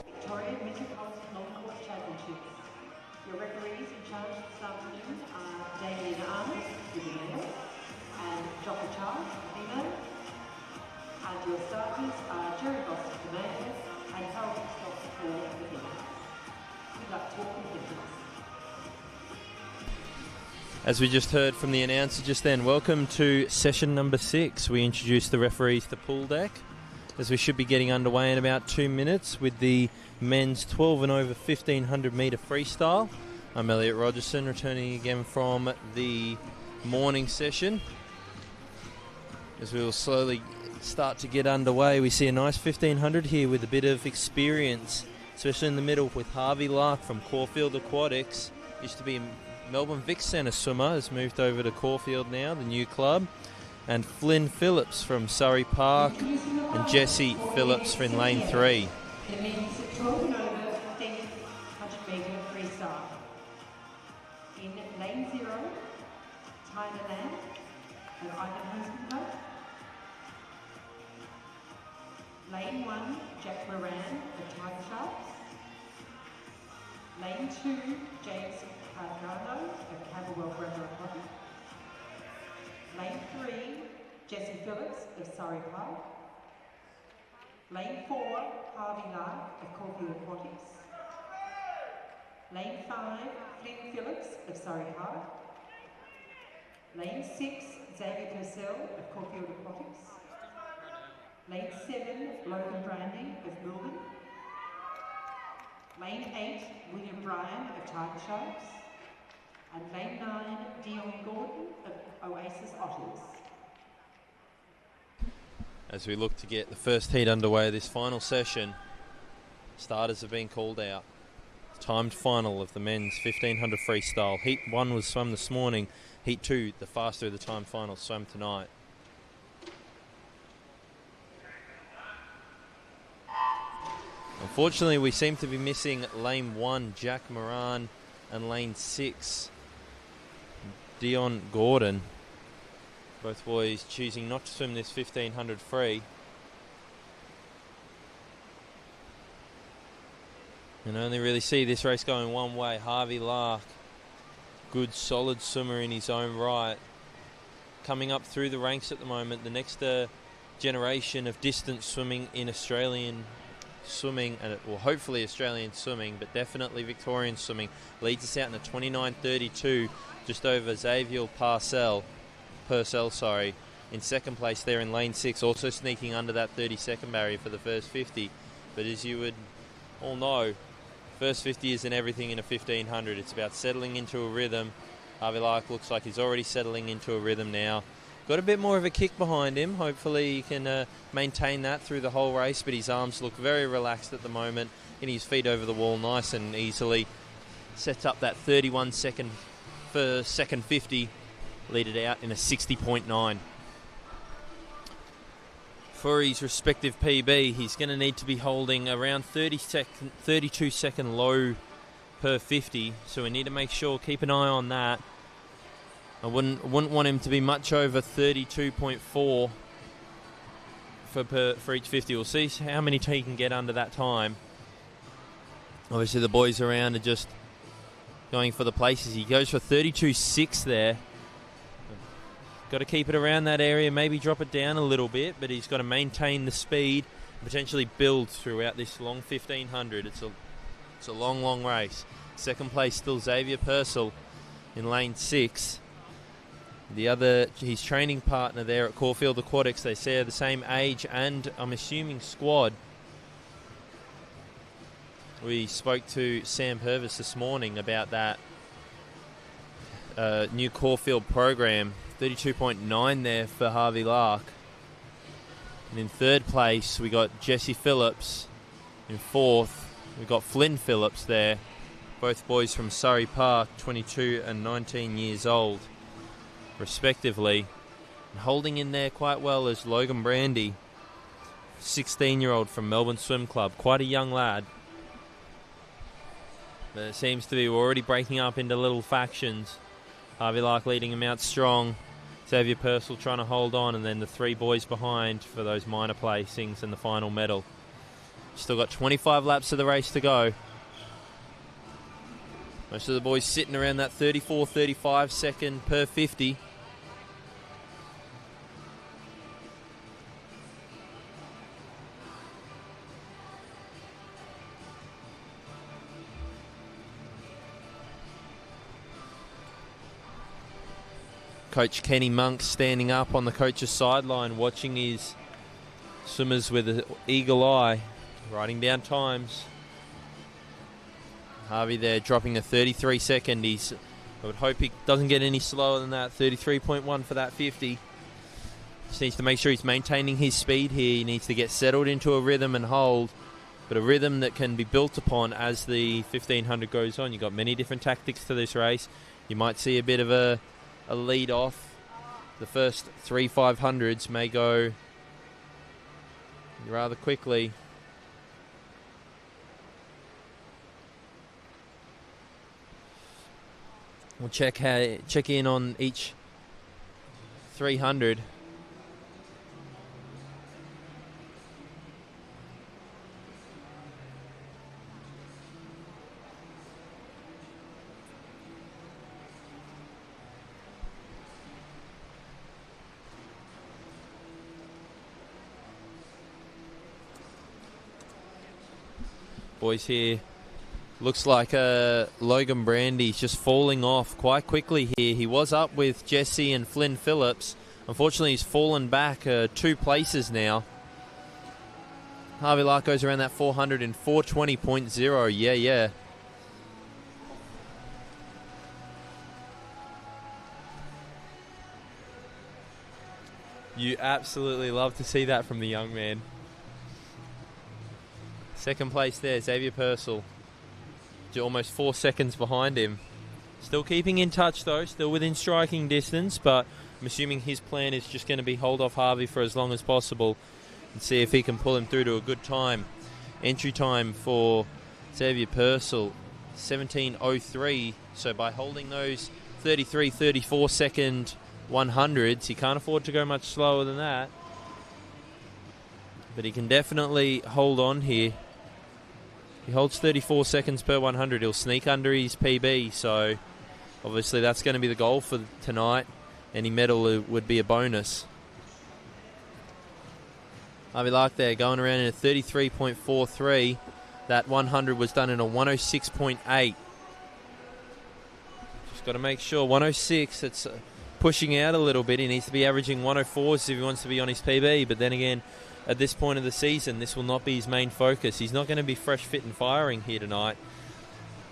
Victorian Metropolitan Long-Course Championships. Your referees in charge this afternoon are Damien Armour, the male, and Joppa Charles, the female. And your starters are Jerry Boss, the male, and Harold Scott, the female. Good luck to all competitors. As we just heard from the announcer just then, welcome to session number 6. We introduced the referees to pool deck, as we should be getting underway in about 2 minutes with the men's 12 and over 1500 metre freestyle. I'm Elliot Rogerson, returning again from the morning session. As we will slowly start to get underway, we see a nice 1500 here with a bit of experience, especially in the middle with Harvey Lark from Caulfield Aquatics. Used to be a Melbourne Vic Centre swimmer, has moved over to Caulfield now, the new club. And Flynn Phillips from Surrey Park, and Jesse Phillips from Lane 3. The men's 12 and over 1500 metre freestyle. In lane 0, Tyler Lamb and Ivan Husband. Lane 1, Jack Moran of Tiger Sharks. Lane 2, James Cardano of Camberwell Grammar Aquatic. Lane 3, Jesse Phillips of Surrey Park. Lane 4, Harvey Lark of Caulfield Aquatics. Lane 5, Flynn Phillips of Surrey Park. Lane 6, Xavier Purcell of Caulfield Aquatics. Lane 7, Logan Brandy of Melbourne. Lane 8, William Bryan of Tiger Sharks. And lane 9, Dion Gordon of Oasis Otters. As we look to get the first heat underway of this final session, starters have been called out. Timed final of the men's 1500 freestyle. Heat 1 was swum this morning. Heat 2, the faster of the time final, swum tonight. Unfortunately, we seem to be missing lane 1, Jack Moran, and lane 6, Dion Gordon. Both boys choosing not to swim this 1500 free. And only really see this race going one way. Harvey Lark, good solid swimmer in his own right. Coming up through the ranks at the moment, the next generation of distance swimming in Australian swimming, and well, hopefully Australian swimming, but definitely Victorian swimming, leads us out in a 29.32, just over Xavier Purcell, in second place there in lane 6, also sneaking under that 30-second barrier for the first 50. But as you would all know, first 50 isn't everything in a 1500. It's about settling into a rhythm. Harvey Lark looks like he's already settling into a rhythm now. Got a bit more of a kick behind him. Hopefully he can maintain that through the whole race, but his arms look very relaxed at the moment, getting his feet over the wall nice and easily. Sets up that 31 second for second 50, lead it out in a 60.9. For his respective PB, he's going to need to be holding around 32 second low per 50, so we need to make sure, keep an eye on that. I wouldn't want him to be much over 32.4 for each 50. We'll see how many he can get under that time. Obviously the boys around are just going for the places. He goes for 32.6 there. Got to keep it around that area, maybe drop it down a little bit, but he's got to maintain the speed and potentially build throughout this long 1500. It's a long, long race. Second place still Xavier Purcell in lane 6. His training partner there at Caulfield Aquatics, they say are the same age and I'm assuming squad. We spoke to Sam Purvis this morning about that new Caulfield program. 32.9 there for Harvey Lark. And in third place, we got Jesse Phillips. In fourth, we got Flynn Phillips there. Both boys from Surrey Park, 22 and 19 years old, respectively. And holding in there quite well is Logan Brandy, 16-year-old from Melbourne Swim Club. Quite a young lad. But it seems to be already breaking up into little factions. Harvey Lark leading him out strong. Xavier Purcell trying to hold on, and then the three boys behind for those minor placings and the final medal. Still got 25 laps of the race to go. Most of the boys sitting around that 34, 35 second per 50. Coach Kenny Monk standing up on the coach's sideline, watching his swimmers with an eagle eye, writing down times. Harvey there dropping a 33 second. I would hope he doesn't get any slower than that. 33.1 for that 50. Just needs to make sure he's maintaining his speed here. He needs to get settled into a rhythm and hold, but a rhythm that can be built upon as the 1500 goes on. You've got many different tactics to this race. You might see a bit of a lead off. The first 3 500s may go rather quickly. We'll check in on each 300. Boys here. Looks like Logan Brandy's just falling off quite quickly here. He was up with Jesse and Flynn Phillips. Unfortunately, he's fallen back 2 places now. Harvey Lark goes around that 400 in 420.0. Yeah. You absolutely love to see that from the young man. Second place there, Xavier Purcell. Almost 4 seconds behind him. Still keeping in touch though, still within striking distance, but I'm assuming his plan is just going to be hold off Harvey for as long as possible and see if he can pull him through to a good time. Entry time for Xavier Purcell, 17:03. So by holding those 33, 34 second 100s, he can't afford to go much slower than that. But he can definitely hold on here. He holds 34 seconds per 100. He'll sneak under his PB, so obviously that's going to be the goal for tonight. Any medal would be a bonus. Harvey Lark there going around in a 33.43. That 100 was done in a 106.8. Just got to make sure 106, it's pushing out a little bit. He needs to be averaging 104s if he wants to be on his PB, but then again, at this point of the season, this will not be his main focus. He's not going to be fresh, fit and firing here tonight.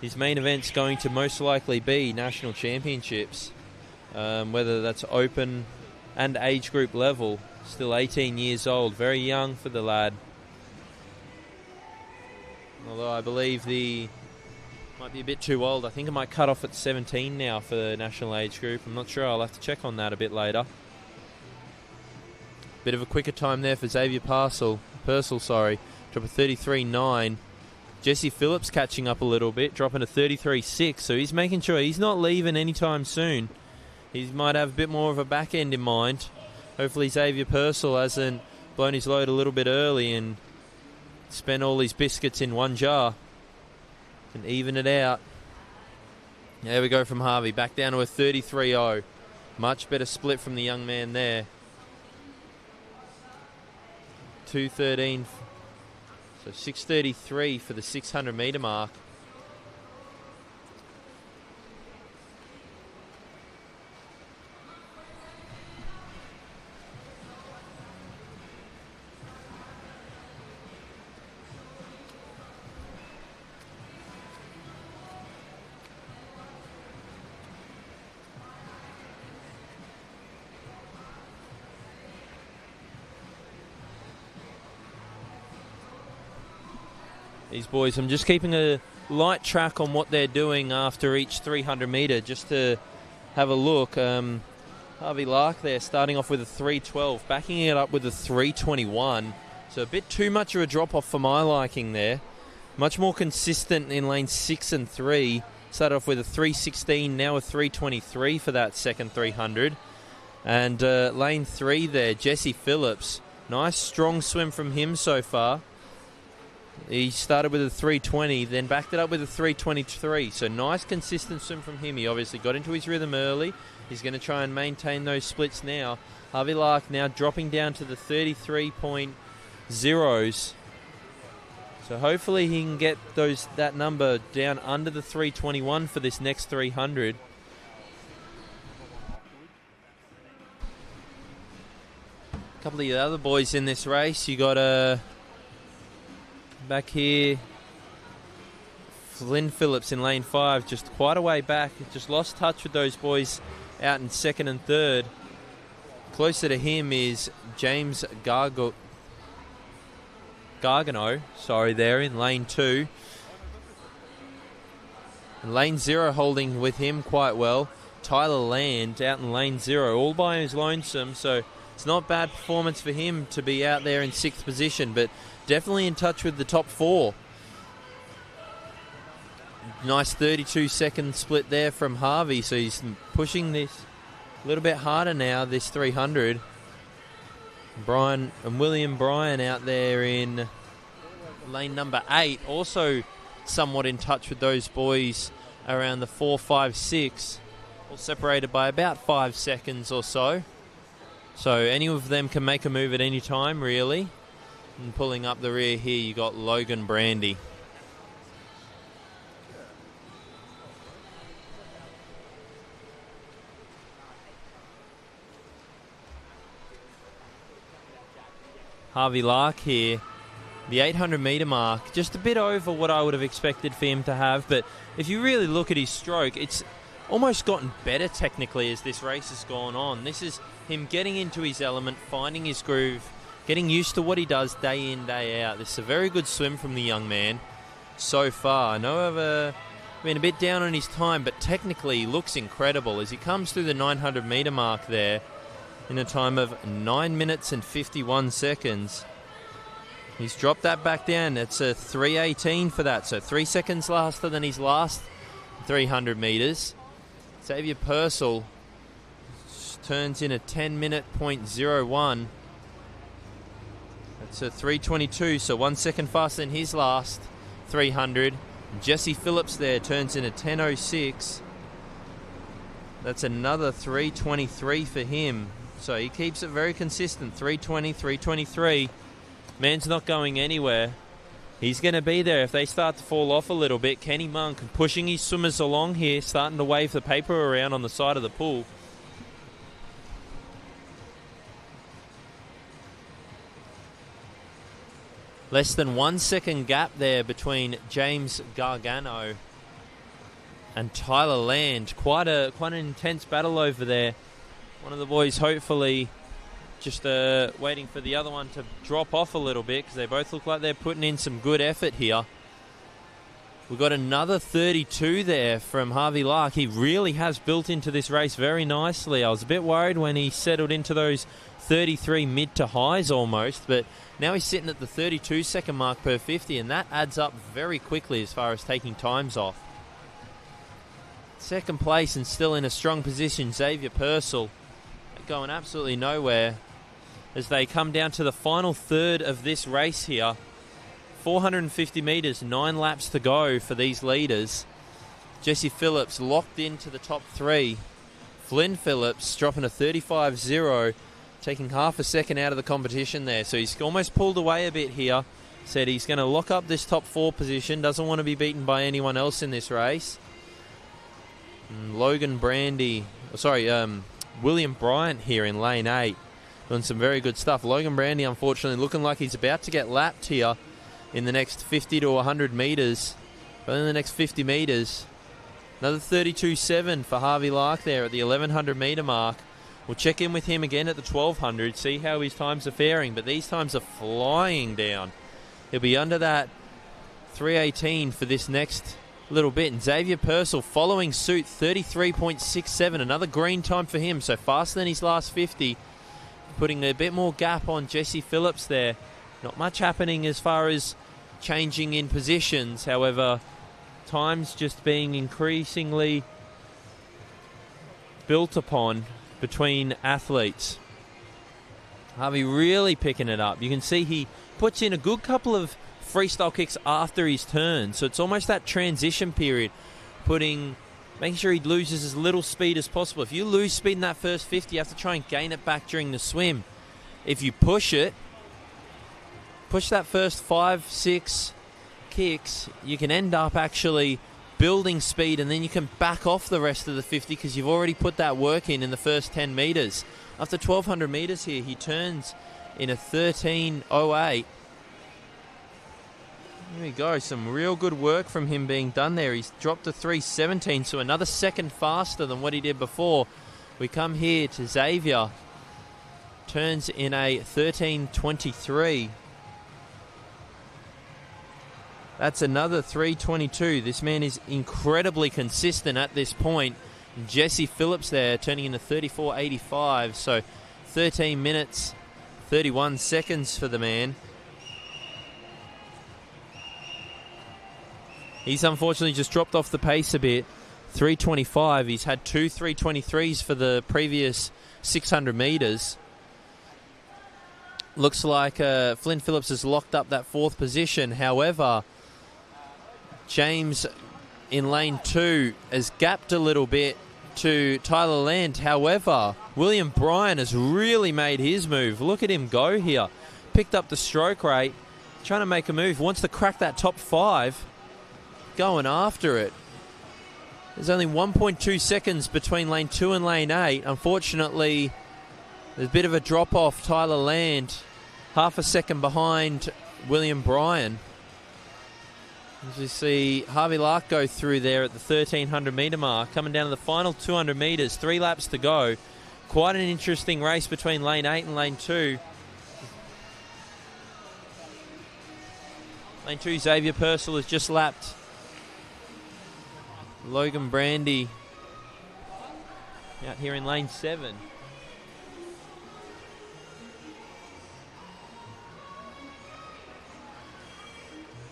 His main event's going to most likely be national championships, whether that's open and age group level. Still 18 years old, very young for the lad. Although I believe might be a bit too old. I think it might cut off at 17 now for the national age group. I'm not sure. I'll have to check on that a bit later. Bit of a quicker time there for Xavier Purcell. Drop a 33.9. Jesse Phillips catching up a little bit, dropping a 33.6. So he's making sure he's not leaving anytime soon. He might have a bit more of a back end in mind. Hopefully Xavier Purcell hasn't blown his load a little bit early and spent all his biscuits in one jar and even it out. There we go from Harvey. Back down to a 33.0. Much better split from the young man there. 2:13, so 6:33 for the 600 metre mark. These boys, I'm just keeping a light track on what they're doing after each 300 metre, just to have a look. Harvey Lark there starting off with a 3:12, backing it up with a 3:21. So a bit too much of a drop-off for my liking there. Much more consistent in lanes 6 and 3. Started off with a 3:16, now a 3:23 for that second 300. And lane 3 there, Jesse Phillips. Nice strong swim from him so far. He started with a 3:20, then backed it up with a 3:23. So nice consistent swim from him. He obviously got into his rhythm early. He's going to try and maintain those splits now. Harvey Lark now dropping down to the 33.0s. So hopefully he can get that number down under the 3:21 for this next 300. A couple of the other boys in this race. You got back here, Flynn Phillips in lane 5, just quite a way back. Just lost touch with those boys out in second and third. Closer to him is James Gargano, there in lane 2. And lane 0 holding with him quite well. Tyler Land out in lane 0, all by his lonesome, so it's not bad performance for him to be out there in 6th position, but definitely in touch with the top 4. Nice 32-second split there from Harvey, so he's pushing this a little bit harder now, this 300. Brian and William Bryan out there in lane number 8, also somewhat in touch with those boys around the 4, 5, 6, all separated by about 5 seconds or so. So any of them can make a move at any time, really. And pulling up the rear here, you got Logan Brandy. Harvey Lark here. The 800 metre mark, just a bit over what I would have expected for him to have. But if you really look at his stroke, it's almost gotten better technically as this race has gone on. This is him getting into his element, finding his groove, getting used to what he does day in, day out. This is a very good swim from the young man so far. I know I've been a bit down on his time, but technically he looks incredible as he comes through the 900 metre mark there in a time of 9 minutes and 51 seconds. He's dropped that back down. It's a 3:18 for that, so 3 seconds faster than his last 300 metres. Xavier Purcell turns in a 10:01. That's a 3:22, so 1 second faster than his last 300. Jesse Phillips there turns in a 10:06. That's another 3:23 for him. So he keeps it very consistent, 3:20, 3:23. Man's not going anywhere. He's going to be there if they start to fall off a little bit. Kenny Monk pushing his swimmers along here, starting to wave the paper around on the side of the pool. Less than 1 second gap there between James Gargano and Tyler Land. Quite an intense battle over there. One of the boys hopefully just waiting for the other one to drop off a little bit because they both look like they're putting in some good effort here. We've got another 32 there from Harvey Lark. He really has built into this race very nicely. I was a bit worried when he settled into those 33 mid to highs almost, but now he's sitting at the 32 second mark per 50, and that adds up very quickly as far as taking times off. Second place and still in a strong position, Xavier Purcell, going absolutely nowhere as they come down to the final third of this race here. 450 metres, 9 laps to go for these leaders. Jesse Phillips locked into the top 3. Flynn Phillips dropping a 35.0, taking half a second out of the competition there. So he's almost pulled away a bit here. Said he's going to lock up this top 4 position. Doesn't want to be beaten by anyone else in this race. William Bryant here in lane 8. Doing some very good stuff. Logan Brandy, unfortunately, looking like he's about to get lapped here in the next 50 to 100 metres. But in the next 50 metres, another 32.7 for Harvey Lark there at the 1100 metre mark. We'll check in with him again at the 1200, see how his times are faring. But these times are flying down. He'll be under that 3:18 for this next little bit. And Xavier Purcell following suit, 33.67. Another green time for him, so faster than his last 50. Putting a bit more gap on Jesse Phillips there. Not much happening as far as changing in positions. However, times just being increasingly built upon between athletes. Harvey really picking it up. You can see he puts in a good couple of freestyle kicks after his turn. So it's almost that transition period, making sure he loses as little speed as possible. If you lose speed in that first 50, you have to try and gain it back during the swim. If you push that first 5-6 kicks, you can end up actually building speed, and then you can back off the rest of the 50 because you've already put that work in the first 10 metres. After 1,200 metres here, he turns in a 13.08. There we go, some real good work from him being done there. He's dropped to 3:17, so another second faster than what he did before. We come here to Xavier. Turns in a 13.23. That's another 3:22. This man is incredibly consistent at this point. Jesse Phillips there turning in a 34.85, so 13 minutes, 31 seconds for the man. He's unfortunately just dropped off the pace a bit. 3:25. He's had 2 3:23s for the previous 600 metres. Looks like Flynn Phillips has locked up that 4th position. However, James in lane 2 has gapped a little bit to Tyler Land. However, William Bryan has really made his move. Look at him go here. Picked up the stroke rate, trying to make a move. Wants to crack that top 5. Going after it. There's only 1.2 seconds between lane 2 and lane 8. Unfortunately, there's a bit of a drop off. Tyler Land half a second behind William Bryan. As you see Harvey Lark go through there at the 1,300 metre mark, coming down to the final 200 metres, 3 laps to go. Quite an interesting race between lane 8 and lane 2. Lane 2, Xavier Purcell has just lapped Logan Brandy out here in lane 7.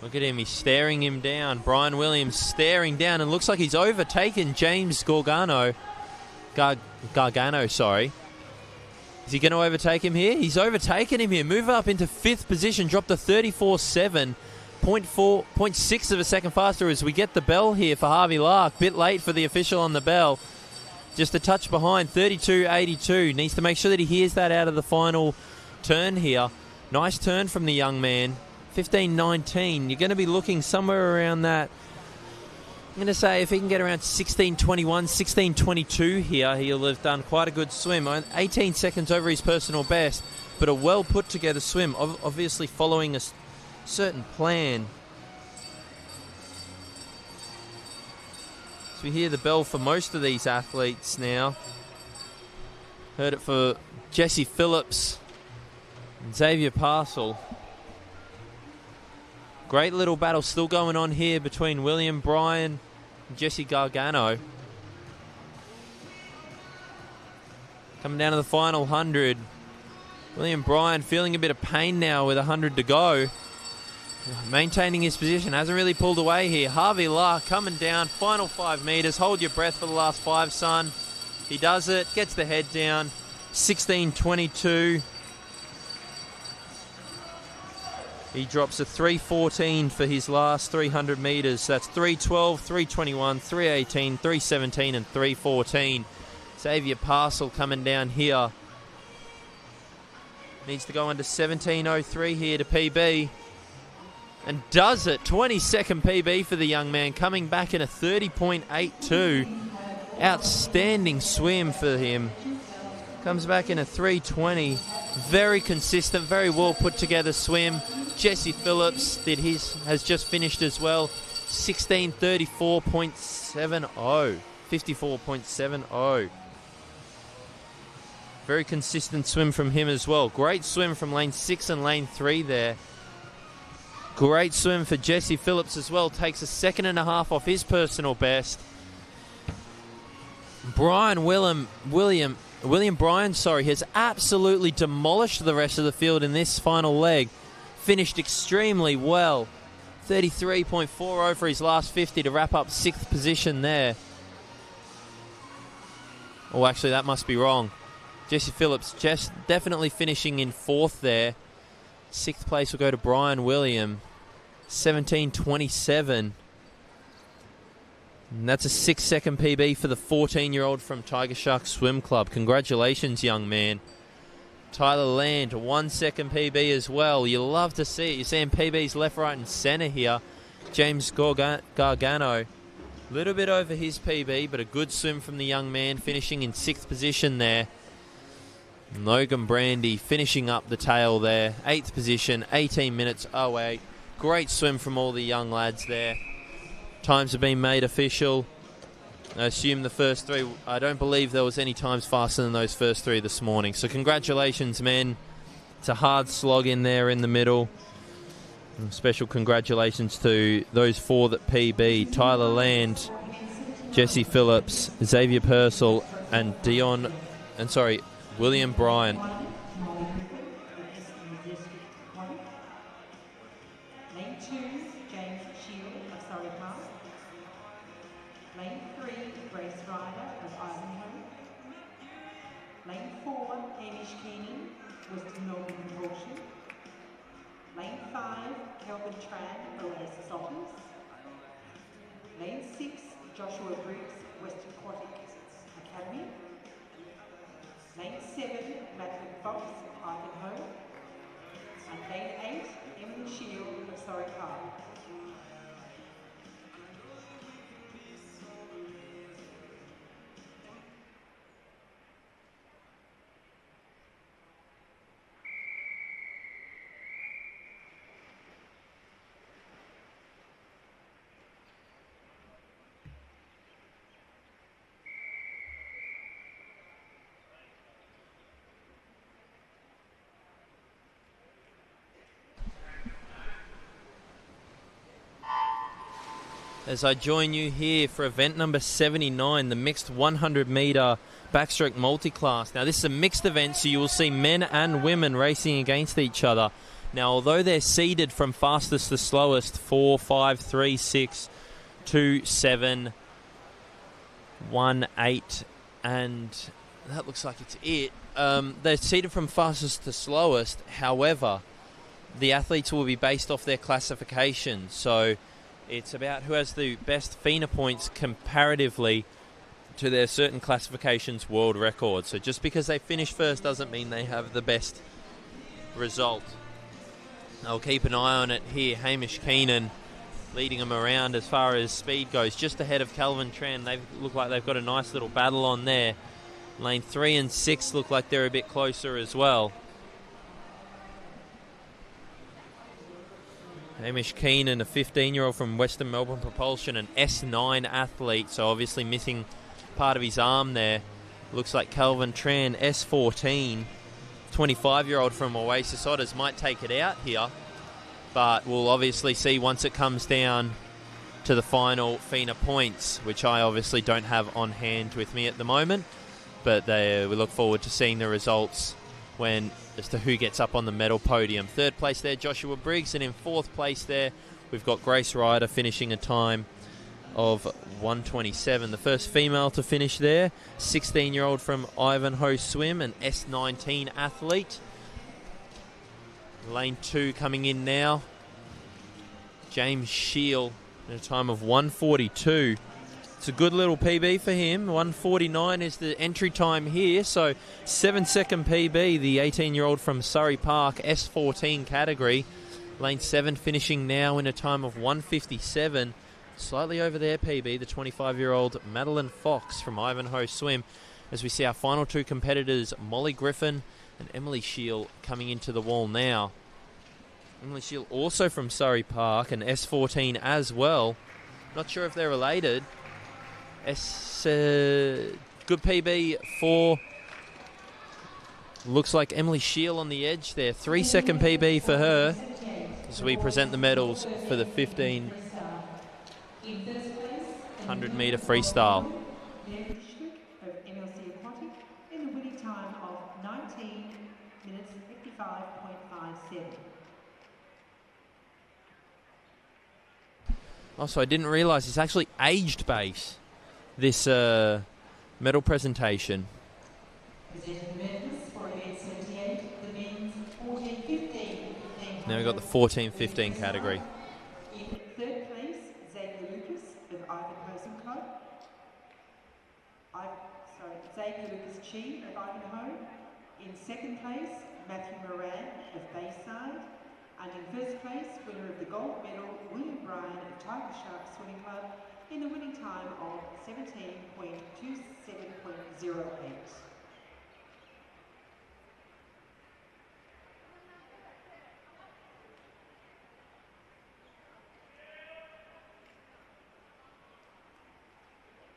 Look at him, he's staring him down. Brian Williams staring down, and looks like he's overtaken James Gargano, sorry. Is he going to overtake him here? He's overtaken him here. Move up into 5th position, drop to 34.7. 0.6 of a second faster as we get the bell here for Harvey Lark. Bit late for the official on the bell. Just a touch behind, 32.82. Needs to make sure that he hears that out of the final turn here. Nice turn from the young man. 15.19. You're going to be looking somewhere around that. I'm going to say if he can get around 16.21, 16.22 here, he'll have done quite a good swim. 18 seconds over his personal best, but a well put together swim, obviously following a certain plan. So we hear the bell for most of these athletes now. Heard it for Jesse Phillips and Xavier Parcel. Great little battle still going on here between William Bryan and Jesse Gargano. Coming down to the final 100. William Bryan feeling a bit of pain now with 100 to go. Maintaining his position, hasn't really pulled away here. Harvey Lark coming down, final 5 metres. Hold your breath for the last 5, son. He does it, gets the head down. 16.22. He drops a 3.14 for his last 300 metres. That's 3.12, 3.21, 3.18, 3.17 and 3.14. Xavier Parcel coming down here. Needs to go under 17.03 here to PB. And does it. 22nd PB for the young man, coming back in a 30.82. Outstanding swim for him. Comes back in a 3.20. Very consistent, very well put together swim. Jesse Phillips has just finished as well. 16.34.70. 54.70. Very consistent swim from him as well. Great swim from lane 6 and lane 3 there. Great swim for Jesse Phillips as well. Takes a 1.5 seconds off his personal best. William Bryan, has absolutely demolished the rest of the field in this final leg. Finished extremely well. 33.40 for his last 50 to wrap up 6th position there. Oh, actually, that must be wrong. Jesse Phillips just definitely finishing in 4th there. 6th place will go to Brian William. 17.27. And that's a 6-second PB for the 14-year-old from Tiger Shark Swim Club. Congratulations, young man. Tyler Land, 1 second PB as well. You love to see it. You're seeing PBs left, right, and centre here. James Gargano, a little bit over his PB, but a good swim from the young man, finishing in 6th position there. And Logan Brandy finishing up the tail there. 8th position, 18 minutes 08. Great swim from all the young lads there. Times have been made official. I assume the first 3, I don't believe there was any times faster than those first 3 this morning. So congratulations, men. It's a hard slog in there in the middle. And special congratulations to those 4 that PB. Tyler Land, Jesse Phillips, Xavier Purcell, and William Bryan. Lane 6, Joshua Briggs, Western Aquatic Academy. Lane 7, Madeline Fox, Ivanhoe. And lane 8, Emily Shield of Surrey Park. as I join you here for event number 79, the mixed 100-metre backstroke multiclass. Now, this is a mixed event, so you will see men and women racing against each other. Now, although they're seeded from fastest to slowest, 4, 5, 3, 6, 2, 7, 1, 8, and that looks like it's it. They're seeded from fastest to slowest. However, the athletes will be based off their classification. So it's about who has the best FINA points comparatively to their certain classifications world record. So just because they finish first doesn't mean they have the best result. I'll keep an eye on it here. Hamish Keenan leading them around as far as speed goes, just ahead of Calvin Tran. They look like they've got a nice little battle on there. Lane 3 and 6 look like they're a bit closer as well. Hamish Keenan, a 15-year-old from Western Melbourne Propulsion, an S9 athlete, so obviously missing part of his arm there. Looks like Calvin Tran, S14, 25-year-old from Oasis Otters, might take it out here, but we'll obviously see once it comes down to the final FINA points, which I obviously don't have on hand with me at the moment, but we look forward to seeing the results as to who gets up on the medal podium. Third place there, Joshua Briggs, and in fourth place there, we've got Grace Ryder finishing a time of 1:27. The first female to finish there, 16-year-old from Ivanhoe Swim, an S19 athlete. Lane 2 coming in now. James Shield at a time of 1:42. It's a good little PB for him. 1:49 is the entry time here. So 7-second PB, the 18-year-old from Surrey Park, S14 category. Lane 7 finishing now in a time of 1:57. Slightly over their PB, the 25-year-old Madeline Fox from Ivanhoe Swim. As we see our final two competitors, Molly Griffin and Emily Shield, coming into the wall now. Emily Shield also from Surrey Park, and S14 as well. Not sure if they're related. Good PB for, looks like Emily Shield on the edge there. 3-second PB for her as we present the medals for the 100-metre freestyle. Of MLC Aquatic in the winning time of 19 minutes 55.57. Also, I didn't realise it's actually aged base, this medal presentation. Presenting the medals for event 78, the men's 14-15. Now we've got the 14-15 category. In third place, Xavier Lucas of Ivanhoe Swim Club. Xavier Lucas Chi of Ivanhoe. In second place, Matthew Moran of Bayside. And in first place, winner of the gold medal, William Bryan of Tiger Shark Swimming Club, in the winning time of 17.27.08.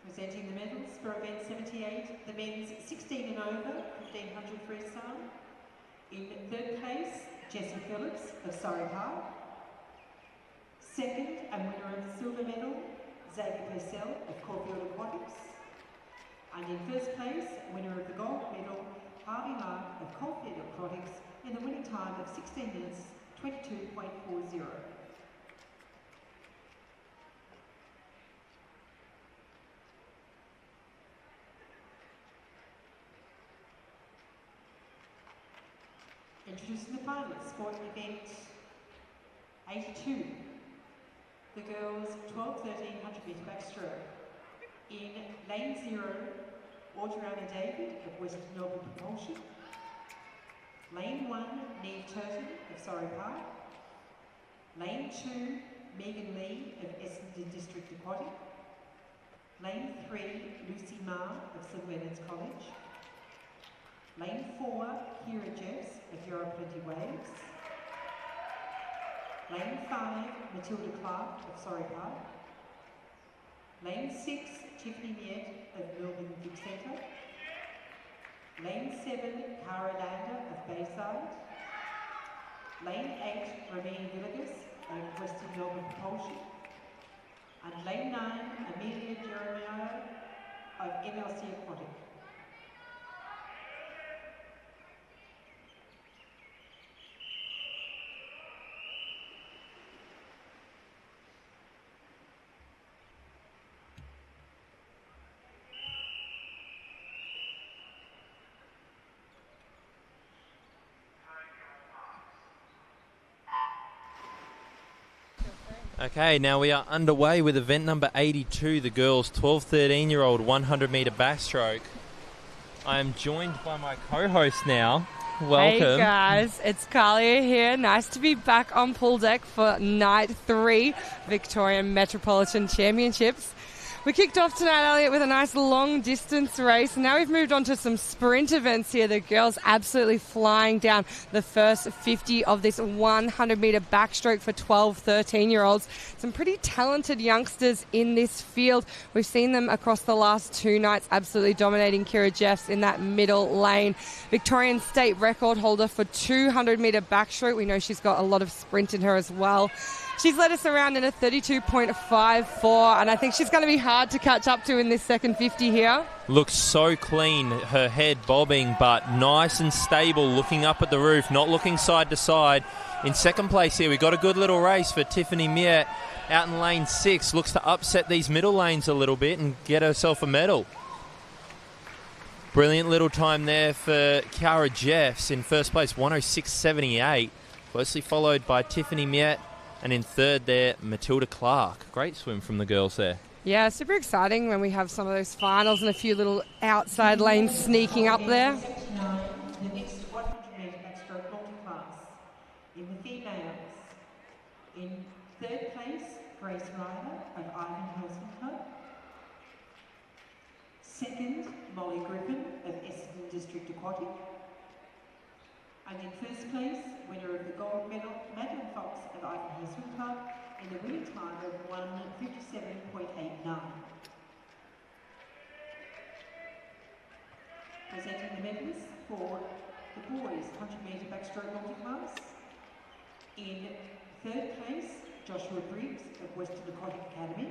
Presenting the medals for event 78, the men's 16 and over, 1500 freestyle. In third place, Jesse Phillips of Surrey Park. Second and winner of the silver medal, Xavier Purcell of Caulfield Aquatics. And in first place, winner of the gold medal, Harvey Mark of Caulfield Aquatics, in the winning time of 16 minutes 22.40. Introducing the finalists for event 82. The girls 12-1300 metre backstroke. In lane 0, Audriana David of Western Melbourne Propulsion. Lane 1, Neve Turton of Surrey Park. Lane 2, Megan Lee of Essendon District Aquatic. Lane 3, Lucy Marr of St Leonard's College. Lane 4, Kira Jeffs of Euro Plenty Waves. Lane 5, Matilda Clark of Surrey Park. Lane 6, Tiffany Miet of Melbourne Vic Centre. Lane 7, Cara Lander of Bayside. Lane 8, Romina Villegas of Western Melbourne Propulsion. And lane 9, Amelia Jeremiah of MLC Aquatic. Okay, now we are underway with event number 82, the girls 12-13-year-old 100-metre backstroke. I am joined by my co-host now. Welcome. Hey guys, it's Kalia here. Nice to be back on pool deck for night 3, Victorian Metropolitan Championships. We kicked off tonight, Elliot, with a nice long distance race. Now we've moved on to some sprint events here. The girls absolutely flying down the first 50 of this 100-metre backstroke for 12-13-year-olds. Some pretty talented youngsters in this field. We've seen them across the last 2 nights absolutely dominating Kira Jeffs in that middle lane. Victorian state record holder for 200-metre backstroke. We know she's got a lot of sprint in her as well. She's led us around in a 32.54, and I think she's going to be hard to catch up to in this second 50 here. Looks so clean, her head bobbing, but nice and stable, looking up at the roof, not looking side to side. In second place here, we got a good little race for Tiffany Miet out in lane 6. Looks to upset these middle lanes a little bit and get herself a medal. Brilliant little time there for Kira Jeffs in first place, 106.78. Closely followed by Tiffany Miet. And in third there, Matilda Clark. Great swim from the girls there. Yeah, super exciting when we have some of those finals and a few little outside lanes sneaking up there. The next 100-metre backstroke multiclass. In the females, in third place, Grace Ryder of Ivanhoe Club. Second, Molly Griffin of Essendon District Aquatic. And in first place, winner of the gold medal, Madeline Fox of Ivanhoe Swim Club, in the winning time of 1:57.89. Presenting the medals for the boys 100-metre backstroke multiclass. In third place, Joshua Briggs of Western Aquatic Academy.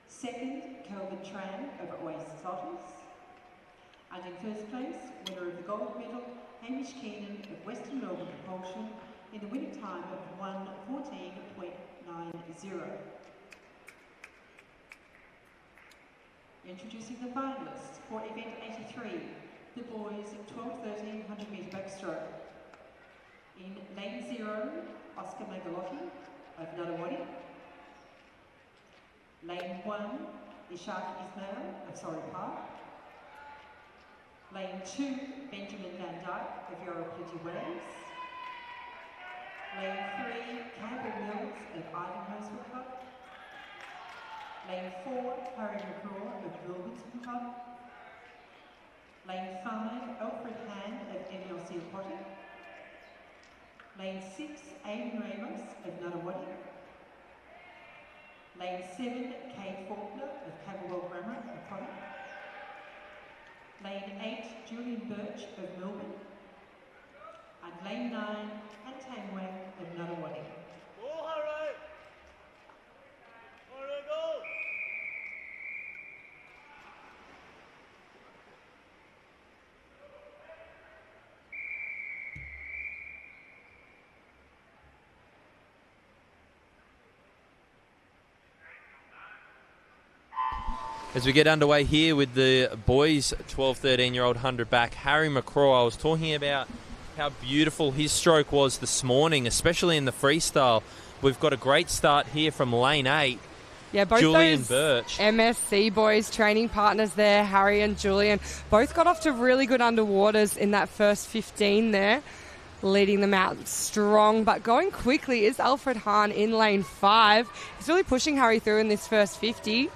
Second, Kelvin Tran of Oasis Otters. And in first place, winner of the gold medal, Hamish Keenan of Western Melbourne Propulsion, in the winning time of 1:14.90. Introducing the finalists for event 83, the boys 12-13 100-metre backstroke. In lane 0, Oscar Magalotti of Nunawading. Lane 1, Ishaq Ismail of Surrey Park. Lane 2, Benjamin Van Dyke of Yarra Plenty Waves. Lane 3, Campbell Mills of Ivanhoe Swim Club. Lane 4, Harry McCraw of Melbourne Swim Club. Lane 5, Alfred Hand of MLC Aquatic. Lane 6, Aidan Ramos of Nunawading. Lane 7, Kate Faulkner of Camberwell Grammar Aquatic. Lane 8, Julian Birch of Melbourne. And lane 9, Antang Wang of Nunawading. As we get underway here with the boys 12-13-year-old 100 back, Harry McCraw, I was talking about how beautiful his stroke was this morning, especially in the freestyle. We've got a great start here from lane 8. Yeah, both Julian those Birch. MSC boys, training partners there, Harry and Julian, both got off to really good underwaters in that first 15 there, leading them out strong. But going quickly is Alfred Hahn in lane 5. He's really pushing Harry through in this first 50.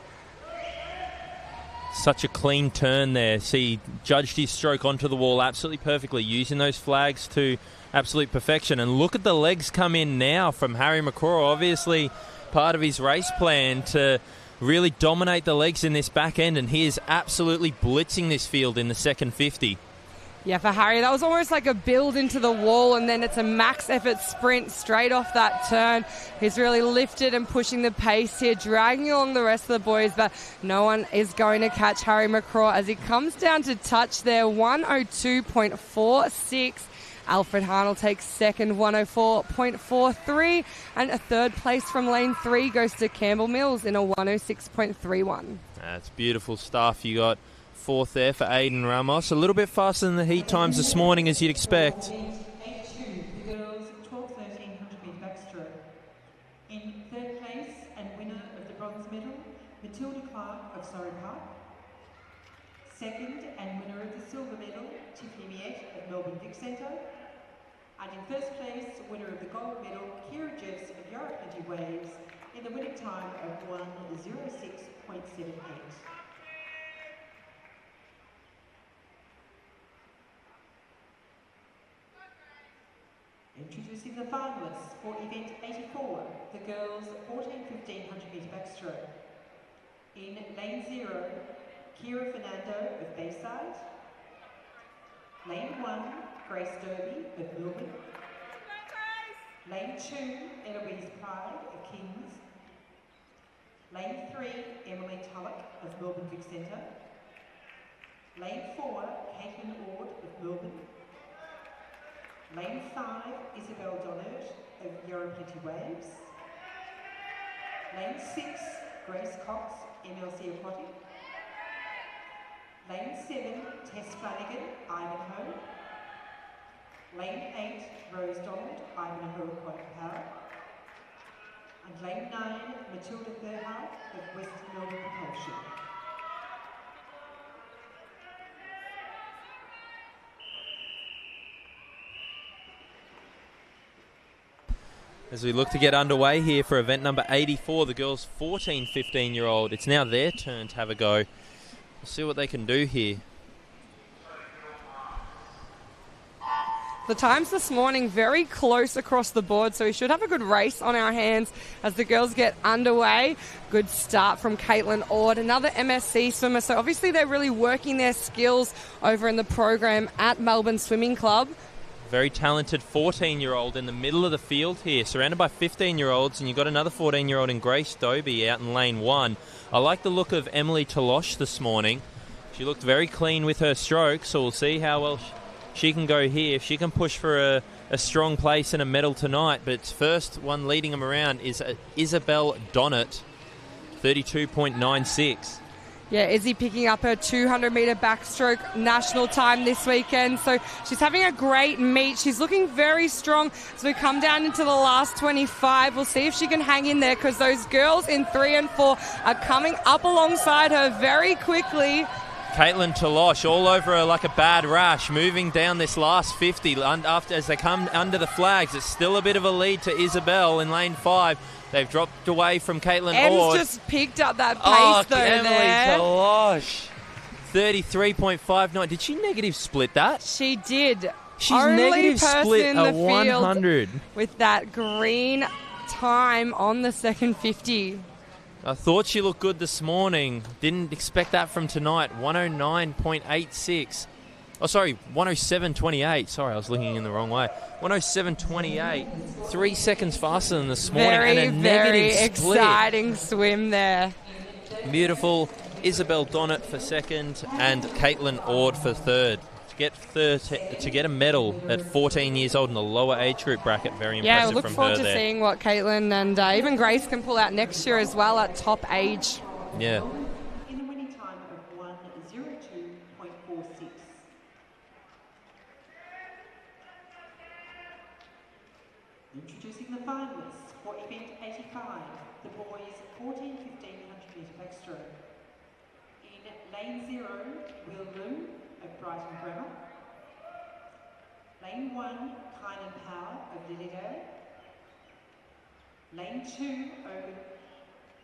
Such a clean turn there. See, judged his stroke onto the wall absolutely perfectly, using those flags to absolute perfection. And look at the legs come in now from Harry McCraw. Obviously part of his race plan to really dominate the legs in this back end, and he is absolutely blitzing this field in the second 50. Yeah, for Harry, that was almost like a build into the wall, and then it's a max effort sprint straight off that turn. He's really lifted and pushing the pace here, dragging along the rest of the boys, but no one is going to catch Harry McCraw as he comes down to touch there, 102.46. Alfred Harnell takes second, 104.43, and a third place from lane 3 goes to Campbell Mills in a 106.31. That's beautiful stuff. You got fourth there for Aiden Ramos. A little bit faster than the heat times this morning, as you'd expect. 8-2, the girls 12-1300 metre backstroke. In third place and winner of the bronze medal, Matilda Clark of Surrey Park. Second and winner of the silver medal, Tiffany Miette of Melbourne Vic Centre. And in first place, winner of the gold medal, Kira Jeffs of Yarra Plenty Waves, in the winning time of 1:06.78. Introducing the finalists for event 84, the girls 14-1500 metre backstroke. In lane 0, Kira Fernando of Bayside. Lane 1, Grace Derby of Melbourne. Lane 2, Eloise Pride of Kings. Lane 3, Emily Tulloch of Melbourne Vic Centre. Lane 4, Caitlin Ord of Melbourne. Lane 5, Isabel Donnert of Yarra Plenty Waves. Lane 6, Grace Cox, MLC Aquatic. Lane 7, Tess Flanagan, Ivanhoe. Lane 8, Rose Donald, Ivanhoe Aquatic Power. And Lane 9, Matilda Thurhouse of Western Melbourne Propulsion. As we look to get underway here for event number 84, the girls 14-15-year-old. It's now their turn to have a go. We'll see what they can do here. The times this morning very close across the board, so we should have a good race on our hands as the girls get underway. Good start from Caitlin Ord, another MSC swimmer. So obviously they're really working their skills over in the program at Melbourne Swimming Club. Very talented 14-year-old in the middle of the field here, surrounded by 15-year-olds, and you've got another 14-year-old in Grace Doby out in lane 1. I like the look of Emily Talosh this morning. She looked very clean with her stroke, so we'll see how well she can go here. If she can push for a strong place and a medal tonight. But first one leading them around is Isabel Donnert, 32.96. Yeah, Izzy picking up her 200-metre backstroke national time this weekend. So she's having a great meet. She's looking very strong as we come down into the last 25. We'll see if she can hang in there because those girls in 3 and 4 are coming up alongside her very quickly. Caitlin Talosh all over her like a bad rash, moving down this last 50 after as they come under the flags. It's still a bit of a lead to Isabel in lane 5. They've dropped away from Caitlin Ord. Em's just picked up that pace though Emily there. Talosh, 33.59. Did she negative split that? She did. She's Only negative person split in a the field 100. with that green time on the second 50. I thought she looked good this morning. Didn't expect that from tonight. 109.86. Oh, sorry, 107.28. Sorry, I was looking in the wrong way. 107.28. 3 seconds faster than this morning. Very, and a very negative split. exciting swim there. Beautiful. Isabel Donnert for second and Caitlin Ord for third. To get a medal at 14 years old in the lower age group bracket, very impressive Yeah, look from forward her to there. seeing what Caitlin and even Grace can pull out next year as well at top age. Yeah. In the winning time of 1:02.46. Introducing the finalists for event 85, the boys 14-1500 metre backstroke. In lane 0, Will Lou of Brighton Grammar. Lane 1, Kynan Power of Lilydale. Lane 2,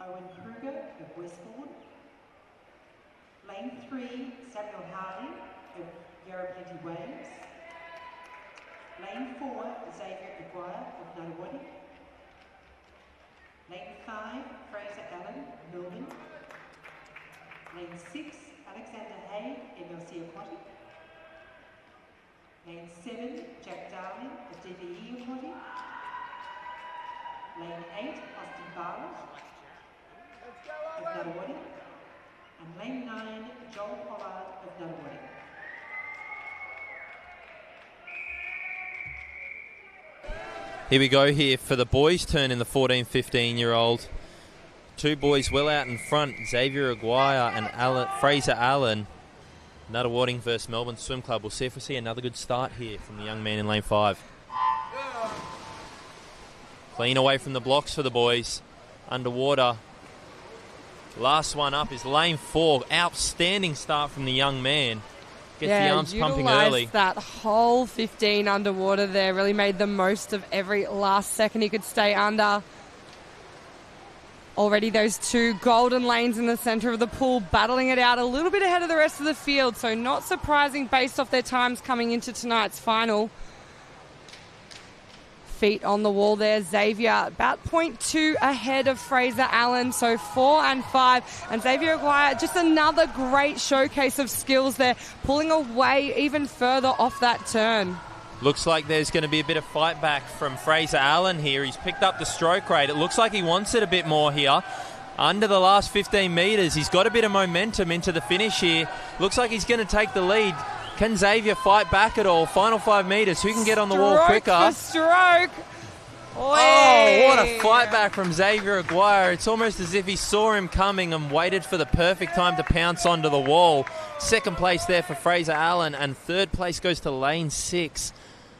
Owen Kruger of Westbourne. Lane 3, Samuel Harley of Yarra Plenty Waves. Lane 4, Xavier Aguirre of Nunawading. Lane 5, Fraser Allen, Melbourne. Lane 6, Alexander Hay, MLC Aquatic. Lane 7, Jack Darling of DBE Aquatic. Lane 8, Austin Bartlett of Nuttawading. And lane 9, Joel Pollard of Nuttawading. Here we go here for the boys' turn in the 14-15-year-old. Two boys well out in front, Xavier Aguirre and Fraser Allen. Nuttawading versus Melbourne Swim Club. We'll see if we see another good start here from the young man in lane 5. Clean away from the blocks for the boys. Underwater. Last one up is lane 4. Outstanding start from the young man. Gets the arms pumping early. That whole 15 underwater there. Really made the most of every last second he could stay under. Already those two golden lanes in the centre of the pool battling it out a little bit ahead of the rest of the field. So not surprising based off their times coming into tonight's final. Feet on the wall there. Xavier about 0.2 ahead of Fraser Allen. So 4 and 5. And Xavier Aguirre, just another great showcase of skills there. Pulling away even further off that turn. Looks like there's going to be a bit of fight back from Fraser Allen here. He's picked up the stroke rate. It looks like he wants it a bit more here. Under the last 15 metres, he's got a bit of momentum into the finish here. Looks like he's going to take the lead. Can Xavier fight back at all? Final 5 metres. Who can get on the wall quicker? Stroke. Oh, what a fight back from Xavier Aguirre. It's almost as if he saw him coming and waited for the perfect time to pounce onto the wall. Second place there for Fraser Allen, and third place goes to lane 6.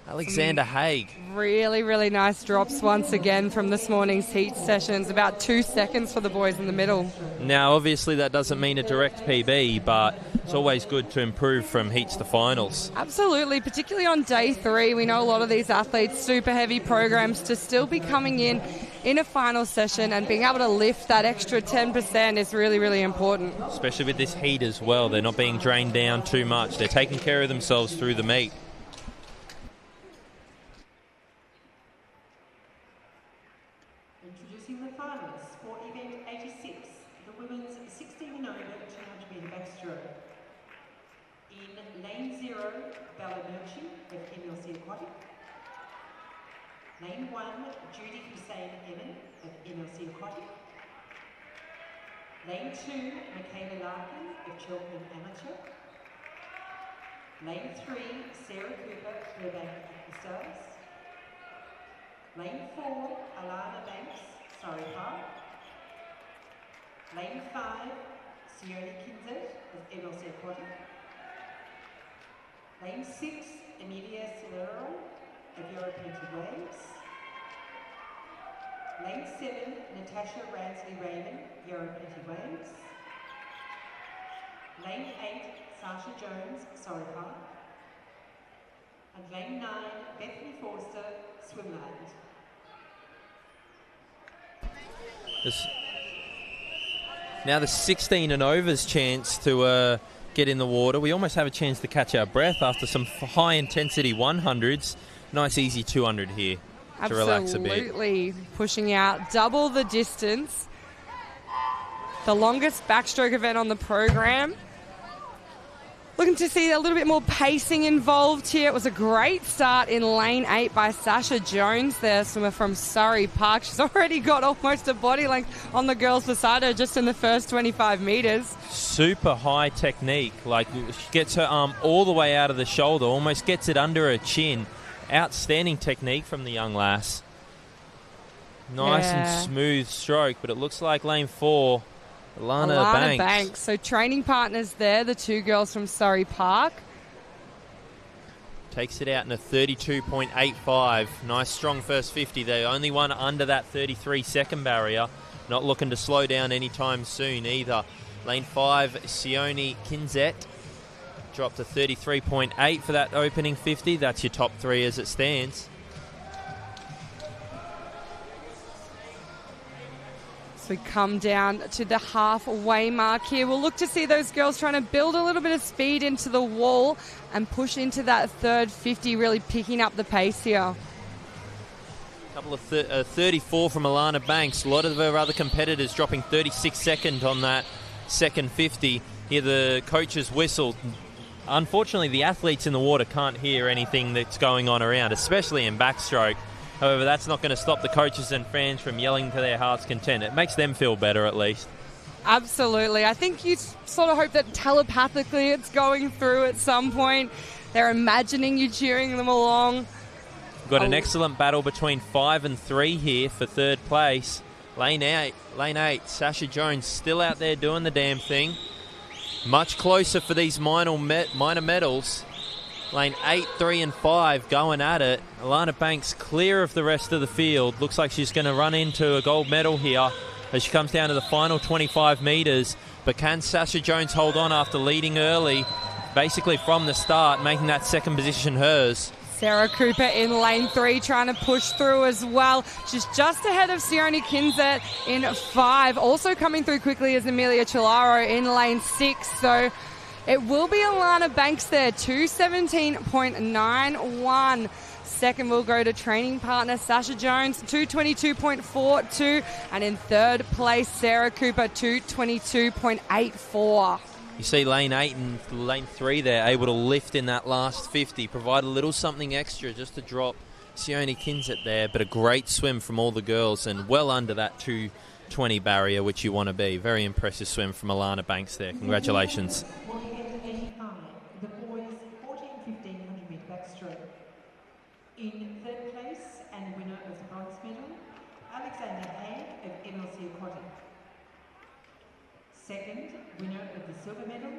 Alexander Haig. Really, really nice drops once again from this morning's heat sessions. About 2 seconds for the boys in the middle. Now, obviously, that doesn't mean a direct PB, but it's always good to improve from heats to finals. Absolutely, particularly on day 3. We know a lot of these athletes, super heavy programs, to still be coming in a final session and being able to lift that extra 10% is really, really important. Especially with this heat as well. They're not being drained down too much. They're taking care of themselves through the meet. Introducing the finalists for event 86, the women's 16 and over 200 metre backstroke. In lane 0, Bella Murchie of MLC Aquatic. Lane 1, Judy Hussein Emin of MLC Aquatic. Lane 2, Michaela Larkin of Cheltenham Amateur. Lane 3, Sarah Cooper, Burbank Aquastars. Lane 4, Alana Banks, Surrey Park. Lane 5, Sione Kinzet of MLC Aquatic. Lane 6, Emilia Solero of European Waves. Lane 7, Natasha Ransley Raymond, European Waves. Lane 8, Sasha Jones, Surrey Park. And lane 9, Bethany Forster, Swimland. Now the 16 and overs chance to get in the water. We almost have a chance to catch our breath after some high intensity 100s. Nice easy 200 here to relax a bit. Absolutely pushing out double the distance. The longest backstroke event on the program. Looking to see a little bit more pacing involved here. It was a great start in lane 8 by Sasha Jones there, swimmer from Surrey Park. She's already got almost a body length on the girls beside her just in the first 25 metres. Super high technique. Like, she gets her arm all the way out of the shoulder, almost gets it under her chin. Outstanding technique from the young lass. Nice and smooth stroke, but it looks like lane 4... Alana Banks. So training partners there, the two girls from Surrey Park. Takes it out in a 32.85. Nice strong first 50. The only one under that 33-second barrier. Not looking to slow down anytime soon either. Lane 5, Sione Kinzet. Dropped to 33.8 for that opening 50. That's your top 3 as it stands. So we come down to the halfway mark here. We'll look to see those girls trying to build a little bit of speed into the wall and push into that third 50, really picking up the pace here. Couple of 34 from Alana Banks. A lot of her other competitors dropping 36 seconds on that second 50. Here the coaches whistle. unfortunately, the athletes in the water can't hear anything that's going on around, especially in backstroke. However, that's not going to stop the coaches and fans from yelling to their heart's content. It makes them feel better, at least. Absolutely. I think you sort of hope that telepathically it's going through at some point. They're imagining you cheering them along. We've got an excellent battle between 5 and 3 here for third place. Lane 8, Sasha Jones still out there doing the damn thing. Much closer for these minor medals. Lane 8, 3 and 5 going at it. Alana Banks clear of the rest of the field. Looks like she's going to run into a gold medal here as she comes down to the final 25 metres. But can Sasha Jones hold on after leading early, basically from the start, making that second position hers? Sarah Cooper in lane 3 trying to push through as well. She's just ahead of Sione Kinzet in 5. Also coming through quickly is Amelia Chilaro in lane 6. So it will be Alana Banks there, 2:17.91. Second will go to training partner Sasha Jones, 2:22.42. And in third place, Sarah Cooper, 2:22.84. You see lane 8 and lane 3 there able to lift in that last 50, provide a little something extra just to drop Sione Kinzet there, but a great swim from all the girls and well under that 2:20 barrier, which you want to be. Very impressive swim from Alana Banks there. Congratulations. The boys 14-1500 metre backstroke. In third place and winner of the bronze medal, Alexander Hay of MLC Aquatic. Second, winner of the silver medal,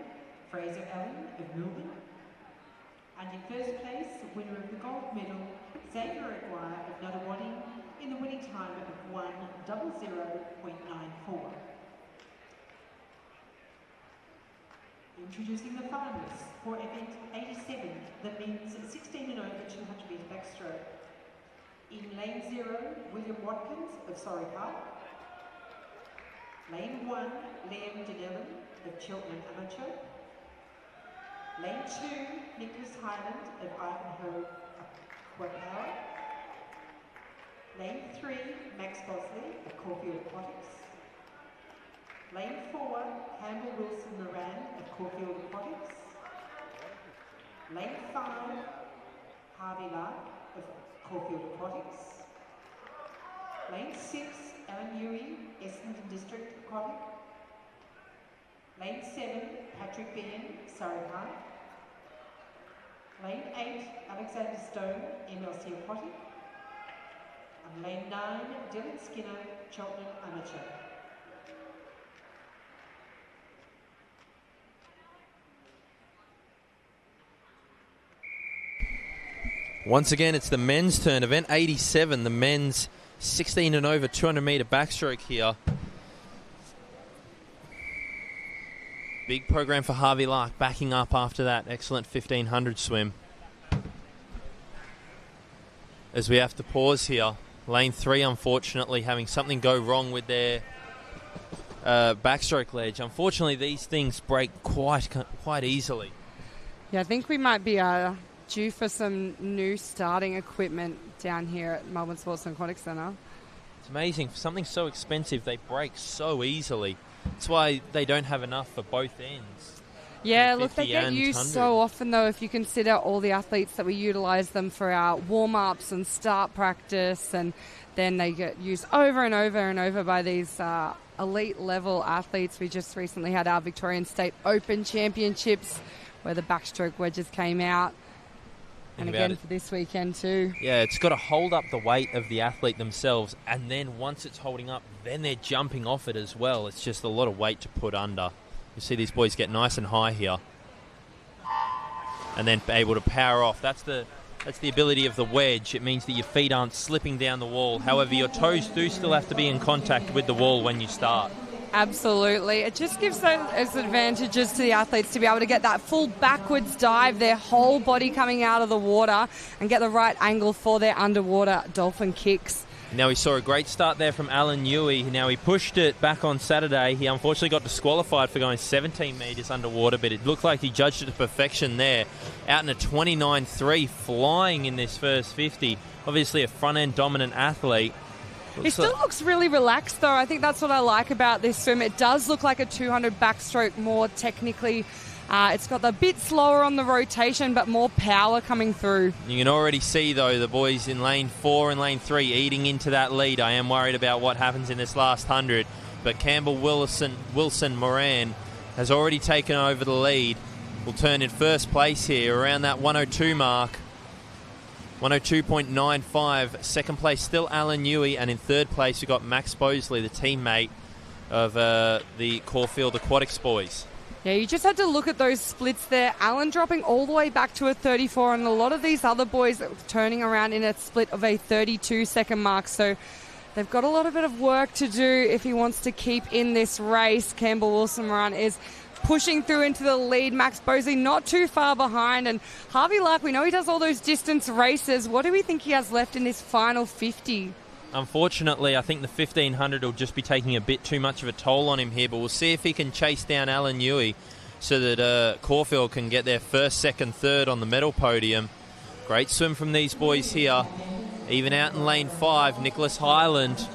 Fraser Allen of Melbourne. And in first place, winner of the gold medal, Xavier Aguirre of Nuttawading, in the winning time of 1:00.94. Introducing the finalists for event 87, that means 16 and over 200 metre backstroke. In lane 0, William Watkins of Surrey Park. Lane 1, Liam Denellen of Cheltenham Amateur. Lane 2, Nicholas Highland of Ivanhoe Aquapower. Lane 3, Max Bosley of Caulfield Aquatics. Lane 4, Campbell Wilson Moran of Caulfield Aquatics. Lane 5, Harvey Lark of Caulfield Aquatics. Lane 6, Alan Ewing, Essendon District Aquatic. Lane 7, Patrick Bean, Surrey Park. Lane 8, Alexander Stone, MLC Aquatic. And lane 9, Dylan Skinner, Cheltenham Amateur. Once again, it's the men's turn. Event 87, the men's 16 and over 200 metre backstroke here. Big program for Harvey Lark, backing up after that excellent 1500 swim. As we have to pause here, lane 3 unfortunately having something go wrong with their backstroke ledge. Unfortunately, these things break quite easily. Yeah, I think we might be due for some new starting equipment down here at Melbourne Sports and Aquatic Centre. It's amazing. For something so expensive, they break so easily. That's why they don't have enough for both ends. Yeah, look, they get used 100. So often, though, if you consider all the athletes that we utilise them for our warm-ups and start practice, and then they get used over and over and over by these elite-level athletes. We just recently had our Victorian State Open Championships where the backstroke wedges came out. And again for this weekend too. Yeah, it's got to hold up the weight of the athlete themselves, and then once it's holding up, then they're jumping off it as well. It's just a lot of weight to put under. You see these boys get nice and high here, and then able to power off. That's the ability of the wedge. It means that your feet aren't slipping down the wall. However, your toes do still have to be in contact with the wall when you start. Absolutely. It just gives those advantages to the athletes to be able to get that full backwards dive, their whole body coming out of the water, and get the right angle for their underwater dolphin kicks. Now, we saw a great start there from Alan Newey. Now, he pushed it back on Saturday. He unfortunately got disqualified for going 17 metres underwater, but it looked like he judged it to perfection there. Out in a 29.3, flying in this first 50. Obviously a front-end dominant athlete. He still looks really relaxed, though. I think that's what I like about this swim. It does look like a 200 backstroke, more technically It's got the bit slower on the rotation, but more power coming through. You can already see, though, the boys in lane 4 and lane 3 eating into that lead. I am worried about what happens in this last 100, but Campbell Wilson Moran has already taken over the lead. Will turn in first place here around that 102 mark. 102.95. Second place still Alan Newey, and in third place we've got Max Bosley, the teammate of the Caulfield Aquatics boys. Yeah, you just had to look at those splits there. Alan dropping all the way back to a 34, and a lot of these other boys turning around in a split of a 32-second mark. So they've got a lot of bit of work to do if he wants to keep in this race. Campbell Wilson Moran is pushing through into the lead. Max Bosley not too far behind. And Harvey Lark, we know he does all those distance races. What do we think he has left in this final 50? Unfortunately, I think the 1500 will just be taking a bit too much of a toll on him here, but we'll see if he can chase down Alan Newey so that Caulfield can get their first, second, third on the medal podium. Great swim from these boys here. Even out in lane 5, Nicholas Highland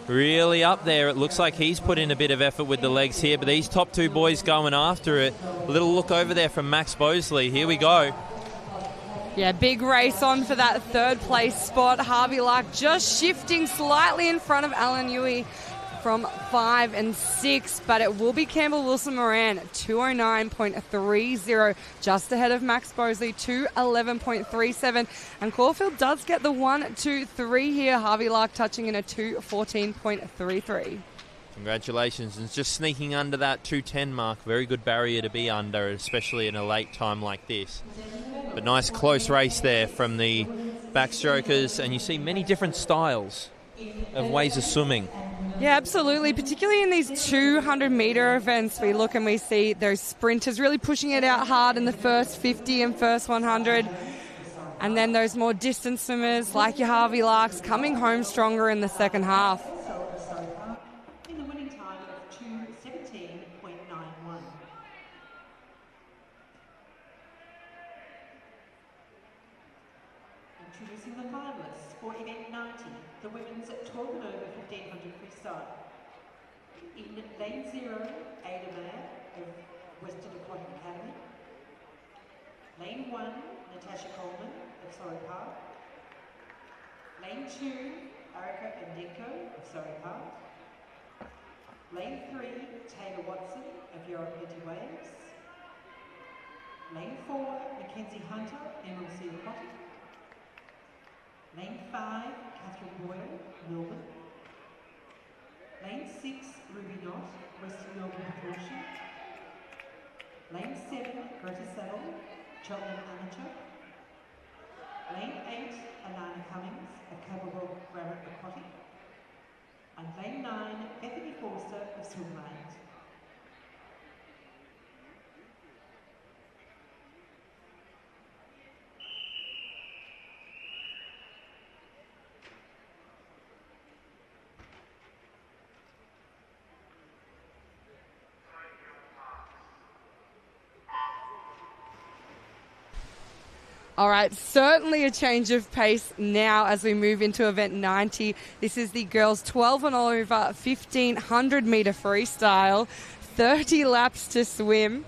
really up there. It looks like he's put in a bit of effort with the legs here, but these top two boys going after it. A little look over there from Max Bosley. Here we go. Yeah, big race on for that third place spot. Harvey Lark just shifting slightly in front of Alan Newey from 5 and 6, but it will be Campbell Wilson Moran, 209.30, just ahead of Max Bosley, 211.37. And Caulfield does get the 1, 2, 3 here. Harvey Lark touching in a 214.33. Congratulations, and just sneaking under that 210 mark. Very good barrier to be under, especially in a late time like this. But nice close race there from the backstrokers, and you see many different styles of ways of swimming. Yeah, absolutely. Particularly in these 200-metre events, we look and we see those sprinters really pushing it out hard in the first 50 and first 100. And then those more distance swimmers like your Harvey Larks coming home stronger in the second half. In the winning time of 2:17.91. Introducing the finalists for event 90, the women's 12 and over 1500 freestyle. In lane 0, Ada Mayer of Western Aquatic Academy. Lane 1, Natasha Coleman of Surrey Park. Lane 2, Erica Ndinko of Surrey Park. Lane 3, Taylor Watson of Yorapetti Waves. Lane 4, Mackenzie Hunter, MLC Aquatic. Lane 5, Catherine Boyle, Melbourne. Lane 6, Ruby Knott, Western Melbourne Proportion. Lane 7, Greta Settle, Cheltenham Amateur. Lane 8, Alana Cummings of Campbell Granite Aquatic. And lane 9, Bethany Forster of Swimland. All right, certainly a change of pace now as we move into event 90. This is the girls 12 and over 1500 metre freestyle, 30 laps to swim.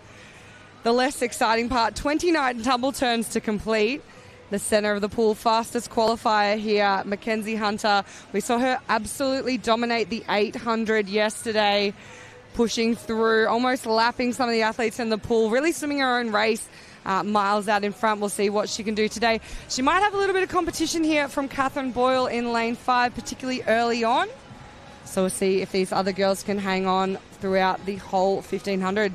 The less exciting part, 29 tumble turns to complete. The centre of the pool, fastest qualifier here, Mackenzie Hunter. We saw her absolutely dominate the 800 yesterday, pushing through, almost lapping some of the athletes in the pool, really swimming her own race. Miles out in front. We'll see what she can do today. She might have a little bit of competition here from Catherine Boyle in lane 5, particularly early on. So we'll see if these other girls can hang on throughout the whole 1500.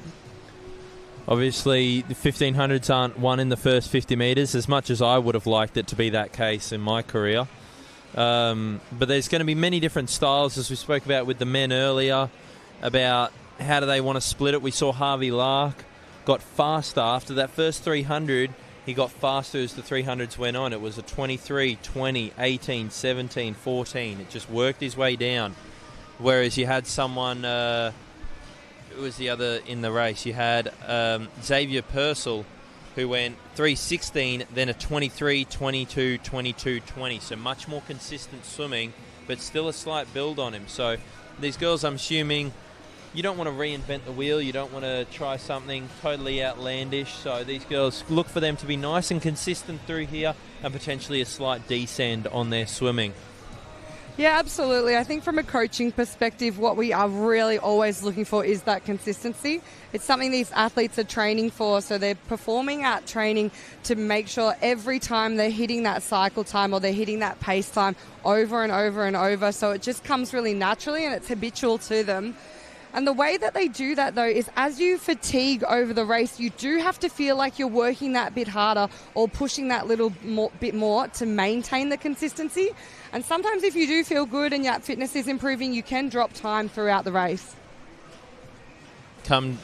Obviously, the 1500s aren't won in the first 50 metres, as much as I would have liked it to be that case in my career. But there's going to be many different styles, as we spoke about with the men earlier, about how do they want to split it. We saw Harvey Lark got faster after that first 300. He got faster as the 300s went on. It was a 23, 20, 18, 17, 14. It just worked his way down. Whereas you had someone, who was the other in the race? You had Xavier Purcell, who went 3:16, then a 23, 22, 22, 20. So much more consistent swimming, but still a slight build on him. So these girls, I'm assuming, you don't want to reinvent the wheel. You don't want to try something totally outlandish. So these girls, look for them to be nice and consistent through here and potentially a slight descend on their swimming. Yeah, absolutely. I think from a coaching perspective, what we are really always looking for is that consistency. It's something these athletes are training for, so they're performing at training to make sure every time they're hitting that cycle time or they're hitting that pace time over and over and over, so it just comes really naturally and it's habitual to them. And the way that they do that, though, is as you fatigue over the race, you do have to feel like you're working that bit harder or pushing that bit more to maintain the consistency. And sometimes if you do feel good and your fitness is improving, you can drop time throughout the race. As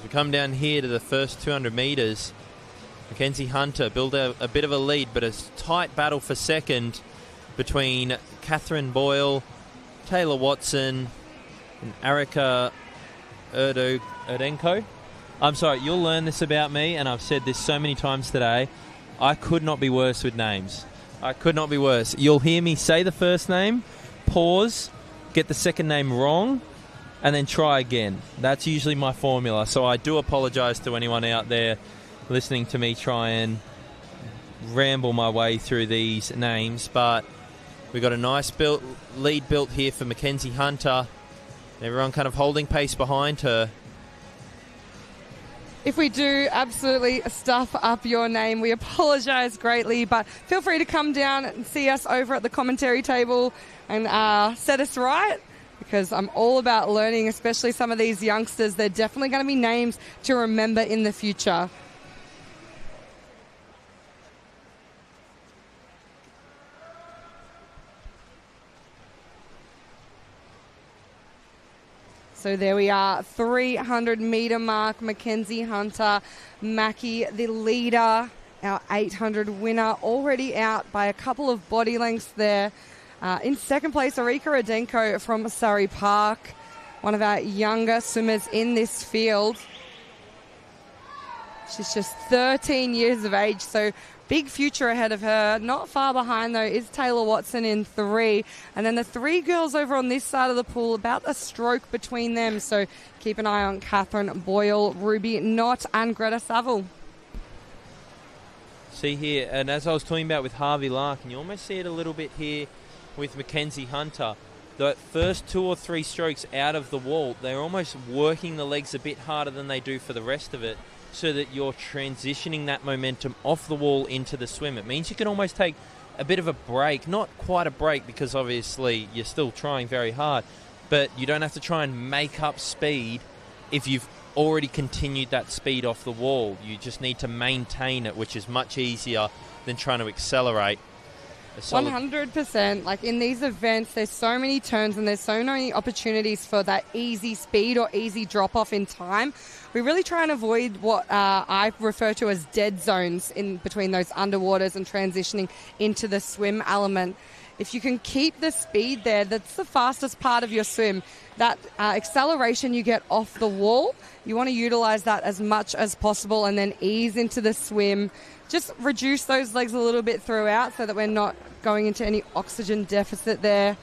we come down here to the first 200 metres, Mackenzie Hunter built a bit of a lead, but a tight battle for second between Catherine Boyle, Taylor Watson, and Erica Erdenko. I'm sorry, you'll learn this about me, and I've said this so many times today. I could not be worse with names. I could not be worse. You'll hear me say the first name, pause, get the second name wrong, and then try again. That's usually my formula. So I do apologise to anyone out there listening to me try and ramble my way through these names. But we've got a nice lead built here for Mackenzie Hunter. Everyone kind of holding pace behind her. If we do absolutely stuff up your name, we apologise greatly, but feel free to come down and see us over at the commentary table and set us right, because I'm all about learning, especially some of these youngsters. They're definitely going to be names to remember in the future. So there we are, 300-metre mark, Mackenzie Hunter, Mackie, the leader, our 800 winner, already out by a couple of body lengths there. In second place, Erica Radenko from Surrey Park, one of our younger swimmers in this field. She's just 13 years of age, so big future ahead of her. Not far behind, though, is Taylor Watson in 3. And then the 3 girls over on this side of the pool, about a stroke between them. So keep an eye on Catherine Boyle, Ruby Knott, and Greta Saville. See here, and as I was talking about with Harvey Larkin, you almost see it a little bit here with Mackenzie Hunter. The first 2 or 3 strokes out of the wall, they're almost working the legs a bit harder than they do for the rest of it, so that you're transitioning that momentum off the wall into the swim. It means you can almost take a bit of a break, not quite a break because obviously you're still trying very hard, but you don't have to try and make up speed if you've already continued that speed off the wall. You just need to maintain it, which is much easier than trying to accelerate. 100%. Like in these events, there's so many turns and there's so many opportunities for that easy speed or easy drop off in time. We really try and avoid what I refer to as dead zones in between those underwaters and transitioning into the swim element. If you can keep the speed there, that's the fastest part of your swim. That acceleration you get off the wall, you want to utilize that as much as possible and then ease into the swim. Just reduce those legs a little bit throughout so that we're not going into any oxygen deficit there.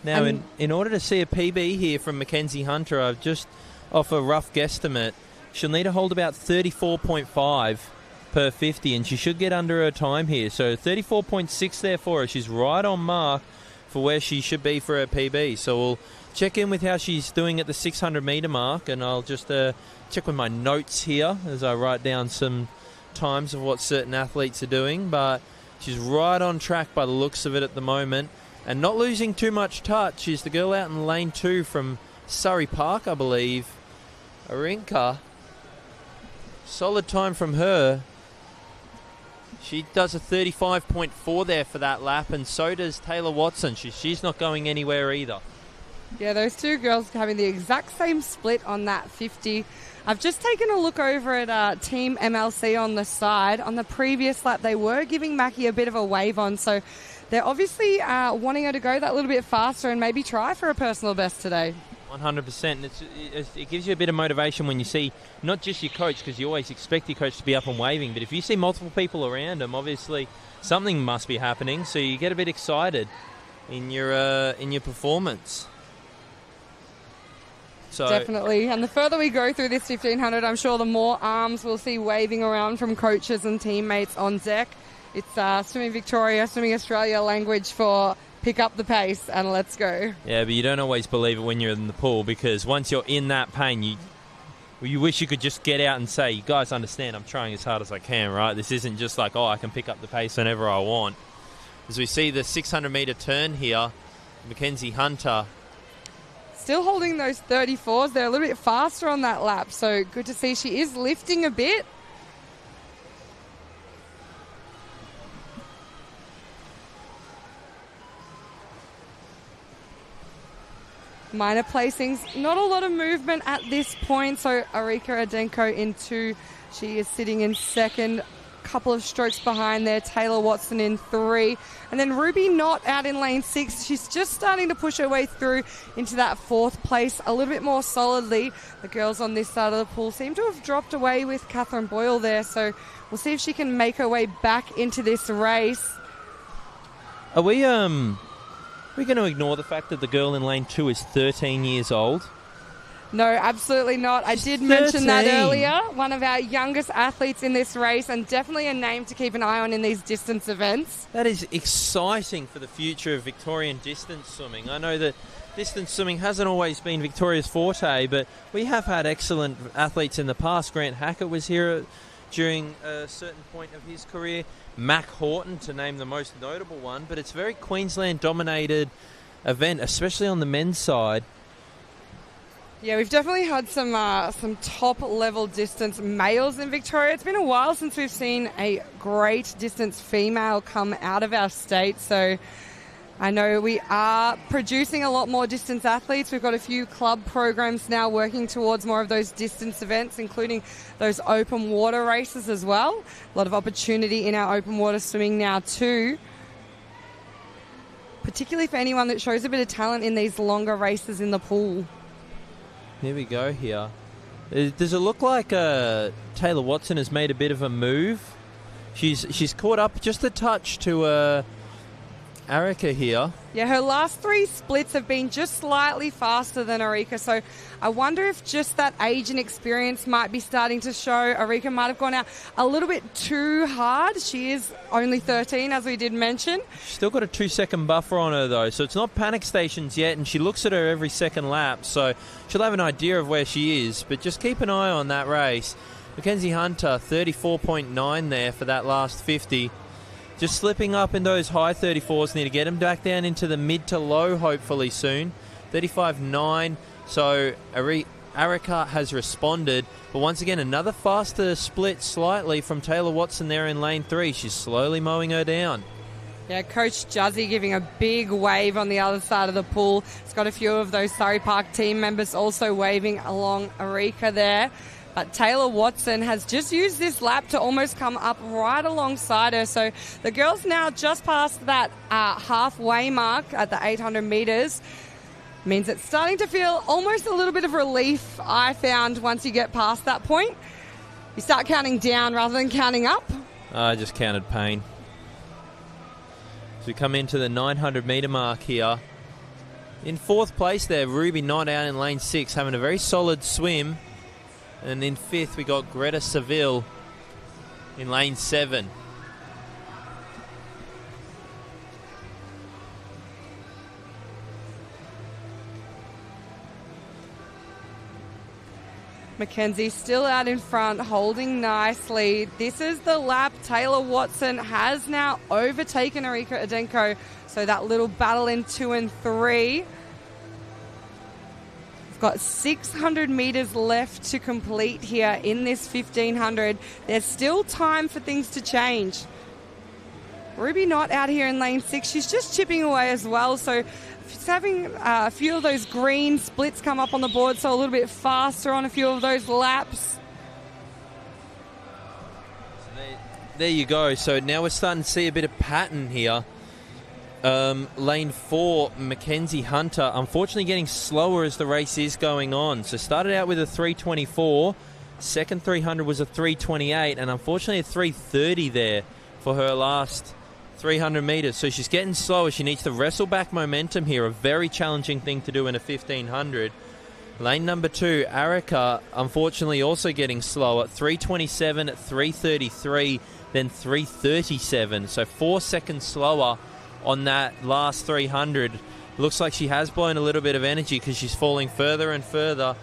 Now, in order to see a PB here from Mackenzie Hunter, I've just, off a rough guesstimate, she'll need to hold about 34.5 per 50, and she should get under her time here. So 34.6 there for her. She's right on mark for where she should be for her PB. So we'll check in with how she's doing at the 600-metre mark, and I'll just check with my notes here as I write down some times of what certain athletes are doing. But she's right on track by the looks of it at the moment, and not losing too much touch. She's the girl out in lane 2 from Surrey Park, I believe. Arinka. Solid time from her. She does a 35.4 there for that lap, and so does Taylor Watson. She's not going anywhere either. Yeah, those two girls having the exact same split on that 50. I've just taken a look over at Team MLC on the side. On the previous lap, they were giving Mackie a bit of a wave on, so they're obviously wanting her to go that little bit faster and maybe try for a personal best today. 100%. It gives you a bit of motivation when you see not just your coach, because you always expect your coach to be up and waving, but if you see multiple people around him, obviously something must be happening, so you get a bit excited in your performance. So Definitely. And the further we go through this 1500, I'm sure the more arms we'll see waving around from coaches and teammates on deck. It's Swimming Victoria, Swimming Australia language for pick up the pace and let's go. Yeah, but you don't always believe it when you're in the pool, because once you're in that pain, you wish you could just get out and say, you guys understand, I'm trying as hard as I can, right? This isn't just like, I can pick up the pace whenever I want. As we see the 600-metre turn here, Mackenzie Hunter Still holding those 34s. They're a little bit faster on that lap, so good to see she is lifting a bit. Minor placings, not a lot of movement at this point. So Arika Adenko in 2, she is sitting in 2nd. Couple of strokes behind there. Taylor Watson in 3, and then Ruby Knott out in lane 6. She's just starting to push her way through into that 4th place a little bit more solidly. The girls on this side of the pool seem to have dropped away with Catherine Boyle there, so we'll see if she can make her way back into this race. Are we going to ignore the fact that the girl in lane 2 is 13 years old? No, absolutely not. I did mention that earlier. One of our youngest athletes in this race, and definitely a name to keep an eye on in these distance events. That is exciting for the future of Victorian distance swimming. I know that distance swimming hasn't always been Victoria's forte, but we have had excellent athletes in the past. Grant Hackett was here during a certain point of his career. Mac Horton, to name the most notable one. But it's a very Queensland-dominated event, especially on the men's side. Yeah, we've definitely had some top-level distance males in Victoria. It's been a while since we've seen a great distance female come out of our state, so I know we are producing a lot more distance athletes. We've got a few club programs now working towards more of those distance events, including those open water races as well. A lot of opportunity in our open water swimming now too, particularly for anyone that shows a bit of talent in these longer races in the pool. Here we go here. Does it look like Taylor Watson has made a bit of a move? She's caught up just a touch to Arika here. Yeah, her last 3 splits have been just slightly faster than Arika, so I wonder if just that age and experience might be starting to show. Arika might have gone out a little bit too hard. She is only 13, as we did mention. She's still got a 2-second buffer on her, though, so it's not panic stations yet, and she looks at her every second lap, so she'll have an idea of where she is, but just keep an eye on that race. Mackenzie Hunter, 34.9 there for that last 50. Just slipping up in those high 34s. Need to get them back down into the mid to low, hopefully soon. 35.9. So Arika has responded. But once again, another faster split slightly from Taylor Watson there in lane 3. She's slowly mowing her down. Yeah, Coach Juzzy giving a big wave on the other side of the pool. It's got a few of those Surrey Park team members also waving along Arika there. But Taylor Watson has just used this lap to almost come up right alongside her. So the girls now just past that halfway mark at the 800 metres. Means it's starting to feel almost a little bit of relief, I found, once you get past that point. You start counting down rather than counting up. I just counted pain. As we come into the 900 metre mark here. In 4th place there, Ruby Knott out in lane 6, having a very solid swim. And in 5th, we got Greta Seville in lane 7. Mackenzie still out in front, holding nicely. This is the lap. Taylor Watson has now overtaken Arika Adenko. So that little battle in 2 and 3. Got 600 metres left to complete here in this 1500. There's still time for things to change. Ruby Knott out here in lane 6. She's just chipping away as well. So she's having a few of those green splits come up on the board, so a little bit faster on a few of those laps. There you go. So now we're starting to see a bit of pattern here. Lane 4, Mackenzie Hunter, unfortunately getting slower as the race is going on. So started out with a 3:24, second 300 was a 3:28, and unfortunately a 3:30 there for her last 300 metres. So she's getting slower. She needs to wrestle back momentum here, a very challenging thing to do in a 1500. Lane number 2, Arica, unfortunately also getting slower. 3:27, 3:33, then 3:37. So 4 seconds slower on that last 300. Looks like she has blown a little bit of energy because she's falling further and further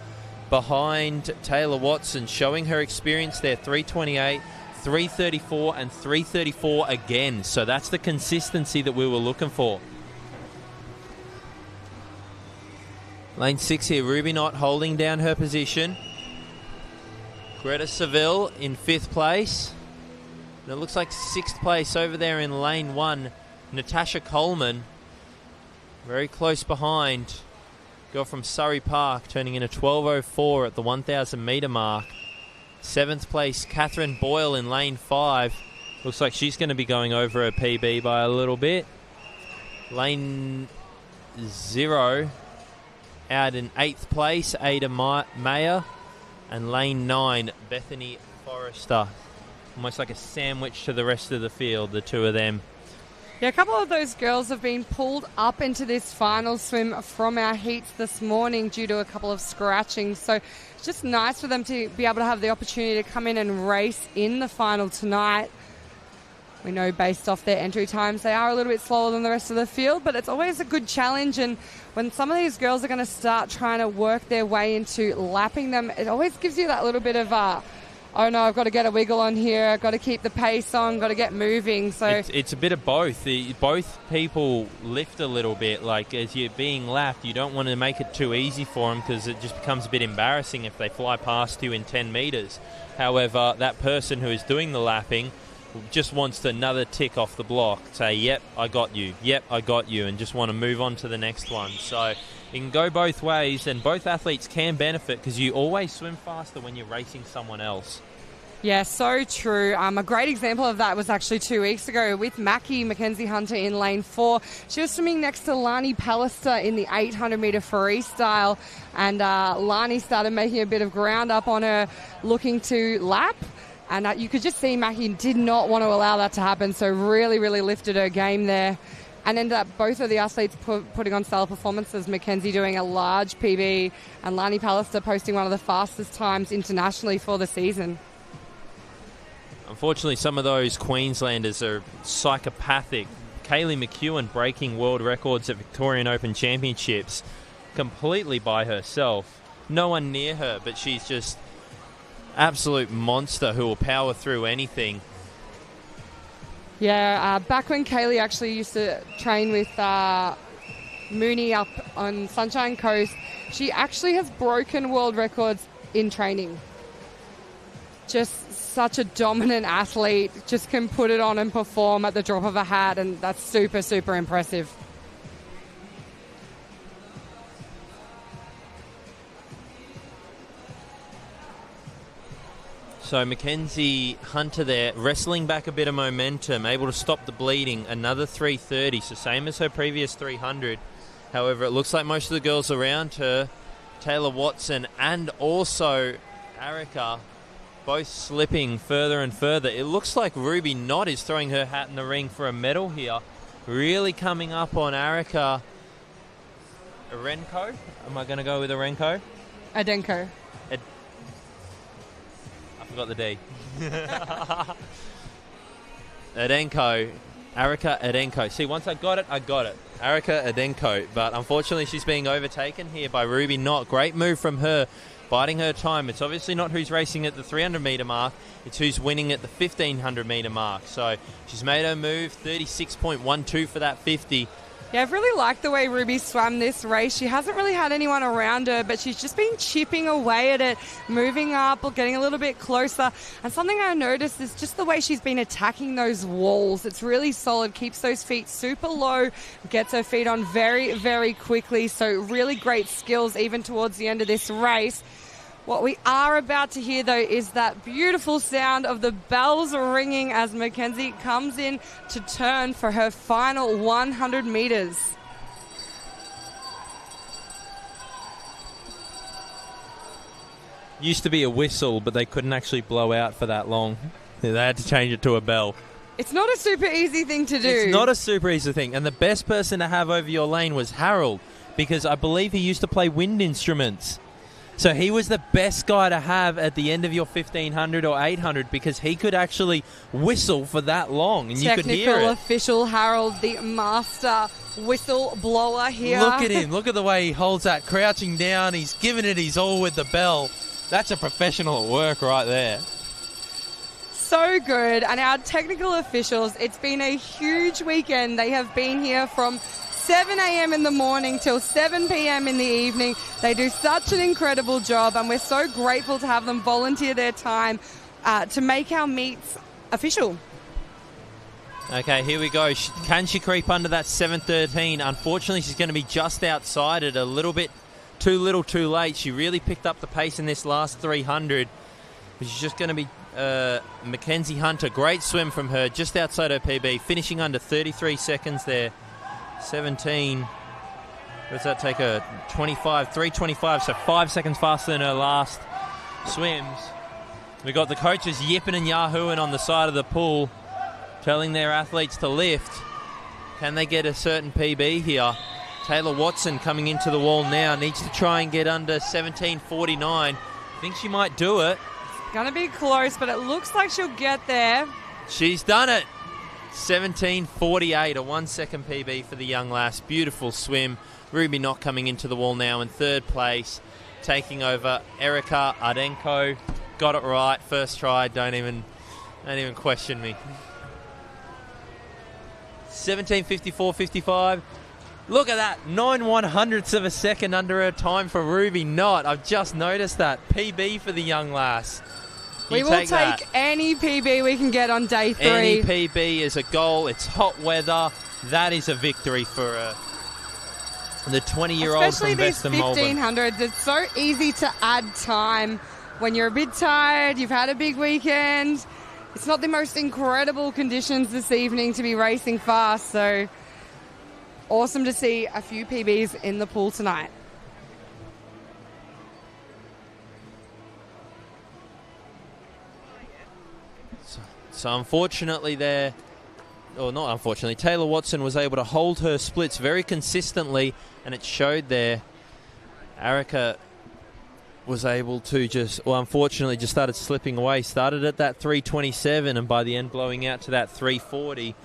behind Taylor Watson, showing her experience there. 3:28, 3:34, and 3:34 again. So that's the consistency that we were looking for. Lane 6 here, Ruby Knott holding down her position. Greta Seville in 5th place. And it looks like 6th place over there in lane 1, Natasha Coleman. Very close behind. Girl from Surrey Park turning in a 12:04 at the 1,000 metre mark. 7th place, Catherine Boyle in lane 5. Looks like she's going to be going over her PB by a little bit. Lane 0. Out in 8th place, Ada Mayer, and lane 9, Bethany Forrester. Almost like a sandwich to the rest of the field, the two of them. Yeah, a couple of those girls have been pulled up into this final swim from our heats this morning due to a couple of scratchings. So it's just nice for them to be able to have the opportunity to come in and race in the final tonight. We know based off their entry times they are a little bit slower than the rest of the field, but it's always a good challenge. And when some of these girls are going to start trying to work their way into lapping them, it always gives you that little bit of oh no, I've got to get a wiggle on here, I've got to keep the pace on, got to get moving. So it's a bit of both. Both people lift a little bit. Like as you're being lapped, you don't want to make it too easy for them because it just becomes a bit embarrassing if they fly past you in 10 metres. However, that person who is doing the lapping just wants another tick off the block, say, yep, I got you, yep, I got you, and just want to move on to the next one. So it can go both ways, and both athletes can benefit because you always swim faster when you're racing someone else. Yeah, so true. A great example of that was actually 2 weeks ago with Mackenzie Hunter in lane 4. She was swimming next to Lani Pallister in the 800-metre freestyle, and Lani started making a bit of ground up on her, looking to lap. And you could just see Mackie did not want to allow that to happen, so really, really lifted her game there. And ended up both of the athletes putting on stellar performances. Mackenzie doing a large PB and Lani Pallister posting one of the fastest times internationally for the season. Unfortunately, some of those Queenslanders are psychopathic. Kaylee McEwen breaking world records at Victorian Open Championships completely by herself. No one near her, but she's just absolute monster who will power through anything. Yeah, back when Kaylee actually used to train with Mooney up on Sunshine Coast, she actually has broken world records in training. Just such a dominant athlete, just can put it on and perform at the drop of a hat, and that's super, super impressive. So Mackenzie Hunter there, wrestling back a bit of momentum, able to stop the bleeding, another 3:30, so same as her previous 300. However, it looks like most of the girls around her, Taylor Watson and also Arica, both slipping further and further. It looks like Ruby Knott is throwing her hat in the ring for a medal here. Really coming up on Arica Arenko. Am I going to go with Arenko? Adenko. I forgot the D. Adenko. Arica Adenko. See, once I got it, I got it. Arica Adenko. But unfortunately, she's being overtaken here by Ruby Knott. Great move from her, biding her time. It's obviously not who's racing at the 300-metre mark. It's who's winning at the 1,500-metre mark. So she's made her move, 36.12 for that 50. Yeah, I've really liked the way Ruby swam this race. She hasn't really had anyone around her, but she's just been chipping away at it, moving up or getting a little bit closer. And something I noticed is just the way she's been attacking those walls. It's really solid, keeps those feet super low, gets her feet on very, very quickly. So really great skills even towards the end of this race. What we are about to hear, though, is that beautiful sound of the bells ringing as Mackenzie comes in to turn for her final 100 metres. Used to be a whistle, but they couldn't actually blow out for that long. They had to change it to a bell. It's not a super easy thing to do. It's not a super easy thing. And the best person to have over your lane was Harold, because I believe he used to play wind instruments. So he was the best guy to have at the end of your 1500 or 800 because he could actually whistle for that long and you could hear it. Technical official Harold, the master whistle blower here. Look at him. Look at the way he holds that, crouching down. He's giving it his all with the bell. That's a professional at work right there. So good. And our technical officials, it's been a huge weekend. They have been here from 7 a.m. in the morning till 7 p.m. in the evening. They do such an incredible job, and we're so grateful to have them volunteer their time to make our meets official. Okay, here we go. Can she creep under that 7:13? Unfortunately, she's going to be just outside it, a little bit too little too late. She really picked up the pace in this last 300. She's just going to be Mackenzie Hunter. Great swim from her, just outside her PB, finishing under 33 seconds there. 17. Does that take her? 25, 3:25, so 5 seconds faster than her last swims. We got the coaches yipping and yahooing on the side of the pool, telling their athletes to lift. Can they get a certain PB here? Taylor Watson coming into the wall now, needs to try and get under 17:49. Think she might do it. It's going to be close, but it looks like she'll get there. She's done it. 17:48, a 1 second PB for the young lass. Beautiful swim. Ruby Knott coming into the wall now in third place, taking over Erica Ardenko. Got it right, first try. Don't even question me. 17:54.55. Look at that, 9/100ths of a second under her time for Ruby Knott. I've just noticed that. PB for the young lass. We will take any PB we can get on day 3. Any PB is a goal. It's hot weather. That is a victory for the 20-year-old from Western Melbourne. Especially these 1500s. It's so easy to add time when you're a bit tired, you've had a big weekend. It's not the most incredible conditions this evening to be racing fast, so awesome to see a few PBs in the pool tonight. So unfortunately there, or not unfortunately, Taylor Watson was able to hold her splits very consistently, and it showed there. Erica was able to unfortunately just started slipping away. Started at that 3:27 and by the end blowing out to that 3:40.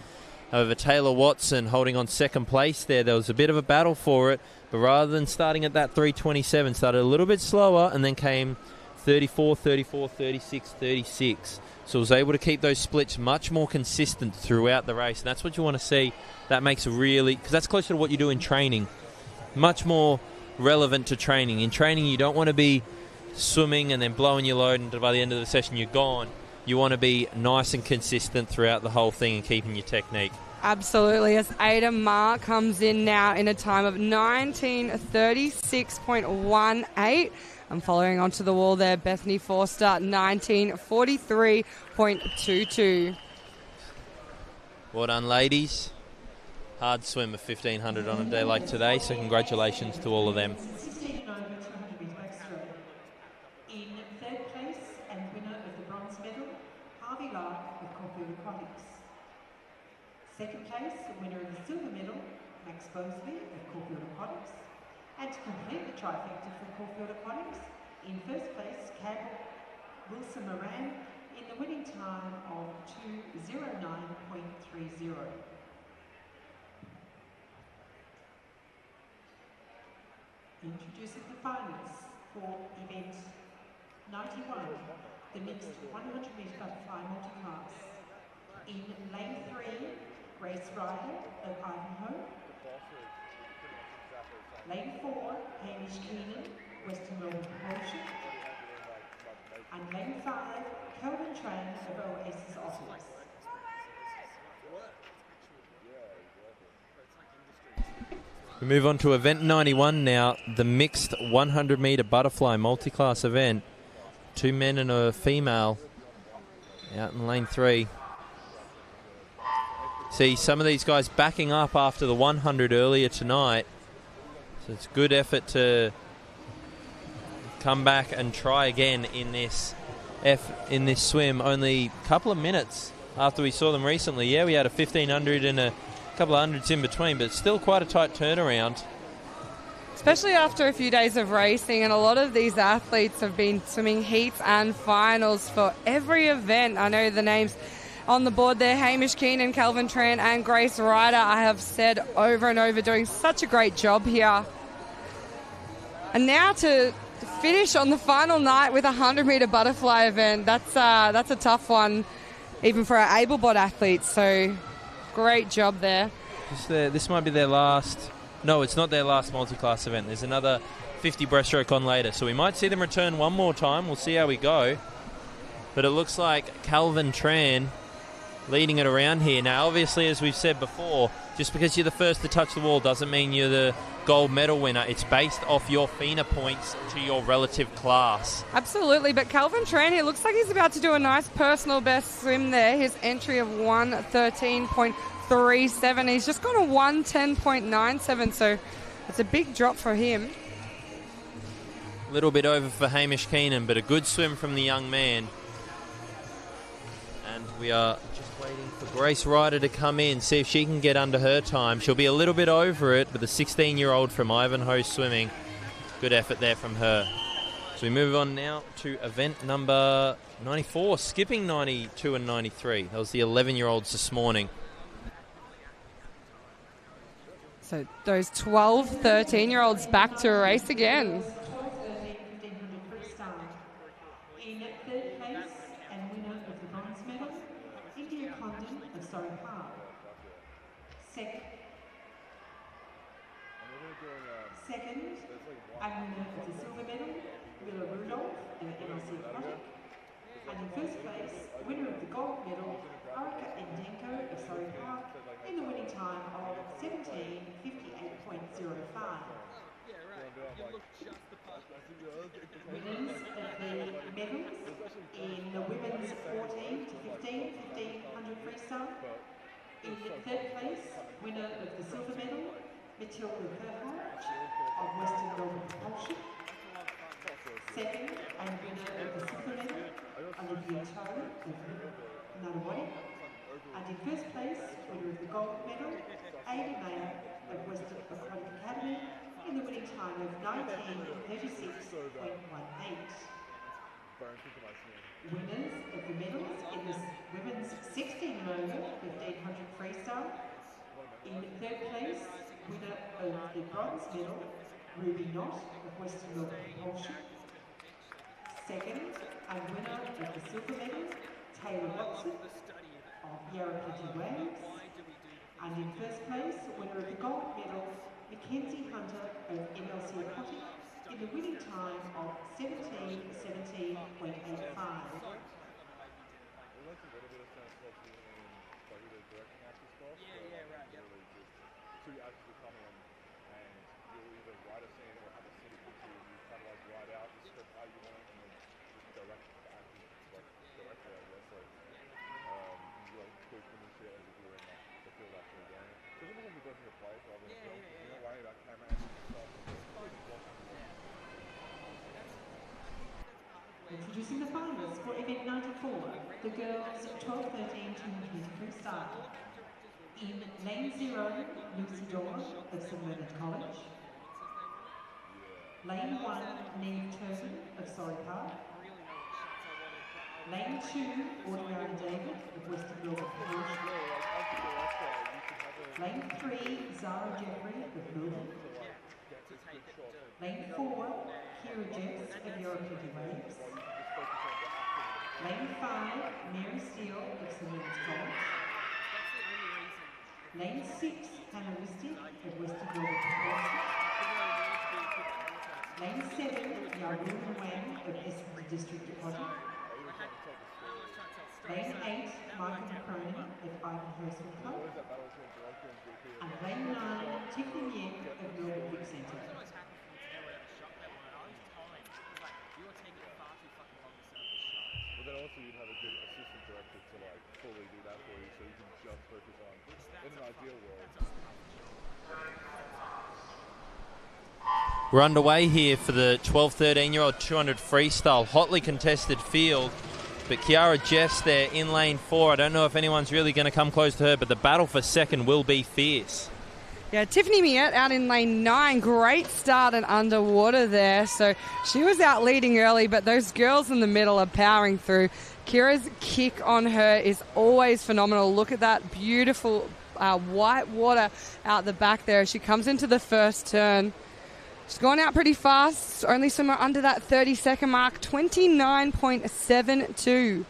However, Taylor Watson holding on second place there. There was a bit of a battle for it, but rather than starting at that 3:27, started a little bit slower and then came 34, 34, 36, 36. So was able to keep those splits much more consistent throughout the race. And that's what you want to see. That makes because that's closer to what you do in training. Much more relevant to training. In training, you don't want to be swimming and then blowing your load and by the end of the session you're gone. You want to be nice and consistent throughout the whole thing and keeping your technique. Absolutely. As Ada Ma comes in now in a time of 19:36.18. And following onto the wall there, Bethany Forster, 19:43.22. Well done, ladies. Hard swim of 1500 on a day like today, so congratulations to all of them. 16 over 200 metres backstroke. In third place and winner of the bronze medal, Harvey Lark of Caulfield Aquatics. Second place, winner of the silver medal, Max Bosley of Caulfield Aquatics. And to complete the trifecta for Caulfield Aquatics, in first place, Campbell Wilson Moran in the winning time of 2:09.30. Introducing the finalists for event 91, the mixed 100 metre butterfly multiclass. In lane 3, Grace Ryder of Ivanhoe. Lane 4, Hamish Keenan, Western Melbourne Propulsion. And lane 5, Kelvin Tran of Oasis Office. We move on to event 91 now, the mixed 100 metre butterfly multi-class event. 2 men and a female out in lane 3. See some of these guys backing up after the 100 earlier tonight. So it's good effort to come back and try again in this swim. Only a couple of minutes after we saw them recently. Yeah, we had a 1500 and a couple of hundreds in between, but still quite a tight turnaround especially after a few days of racing, and a lot of these athletes have been swimming heats and finals for every event. I know the names on the board there, Hamish Keenan, Calvin Tran and Grace Ryder, I have said over and over, doing such a great job here. And now to finish on the final night with a 100-metre butterfly event, that's a tough one, even for our able-bodied athletes, so great job there. This might be their last... No, it's not their last multi-class event. There's another 50 breaststroke on later, so we might see them return one more time. We'll see how we go. But it looks like Calvin Tran leading it around here. Now, obviously, as we've said before, just because you're the first to touch the wall doesn't mean you're the gold medal winner. It's based off your FINA points to your relative class. Absolutely, but Calvin Tran, it looks like he's about to do a nice personal best swim there. His entry of 1:13.37. He's just got a 1:10.97, so it's a big drop for him. A little bit over for Hamish Keenan, but a good swim from the young man. And we are just waiting for Grace Ryder to come in, see if she can get under her time. She'll be a little bit over it, but the 16-year-old from Ivanhoe Swimming, good effort there from her. So we move on now to event number 94, skipping 92 and 93. That was the 11-year-olds this morning. So those 12, 13-year-olds back to a race again. In third place and winner of the bronze medal, India Condon of Surrey Park. Second and winner of the silver medal, Willa Rudolph of MLC Aquatic. And in first place, winner of the gold medal, Arika Endenko of Surrey Park, in the winning time of 17:58.05. Winners of the medals in the women's 14 to 15, 1500 freestyle. In third place, winner of the silver medal, Matilda Kerhart of Western Melbourne Propulsion. Second and winner of the silver medal, Olivia Toe of Nunawading. And in first place, winner of the gold medal, Ada Mayer of Western Aquatic Academy, in the winning time of 19:36.18. Winners of the medals in the women's 16 and over 1500 freestyle. In third place, winner of the bronze medal, Ruby Knott of Western Melbourne Propulsion. Second and winner of the silver medal, Taylor Watson of Yarra Plenty Waves. And in first place, winner of the gold medal, Mackenzie Hunter of MLC Aquatic, in the winning time of 17:17.85. Introducing the finalists for event 94, the girls 12-13 200 freestyle. In lane 0, Lucy Dawn of St Leonard College. Lane 1, Neve Turton of Surrey Park. Lane 2, Audriana David of Western Melbourne Propulsion. Lane 3, Zara Jeffrey of Melbourne. Lane 4, Kira Jess of Yarra Plenty Waves. Lane 5, Mary Steele of St Leonard's College. Lane 6, Hannah Wistic of Western Melbourne Propulsion. Lane 7, Yarwoon Wang of Essendon District Aquatic. Lane 8, Michael McCronin of Ivanhoe Swim Club. And lane 9, Tiffany Yen of Melbourne Vic Centre. Then also you'd have a good assistant director to like fully do that for you, so you can just focus on, in an ideal world. We're underway here for the 12-13-year-old 200 freestyle. Hotly contested field, but Kiara Jeffs there in lane 4. I don't know if anyone's really going to come close to her, but the battle for second will be fierce. Yeah, Tiffany Miette out in lane 9. Great start and underwater there. So she was out leading early, but those girls in the middle are powering through. Kira's kick on her is always phenomenal. Look at that beautiful white water out the back there as she comes into the first turn. She's gone out pretty fast, only somewhere under that 30-second mark, 29.72.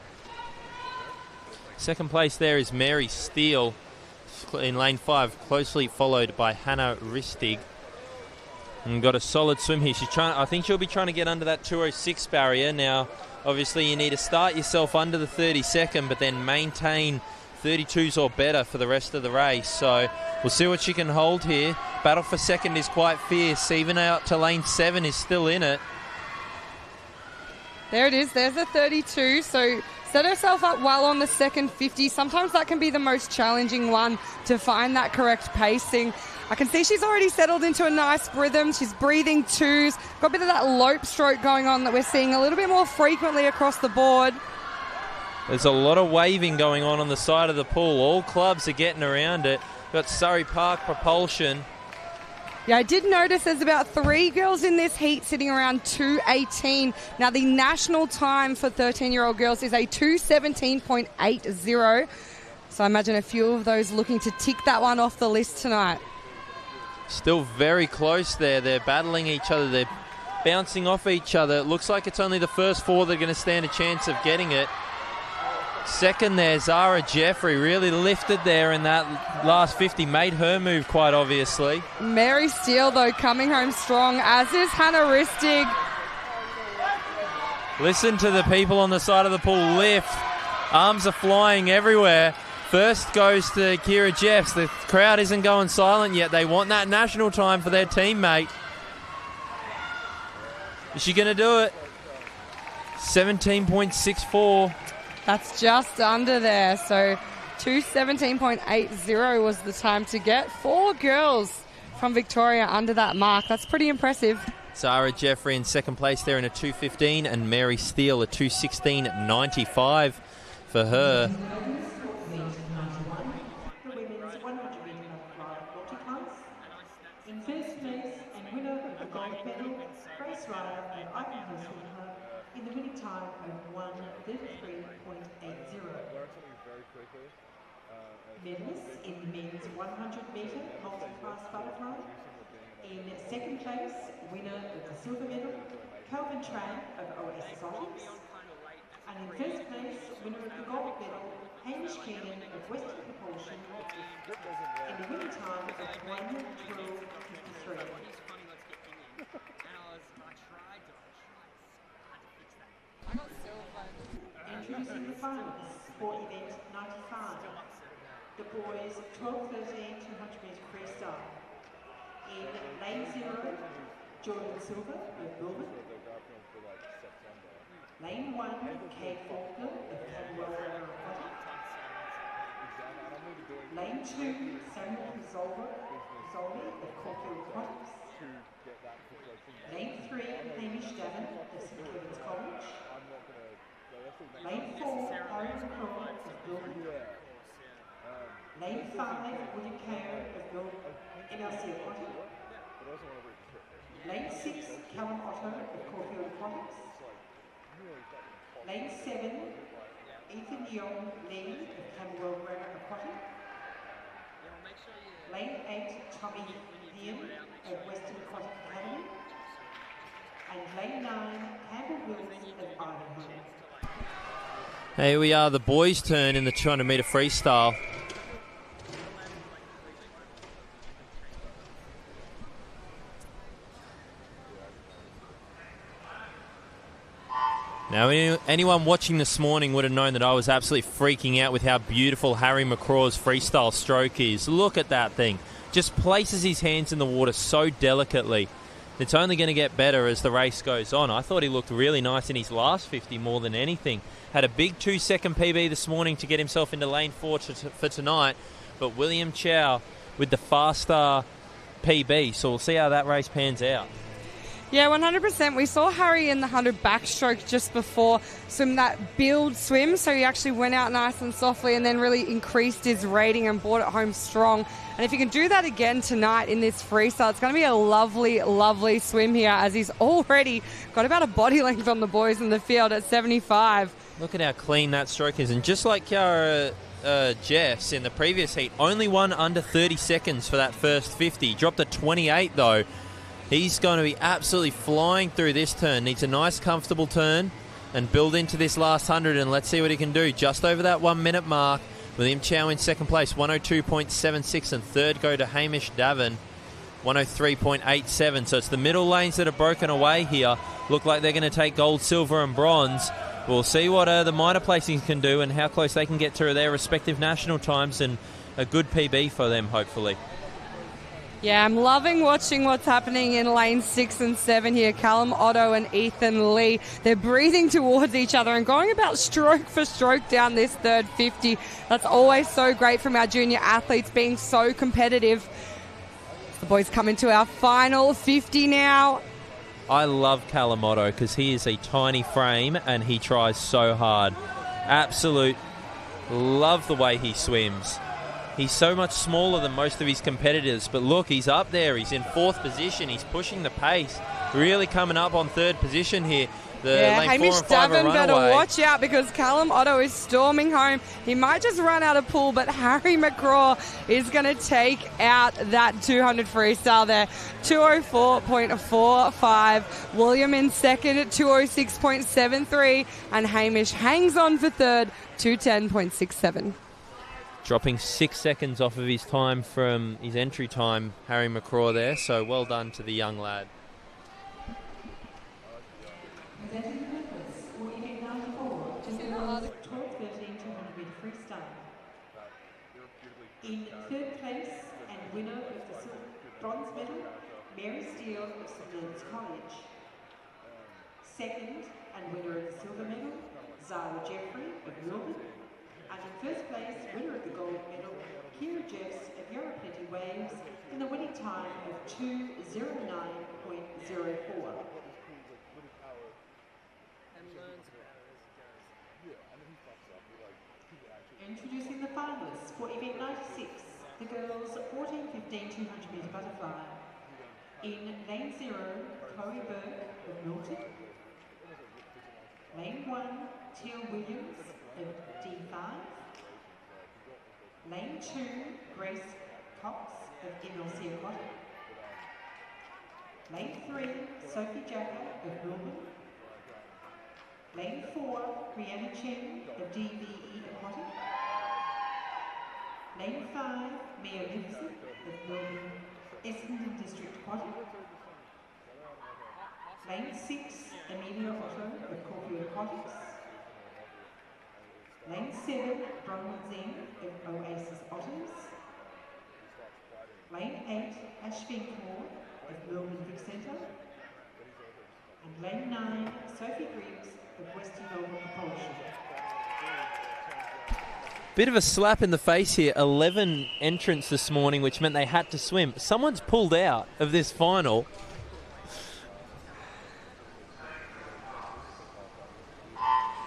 Second place there is Mary Steele in lane 5, closely followed by Hannah Ristig. And got a solid swim here. I think she'll be trying to get under that 2:06 barrier. Now, obviously, you need to start yourself under the 30-second, but then maintain 32s or better for the rest of the race. So we'll see what she can hold here. Battle for second is quite fierce. Even out to lane 7 is still in it. There it is. There's a 32. So set herself up well on the second 50. Sometimes that can be the most challenging one to find that correct pacing. I can see she's already settled into a nice rhythm. She's breathing twos. Got a bit of that lope stroke going on that we're seeing a little bit more frequently across the board. There's a lot of waving going on the side of the pool. All clubs are getting around it. Got Surrey Park Propulsion. Yeah, I did notice there's about 3 girls in this heat sitting around 2:18. Now, the national time for 13-year-old girls is a 2:17.80. So I imagine a few of those looking to tick that one off the list tonight. Still very close there. They're battling each other. They're bouncing off each other. It looks like it's only the first 4 that are going to stand a chance of getting it. Second there, Zara Jeffrey really lifted there in that last 50, made her move quite obviously. Mary Steele, though, coming home strong, as is Hannah Ristig. Listen to the people on the side of the pool lift. Arms are flying everywhere. First goes to Kira Jeffs. The crowd isn't going silent yet. They want that national time for their teammate. Is she going to do it? 17.64. That's just under there. So 2:17.80 was the time to get. 4 girls from Victoria under that mark. That's pretty impressive. Zara Jeffrey in second place there in a 2:15, and Mary Steele a 2:16.95 for her. The women's 100-metre multiclass. In first place and winner of the gold medal, race rider and Ivanhoe Swimmer in the winning time of 1:33.80. Medalists in the men's 100-metre multiclass butterfly. In second place, winner of the silver medal, Calvin Tran of OS Exotics. And in first place, winner of the gold medal, Hamish Keenan of Western Propulsion, in the winning time of 1:12.53. Introducing the finalists for event 95. The boys 12-13 200-metre freestyle. In lane 0, Jordan Silver of Bilbon. Lane 1, Kate Faulkner of Camberwell Aquatics. Lane 2, Samuel Pizzoli of Caulfield Aquatics. Lane 3, Hamish Davin of St Kevin's College. Lane 4, Aaron Crawford of Bilbon. Lane 5, William Kao of Bilbon MLC Aquatics. Lane 6, Callum Otto of Caulfield Aquatics. Lane 7, Ethan Young Lee of Camberwell Aquatics. Lane 8, Tommy Ian of Western Aquatic Academy. And lane 9, Campbell Wills of Ivanhoe. Here we are, the boys' turn in the 200-metre freestyle. Now, anyone watching this morning would have known that I was absolutely freaking out with how beautiful Harry McCraw's freestyle stroke is. Look at that thing. Just places his hands in the water so delicately. It's only going to get better as the race goes on. I thought he looked really nice in his last 50 more than anything. Had a big 2-second PB this morning to get himself into lane 4 for tonight. But William Chow with the faster PB. So we'll see how that race pans out. Yeah, 100%. We saw Harry in the 100 backstroke just before swim that build swim, so he actually went out nice and softly and then really increased his rating and brought it home strong. And if he can do that again tonight in this freestyle, it's going to be a lovely, lovely swim here, as he's already got about a body length on the boys in the field at 75. Look at how clean that stroke is. And just like Kiara Jeffs in the previous heat, only one under 30 seconds for that first 50. Dropped a 28 though. He's going to be absolutely flying through this turn. Needs a nice, comfortable turn and build into this last 100, and let's see what he can do. Just over that 1 minute mark, William Chow in second place, 102.76, and third go to Hamish Davin, 103.87. So it's the middle lanes that are broken away here. Look like they're going to take gold, silver, and bronze. We'll see what the minor placings can do and how close they can get to their respective national times, and a good PB for them, hopefully. Yeah, I'm loving watching what's happening in lane 6 and 7 here. Callum Otto and Ethan Lee. They're breathing towards each other and going about stroke for stroke down this third 50. That's always so great from our junior athletes, being so competitive. The boys come into our final 50 now. I love Callum Otto because he is a tiny frame and he tries so hard. Absolute love the way he swims. He's so much smaller than most of his competitors, but look, he's up there. He's in fourth position. He's pushing the pace. Really coming up on third position here. Lane Hamish 4 and 5 Davin are better runaway. watch out, because Callum Otto is storming home. He might just run out of pool, but Harry McCraw is going to take out that 200 freestyle there. 204.45. William in second at 206.73. And Hamish hangs on for third, 210.67. Dropping 6 seconds off of his time from his entry time, Harry McCraw there. So well done to the young lad. Presenting the members for event 94, to girls 12-13 200-metre freestyle. In third place and winner of the bronze medal, Mary Steele of St Leonard's College. Second and winner of the silver medal, Zara Jeffrey of Melbourne. And in first place, winner of the gold medal, Kira Jeffs of Yarra Plenty Waves, in the winning time of 2:09.04. Introducing the finalists for event 96, the girls 14-15 200-metre butterfly. In lane 0, Chloe Burke of Milton. Lane 1, Teal Williams of D5. Lane 2, Grace Cox of MLC Aquatic. Lane 3, Sophie Jacker of Melbourne. Lane 4, Brianna Chen of DVE Aquatic. Lane 5, Mia Livesey of Melbourne Essendon District Aquatic. Lane 6, Amelia Otto of Caulfield Aquatics. Lane 7, Bronwyn Zen of Oasis Otters. Lane 8, Ash Finkmore of Melbourne Vic Centre. And lane 9, Sophie Griggs of Western Melbourne Propulsion. Bit of a slap in the face here. 11 entrants this morning, which meant they had to swim. Someone's pulled out of this final.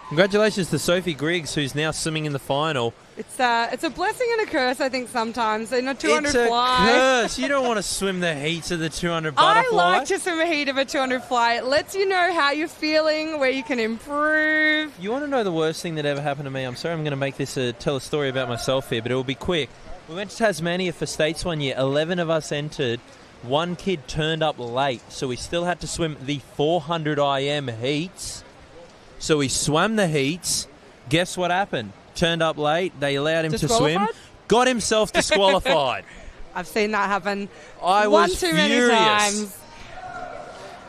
Congratulations to Sophie Griggs, who's now swimming in the final. It's a blessing and a curse, I think, sometimes. In a 200 It's a fly. curse. You don't want to swim the heats of the 200 butterfly. I like to swim a heat of a 200 fly. It lets you know how you're feeling, where you can improve. You want to know the worst thing that ever happened to me? I'm sorry I'm going to make this tell a story about myself here, but it will be quick. We went to Tasmania for States one year. 11 of us entered. One kid turned up late, so we still had to swim the 400 IM heats. So he swam the heats. Guess what happened? Turned up late. They allowed him to swim. Got himself disqualified. I've seen that happen I was too furious. many times.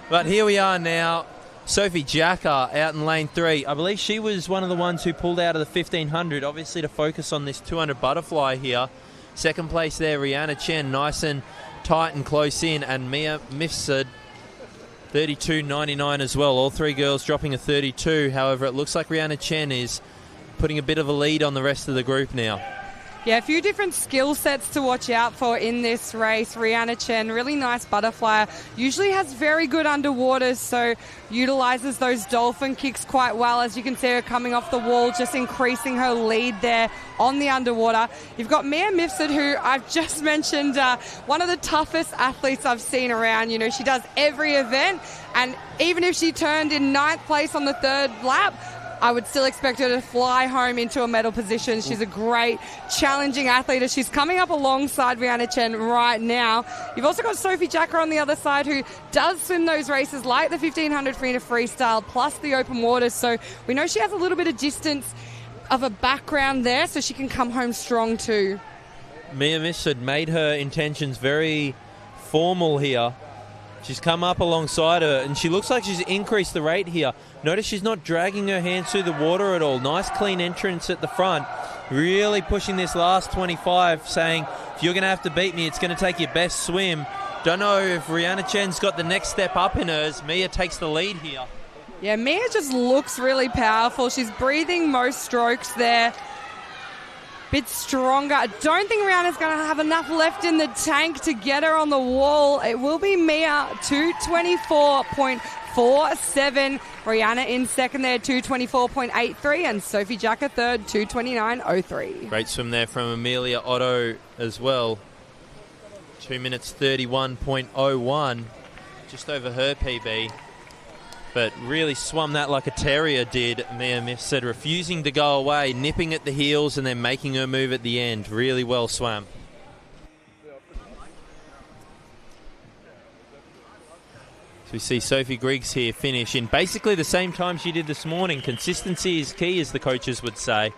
But here we are now. Sophie Jacker out in lane 3. I believe she was one of the ones who pulled out of the 1500, obviously to focus on this 200 butterfly here. Second place there, Rihanna Chen, nice and tight and close in. And Mia Mifsud, 32.99 as well. All three girls dropping a 32. However, it looks like Rihanna Chen is putting a bit of a lead on the rest of the group now. Yeah, a few different skill sets to watch out for in this race. Rihanna Chen, really nice butterfly, usually has very good underwaters, so utilises those dolphin kicks quite well. As you can see her coming off the wall, just increasing her lead there on the underwater. You've got Mia Mifsud, who I've just mentioned, one of the toughest athletes I've seen around. You know, she does every event, and even if she turned in 9th place on the 3rd lap, I would still expect her to fly home into a medal position. She's a great, challenging athlete as she's coming up alongside Rihanna Chen right now. You've also got Sophie Jacker on the other side, who does swim those races like the 1500 metre freestyle plus the open waters. So we know she has a little bit of distance of a background there, so she can come home strong too. Mia Mifsud made her intentions very formal here. She's come up alongside her, and she looks like she's increased the rate here. Notice she's not dragging her hands through the water at all. Nice clean entrance at the front. Really pushing this last 25, saying, if you're going to have to beat me, it's going to take your best swim. Don't know if Rihanna Chen's got the next step up in hers. Mia takes the lead here. Yeah, Mia just looks really powerful. She's breathing most strokes there. Bit stronger. I don't think Rihanna's going to have enough left in the tank to get her on the wall. It will be Mia, 224.47. Rihanna in second there, 224.83. And Sophie Jacker third, 229.03. Great swim there from Amelia Otto as well. 2 minutes 31.01. Just over her PB. But really swum that like a terrier did, Mia Mifsud, refusing to go away, nipping at the heels and then making her move at the end. Really well swam. So we see Sophie Griggs here finish in basically the same time she did this morning. Consistency is key, as the coaches would say.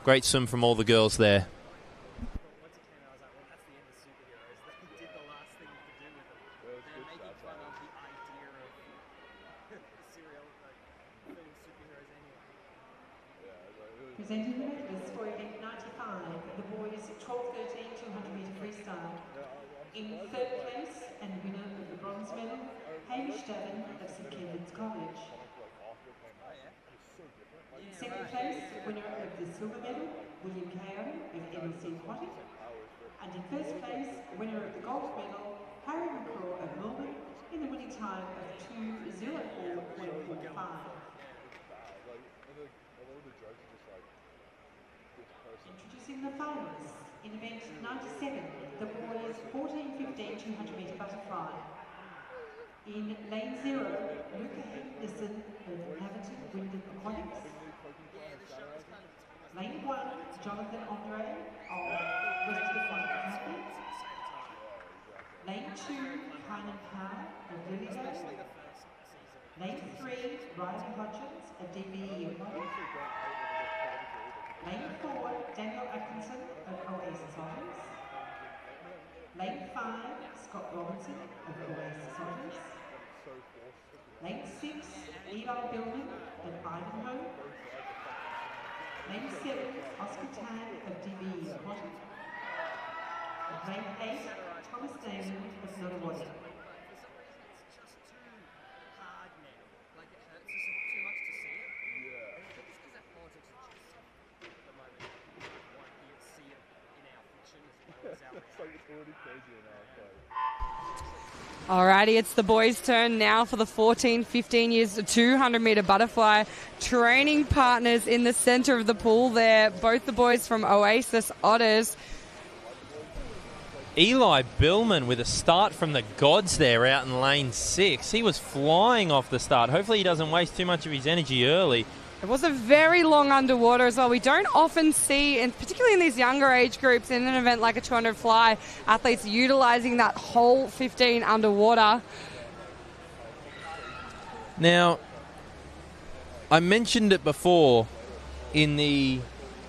Great swim from all the girls there. Presenting the medalists for event 95, the boys 12-13 200 metre freestyle. In 3rd place and the winner of the bronze medal, Hamish Davin of St Kevin's College. In 2nd place, winner of the silver medal, William Kao of MLC Aquatic. And in 1st place, winner of the gold medal, Harry McCraw of Melbourne, in the winning time of 2:04.45. Introducing the finalists in event 97, the boys 14-15 200 metre butterfly. In lane 0, Luca Henderson of Haverton Wyndham Aquatics. Lane 1, Jonathan Andre of Western Aquatic Academy. Lane 2, Kynan Carr of Lilydale. Lane 3, Riley Hodgins of DBE Aquatics. Lane 4, Daniel Atkinson of Oasis Otters. Lane 5, Scott Robinson of Oasis Otters. Lane 6, Eli Billman of Ivanhoe. Lane 7, Oscar Tan of DBE Aquatic. And lane 8, Thomas Damon of Nunawading. Alrighty, it's the boys' turn now for the 14, 15 years 200 metre butterfly. Training partners in the centre of the pool there, both the boys from Oasis Otters. Eli Billman with a start from the gods there out in lane 6. He was flying off the start. Hopefully he doesn't waste too much of his energy early. It was a very long underwater as well. We don't often see, and particularly in these younger age groups, in an event like a 200 fly, athletes utilising that whole 15 underwater. Now, I mentioned it before in the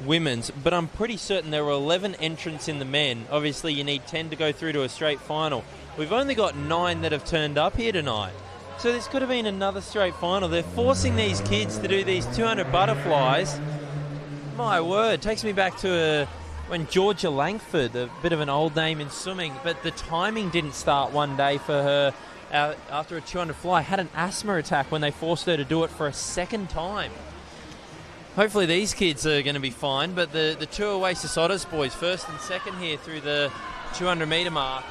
women's, but I'm pretty certain there were 11 entrants in the men. Obviously, you need 10 to go through to a straight final. We've only got 9 that have turned up here tonight. So this could have been another straight final. They're forcing these kids to do these 200 butterflies. My word, takes me back to when Georgia Langford, a bit of an old name in swimming, but the timing didn't start one day for her after a 200 fly. Had an asthma attack when they forced her to do it for a second time. Hopefully these kids are going to be fine, but the two Oasis Otters boys, first and second here through the 200-metre mark.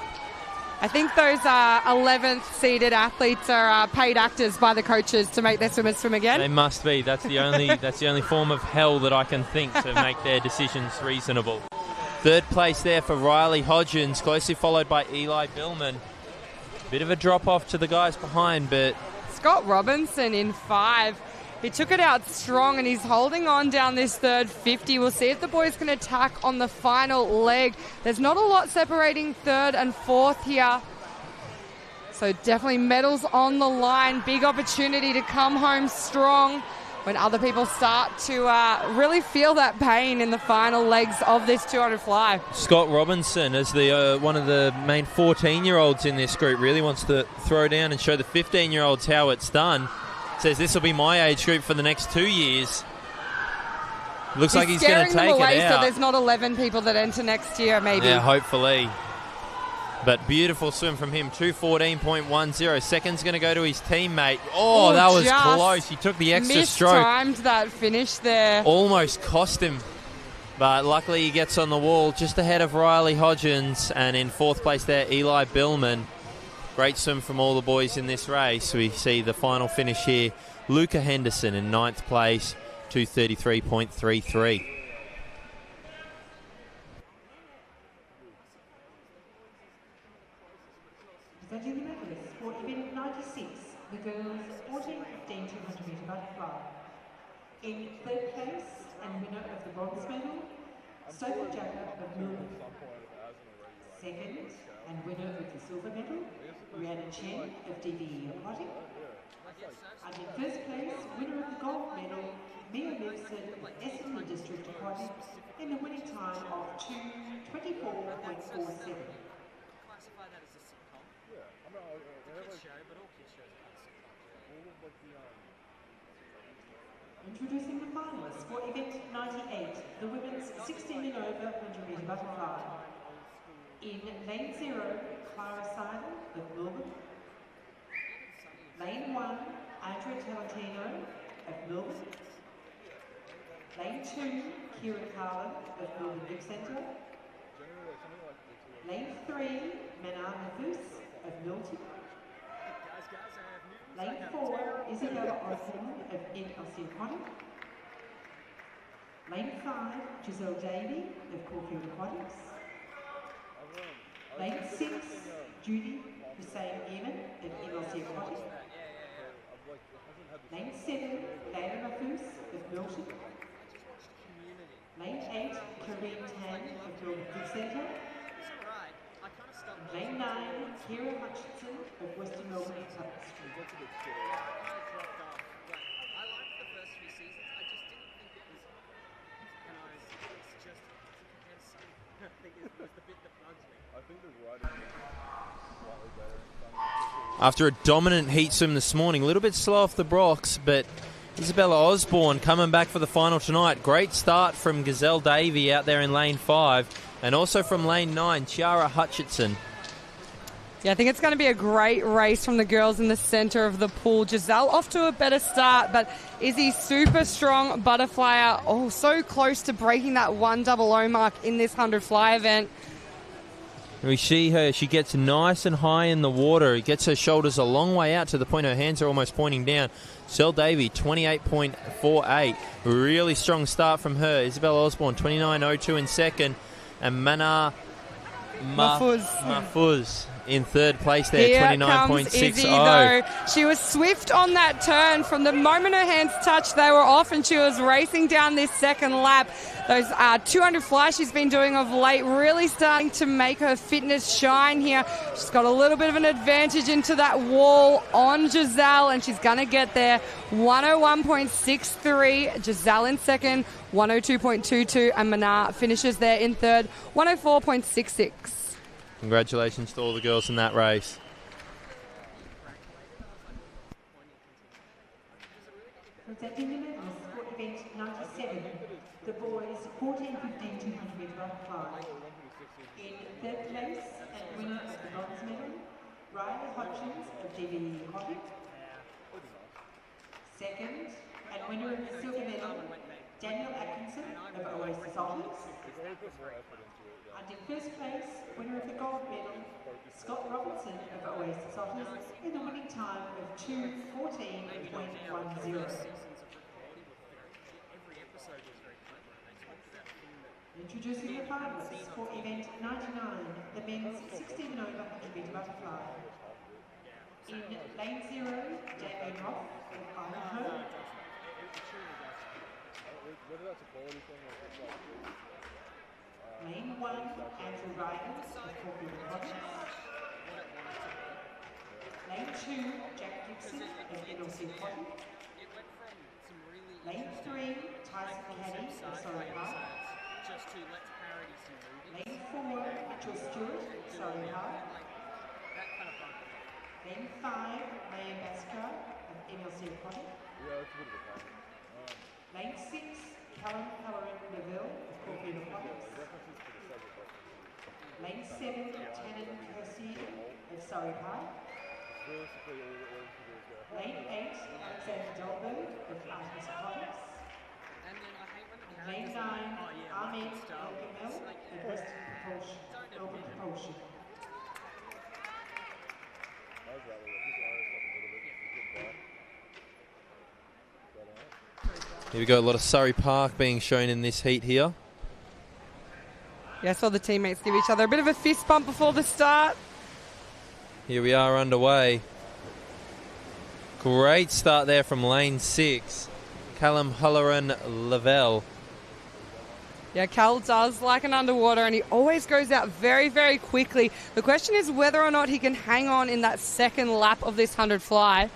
I think those 11th seeded athletes are paid actors by the coaches to make their swimmers swim again. They must be. That's the only form of hell that I can think to make their decisions reasonable. Third place there for Riley Hodgins, closely followed by Eli Billman. Bit of a drop off to the guys behind, but Scott Robinson in 5. He took it out strong and he's holding on down this third 50. We'll see if the boys can attack on the final leg. There's not a lot separating third and fourth here. So definitely medals on the line. Big opportunity to come home strong when other people start to really feel that pain in the final legs of this 200 fly. Scott Robinson, as the one of the main 14-year-olds in this group, really wants to throw down and show the 15-year-olds how it's done. Says this will be my age group for the next 2 years. Looks like he's going to take them away it out. So there's not 11 people that enter next year, maybe. Yeah, hopefully. But beautiful swim from him, 2:14.10. Second's going to go to his teammate. Oh, that was close. He took the extra stroke. Mistimed that finish there. Almost cost him. But luckily he gets on the wall just ahead of Riley Hodgins. And in fourth place there, Eli Billman. Great swim from all the boys in this race. We see the final finish here. Luca Henderson in ninth place, 2:33.33. Presenting the medalists for event 96, the girls 14, 15, 200 metre butterfly. In third place and winner of the bronze medal, Sophie Jagger of Melbourne. Second and winner of the silver medal, Rihanna Chen of DVE Aquatic. And in first place, winner of the gold medal, Mia Lipson of Essendon District Aquatic, in the winning time of 2:24.47. Introducing the finalists for event 98, the women's 16 and over 100 metre butterfly. In lane 0, Clara Seidel of Melbourne. Lane 1, Andrea Talentino of Melbourne. Lane 2, Kira Carlin of Melbourne Vic Centre. Lane 3, Manar Mathus of Milton. Lane 4, Isabella Osborne of NLC Aquatic. Lane 5, Giselle Davey of Caulfield Aquatics. Lane 6, Judy Hussein Eamon of NLC Aquatic. Lane 7, Lana Mathus of Milton. Lane 8, Karine Tan of Melbourne Vic Centre. Lane 9, Kira Hutchinson of Western Melbourne Aquatics. After a dominant heat swim this morning, a little bit slow off the blocks, but Isabella Osborne coming back for the final tonight. Great start from Gazelle Davey out there in lane 5, and also from lane 9, Chiara Hutchinson. Yeah, I think it's going to be a great race from the girls in the centre of the pool. Giselle off to a better start, but Izzy super strong butterflyer. Oh, so close to breaking that 100 mark in this 100 fly event. We see her, she gets nice and high in the water. Gets her shoulders a long way out to the point her hands are almost pointing down. Sel Davey, 28.48. Really strong start from her. Isabella Osborne, 29.02 in second. And Manar Mahfouz in third place there, 29.60. She was swift on that turn. From the moment her hands touched, they were off, and she was racing down this second lap. Those 200 flies she's been doing of late really starting to make her fitness shine here. She's got a little bit of an advantage into that wall on Giselle, and she's going to get there. 101.63. Giselle in second, 102.22, and Manar finishes there in third, 104.66. Congratulations to all the girls in that race. Presenting the medals for event 97, the boys 14, 15, 200 metre butterfly. In third place and winner of the bronze medal, Riley Hodgins of DVE Aquatic. Second and winner of the silver medal, Daniel Atkinson of Oasis Otters. And in first place, winner of the gold medal, Scott Robinson of Oasis Otters, in the winning time of 2:14.10. Introducing the finalists for event 99, the men's 16 and over 100 metre butterfly. In lane 0, Damien Roth of Idaho. Lane 1, Andrew Ryan of Corfield Province. Lane 2, Jack Gibson of NLC Cotton. Lane 3, Tyson Caddy of Surrey Park. Lane 4, Mitchell Stewart of Surrey Park. Lane 5, Leah Backstroke of NLC Cotton. Lane 6, Callum Halloran-Neville of Corfield Province. Lane 7, Tannen Kersey of Surrey Park. Lane 8, Alexander Delberg of Artemis Province. Lane 9, Ahmed El-Gamel of Western Propulsion. Here we go, a lot of Surrey Park being shown in this heat here. Yeah, I saw the teammates give each other a bit of a fist bump before the start. Here we are underway. Great start there from lane 6. Callum Halloran-Lavelle. Yeah, Cal does like an underwater, and he always goes out very, very quickly. The question is whether or not he can hang on in that second lap of this 100 fly.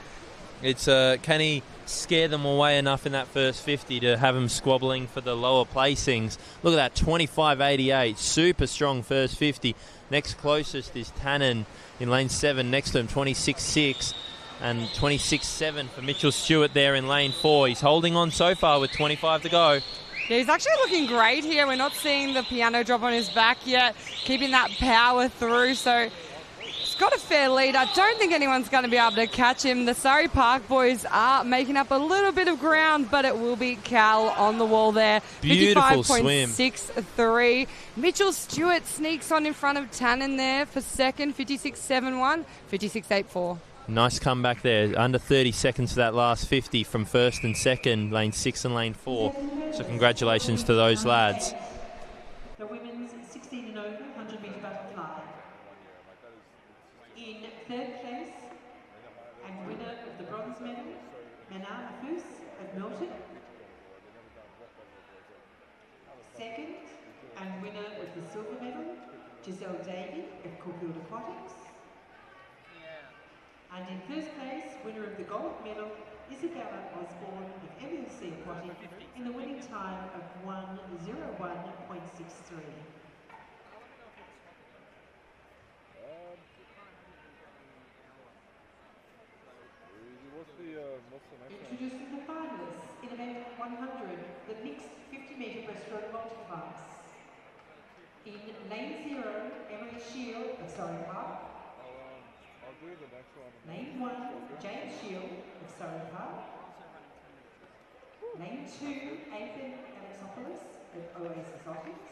It's can he scare them away enough in that first 50 to have him squabbling for the lower placings? Look at that, 25.88, super strong first 50. Next closest is Tannen in lane 7, next to him 26.6 and 26.7 for Mitchell Stewart there in lane 4. He's holding on so far with 25 to go. Yeah, he's actually looking great here. We're not seeing the piano drop on his back yet, keeping that power through. So he's got a fair lead. I don't think anyone's going to be able to catch him. The Surrey Park boys are making up a little bit of ground, but it will be Cal on the wall there. Beautiful swim. 55.63. Mitchell Stewart sneaks on in front of Tannen there for second, 56.71, 56.84. Nice comeback there. Under 30 seconds for that last 50 from first and second, lane 6 and lane 4. So congratulations to those lads. The women's 16 and over 100 metre butterfly. In third place and winner of the bronze medal, Manar Mahfouz of Milton. Second and winner of the silver medal, Giselle Davey of Corfield Aquatics. And in first place, winner of the gold medal, Isabella Osborne of MLC Aquatic, in the winning time of 1:01.63. Introducing the finalists in event 100, the mixed 50 metre breaststroke multiclass. In lane 0, Emily Shield of Surrey Park. Lane 1, James Shield of Surrey Park. Lane 2, Ethan Alexopoulos of Oasis Otters.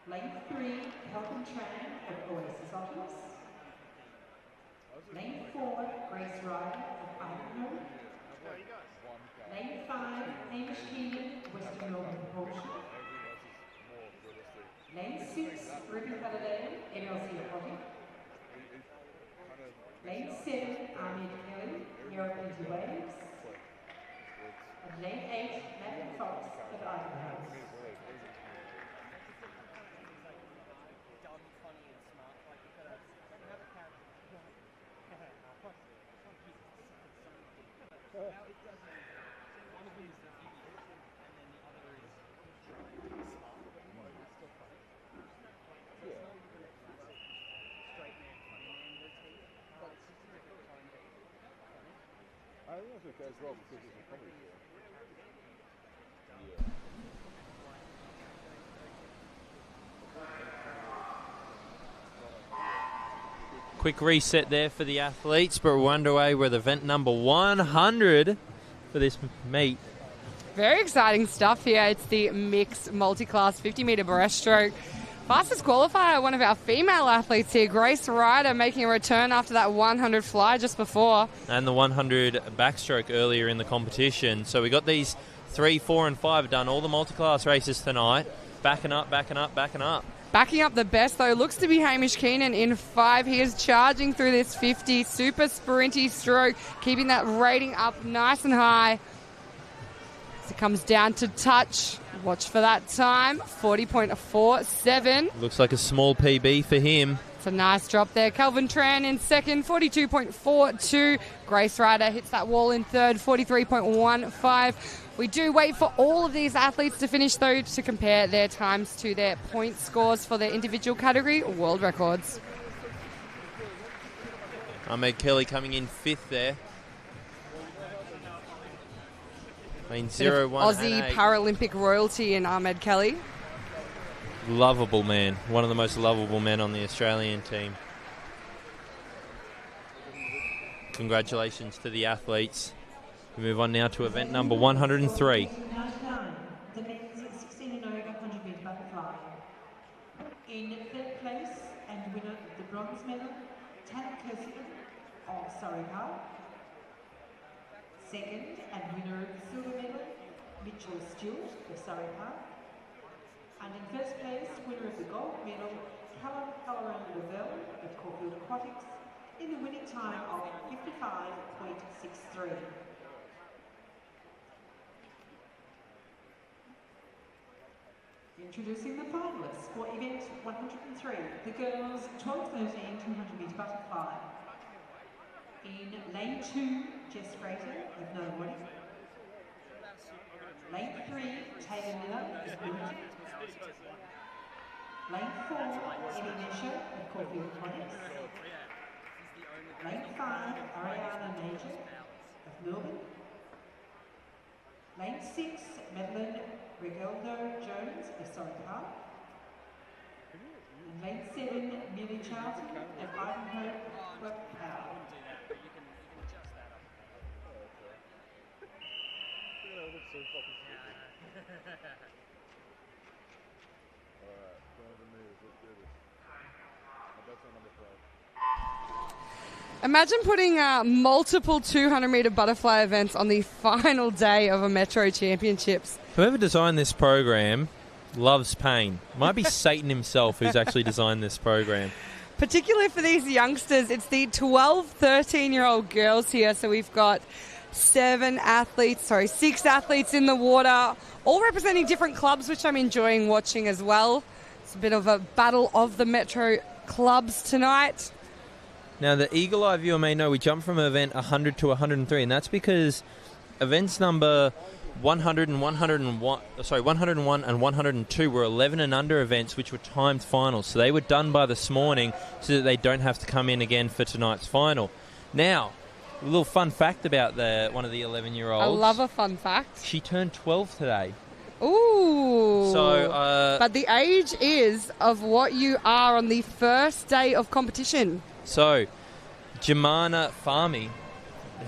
Lane 3, Kelvin Tran of Oasis Otters. Lane 4, Grace Ryder of Idaho. Lane 5, Hamish Keenan, Western Melbourne Propulsion. Lane 6, Ruby Halliday, NLC Aquatic. Lane 7, Ahmed Kelly, Europe Into Waves. And lane 8, Madeline Fox of Idaho. I think that's okay as well because it's a comedy show. Quick reset there for the athletes, but we're underway with event number 100 for this meet. Very exciting stuff here. It's the mixed multiclass 50-metre breaststroke. Fastest qualifier, one of our female athletes here, Grace Ryder, making a return after that 100 fly just before. And the 100 backstroke earlier in the competition. So we got these 3, 4 and 5 done all the multiclass races tonight. Backing up, backing up, backing up. Backing up the best, though, looks to be Hamish Keenan in 5. He is charging through this 50. Super sprinty stroke, keeping that rating up nice and high. As it comes down to touch, watch for that time, 40.47. Looks like a small PB for him. It's a nice drop there. Kelvin Tran in second, 42.42. Grace Ryder hits that wall in third, 43.15. We do wait for all of these athletes to finish, though, to compare their times to their point scores for their individual category world records. Ahmed Kelly coming in 5th there. I mean, 0, 1, Aussie and 8. Paralympic royalty in Ahmed Kelly. Lovable man. One of the most lovable men on the Australian team. Congratulations to the athletes. We move on now to event number 103. The men's 16 and over 100 metre butterfly. In third place and winner of the bronze medal, Tanner Kirsten of Surrey Park. Second and winner of the silver medal, Mitchell Stewart of Surrey Park. And in first place, winner of the gold medal, Callum Halloran-Lavelle of Caulfield Aquatics, in the winning time of 55.63. Introducing the finalists for event 103, the girls 12-13 200 metre butterfly. In lane 2, Jess Frater of Nobody. Lane 3, Taylor Miller of Wimbledon. Lane 4, Eddie Mesher of Caulfield Aquatics. Lane 5, Ariana Major of Melbourne. Lane 6, Madeline Regaldo Jones of Surrey Park. And lane 7, Millie Charlton of Ivanhoe Power. Imagine putting multiple 200-metre butterfly events on the final day of a Metro Championships. Whoever designed this program loves pain. Might be Satan himself who's actually designed this program. Particularly for these youngsters, it's the 12, 13-year-old girls here. So we've got 6 athletes in the water, all representing different clubs, which I'm enjoying watching as well. It's a bit of a battle of the Metro clubs tonight. Now, the eagle-eye viewer may know we jumped from event 100 to 103, and that's because events number 101 and 102 were 11 and under events, which were timed finals. So they were done by this morning so that they don't have to come in again for tonight's final. Now, a little fun fact about one of the 11-year-olds. I love a fun fact. She turned 12 today. Ooh. So, but the age is of what you are on the first day of competition. So, Jemana Fahmy,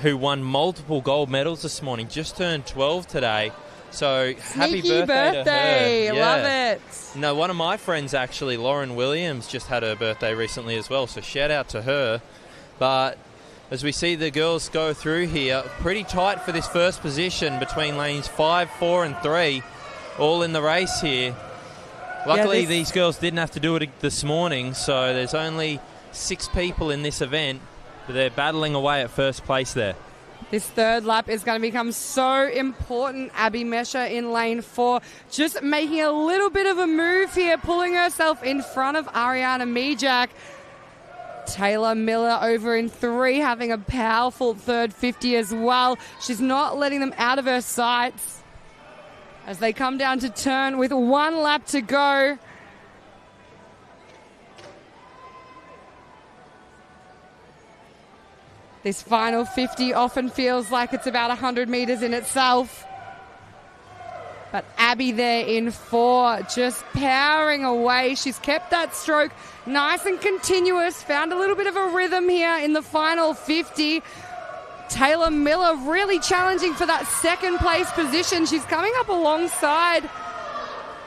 who won multiple gold medals this morning, just turned 12 today. So, happy birthday to her. Yeah. Love it. No, one of my friends, actually, Lauren Williams, just had her birthday recently as well. So, shout out to her. But as we see the girls go through here, pretty tight for this first position between lanes 5, 4 and 3, all in the race here. Luckily, these girls didn't have to do it this morning, so there's only 6 people in this event, but they're battling away at first place there. This third lap is going to become so important. Abby Mesher in lane 4, just making a little bit of a move here, pulling herself in front of Ariana Mijak. Taylor Miller over in 3, having a powerful third 50 as well. She's not letting them out of her sights as they come down to turn with 1 lap to go. This final 50 often feels like it's about 100 metres in itself. But Abby there in 4, just powering away. She's kept that stroke nice and continuous. Found a little bit of a rhythm here in the final 50. Taylor Miller really challenging for that second place position. She's coming up alongside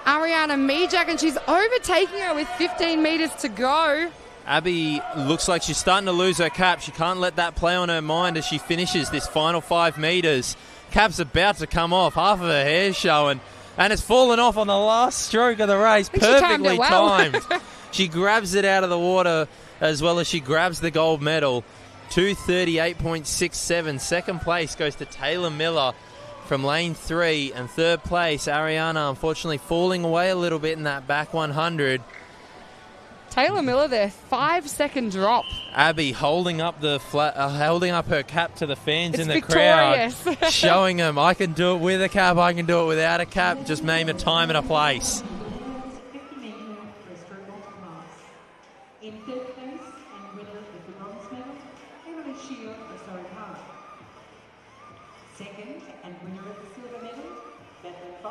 Ariana Mijak, and she's overtaking her with 15 metres to go. Abby looks like she's starting to lose her cap. She can't let that play on her mind as she finishes this final 5 metres. Cap's about to come off. Half of her hair's showing. And it's fallen off on the last stroke of the race. Perfectly timed. She grabs it out of the water as well as she grabs the gold medal. 2:38.67. Second place goes to Taylor Miller from lane 3. And third place, Ariana, unfortunately falling away a little bit in that back 100. Taylor Miller there, 5-second drop. Abby holding up holding up her cap to the fans It's in the victorious. crowd, showing them I can do it with a cap, I can do it without a cap. Just name a time and a place. 50-metre breaststroke multiclass. In third place and winner of the bronze medal, Emily Shield of Surrey Park. Second and winner of the silver medal, Medley of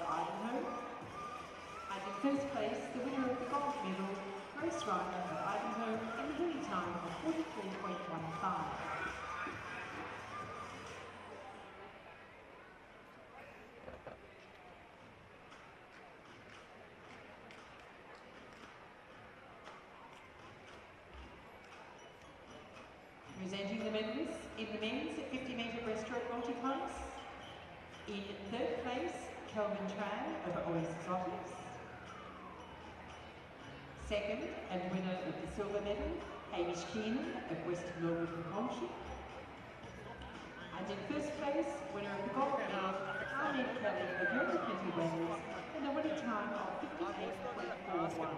Idaho. And in first place, the winner of the gold medal, breaststroke of Idaho, and the heavy time of 43.15. Presenting the medalists in the men's 50-metre breaststroke multiclass. In third place, Kelvin Tran of Oasis Office. Second and winner of the silver medal, Hamish Keenan of Western Melbourne Propulsion. And in first place, winner of the gold medal, Ahmed Kelly of European Wales, and the winning time of 58.41.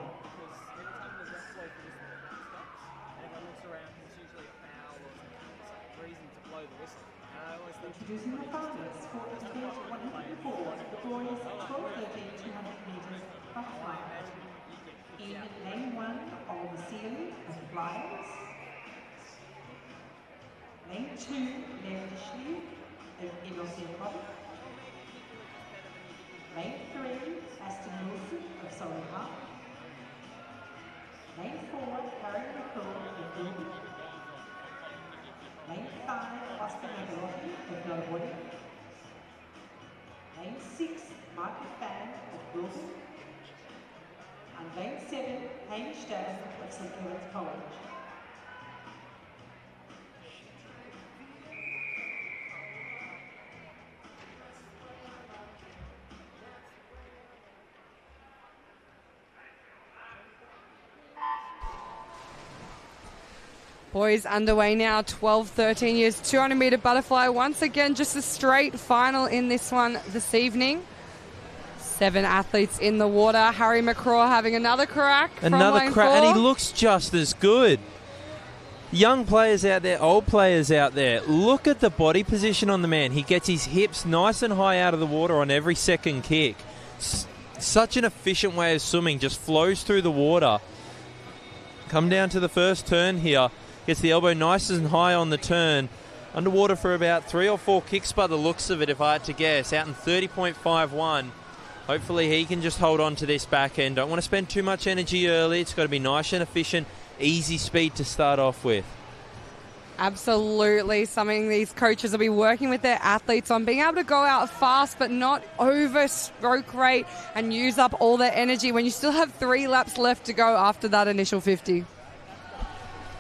Introducing the finalists for event 104 of the boys 12-13 200 metres butterfly. In lane 1, Oliver Sealy of Flyers. Lane 2, Larry Dishley of Innocent Body. Lane 3, Aston Wilson of Surrey Park. Lane 4, Harry McCall of Gilbert. Lane 5, Oscar Magalotti of Melbourne. Lane 6, Michael Fan of Wilson. And lane 7, Hamish Dallin of St Kevin's College. Boys underway now, 12-13 years, 200 metre butterfly. Once again, just a straight final in this one this evening. 7 athletes in the water. Harry McCraw having another crack from lane 4. And he looks just as good. Young players out there, old players out there. Look at the body position on the man. He gets his hips nice and high out of the water on every second kick. Such an efficient way of swimming, just flows through the water. Come down to the first turn here. Gets the elbow nice and high on the turn. Underwater for about 3 or 4 kicks by the looks of it, if I had to guess. Out in 30.51. Hopefully he can just hold on to this back end. Don't want to spend too much energy early. It's got to be nice and efficient, easy speed to start off with. Absolutely. Something these coaches will be working with their athletes on, being able to go out fast but not over stroke rate and use up all their energy when you still have 3 laps left to go after that initial 50.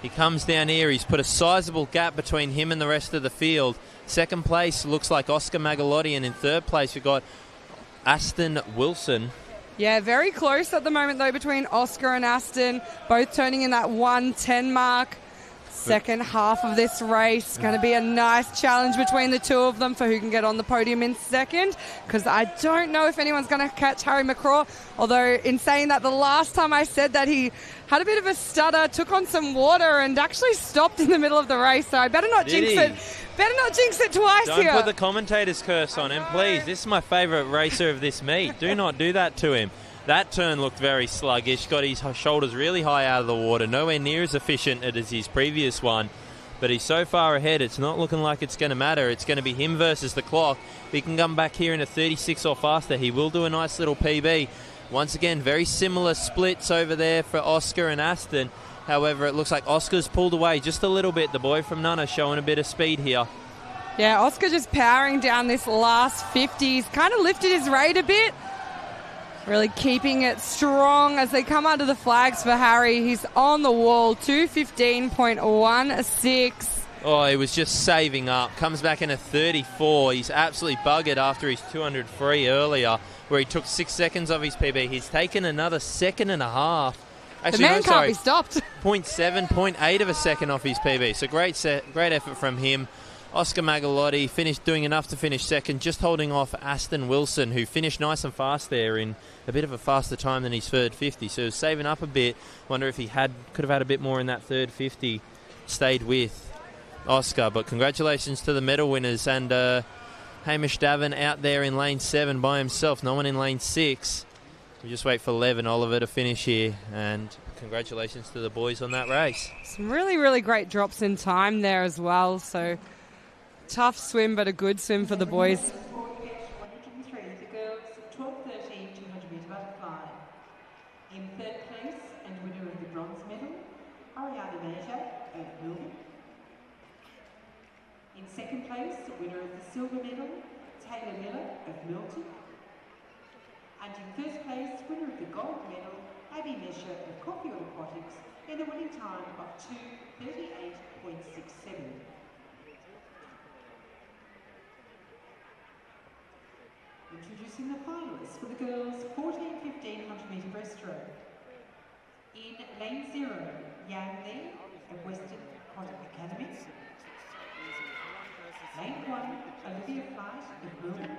He comes down here. He's put a sizable gap between him and the rest of the field. Second place looks like Oscar Magalotti, and in third place we've got Aston Wilson. Yeah, very close at the moment though between Oscar and Aston, both turning in that 1:10 mark. Second half of this race, going to be a nice challenge between the two of them for who can get on the podium in second, because I don't know if anyone's going to catch Harry McCraw, although in saying that, the last time I said that, he had a bit of a stutter, took on some water and actually stopped in the middle of the race, so I better not jinx it. Better not jinx it twice Don't here. put the commentator's curse on him, please. This is my favourite racer of this meet. Do not do that to him. That turn looked very sluggish, got his shoulders really high out of the water, nowhere near as efficient as his previous one. But he's so far ahead, it's not looking like it's going to matter. It's going to be him versus the clock. If he can come back here in a 36 or faster, he will do a nice little PB. Once again, very similar splits over there for Oscar and Aston. However, it looks like Oscar's pulled away just a little bit. The boy from Nunna showing a bit of speed here. Yeah, Oscar just powering down this last 50. He's kind of lifted his rate a bit. Really keeping it strong as they come under the flags for Harry. He's on the wall, 2:15.16. Oh, he was just saving up. Comes back in a 34. He's absolutely buggered after his 200 free earlier, where he took 6 seconds off his PB. He's taken another second and a half. Actually, the man can't be stopped. 0.7, 0.8 of a second off his PB. So great effort from him. Oscar Magalotti finished doing enough to finish second, just holding off Aston Wilson, who finished nice and fast there in a bit of a faster time than his third 50. So he was saving up a bit. Wonder if he could have had a bit more in that third 50. Stayed with Oscar. But congratulations to the medal winners. And Hamish Davin out there in lane 7 by himself. No one in lane 6. We just wait for Lev and Oliver to finish here. And congratulations to the boys on that race. Some really, really great drops in time there as well. So tough swim, but a good swim for the boys. 103, the girls 12:13 200 metre butterfly. In third place and winner of the bronze medal, Ariana Major of Melbourne. In second place, winner of the silver medal, Taylor Miller of Milton. And in first place, winner of the gold medal, Abby Mesher of Caulfield Aquatics, in a winning time of 2:38.67. Introducing the finalists for the girls 14-1500 metre breaststroke. In lane 0, Yang Li of Western Aquatic Academy. Lane 1, Olivia Flight of Melbourne.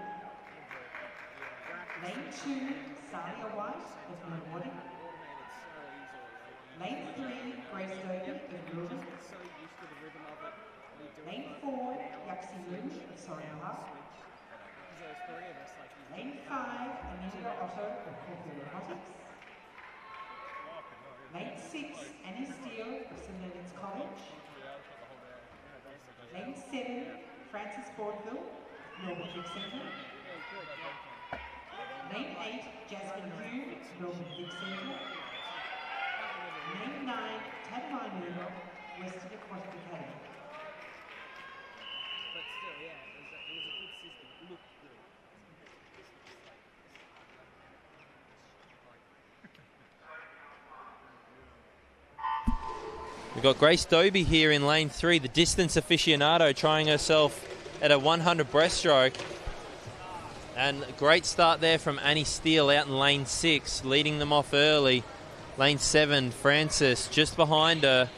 Lane 2, Salia White of Melbourne. Lane 3, Grace Doby of Melbourne. Lane 4, Yaxi Lu of Surrey Park. Lane 5, Amelia Otto of Caulfield Aquatics. Lane 6, Annie Steele of St Leonard's College. Lane 7, Frances Bordville, Melbourne Vic Centre. Lane 8, Jasmine Hugh, Melbourne Vic Centre. Lane 9, Tadmai Murdoch, Western Aquatic Academy. But still, yeah, it was a good system. It looked good. We've got Grace Doby here in lane 3, the distance aficionado, trying herself at a 100 breaststroke. And a great start there from Annie Steele out in lane 6, leading them off early. Lane 7, Francis just behind her.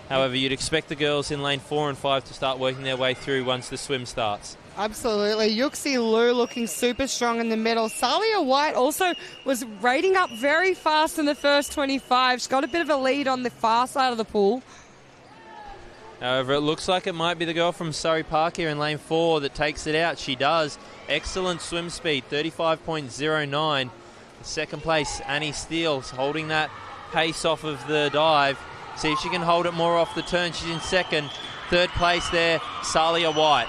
However, you'd expect the girls in lane 4 and 5 to start working their way through once the swim starts. Absolutely. Yuxi Lu looking super strong in the middle. Salia White also was rating up very fast in the first 25. She's got a bit of a lead on the far side of the pool. However, it looks like it might be the girl from Surrey Park here in lane 4 that takes it out. She does. Excellent swim speed, 35.09. Second place, Annie Steele, holding that pace off of the dive. See if she can hold it more off the turn. She's in second. Third place there, Salia White.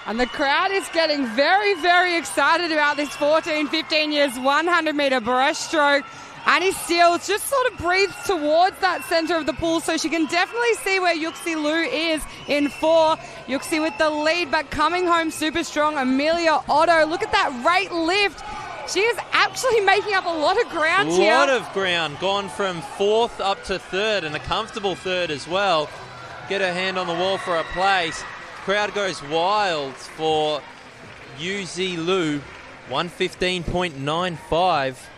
And the crowd is getting very, very excited about this 14, 15 years 100 metre breaststroke. Annie Steele just sort of breathes towards that centre of the pool so she can definitely see where Yuxi Lu is in 4. Yuxi with the lead, but coming home super strong. Amelia Otto, look at that rate lift. She is actually making up a lot of ground here. A lot of ground, gone from 4th up to 3rd, and a comfortable 3rd as well. Get her hand on the wall for a place. Crowd goes wild for Yuxi Lu, 1:15.95.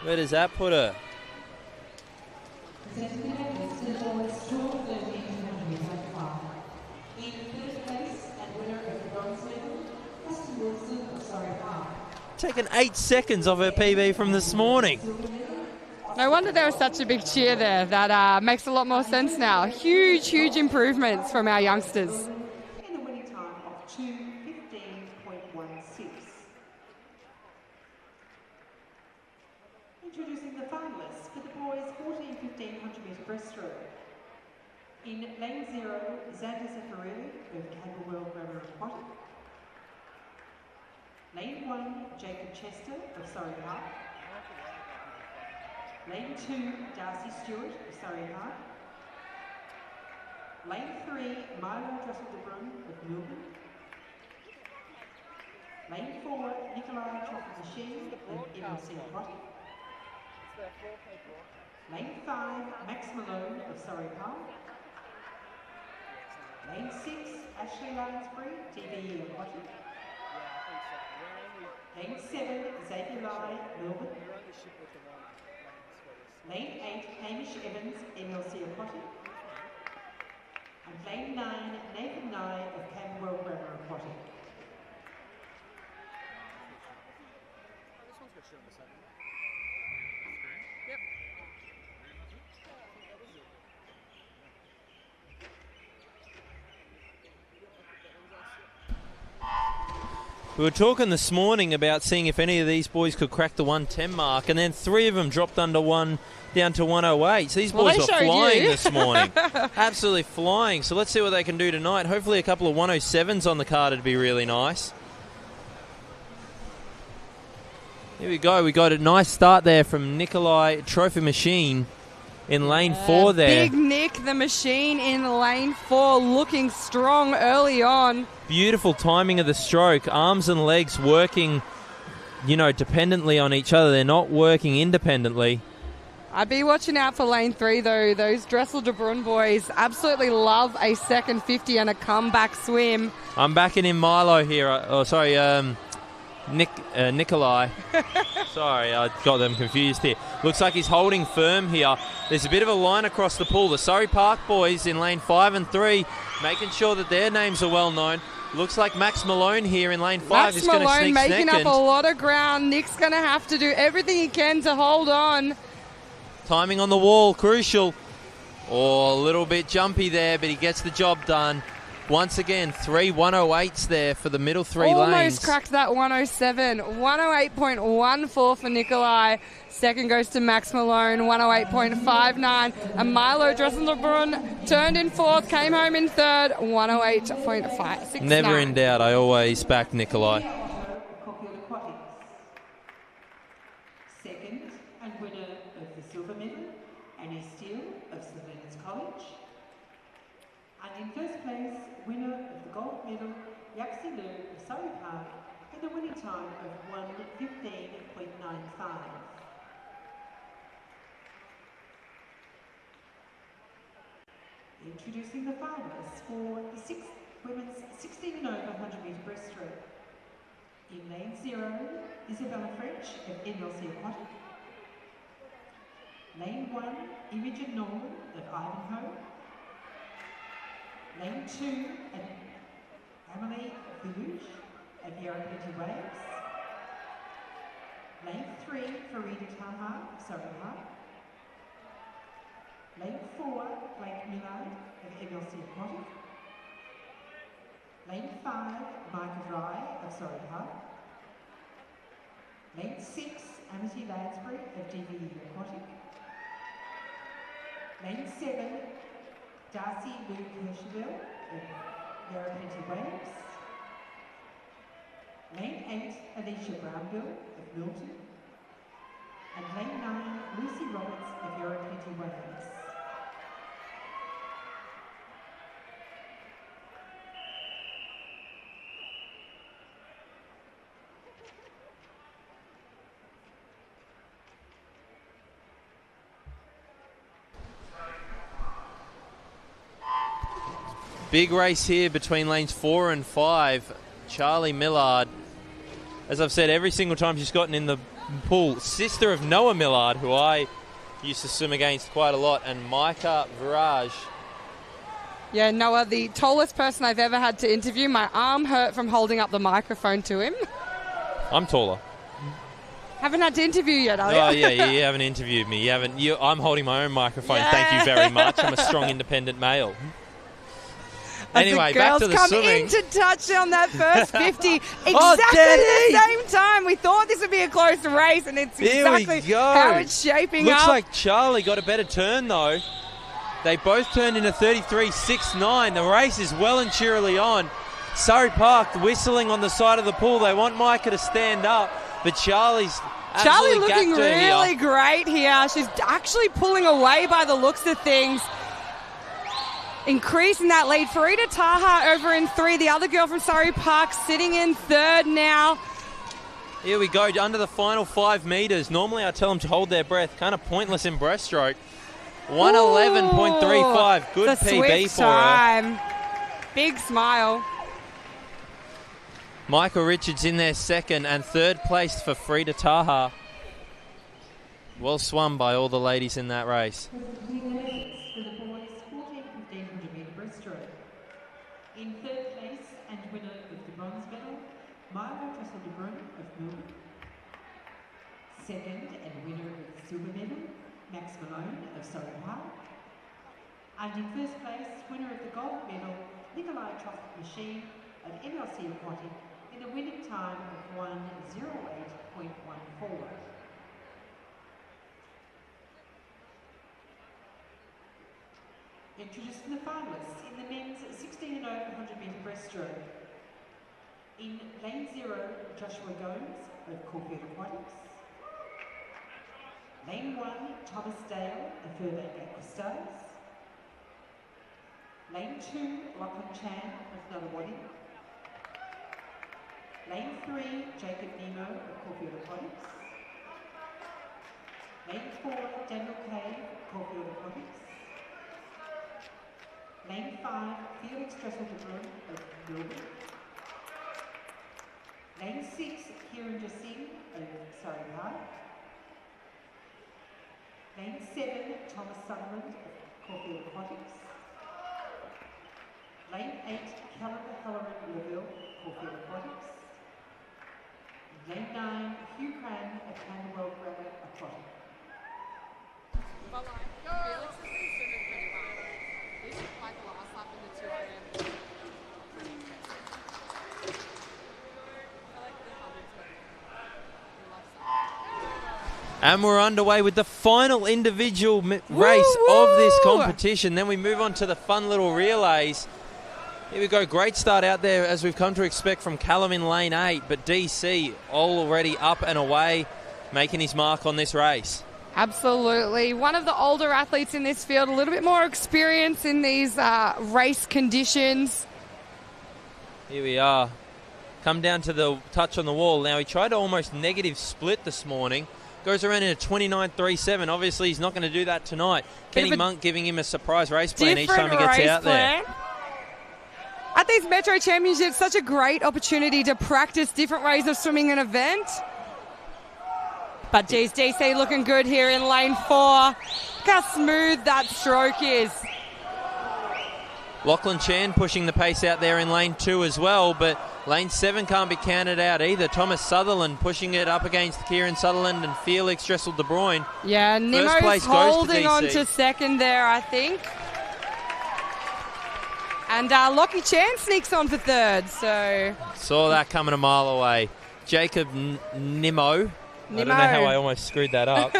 Where does that put her? Taken 8 seconds off her PB from this morning. No wonder there was such a big cheer there. That makes a lot more sense now. Huge, huge improvements from our youngsters. In a winning time of 2:15.16. Introducing the finalists for the boys 14-1500 metre breaststroke. In lane 0, Xander Zaffarelli of Camberwell Grammar Aquatic. Lane 1, Jacob Chester of Surrey Park. Lane 2, Darcy Stewart of Surrey Park. Lane 3, Milo Dressel-de-Brun of Melbourne. Lane 4, Nikolai Machine of MLC Aquatic. Lane 5, Max Malone of Surrey Park. Lane 6, Ashley Lansbury, TVE Aquatic. Lane 7, Xavier Lai, Melbourne. Lane 8, Hamish Evans, MLC Aquatic. And lane 9, Nathan Nye of Camberwell Grammar Aquatic. We were talking this morning about seeing if any of these boys could crack the 110 mark, and then 3 of them dropped under one down to 108. So these boys are flying this morning. Absolutely flying. So let's see what they can do tonight. Hopefully a couple of 107s on the card would be really nice. Here we go. We got a nice start there from Nikolai Trophy Machine in lane 4 there. Big Nick the Machine in lane 4, looking strong early on. Beautiful timing of the stroke. Arms and legs working, dependently on each other. They're not working independently. I'd be watching out for lane 3, though. Those Dressel-de-Brun boys absolutely love a second 50 and a comeback swim. I'm backing in Milo here. Nikolai. Sorry, I got them confused here. Looks like he's holding firm here. There's a bit of a line across the pool. The Surrey Park boys in lane 5 and 3, making sure that their names are well known. Looks like Max Malone here in lane 5 is going to sneak Max Malone making second. up a lot of ground. Nick's going to have to do everything he can to hold on. Timing on the wall, crucial. Oh, a little bit jumpy there, but he gets the job done. Once again, 3 108s there for the middle 3 lanes. Almost cracked that 107. 108.14 for Nikolai. Second goes to Max Malone, 108.59. And Milo Dressel-de-Brun turned in 4th, came home in 3rd, 108.569. Never in doubt, I always back Nikolai. Second and winner of the silver medal, Annie Steele of St Leonard's College. And in first place, winner of the gold medal, Yaxi Lu of Surrey Park, and a winning time of 1:15.95. Introducing the finalists for the women's 16 and over 100 metre breaststroke. In lane 0, Isabella French of MLC Aquatic. Lane 1, Imogen Norman of Ivanhoe. Lane 2, Emily Goulouche of Yarrapinty Waves. Lane 3, Farida Taha of Surrey Park. Lane 4, Blake Millard of MLC Aquatic. Lane 5, Micah Rye of Surrey Park. Lane 6, Amity Lansbury of DVE Aquatic. Lane 7, Darcy Lou Kirschville of Yarrapinty Waves. Lane 8, Alicia Brownville of Milton. And lane 9, Lucy Roberts of Yarrapinty Waves. Big race here between lanes 4 and 5. Charlie Millard, as I've said every single time she's gotten in the pool, sister of Noah Millard, who I used to swim against quite a lot, and Micah Viraj. Yeah, Noah, the tallest person I've ever had to interview. My arm hurt from holding up the microphone to him. I'm taller. Haven't had to interview yet, are you? Oh, yeah, you haven't interviewed me. I'm holding my own microphone. Yeah. Thank you very much. I'm a strong, independent male. Anyway, back to the swimming. Into touch on that first 50 exactly the same time. We thought this would be a close race, and it's exactly how it's shaping up. Looks like Charlie got a better turn, though. They both turned in a 33.69. The race is well and cheerily on. Surrey Park whistling on the side of the pool. They want Micah to stand up, but Charlie's Charlie Absolutely looking gapped her really here. great here. She's actually pulling away by the looks of things. Increasing that lead. Farida Taha over in 3. The other girl from Surrey Park sitting in 3rd now. Here we go, under the final 5 metres. Normally I tell them to hold their breath. Kind of pointless in breaststroke. 1:11.35. Good the PB swift for her. time. Big smile. Michael Richards in there 2nd, and 3rd place for Frida Taha. Well swum by all the ladies in that race. For the boys, 14-1500 metre breaststroke. In 3rd place and winner of the bronze medal, Milo De Bruyne of Melbourne. 2nd and winner of the silver medal, Max Malone of Surrey Park. And in 1st place, winner of the gold medal, Nikolai Machine of MLC Aquatic in a winning time of 1:08.14. Introducing the finalists in the men's 16 and over 100 metre breaststroke. In lane 0, Joshua Gomes of Caulfield Aquatics. Lane 1, Thomas Dale of Furbank Aquastars. Lane 2, Lachlan Chan of Nullawaddy. Lane 3, Jacob Nemo of Caulfield Aquatics. Lane 4, Daniel Cave of Caulfield Aquatics. Lane 5, Felix Dressel-DeBrun of Melbourne. Lane 6, Kieran Singh of Surrey Park. Lane 7, Thomas Sutherland of Caulfield Aquatics. Lane 8, Callum Halloran Laville, Caulfield Aquatics. Lane 9, Hugh Cran of Camberwell Grammar Aquatic. Felix has been swimming pretty well. This is like last lap in the 2 a.m. And we're underway with the final individual race of this competition. Then we move on to the fun little relays. Here we go, great start out there as we've come to expect from Callum in lane 8, but DC already up and away, making his mark on this race. Absolutely. One of the older athletes in this field, a little bit more experience in these race conditions. Here we are. Come down to the touch on the wall. Now, he tried to almost negative split this morning. Goes around in a 29.37. Obviously, he's not going to do that tonight. Kenny Monk giving him a surprise race plan each time he gets out there. At these Metro Championships, such a great opportunity to practice different ways of swimming an event. But geez, DC looking good here in lane 4. Look how smooth that stroke is. Lachlan Chan pushing the pace out there in lane 2 as well, but lane 7 can't be counted out either. Thomas Sutherland pushing it up against Kieran Sutherland and Felix Dressel-De Bruyne. Yeah, Nemo's holding on to 2nd there, I think. And Lockie Chan sneaks on for 3rd, so... Saw that coming a mile away. Jacob Nemo. I don't know how I almost screwed that up.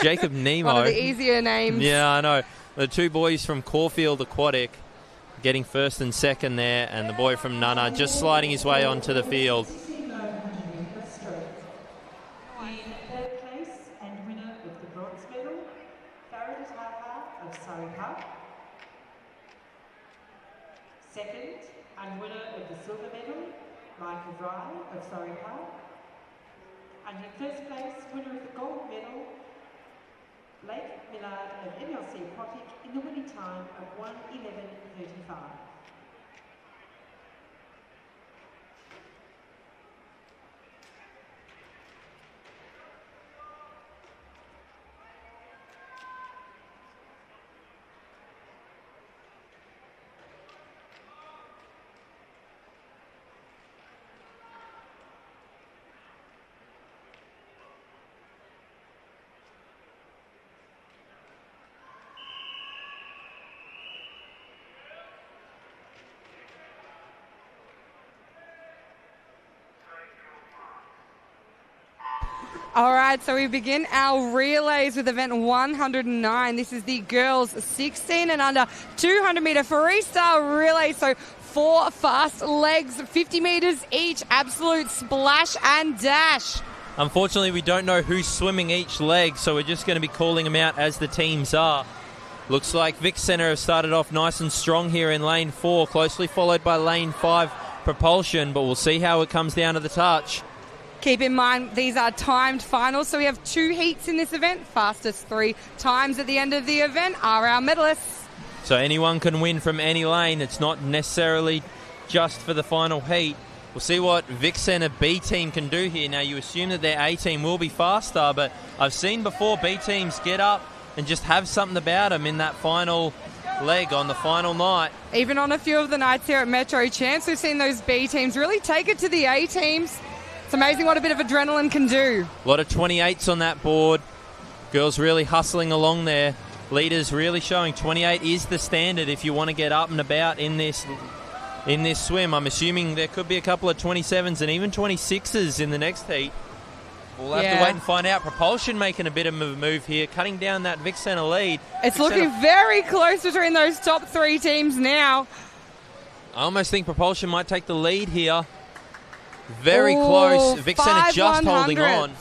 Jacob Nemo. One of the easier names. Yeah, I know. The 2 boys from Caulfield Aquatic getting 1st and 2nd there, and the boy from Nunna just sliding his way onto the field. In 3rd place and winner of the bronze medal, Farida Taha of Surrey Park. 2nd and winner of the silver medal, Micah Fry of Surrey Park. And in 1st place, winner of the gold medal, Blake Millard of MLC Aquatic in the winning time of 1:11.35. All right, so we begin our relays with event 109. This is the girls 16 and under 200 metre freestyle relay. So 4 fast legs, 50 metres each, absolute splash and dash. Unfortunately, we don't know who's swimming each leg, so we're just going to be calling them out as the teams are. Looks like Vic Centre have started off nice and strong here in lane 4, closely followed by lane 5 Propulsion, but we'll see how it comes down to the touch. Keep in mind, these are timed finals, so we have 2 heats in this event. Fastest 3 times at the end of the event are our medalists. So anyone can win from any lane. It's not necessarily just for the final heat. We'll see what Vic Centre B team can do here. Now, you assume that their A team will be faster, but I've seen before B teams get up and just have something about them in that final leg on the final night. Even on a few of the nights here at Metro Champs, we've seen those B teams really take it to the A teams. It's amazing what a bit of adrenaline can do. A lot of 28s on that board. Girls really hustling along there. Leaders really showing 28 is the standard if you want to get up and about in this swim. I'm assuming there could be a couple of 27s and even 26s in the next heat. We'll have to wait and find out. Propulsion making a bit of a move here, cutting down that Vic Centre lead. It's looking very close between those top 3 teams now. I almost think Propulsion might take the lead here. Very close. Vic Centre just holding on.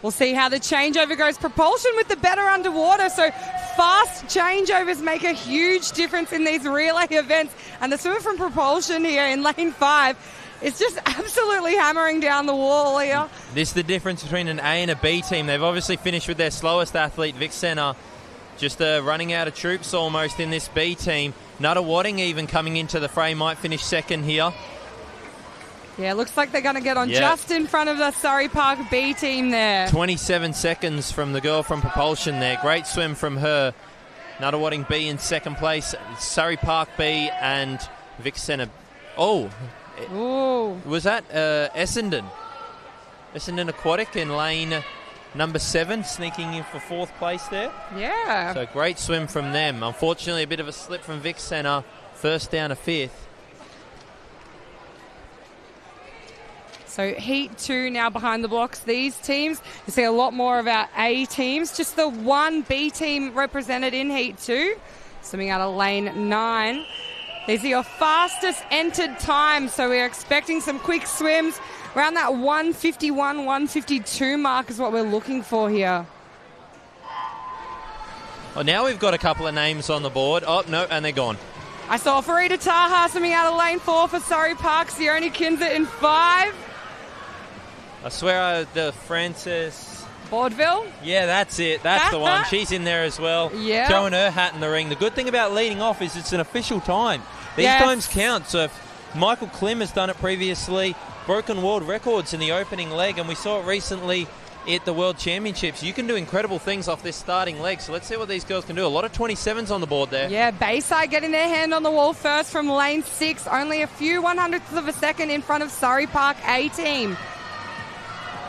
We'll see how the changeover goes. Propulsion with the better underwater, so fast changeovers make a huge difference in these relay events. And the swimmer from Propulsion here in lane 5 is just absolutely hammering down the wall here. This is the difference between an A and a B team. They've obviously finished with their slowest athlete, Vic Centre, just running out of troops almost in this B team. Nuttawading even coming into the fray, might finish second here. Yeah, looks like they're going to get on just in front of the Surrey Park B team there. 27 seconds from the girl from Propulsion there. Great swim from her. Nuttawading B in second place. Surrey Park B and Vic Centre. Was that Essendon? Essendon Aquatic in lane number 7, sneaking in for 4th place there. Yeah. So great swim from them. Unfortunately, a bit of a slip from Vic Centre. First down to 5th. So Heat 2 now behind the blocks. These teams, you see a lot more of our A teams. Just the one B team represented in Heat 2. Swimming out of lane 9. These are your fastest entered times, so we're expecting some quick swims. Around that 151, 152 mark is what we're looking for here. Well, now we've got a couple of names on the board. Oh, no, and they're gone. I saw Farida Taha swimming out of lane 4 for Surrey Park. Sione Kinzer in 5. I swear the Frances... Vaudeville? Yeah, that's it. That's the one. She's in there as well. Yeah. Throwing her hat in the ring. The good thing about leading off is it's an official time. These times count. So if Michael Klim has done it previously, broken world records in the opening leg, and we saw it recently at the World Championships. You can do incredible things off this starting leg. So let's see what these girls can do. A lot of 27s on the board there. Yeah, Bayside getting their hand on the wall first from lane 6. Only a few 100ths of a second in front of Surrey Park A team.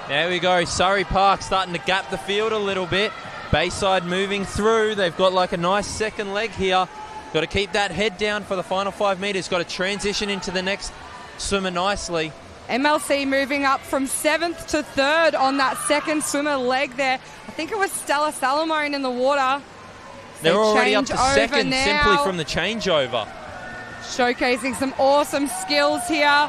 There we go. Surrey Park starting to gap the field a little bit. Bayside moving through. They've got like a nice second leg here. Got to keep that head down for the final 5 metres. Got to transition into the next swimmer nicely. MLC moving up from 7th to 3rd on that second swimmer leg there. I think it was Stella Salamone in the water. They're already up to second now, simply from the changeover. Showcasing some awesome skills here.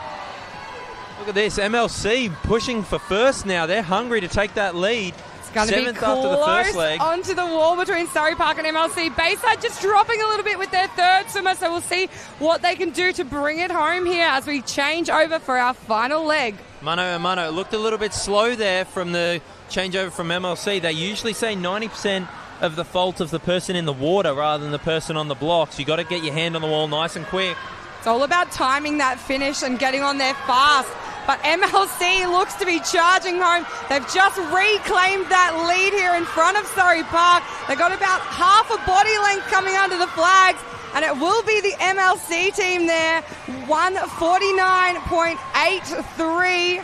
Look at this, MLC pushing for first now. They're hungry to take that lead. It's going to be close after the first leg. Onto the wall between Surrey Park and MLC. Bayside just dropping a little bit with their 3rd swimmer, so we'll see what they can do to bring it home here as we change over for our final leg. Mano looked a little bit slow there from the changeover from MLC. They usually say 90% of the fault of the person in the water rather than the person on the blocks. You got to get your hand on the wall nice and quick. It's all about timing that finish and getting on there fast. But MLC looks to be charging home. They've just reclaimed that lead here in front of Surrey Park. They've got about half a body length coming under the flags, and it will be the MLC team there. 149.83.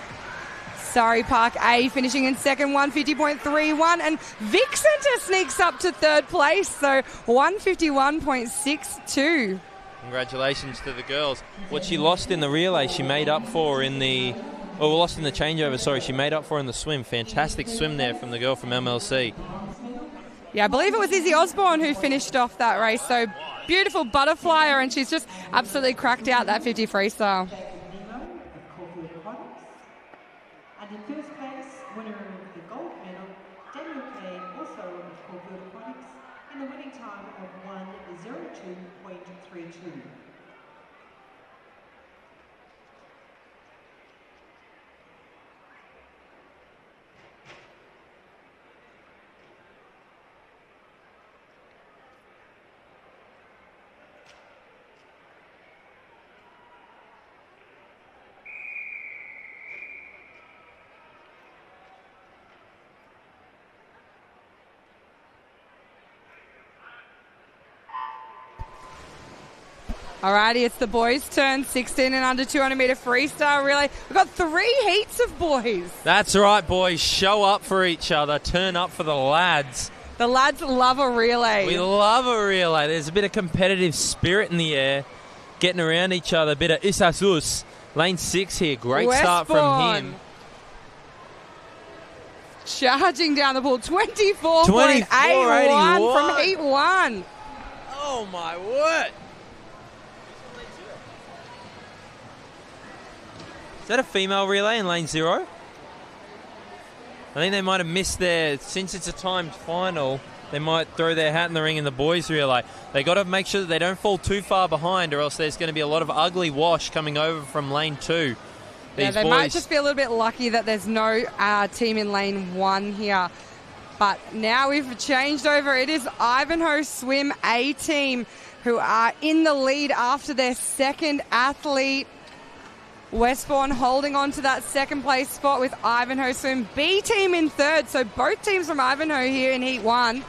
Surrey Park A finishing in second, 150.31, and Vic Centre sneaks up to 3rd place, so 151.62. Congratulations to the girls. What she lost in the relay, she made up for in the... Oh, lost in the changeover, sorry. She made up for in the swim. Fantastic swim there from the girl from MLC. Yeah, I believe it was Izzy Osborne who finished off that race. So beautiful butterflyer, and she's just absolutely cracked out that 50 freestyle. And in first place, winner of the gold medal, Daniel Kay, also of Corvette Aquatics, in the winning time of 1:02.32. Alrighty, it's the boys' turn. 16 and under 200 metre freestyle relay. We've got 3 heats of boys. That's right, boys. Show up for each other. Turn up for the lads. The lads love a relay. We love a relay. There's a bit of competitive spirit in the air. Getting around each other. A bit of Isasus. Lane 6 here. Great start from him. Charging down the pool. 24.81 from heat 1. Oh, my word. Is that a female relay in lane 0? I think they might have missed their, since it's a timed final, they might throw their hat in the ring in the boys relay. They got to make sure that they don't fall too far behind, or else there's going to be a lot of ugly wash coming over from lane 2. Yeah, they might just be a little bit lucky that there's no team in lane 1 here. But now we've changed over. It is Ivanhoe Swim A team who are in the lead after their second athlete. Westbourne holding on to that second place spot with Ivanhoe Swim B team in third. So both teams from Ivanhoe here in heat 1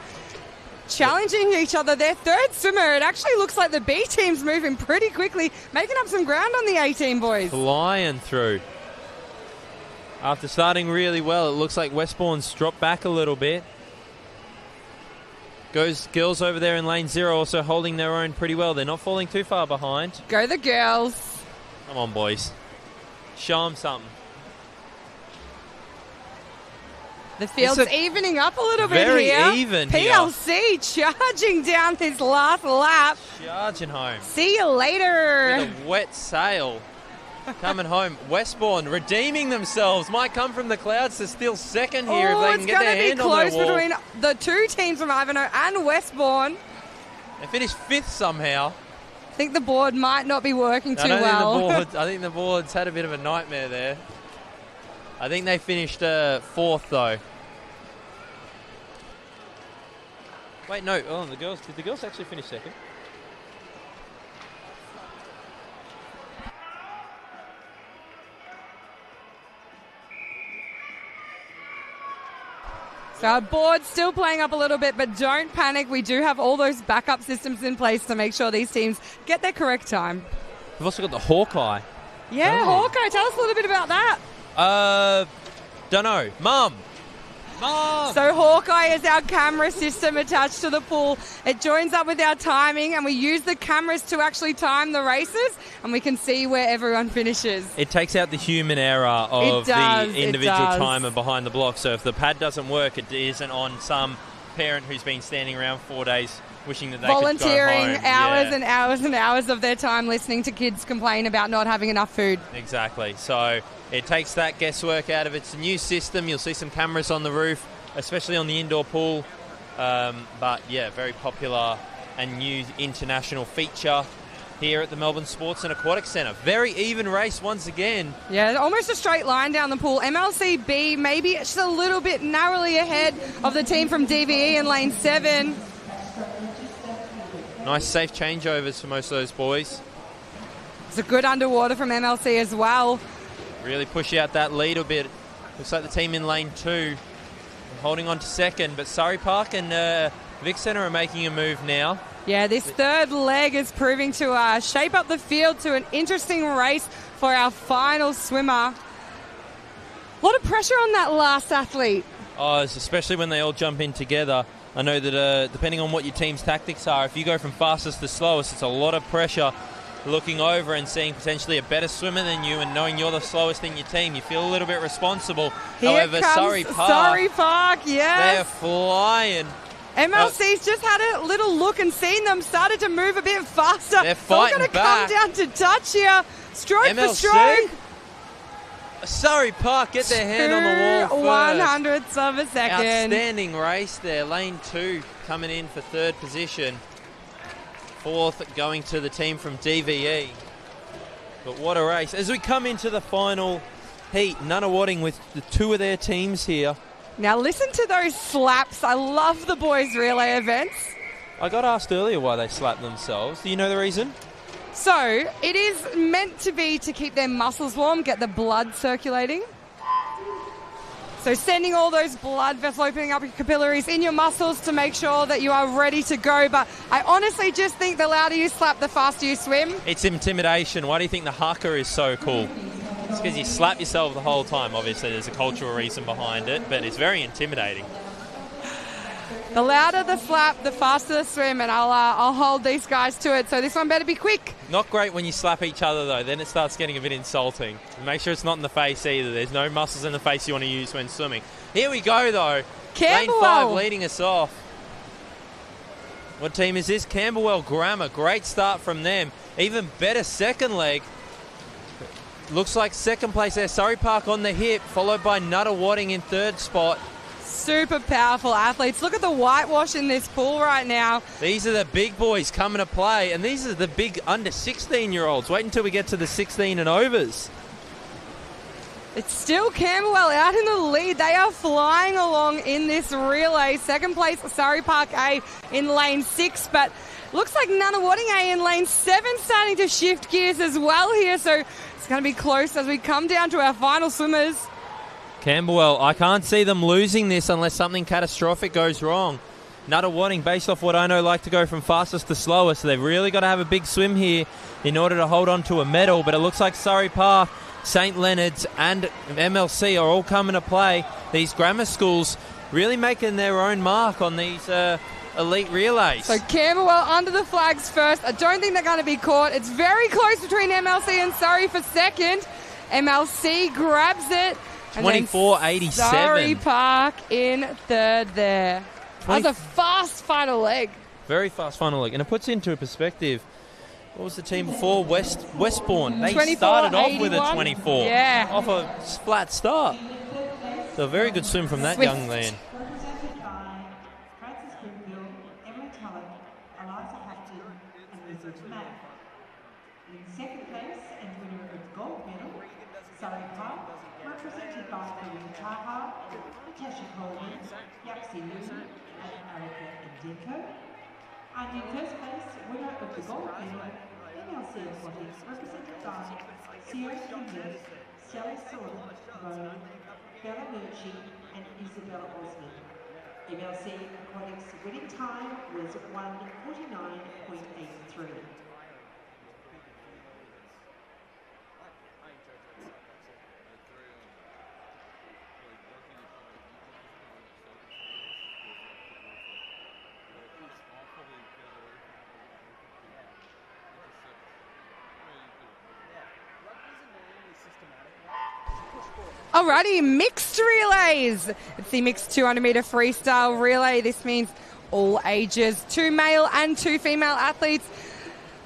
challenging each other. Their third swimmer, it actually looks like the B team's moving pretty quickly, making up some ground on the A team, boys. Flying through. After starting really well, it looks like Westbourne's dropped back a little bit. Girls over there in lane 0 also holding their own pretty well. They're not falling too far behind. Go the girls. Come on, boys. Show them something. The field's evening up a little bit here. Very even PLC charging down this last lap. Charging home. See you later. With a wet sail. Coming home. Westbourne redeeming themselves. Might come from the clouds to steal second here if they can get their hand on their wall. It's going to be close between the two teams from Ivanhoe and Westbourne. They finished 5th somehow. I think the board might not be working too well. I think the board's had a bit of a nightmare there. I think they finished 4th though. Wait, no. Oh, did the girls actually finish 2nd? So our board's still playing up a little bit, but don't panic. We do have all those backup systems in place to make sure these teams get their correct time. We've also got the Hawkeye. Yeah, Hawkeye. Tell us a little bit about that. Don't know. Mum. So Hawkeye is our camera system attached to the pool. It joins up with our timing, and we use the cameras to actually time the races, and we can see where everyone finishes. It takes out the human error of the individual timer behind the block. So if the pad doesn't work, it isn't on some parent who's been standing around 4 days wishing that they volunteering could go home. hours and hours and hours of their time listening to kids complain about not having enough food. Exactly. So it takes that guesswork out of it. It's a new system. You'll see some cameras on the roof, especially on the indoor pool. But yeah, very popular and new international feature here at the Melbourne Sports and Aquatic Centre. Very even race once again. Yeah, almost a straight line down the pool. MLCB maybe just a little bit narrowly ahead of the team from DVE in lane 7. Nice safe changeovers for most of those boys. It's a good underwater from MLC as well. Really push out that lead a bit. Looks like the team in lane 2 holding on to 2nd, but Surrey Park and Vic Centre are making a move now. Yeah, this third leg is proving to shape up the field to an interesting race for our final swimmer. A lot of pressure on that last athlete. Oh, especially when they all jump in together. I know that depending on what your team's tactics are, if you go from fastest to slowest, it's a lot of pressure looking over and seeing potentially a better swimmer than you and knowing you're the slowest in your team. You feel a little bit responsible. However, Surrey Park, yes. They're flying. MLC's just had a little look and seen them started to move a bit faster. They're fighting back. It's all going to come down to touch here. Stroke MLC? for stroke. Surrey Park get their hand on the wall first. 100ths of a second. Outstanding race there. Lane 2 coming in for 3rd position. 4th going to the team from DVE. But what a race. As we come into the final heat, Nunawading with the 2 of their teams here. Now listen to those slaps. I love the boys' relay events. I got asked earlier why they slapped themselves. Do you know the reason? So, it is meant to be to keep their muscles warm, get the blood circulating. So sending all those blood vessels, opening up your capillaries in your muscles to make sure that you are ready to go. But I honestly just think the louder you slap, the faster you swim. It's intimidation. Why do you think the haka is so cool? It's because you slap yourself the whole time. Obviously, there's a cultural reason behind it, but it's very intimidating. The louder the slap, the faster the swim, and I'll hold these guys to it. So this one better be quick. Not great when you slap each other, though. Then it starts getting a bit insulting. Make sure it's not in the face either. There's no muscles in the face you want to use when swimming. Here we go, though. Camberwell. Lane 5 leading us off. What team is this? Camberwell Grammar. Great start from them. Even better second leg. Looks like second place there. Surrey Park on the hip, followed by Nunawading in 3rd spot. Super powerful athletes. Look at the whitewash in this pool right now. These are the big boys coming to play, and these are the big under 16-year-olds. Wait until we get to the 16 and overs. It's still Camberwell out in the lead. They are flying along in this relay. Second place, Surrey Park A in lane 6, but looks like Nunawading A in lane 7 starting to shift gears as well here. So it's going to be close as we come down to our final swimmers. Camberwell, I can't see them losing this unless something catastrophic goes wrong. Nunawading, based off what I know, like to go from fastest to slowest, so they've really got to have a big swim here in order to hold on to a medal. But it looks like Surrey Park, St Leonard's and MLC are all coming to play. These grammar schools really making their own mark on these elite relays. So Camberwell under the flags first. I don't think they're going to be caught. It's very close between MLC and Surrey for second. MLC grabs it. 24.87. Surrey Park in 3rd there. That was a fast final leg. Very fast final leg. And it puts into perspective, what was the team before? Westbourne. They 24, started off 81. with a 24. Yeah. Off a flat start. So a very good swim from that Swift. young man. Represented by Francis Greenfield, Emily Tulloch, Eliza Houghton, and Elizabeth Mack. In second place and winner of the gold medal, Surrey Park, represented by Karina Taha, Natasha Coleman, Yapsi Lu, and Erica Ndeko. And in first place, winner of the gold medal, MLC Aquatics, represented by Sierra Kimberley, Sally Sullivan, Rowan, Bella Murchie, and Isabella Osmond. MLC Aquatics' winning time was 1:49.83. Alrighty, mixed relays. It's the mixed 200-metre freestyle relay. This means all ages, 2 male and 2 female athletes.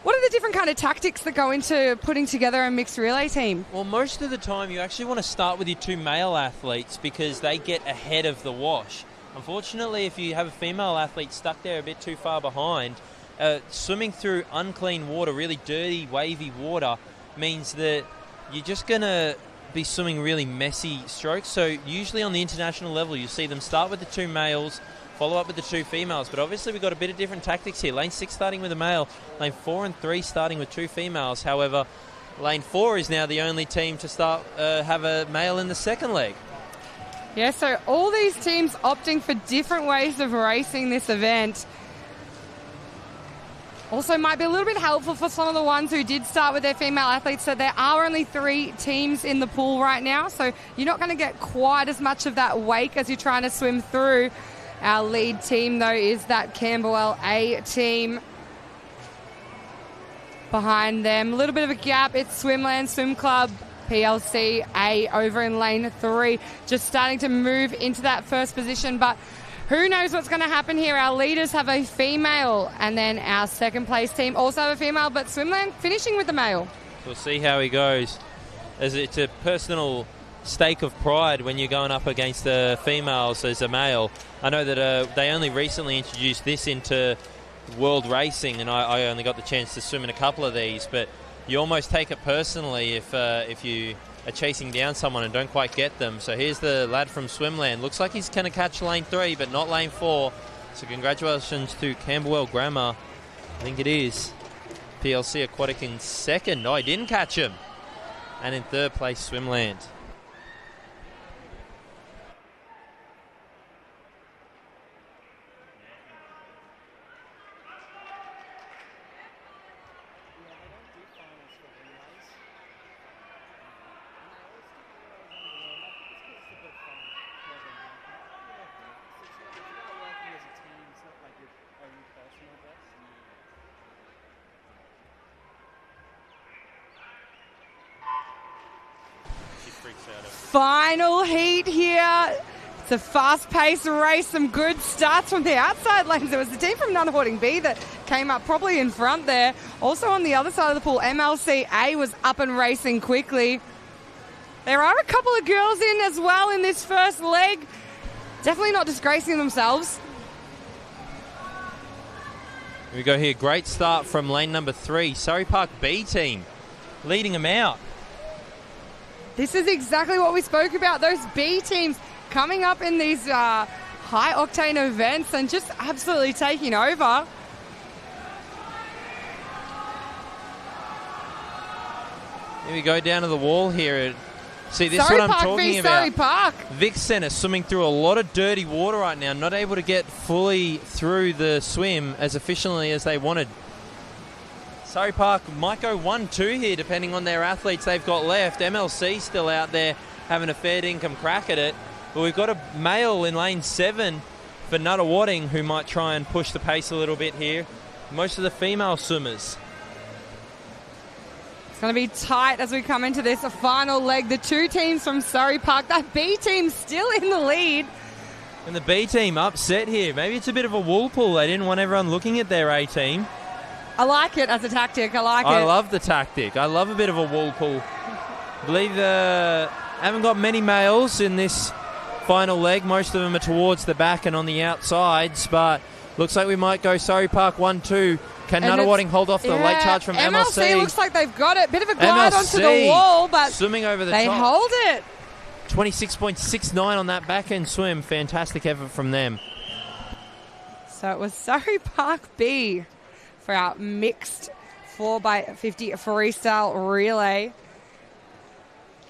What are the different kind of tactics that go into putting together a mixed relay team? Well, most of the time you actually want to start with your 2 male athletes because they get ahead of the wash. Unfortunately, if you have a female athlete stuck there a bit too far behind, swimming through unclean water, really dirty, wavy water, means that you're just going to be swimming really messy strokes. So usually on the international level, you see them start with the 2 males, follow up with the 2 females. But obviously we've got a bit of different tactics here. Lane 6 starting with a male, lane 4 and 3 starting with 2 females. However, lane 4 is now the only team to start have a male in the second leg. Yeah, so all these teams opting for different ways of racing this event. Also might be a little bit helpful for some of the ones who did start with their female athletes. So there are only 3 teams in the pool right now, so you're not going to get quite as much of that wake as you're trying to swim through. Our lead team, though, is that Camberwell A team. Behind them, a little bit of a gap. It's Swimland Swim Club, PLC A over in lane 3, just starting to move into that first position, but who knows what's going to happen here. Our leaders have a female, and then our second place team also have a female, but Swimland finishing with the male. We'll see how he goes. As it's a personal stake of pride when you're going up against the females as a male. I know that they only recently introduced this into world racing, and I only got the chance to swim in a couple of these, but you almost take it personally if you are chasing down someone and don't quite get them. So here's the lad from Swimland. Looks like he's going to catch lane 3, but not lane 4. So congratulations to Camberwell Grammar. I think it is. PLC Aquatic in second. No, he didn't catch him. And in third place, Swimland. Final heat here. It's a fast-paced race. Some good starts from the outside lanes. There was the team from Nunawading B that came up probably in front there. Also on the other side of the pool, MLCA was up and racing quickly. There are a couple of girls in as well in this first leg. Definitely not disgracing themselves. Here we go here. Great start from lane number 3. Surrey Park B team leading them out. This is exactly what we spoke about. Those B teams coming up in these high-octane events and just absolutely taking over. Here we go down to the wall here. See, this is Surrey what I'm Park talking v about. Surrey Park. Vic Centre swimming through a lot of dirty water right now, not able to get fully through the swim as efficiently as they wanted. Surrey Park might go 1-2 here, depending on their athletes they've got left. MLC still out there having a fair income crack at it. But we've got a male in lane 7 for Nunawading who might try and push the pace a little bit here. Most of the female swimmers. It's going to be tight as we come into this final leg. The two teams from Surrey Park, that B team still in the lead. And the B team upset here. Maybe it's a bit of a wool pull. They didn't want everyone looking at their A team. I like it as a tactic. I like it. I love the tactic. I love a bit of a wall pull. I believe haven't got many males in this final leg. Most of them are towards the back and on the outsides, but looks like we might go Surrey Park 1-2. Can Nunawading hold off the late charge from MLC? Looks like they've got it. Bit of a glide onto the wall, but swimming over the they top. hold it. 26.69 on that back end swim. Fantastic effort from them. So it was Surrey Park B for our mixed 4x50 freestyle relay.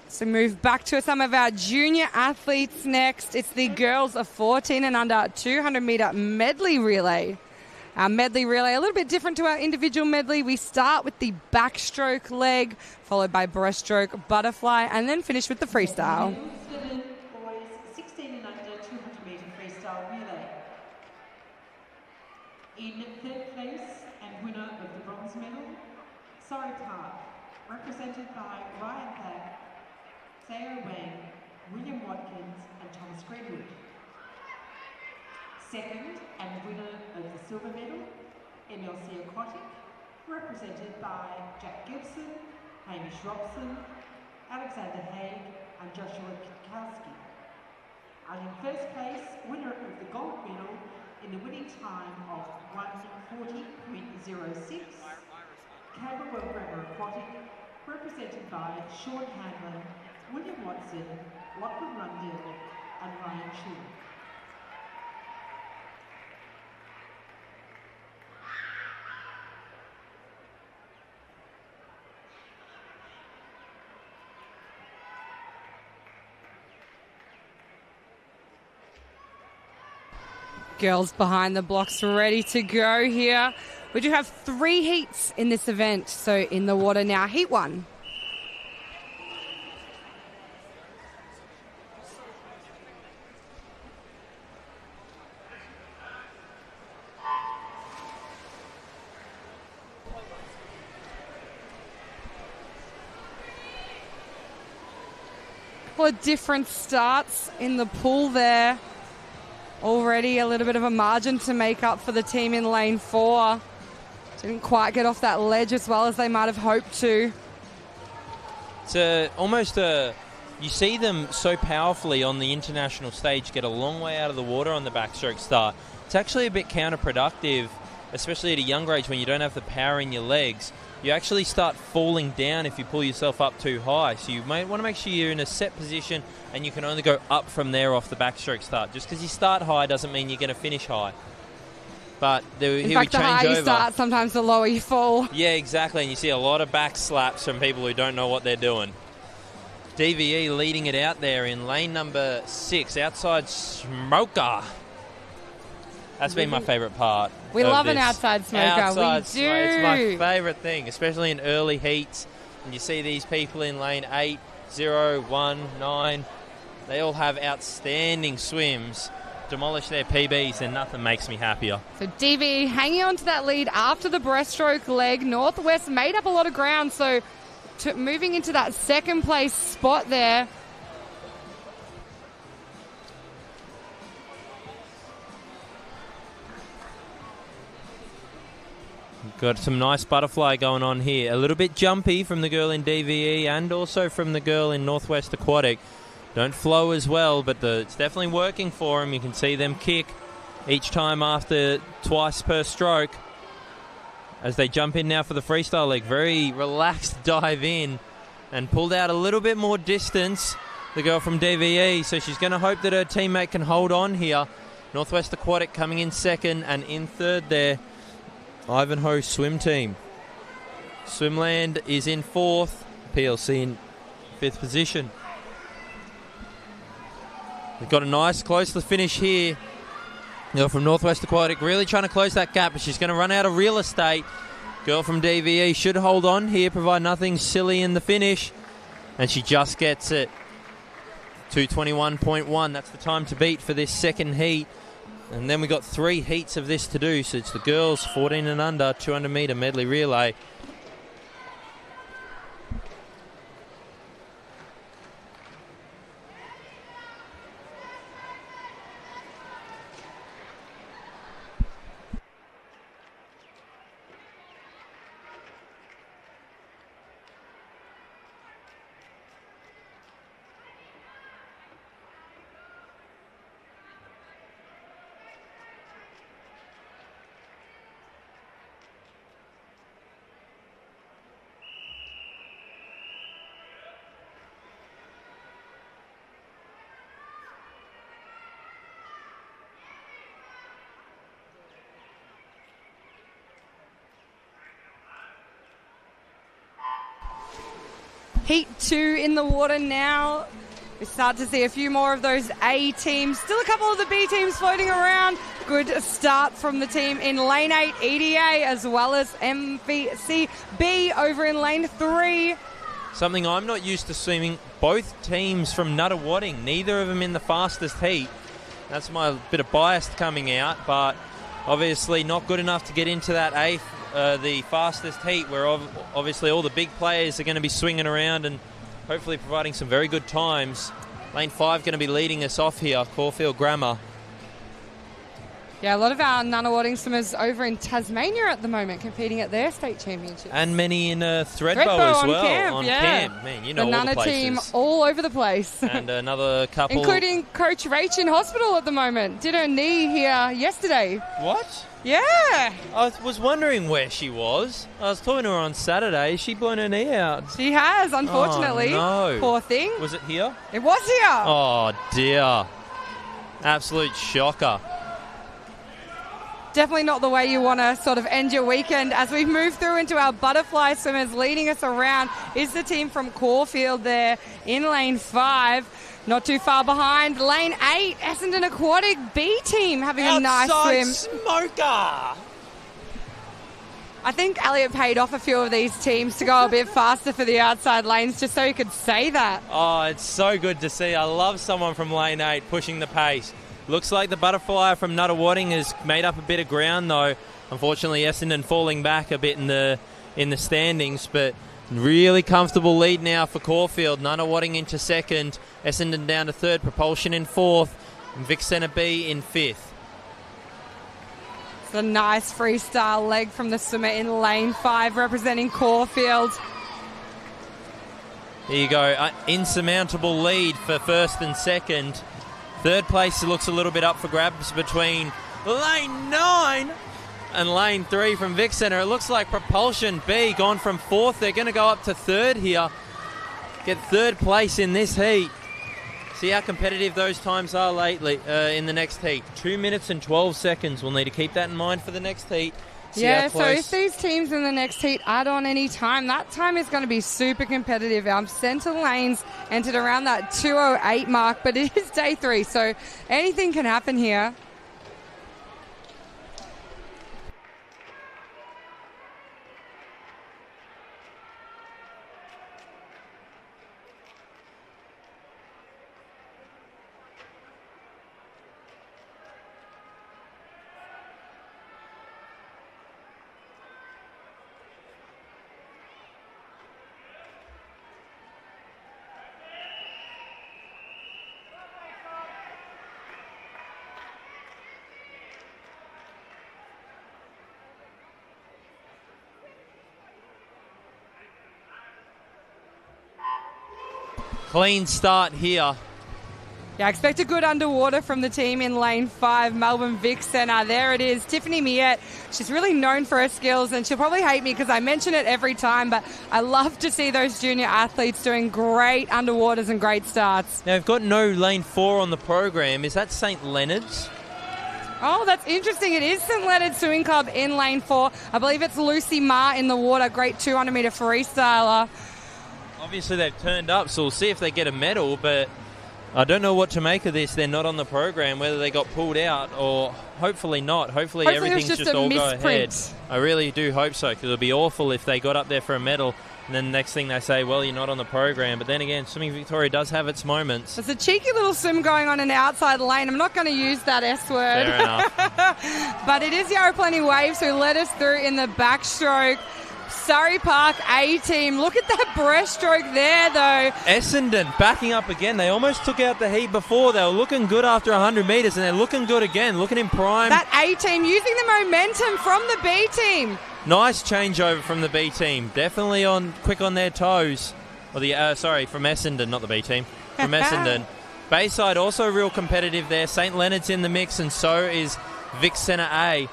So move back to some of our junior athletes next. It's the girls of 14 and under 200 metre medley relay. Our medley relay, a little bit different to our individual medley. We start with the backstroke leg, followed by breaststroke, butterfly, and then finish with the freestyle. Boys 16 and under 200 metre freestyle relay. In third place and winner of the bronze medal, Surrey Park, represented by Ryan Thack, Theo Wang, William Watkins and Thomas Greenwood. Second and winner of the silver medal, MLC Aquatic, represented by Jack Gibson, Hamish Robson, Alexander Haig and Joshua Kitkowski. And in first place, winner of the gold medal in the winning time of 1:40.06, Camberwell Grammar Aquatic, represented by Sean Hanlon, William Watson, Lachlan Rundell and Ryan Chu. Girls behind the blocks ready to go here. We do have 3 heats in this event. So in the water now, heat 1. Couple of different starts in the pool there. Already a little bit of a margin to make up for the team in lane 4. Didn't quite get off that ledge as well as they might have hoped to. It's almost a you see them so powerfully on the international stage get a long way out of the water on the backstroke start. It's actually a bit counterproductive, especially at a younger age when you don't have the power in your legs. You actually start falling down if you pull yourself up too high. So you might want to make sure you're in a set position and you can only go up from there off the backstroke start. Just because you start high doesn't mean you're going to finish high. But in fact, the higher you start, sometimes the lower you fall. Yeah, exactly. And you see a lot of back slaps from people who don't know what they're doing. DVE leading it out there in lane number 6, outside smoker. That's been my favourite part. We love an outside smoker. We do. It's my favourite thing, especially in early heats. And you see these people in lane 8, 0, 1, 9. They all have outstanding swims. Demolish their PBs, and nothing makes me happier. So DVE hanging on to that lead after the breaststroke leg. Northwest made up a lot of ground, so moving into that second place spot there. Got some nice butterfly going on here. A little bit jumpy from the girl in DVE and also from the girl in Northwest Aquatic. Don't flow as well, but it's definitely working for them. You can see them kick each time after twice per stroke as they jump in now for the freestyle leg. Very relaxed dive in and pulled out a little bit more distance, the girl from DVE, so she's going to hope that her teammate can hold on here. Northwest Aquatic coming in second, and in third there, Ivanhoe Swim Team. Swimland is in fourth, PLC in fifth position. We've got a nice close to finish here. Girl from Northwest Aquatic really trying to close that gap, but she's going to run out of real estate. Girl from DVE should hold on here, provide nothing silly in the finish. And she just gets it. 2:21.1, that's the time to beat for this second heat. And then we got 3 heats of this to do. So it's the girls 14 and under, 200 metre medley relay. Heat 2 in the water now. We start to see a few more of those A teams. Still a couple of the B teams floating around. Good start from the team in lane 8, EDA, as well as MVCB over in lane 3. Something I'm not used to swimming. Both teams from Nuttawading, neither of them in the fastest heat. That's my bit of bias coming out, but obviously not good enough to get into that eighth. The fastest heat, where obviously all the big players are going to be swinging around and hopefully providing some very good times. Lane 5 going to be leading us off here, Caulfield Grammar. Yeah, a lot of our Nuttawading swimmers over in Tasmania at the moment competing at their state championships. And many in Thredbo as well. Camp. Man, you know the all the places. team all over the place. And another couple. Including Coach Rach in hospital at the moment. Did her knee here yesterday. What? Yeah. I was wondering where she was. I was talking to her on Saturday. She blown her knee out. She has, unfortunately. Oh, no. Poor thing. Was it here? It was here. Oh, dear. Absolute shocker. Definitely not the way you want to sort of end your weekend. As we move through into our butterfly swimmers, leading us around is the team from Caulfield there in lane 5. Not too far behind, lane 8, Essendon Aquatic B team having a nice swim. Smoker! I think Elliot paid off a few of these teams to go a bit faster for the outside lanes just so he could say that. Oh, it's so good to see. I love someone from lane 8 pushing the pace. Looks like the butterfly from Nuttawading has made up a bit of ground, though. Unfortunately, Essendon falling back a bit in the standings, but really comfortable lead now for Caulfield. Nuttawading into second, Essendon down to third, Propulsion in fourth, and Vic Centre B in fifth. It's a nice freestyle leg from the swimmer in lane 5 representing Caulfield. There you go. Insurmountable lead for first and second. Third place looks a little bit up for grabs between lane 9 and lane 3 from Vic Centre. It looks like Propulsion B gone from 4th. They're going to go up to 3rd here. Get 3rd place in this heat. See how competitive those times are lately in the next heat. 2 minutes and 12 seconds. We'll need to keep that in mind for the next heat. Yeah, so if these teams in the next heat add on any time, that time is going to be super competitive. Our centre lanes entered around that 2:08 mark, but it is day 3, so anything can happen here. Clean start here. Yeah, I expect a good underwater from the team in lane 5, Melbourne Vic Centre. There it is, Tiffany Miette. She's really known for her skills, and she'll probably hate me because I mention it every time, but I love to see those junior athletes doing great underwaters and great starts. Now, we've got no lane 4 on the program. Is that St. Leonard's? Oh, that's interesting. It is St. Leonard's Swimming Club in lane 4. I believe it's Lucy Ma in the water, great 200-metre freestyler. Obviously, they've turned up, so we'll see if they get a medal, but I don't know what to make of this. They're not on the program, whether they got pulled out or hopefully not. Hopefully everything's just all go ahead. I really do hope so, because it would be awful if they got up there for a medal and then the next thing they say, well, you're not on the program. But then again, Swimming Victoria does have its moments. There's a cheeky little swim going on in the outside lane. I'm not going to use that S word. Fair enough. But it is Yarra Plenty Waves who led us through in the backstroke. Surrey Park A-team. Look at that breaststroke there, though. Essendon backing up again. They almost took out the heat before. They were looking good after 100 metres, and they're looking good again, looking in prime. That A-team using the momentum from the B-team. Nice changeover from the B-team. Definitely quick on their toes. Or from Essendon, not the B-team. From Essendon. Bayside also real competitive there. St. Leonard's in the mix, and so is Vic Centre A.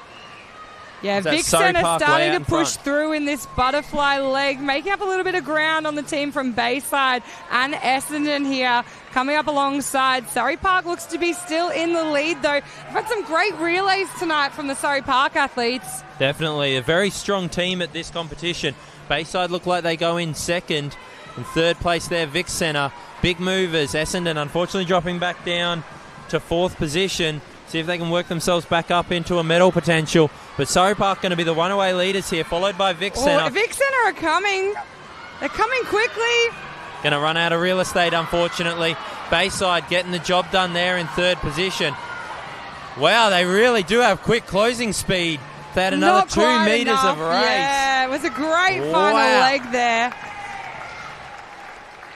Yeah, Vic Centre starting to push through in this butterfly leg, making up a little bit of ground on the team from Bayside and Essendon here, coming up alongside. Surrey Park looks to be still in the lead, though. We've had some great relays tonight from the Surrey Park athletes. Definitely a very strong team at this competition. Bayside look like they go in second. In third place there, Vic Centre. Big movers. Essendon unfortunately dropping back down to 4th position. See if they can work themselves back up into a medal potential. But Surrey Park going to be the runaway leaders here, followed by Vic Centre. Vic Centre are coming. They're coming quickly. Going to run out of real estate, unfortunately. Bayside getting the job done there in 3rd position. Wow, they really do have quick closing speed. They had another 2 metres of race. Yeah, it was a great final leg there.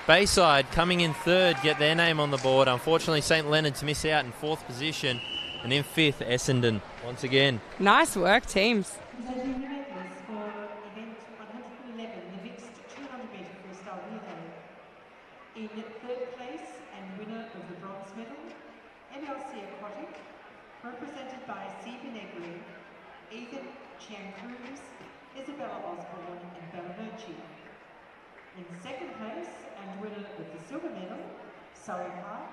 Bayside coming in 3rd, get their name on the board. Unfortunately, St. Leonard's miss out in 4th position. And in 5th, Essendon once again. Nice work, teams. Presenting the medals for event 111, the mixed 200-metre freestyle relay. In 3rd place and winner of the bronze medal, MLC Aquatic, represented by Stephen Negri, Ethan Chiang Cruz, Isabella Osborne and Bella Murchie. In 2nd place and winner of the silver medal, Surrey Park,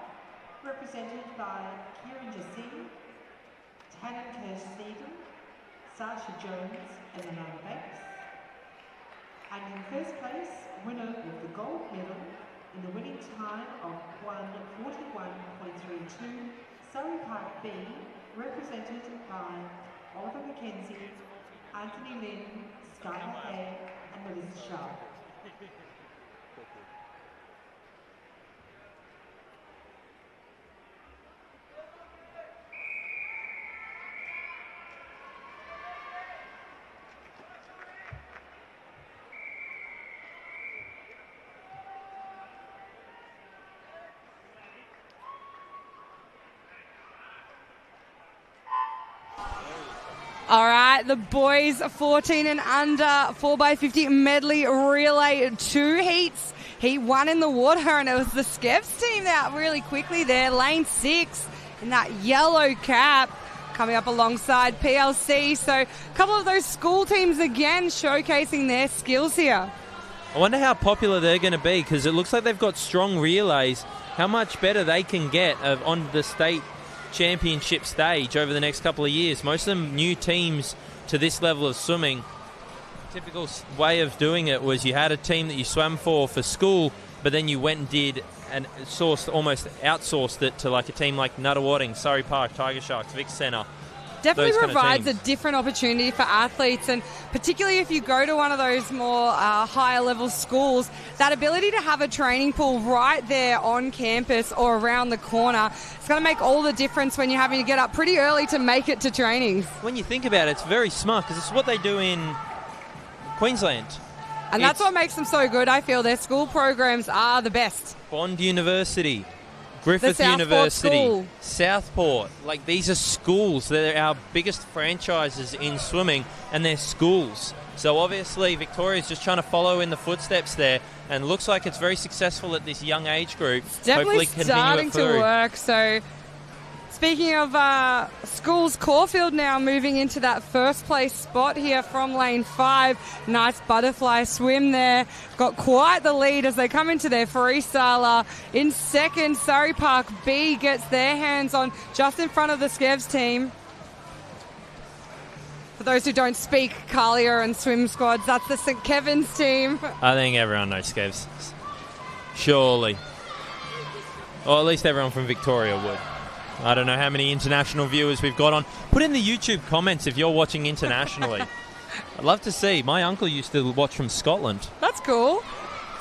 represented by Kieran Jassin, Tannen Kerr-Stephen, Sasha Jones and Anana Banks. And in 1st place, winner of the gold medal in the winning time of 1:41.32, Surrey Park B, represented by Oliver McKenzie, Anthony Lynn, Skylar Hay and Melissa Shaw. All right, right, the boys 14 and under 4x50 medley relay, 2 heats. Heat 1 in the water, and it was the Skevs team out really quickly there. Lane 6 in that yellow cap coming up alongside PLC. So a couple of those school teams again showcasing their skills here. I wonder how popular they're going to be, because it looks like they've got strong relays. How much better they can get on the state championship stage over the next couple of years. Most of them new teams to this level of swimming. Typical way of doing it was you had a team that you swam for school, but then you went and did and almost outsourced it to like a team like Nuttawading, Surrey Park, Tiger Sharks, Vic Centre. Definitely provides a different opportunity for athletes, and particularly if you go to one of those more higher level schools, that ability to have a training pool right there on campus or around the corner, it's going to make all the difference when you're having to get up pretty early to make it to trainings. When you think about it, it's very smart, because it's what they do in Queensland. And that's what makes them so good. I feel their school programs are the best. Bond University, Griffith University, Southport. Like, these are schools. They're our biggest franchises in swimming, and they're schools. So obviously Victoria's just trying to follow in the footsteps there, and looks like it's very successful at this young age group. It's definitely starting to work. So speaking of schools, Caulfield now moving into that first place spot here from lane 5. Nice butterfly swim there. Got quite the lead as they come into their freestyler. In second, Surrey Park B gets their hands on just in front of the Skevs team. For those who don't speak Kalia and swim squads, that's the St. Kevin's team. I think everyone knows Skevs. Surely. Or at least everyone from Victoria would. I don't know how many international viewers we've got on. Put in the YouTube comments if you're watching internationally. I'd love to see. My uncle used to watch from Scotland. That's cool.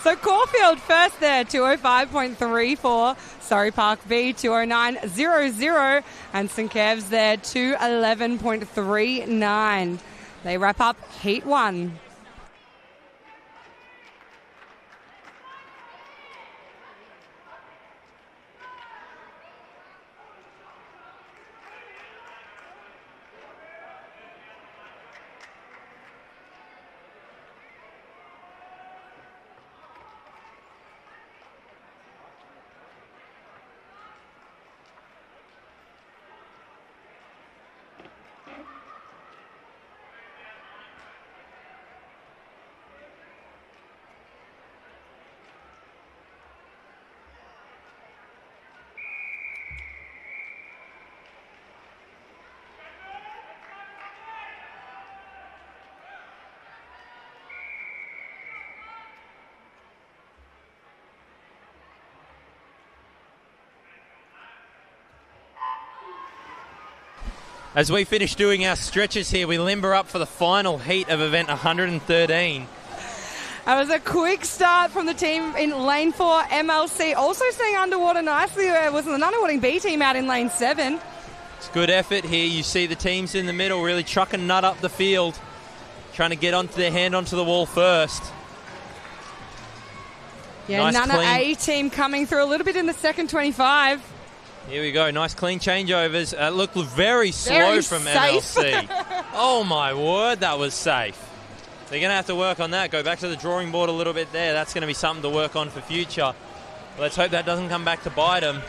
So Caulfield first there, 205.34. Surrey Park B, 209.00. And St. Kev's there, 211.39. They wrap up Heat 1. As we finish doing our stretches here, we limber up for the final heat of event 113. That was a quick start from the team in lane 4, MLC. Also staying underwater nicely. There was the Nuttawading B team out in lane 7. It's good effort here. You see the teams in the middle really trucking nut up the field, trying to get onto their hand onto the wall first. Yeah, nice Nunna A team coming through a little bit in the second 25. Here we go. Nice clean changeovers. Look very slow from MLC. Oh, my word. That was safe. They're going to have to work on that. Go back to the drawing board a little bit there. That's going to be something to work on for future. Let's hope that doesn't come back to bite them.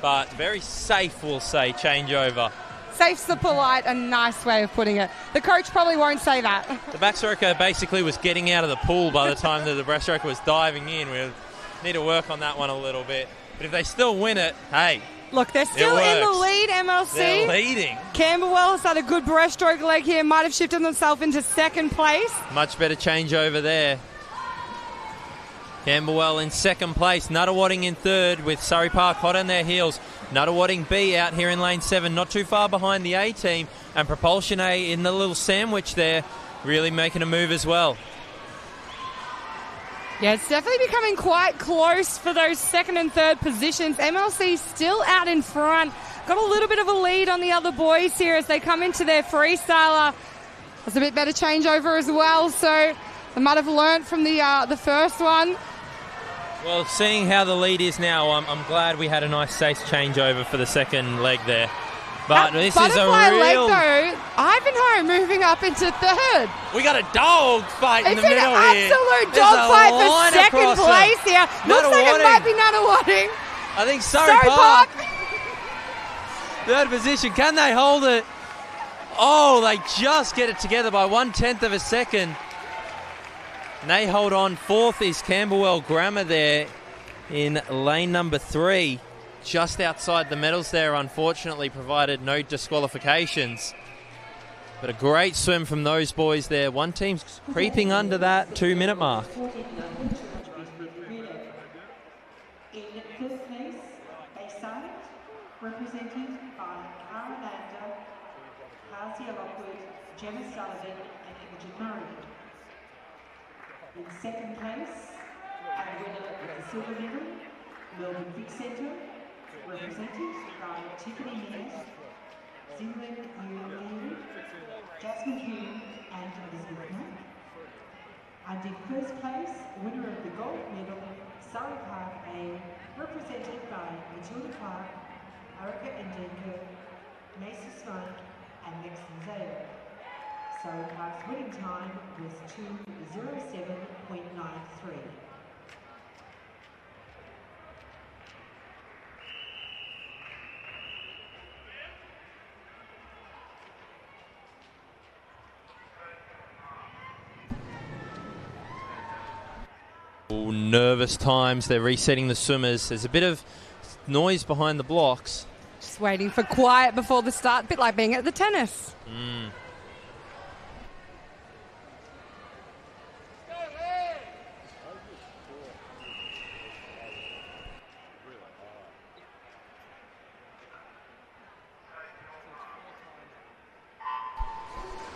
But very safe, we'll say, changeover. Safe's the polite and nice way of putting it. The coach probably won't say that. The backstroker basically was getting out of the pool by the time that the breaststroker was diving in. We need to work on that one a little bit. But if they still win it, hey. Look, they're still in the lead, MLC. They're leading. Camberwell has had a good breaststroke leg here. Might have shifted themselves into second place. Much better change over there. Camberwell in second place. Nuttawading in third with Surrey Park hot on their heels. Nuttawading B out here in lane 7, not too far behind the A team. And Propulsion A in the little sandwich there, really making a move as well. Yeah, it's definitely becoming quite close for those second and third positions. MLC still out in front. Got a little bit of a lead on the other boys here as they come into their freestyler. There's a bit better changeover as well, so they might have learnt from the first one. Well, seeing how the lead is now, I'm glad we had a nice safe changeover for the second leg there. But this is a butterfly leg, real... though. Ivanhoe moving up into third. We got a dog fight in the It's middle an here. absolute There's dog a fight line for second across place them. here. Looks like it Nunawading. might be Nunawading. I think Surrey Park. Third position. Can they hold it? Oh, they just get it together by 1/10 of a second. And they hold on. Fourth is Camberwell Grammar there in lane number 3. Just outside the medals there, unfortunately, provided no disqualifications. But a great swim from those boys there. One team's creeping under that 2-minute mark. In first place, Bayside, represented by Cara Lander, Hasia Lockwood, Gemma Sullivan and Imogen Murray. In second place, and winner of the silver medal, Melbourne Vic Centre, represented by Tiffany Mears, Zinglin Yu, Jasmine Hume and Elizabeth Mack. And in first place, winner of the gold medal, Surrey Park A, represented by Matilda Clark, Erica Endenker, Macy Smoke and Lexon Zale. Surrey Park's winning time was 2:07.93. Nervous times. They're resetting the swimmers. There's a bit of noise behind the blocks. Just waiting for quiet before the start. Bit like being at the tennis.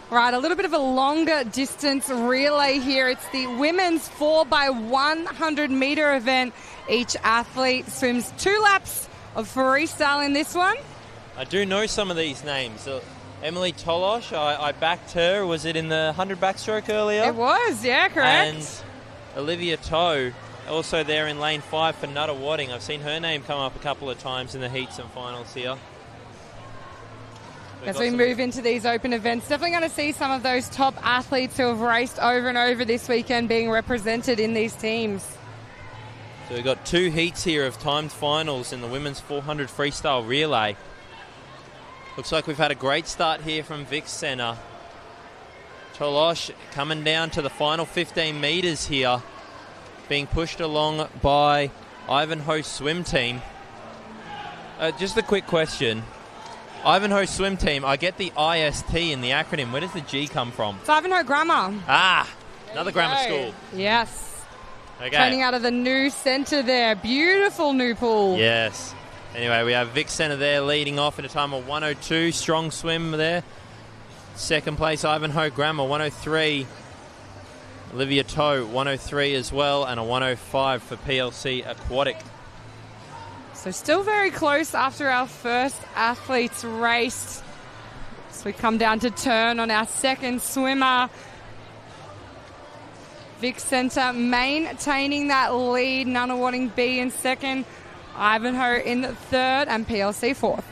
Right, a little bit of a longer distance relay here. It's the women's 4x100 metre event. Each athlete swims 2 laps of freestyle in this one. I do know some of these names. Emily Tolosh, I backed her. Was it in the 100 backstroke earlier? It was, yeah, correct. And Olivia Toe, also there in lane 5 for Nunawading. I've seen her name come up a couple of times in the heats and finals here. As we move into these open events, definitely going to see some of those top athletes who have raced over and over this weekend being represented in these teams. So we've got 2 heats here of timed finals in the women's 400 freestyle relay. Looks like we've had a great start here from Vic Centre. Tolosh coming down to the final 15 metres here, being pushed along by Ivanhoe swim team. Just a quick question. Ivanhoe swim team, I get the IST in the acronym. Where does the G come from? It's Ivanhoe Grammar. Another grammar school. Yes. Okay. Training out of the new centre there. Beautiful new pool. Yes. Anyway, we have Vic Centre there leading off at a time of 102. Strong swim there. Second place, Ivanhoe Grammar, 103. Olivia Toe, 103 as well, and a 105 for PLC Aquatic. So still very close after our first athletes raced. So we come down to turn on our second swimmer. Vic Centre maintaining that lead. Nunawading B in second. Ivanhoe in third and PLC fourth.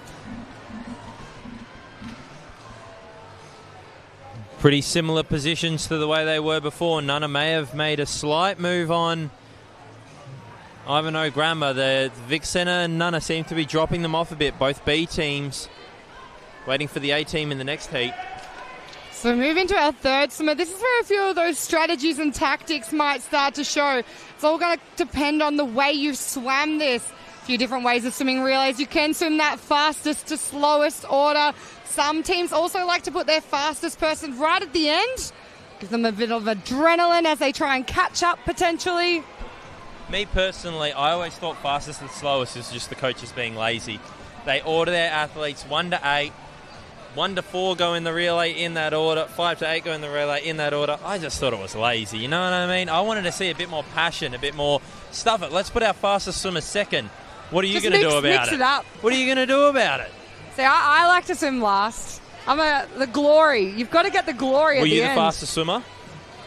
Pretty similar positions to the way they were before. Nunna may have made a slight move on Ivanhoe Grammar. The Vic Centre and Nunna seem to be dropping them off a bit. Both B teams waiting for the A team in the next heat. So move into our third swimmer. This is where a few of those strategies and tactics might start to show. It's all going to depend on the way you swam this. A few different ways of swimming relays. You can swim that fastest to slowest order. Some teams also like to put their fastest person right at the end. Give them a bit of adrenaline as they try and catch up potentially. Me personally, I always thought fastest and slowest is just the coaches being lazy. They order their athletes 1 to 8, 1 to 4 go in the relay in that order, 5 to 8 go in the relay in that order. I just thought it was lazy, you know what I mean? I wanted to see a bit more passion, a bit more stuff it. Let's put our fastest swimmer second. What are you going to do about mix it up. What are you going to do about it? See, I like to swim last. The glory. You've got to get the glory at the end. Were you the fastest swimmer?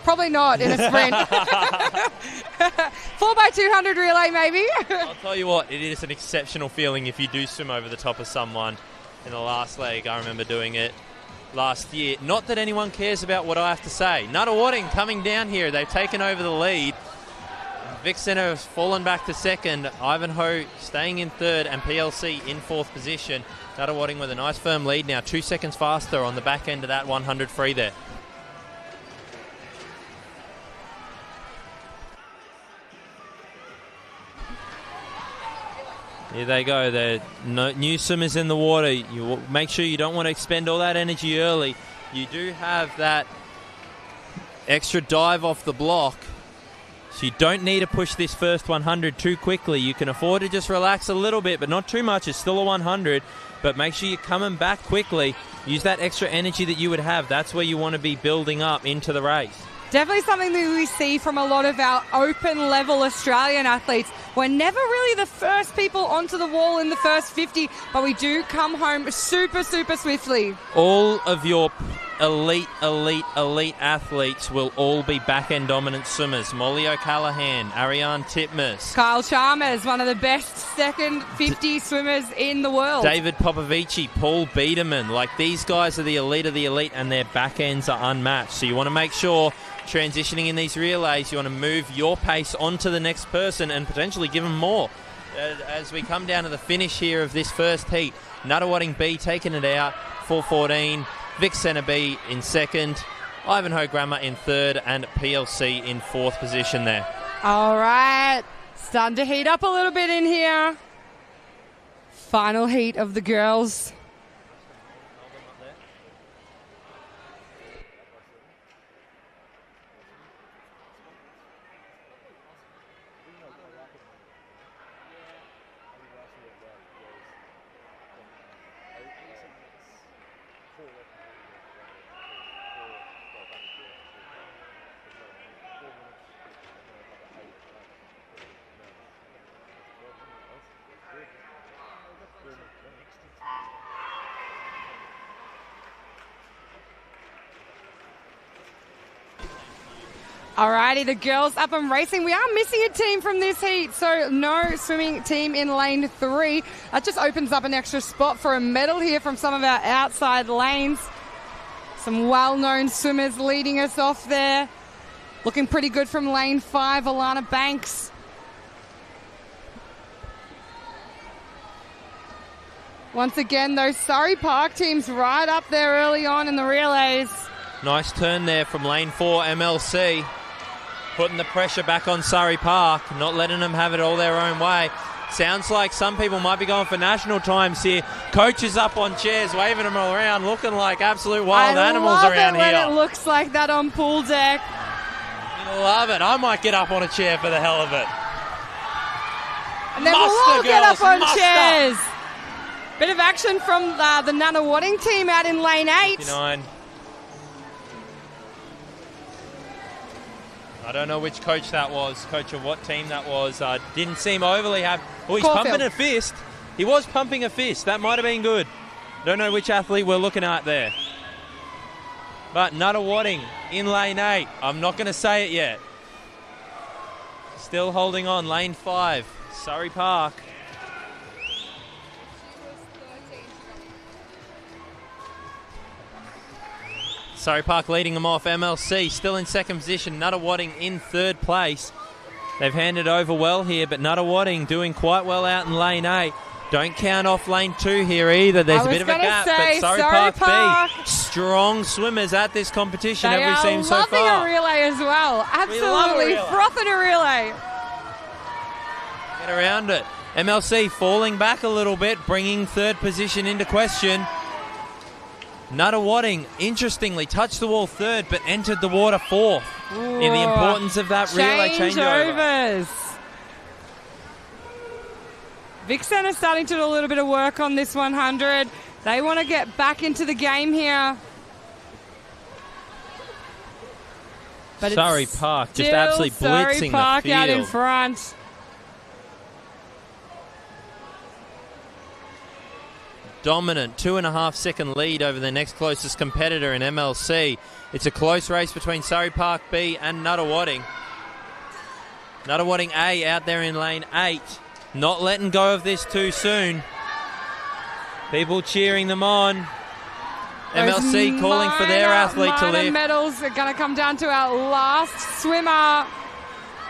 Probably not in a sprint. 4x200 relay, maybe. I'll tell you what, it is an exceptional feeling if you do swim over the top of someone. in the last leg. I remember doing it last year. Not that anyone cares about what I have to say. Nuttawading coming down here. They've taken over the lead. Vic Centre has fallen back to second. Ivanhoe staying in third and PLC in fourth position. Nuttawading with a nice firm lead now. 2 seconds faster on the back end of that 100 free there. Here they go. The new swimmers in the water. You make sure you don't want to expend all that energy early. You do have that extra dive off the block. So you don't need to push this first 100 too quickly. You can afford to just relax a little bit, but not too much. It's still a 100, but make sure you're coming back quickly. Use that extra energy that you would have. That's where you want to be building up into the race. Definitely something that we see from a lot of our open-level Australian athletes. We're never really the first people onto the wall in the first 50, but we do come home super, super swiftly. All of your elite athletes will all be back-end dominant swimmers. Molly O'Callaghan, Ariane Titmus. Kyle Chalmers, one of the best second 50 swimmers in the world. David Popovici, Paul Biederman. Like, these guys are the elite of the elite, and their back-ends are unmatched. So you want to make sure, transitioning in these relays, you want to move your pace onto the next person and potentially give them more. As we come down to the finish here of this first heat, Nuttawading B taking it out, 4:14. Vic Centre B in second, Ivanhoe Grammar in third, and PLC in fourth position there. All right, starting to heat up a little bit in here. Final heat of the girls. Alrighty, the girls up and racing. We are missing a team from this heat, so no swimming team in lane 3. That just opens up an extra spot for a medal here from some of our outside lanes. Some well-known swimmers leading us off there. Looking pretty good from lane 5, Alana Banks. Once again, those Surrey Park teams right up there early on in the relays. Nice turn there from lane 4, MLC. Putting the pressure back on Surrey Park, not letting them have it all their own way. Sounds like some people might be going for national times here. Coaches up on chairs, waving them around, looking like absolute wild animals around here. I love it when it looks like that on pool deck. You love it. I might get up on a chair for the hell of it. And then we'll all get up on chairs. Bit of action from the Nuttawading team out in lane 8. 59. I don't know which coach that was, coach of what team that was. Didn't seem overly happy. Oh, he's pumping a fist. He was pumping a fist. That might have been good. Don't know which athlete we're looking at there. But Nuttawading in lane 8. I'm not going to say it yet. Still holding on. Lane 5, Surrey Park. Surrey Park leading them off. MLC still in second position. Nuttawading in third place. They've handed over well here, but Nuttawading doing quite well out in lane 8. Don't count off lane 2 here either. There's a bit of a gap, but Surrey Park B, strong swimmers at this competition, they have we seen so far. They are loving a relay as well. Absolutely frothing a relay. Get around it. MLC falling back a little bit, bringing third position into question. Nuttawading, interestingly, touched the wall third, but entered the water fourth. Ooh, in the importance of that relay changeover. Vic Centre starting to do a little bit of work on this 100. They want to get back into the game here. But Surrey Park just absolutely blitzing Surrey Park the field. Out in front. Dominant 2.5 second lead over the next closest competitor in MLC. It's a close race between Surrey Park B and Nuttawading. Nuttawading A out there in lane 8. Not letting go of this too soon. People cheering them on. MLC calling for their athlete to lift. Medals are going to come down to our last swimmer.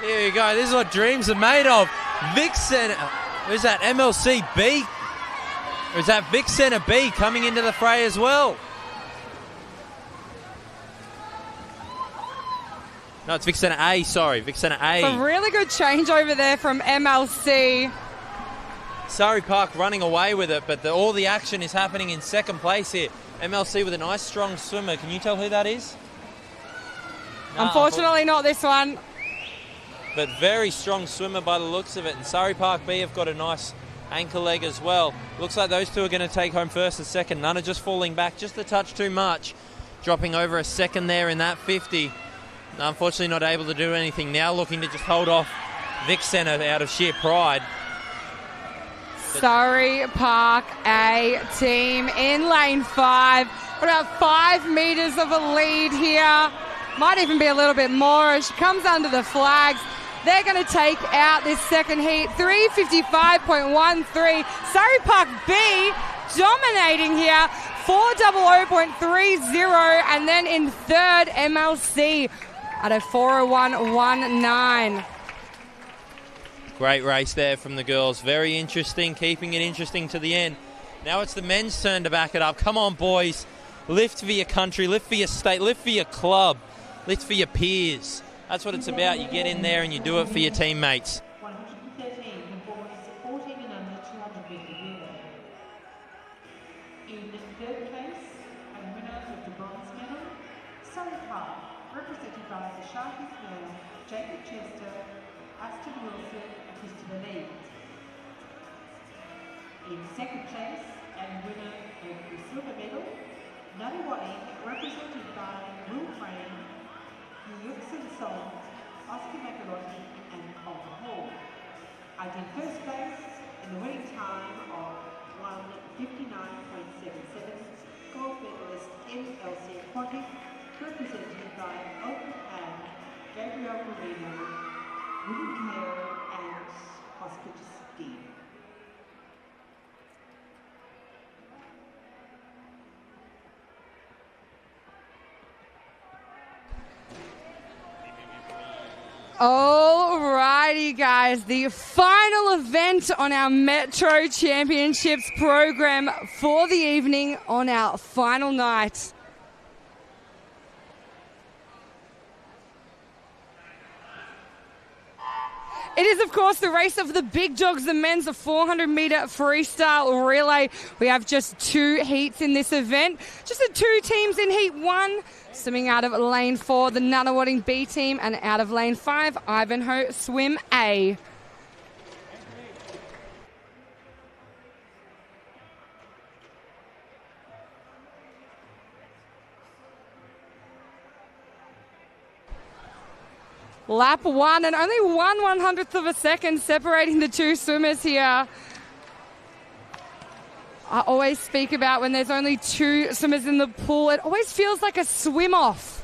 Here you go. This is what dreams are made of. Vic Center. Who's that? MLC B? Or is that Vic Center B coming into the fray as well? No, it's Vic Center A, sorry. Vic Center A. It's a really good change over there from MLC. Surrey Park running away with it, but all the action is happening in second place here. MLC with a nice, strong swimmer. Can you tell who that is? No, Unfortunately, not this one. But very strong swimmer by the looks of it. And Surrey Park B have got a nice ankle leg as well. Looks like those two are going to take home first and second. None are just falling back just a touch too much. Dropping over a second there in that 50. Unfortunately not able to do anything. Now looking to just hold off Vic Center out of sheer pride. Surrey Park A team in lane 5. About 5 metres of a lead here. Might even be a little bit more as she comes under the flags. They're going to take out this second heat. 3:55.13. Surrey Park B dominating here. 4:00.30. And then in third, MLC at a 4:01.19. Great race there from the girls. Very interesting, keeping it interesting to the end. Now it's the men's turn to back it up. Come on, boys. Lift for your country, lift for your state, lift for your club, lift for your peers. That's what it's about. You get in there and you do it for your teammates. 113 for boys 14 and under 200 metre relay. In third place and winner of the bronze medal, Surrey Park, represented by the Sharkies male Jacob Chester, Aston Wilson and Christopher Lee. In second place and winner of the silver medal, Nunawading, represented by Will Crane, Yuxin Song, Oscar McElroy and Colton Hall. I did first place in the winning time of 1:59.77, gold medalist MLC Aquatic, represented by Open and Gabriel Marino, William Kao and Oscar Ski. Alrighty, guys, the final event on our Metro Championships program for the evening on our final night. It is, of course, the race of the big dogs, the men's 400-metre freestyle relay. We have just 2 heats in this event. Just the 2 teams in heat 1. Swimming out of lane 4, the Nunawading B team, and out of lane 5, Ivanhoe Swim A. Lap 1 and only 1/100th of a second separating the 2 swimmers here. I always speak about when there's only 2 swimmers in the pool, it always feels like a swim off.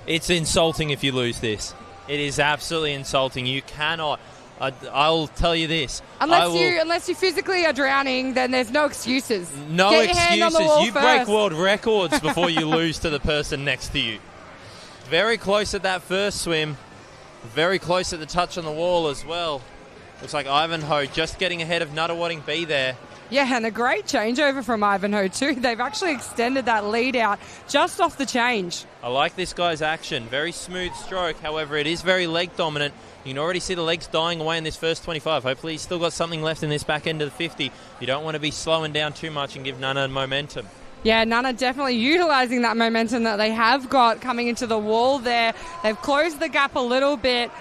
It's insulting if you lose this. It is absolutely insulting. You cannot. I'll tell you this. Unless you physically are drowning, then there's no excuses. No Get your hand on the excuses. wall You first. break world records before you lose to the person next to you. Very close at that first swim. Very close at the touch on the wall as well. Looks like Ivanhoe just getting ahead of Nunawading B there. Yeah, and a great changeover from Ivanhoe too. They've actually extended that lead out just off the change. I like this guy's action. Very smooth stroke. However, it is very leg dominant. You can already see the legs dying away in this first 25. Hopefully he's still got something left in this back end of the 50. You don't want to be slowing down too much and give Nana momentum. Yeah, Nana definitely utilising that momentum that they have got coming into the wall there. They've closed the gap a little bit.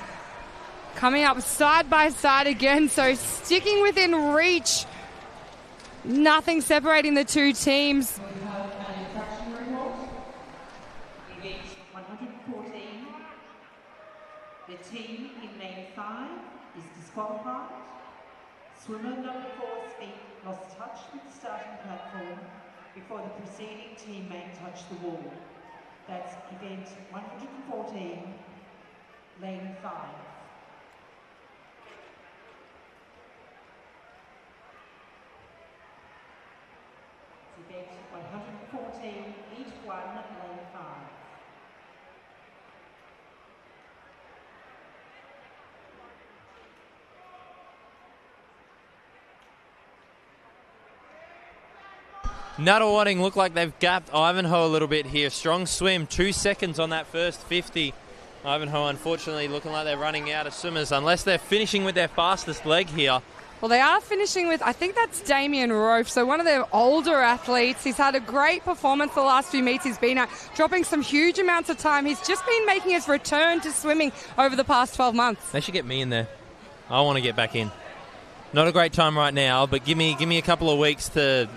Coming up side by side again, so sticking within reach. Nothing separating the 2 teams. 114. The team in lane 5 is disqualified. Swimmer number 4's feet lost touch with the starting platform before the preceding teammate touched the wall. That's event 114, lane 5. head 114, each one, lane 5. Nuttawatting look like they've gapped Ivanhoe a little bit here. Strong swim, 2 seconds on that first 50. Ivanhoe, unfortunately, looking like they're running out of swimmers unless they're finishing with their fastest leg here. Well, they are finishing with, I think that's Damien Rofe, so one of their older athletes. He's had a great performance the last few meets he's been at, dropping some huge amounts of time. He's just been making his return to swimming over the past 12 months. They should get me in there. I want to get back in. Not a great time right now, but give me a couple of weeks to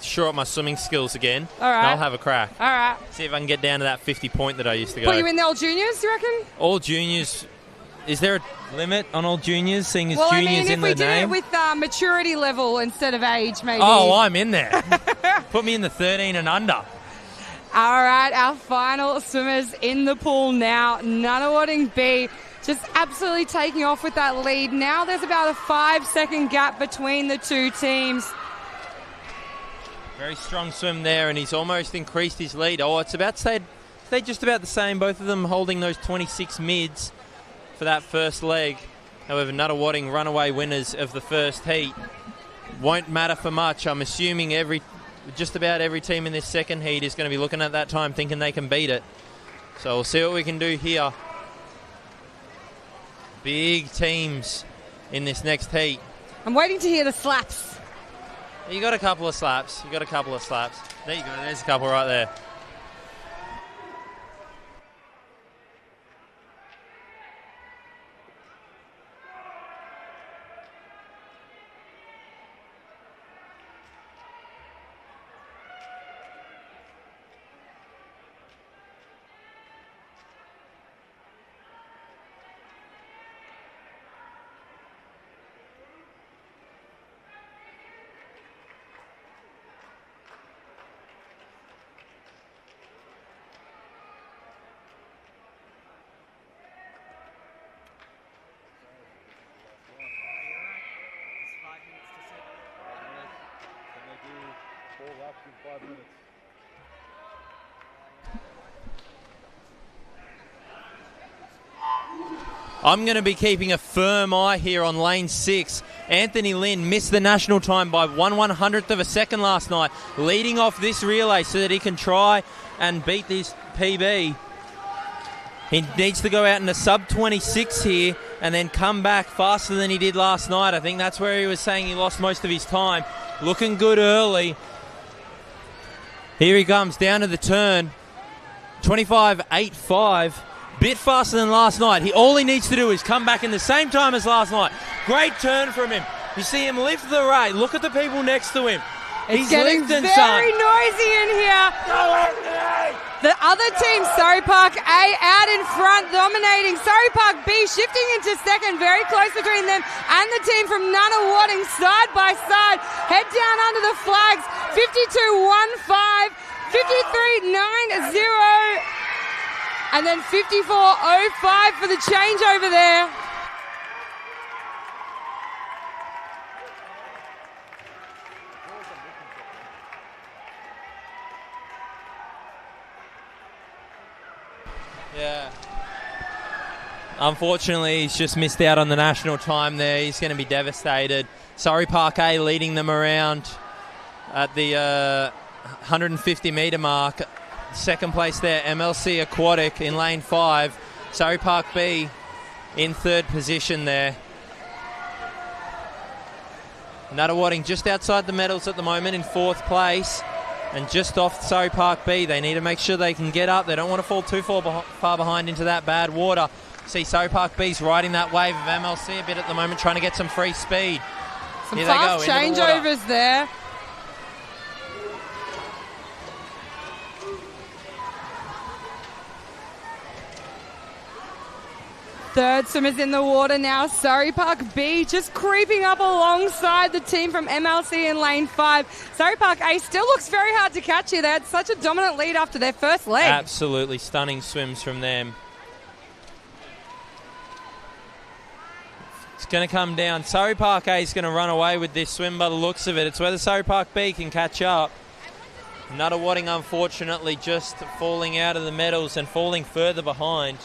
shore up my swimming skills again. All right. I'll have a crack. All right. See if I can get down to that 50 point that I used to go. Put you in the all juniors, you reckon? All juniors. Is there a limit on all juniors, seeing as Well, I juniors mean, in the if we did name? it with maturity level instead of age, maybe. Oh, I'm in there. Put me in the 13 and under. All right, our final swimmers in the pool now. Nuttawatting B just absolutely taking off with that lead. Now there's about a 5-second gap between the two teams. Very strong swim there, and he's almost increased his lead. Oh, it's about to stay just about the same. Both of them holding those 26 mids for that first leg. However, Nuttawatting runaway winners of the first heat. Won't matter for much. I'm assuming just about every team in this second heat is going to be looking at that time thinking they can beat it. So we'll see what we can do here. Big teams in this next heat. I'm waiting to hear the slaps. You got a couple of slaps. There you go. There's a couple right there. I'm going to be keeping a firm eye here on lane 6. Anthony Lynn missed the national time by 1/100th of a second last night, leading off this relay so that he can try and beat this PB. He needs to go out in a sub-26 here and then come back faster than he did last night. I think that's where he was saying he lost most of his time. Looking good early. Here he comes down to the turn. 25.85. Bit faster than last night. All he needs to do is come back in the same time as last night. Great turn from him. You see him lift the rate. Look at the people next to him. It's getting very noisy in here. The other team, Surrey Park A, out in front, dominating. Surrey Park B shifting into second, very close between them and the team from Nuttawatting side by side. Head down under the flags. 52.15, 53.90, and then 54.05 for the change over there. Yeah. Unfortunately, he's just missed out on the national time there. He's going to be devastated. Surrey Park A leading them around at the 150-metre mark. Second place there, MLC Aquatic in lane 5. Surrey Park B in third position there. Nuttawatting just outside the medals at the moment in fourth place. And just off Surrey Park B, they need to make sure they can get up. They don't want to fall too far behind into that bad water. See, Surrey Park B's riding that wave of MLC a bit at the moment, trying to get some free speed. Some Here fast they go, into the water. changeovers there. Third swimmers in the water now. Surrey Park B just creeping up alongside the team from MLC in lane 5. Surrey Park A still looks very hard to catch here. They had such a dominant lead after their first leg. Absolutely stunning swims from them. It's going to come down. Surrey Park A is going to run away with this swim by the looks of it. It's whether Surrey Park B can catch up. Nuttawading, unfortunately, just falling out of the medals and falling further behind.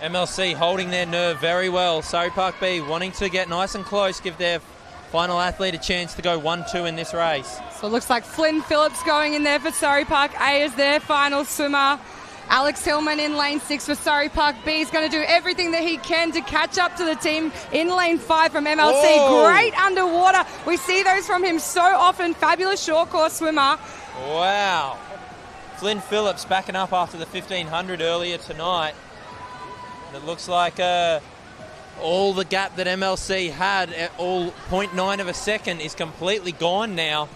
MLC holding their nerve very well. Surrey Park B wanting to get nice and close, give their final athlete a chance to go 1-2 in this race. So it looks like Flynn Phillips going in there for Surrey Park A as their final swimmer. Alex Hillman in lane 6 for Surrey Park B is going to do everything that he can to catch up to the team in lane 5 from MLC. Oh. Great underwater. We see those from him so often. Fabulous short course swimmer. Wow. Flynn Phillips backing up after the 1500 earlier tonight. It looks like all the gap that MLC had, all 0.9 of a second, is completely gone now.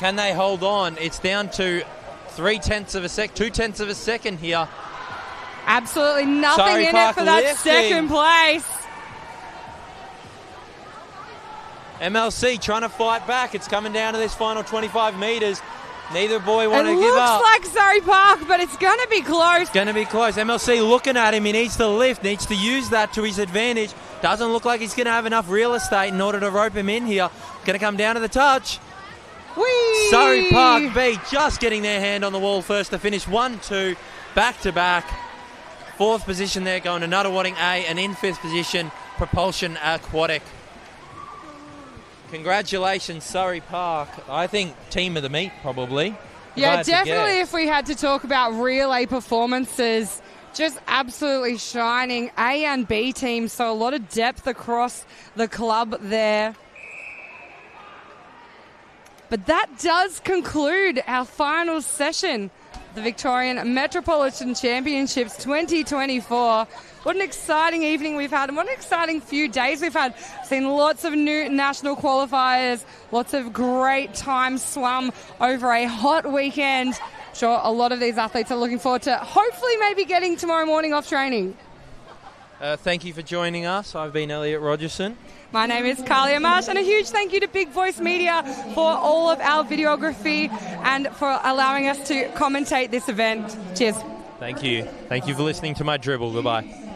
Can they hold on? It's down to 0.3 of a sec, 0.2 of a second here. Absolutely nothing Surrey in Park it for that lifting. second place. MLC trying to fight back. It's coming down to this final 25 metres. Neither boy want to It give looks up. like Surrey Park, but it's going to be close. Going to be close. MLC looking at him. He needs to lift, needs to use that to his advantage. Doesn't look like he's going to have enough real estate in order to rope him in here. Going to come down to the touch. Whee! Surrey Park B just getting their hand on the wall first to finish 1-2 back-to-back. 4th position there going to Nuttawading A, and in 5th position, Propulsion Aquatic. Congratulations, Surrey Park. I think team of the meet, probably. Yeah, definitely if we had to talk about relay performances, just absolutely shining. A and B teams, so a lot of depth across the club there. But that does conclude our final session, the Victorian Metropolitan Championships 2024. What an exciting evening we've had, and what an exciting few days we've had. Seen lots of new national qualifiers, lots of great time swum over a hot weekend. I'm sure a lot of these athletes are looking forward to hopefully maybe getting tomorrow morning off training. Thank you for joining us. I've been Elliot Rogerson. My name is Kalia Marsh, and a huge thank you to Big Voice Media for all of our videography and for allowing us to commentate this event. Cheers. Thank you. Thank you for listening to my dribble. Goodbye.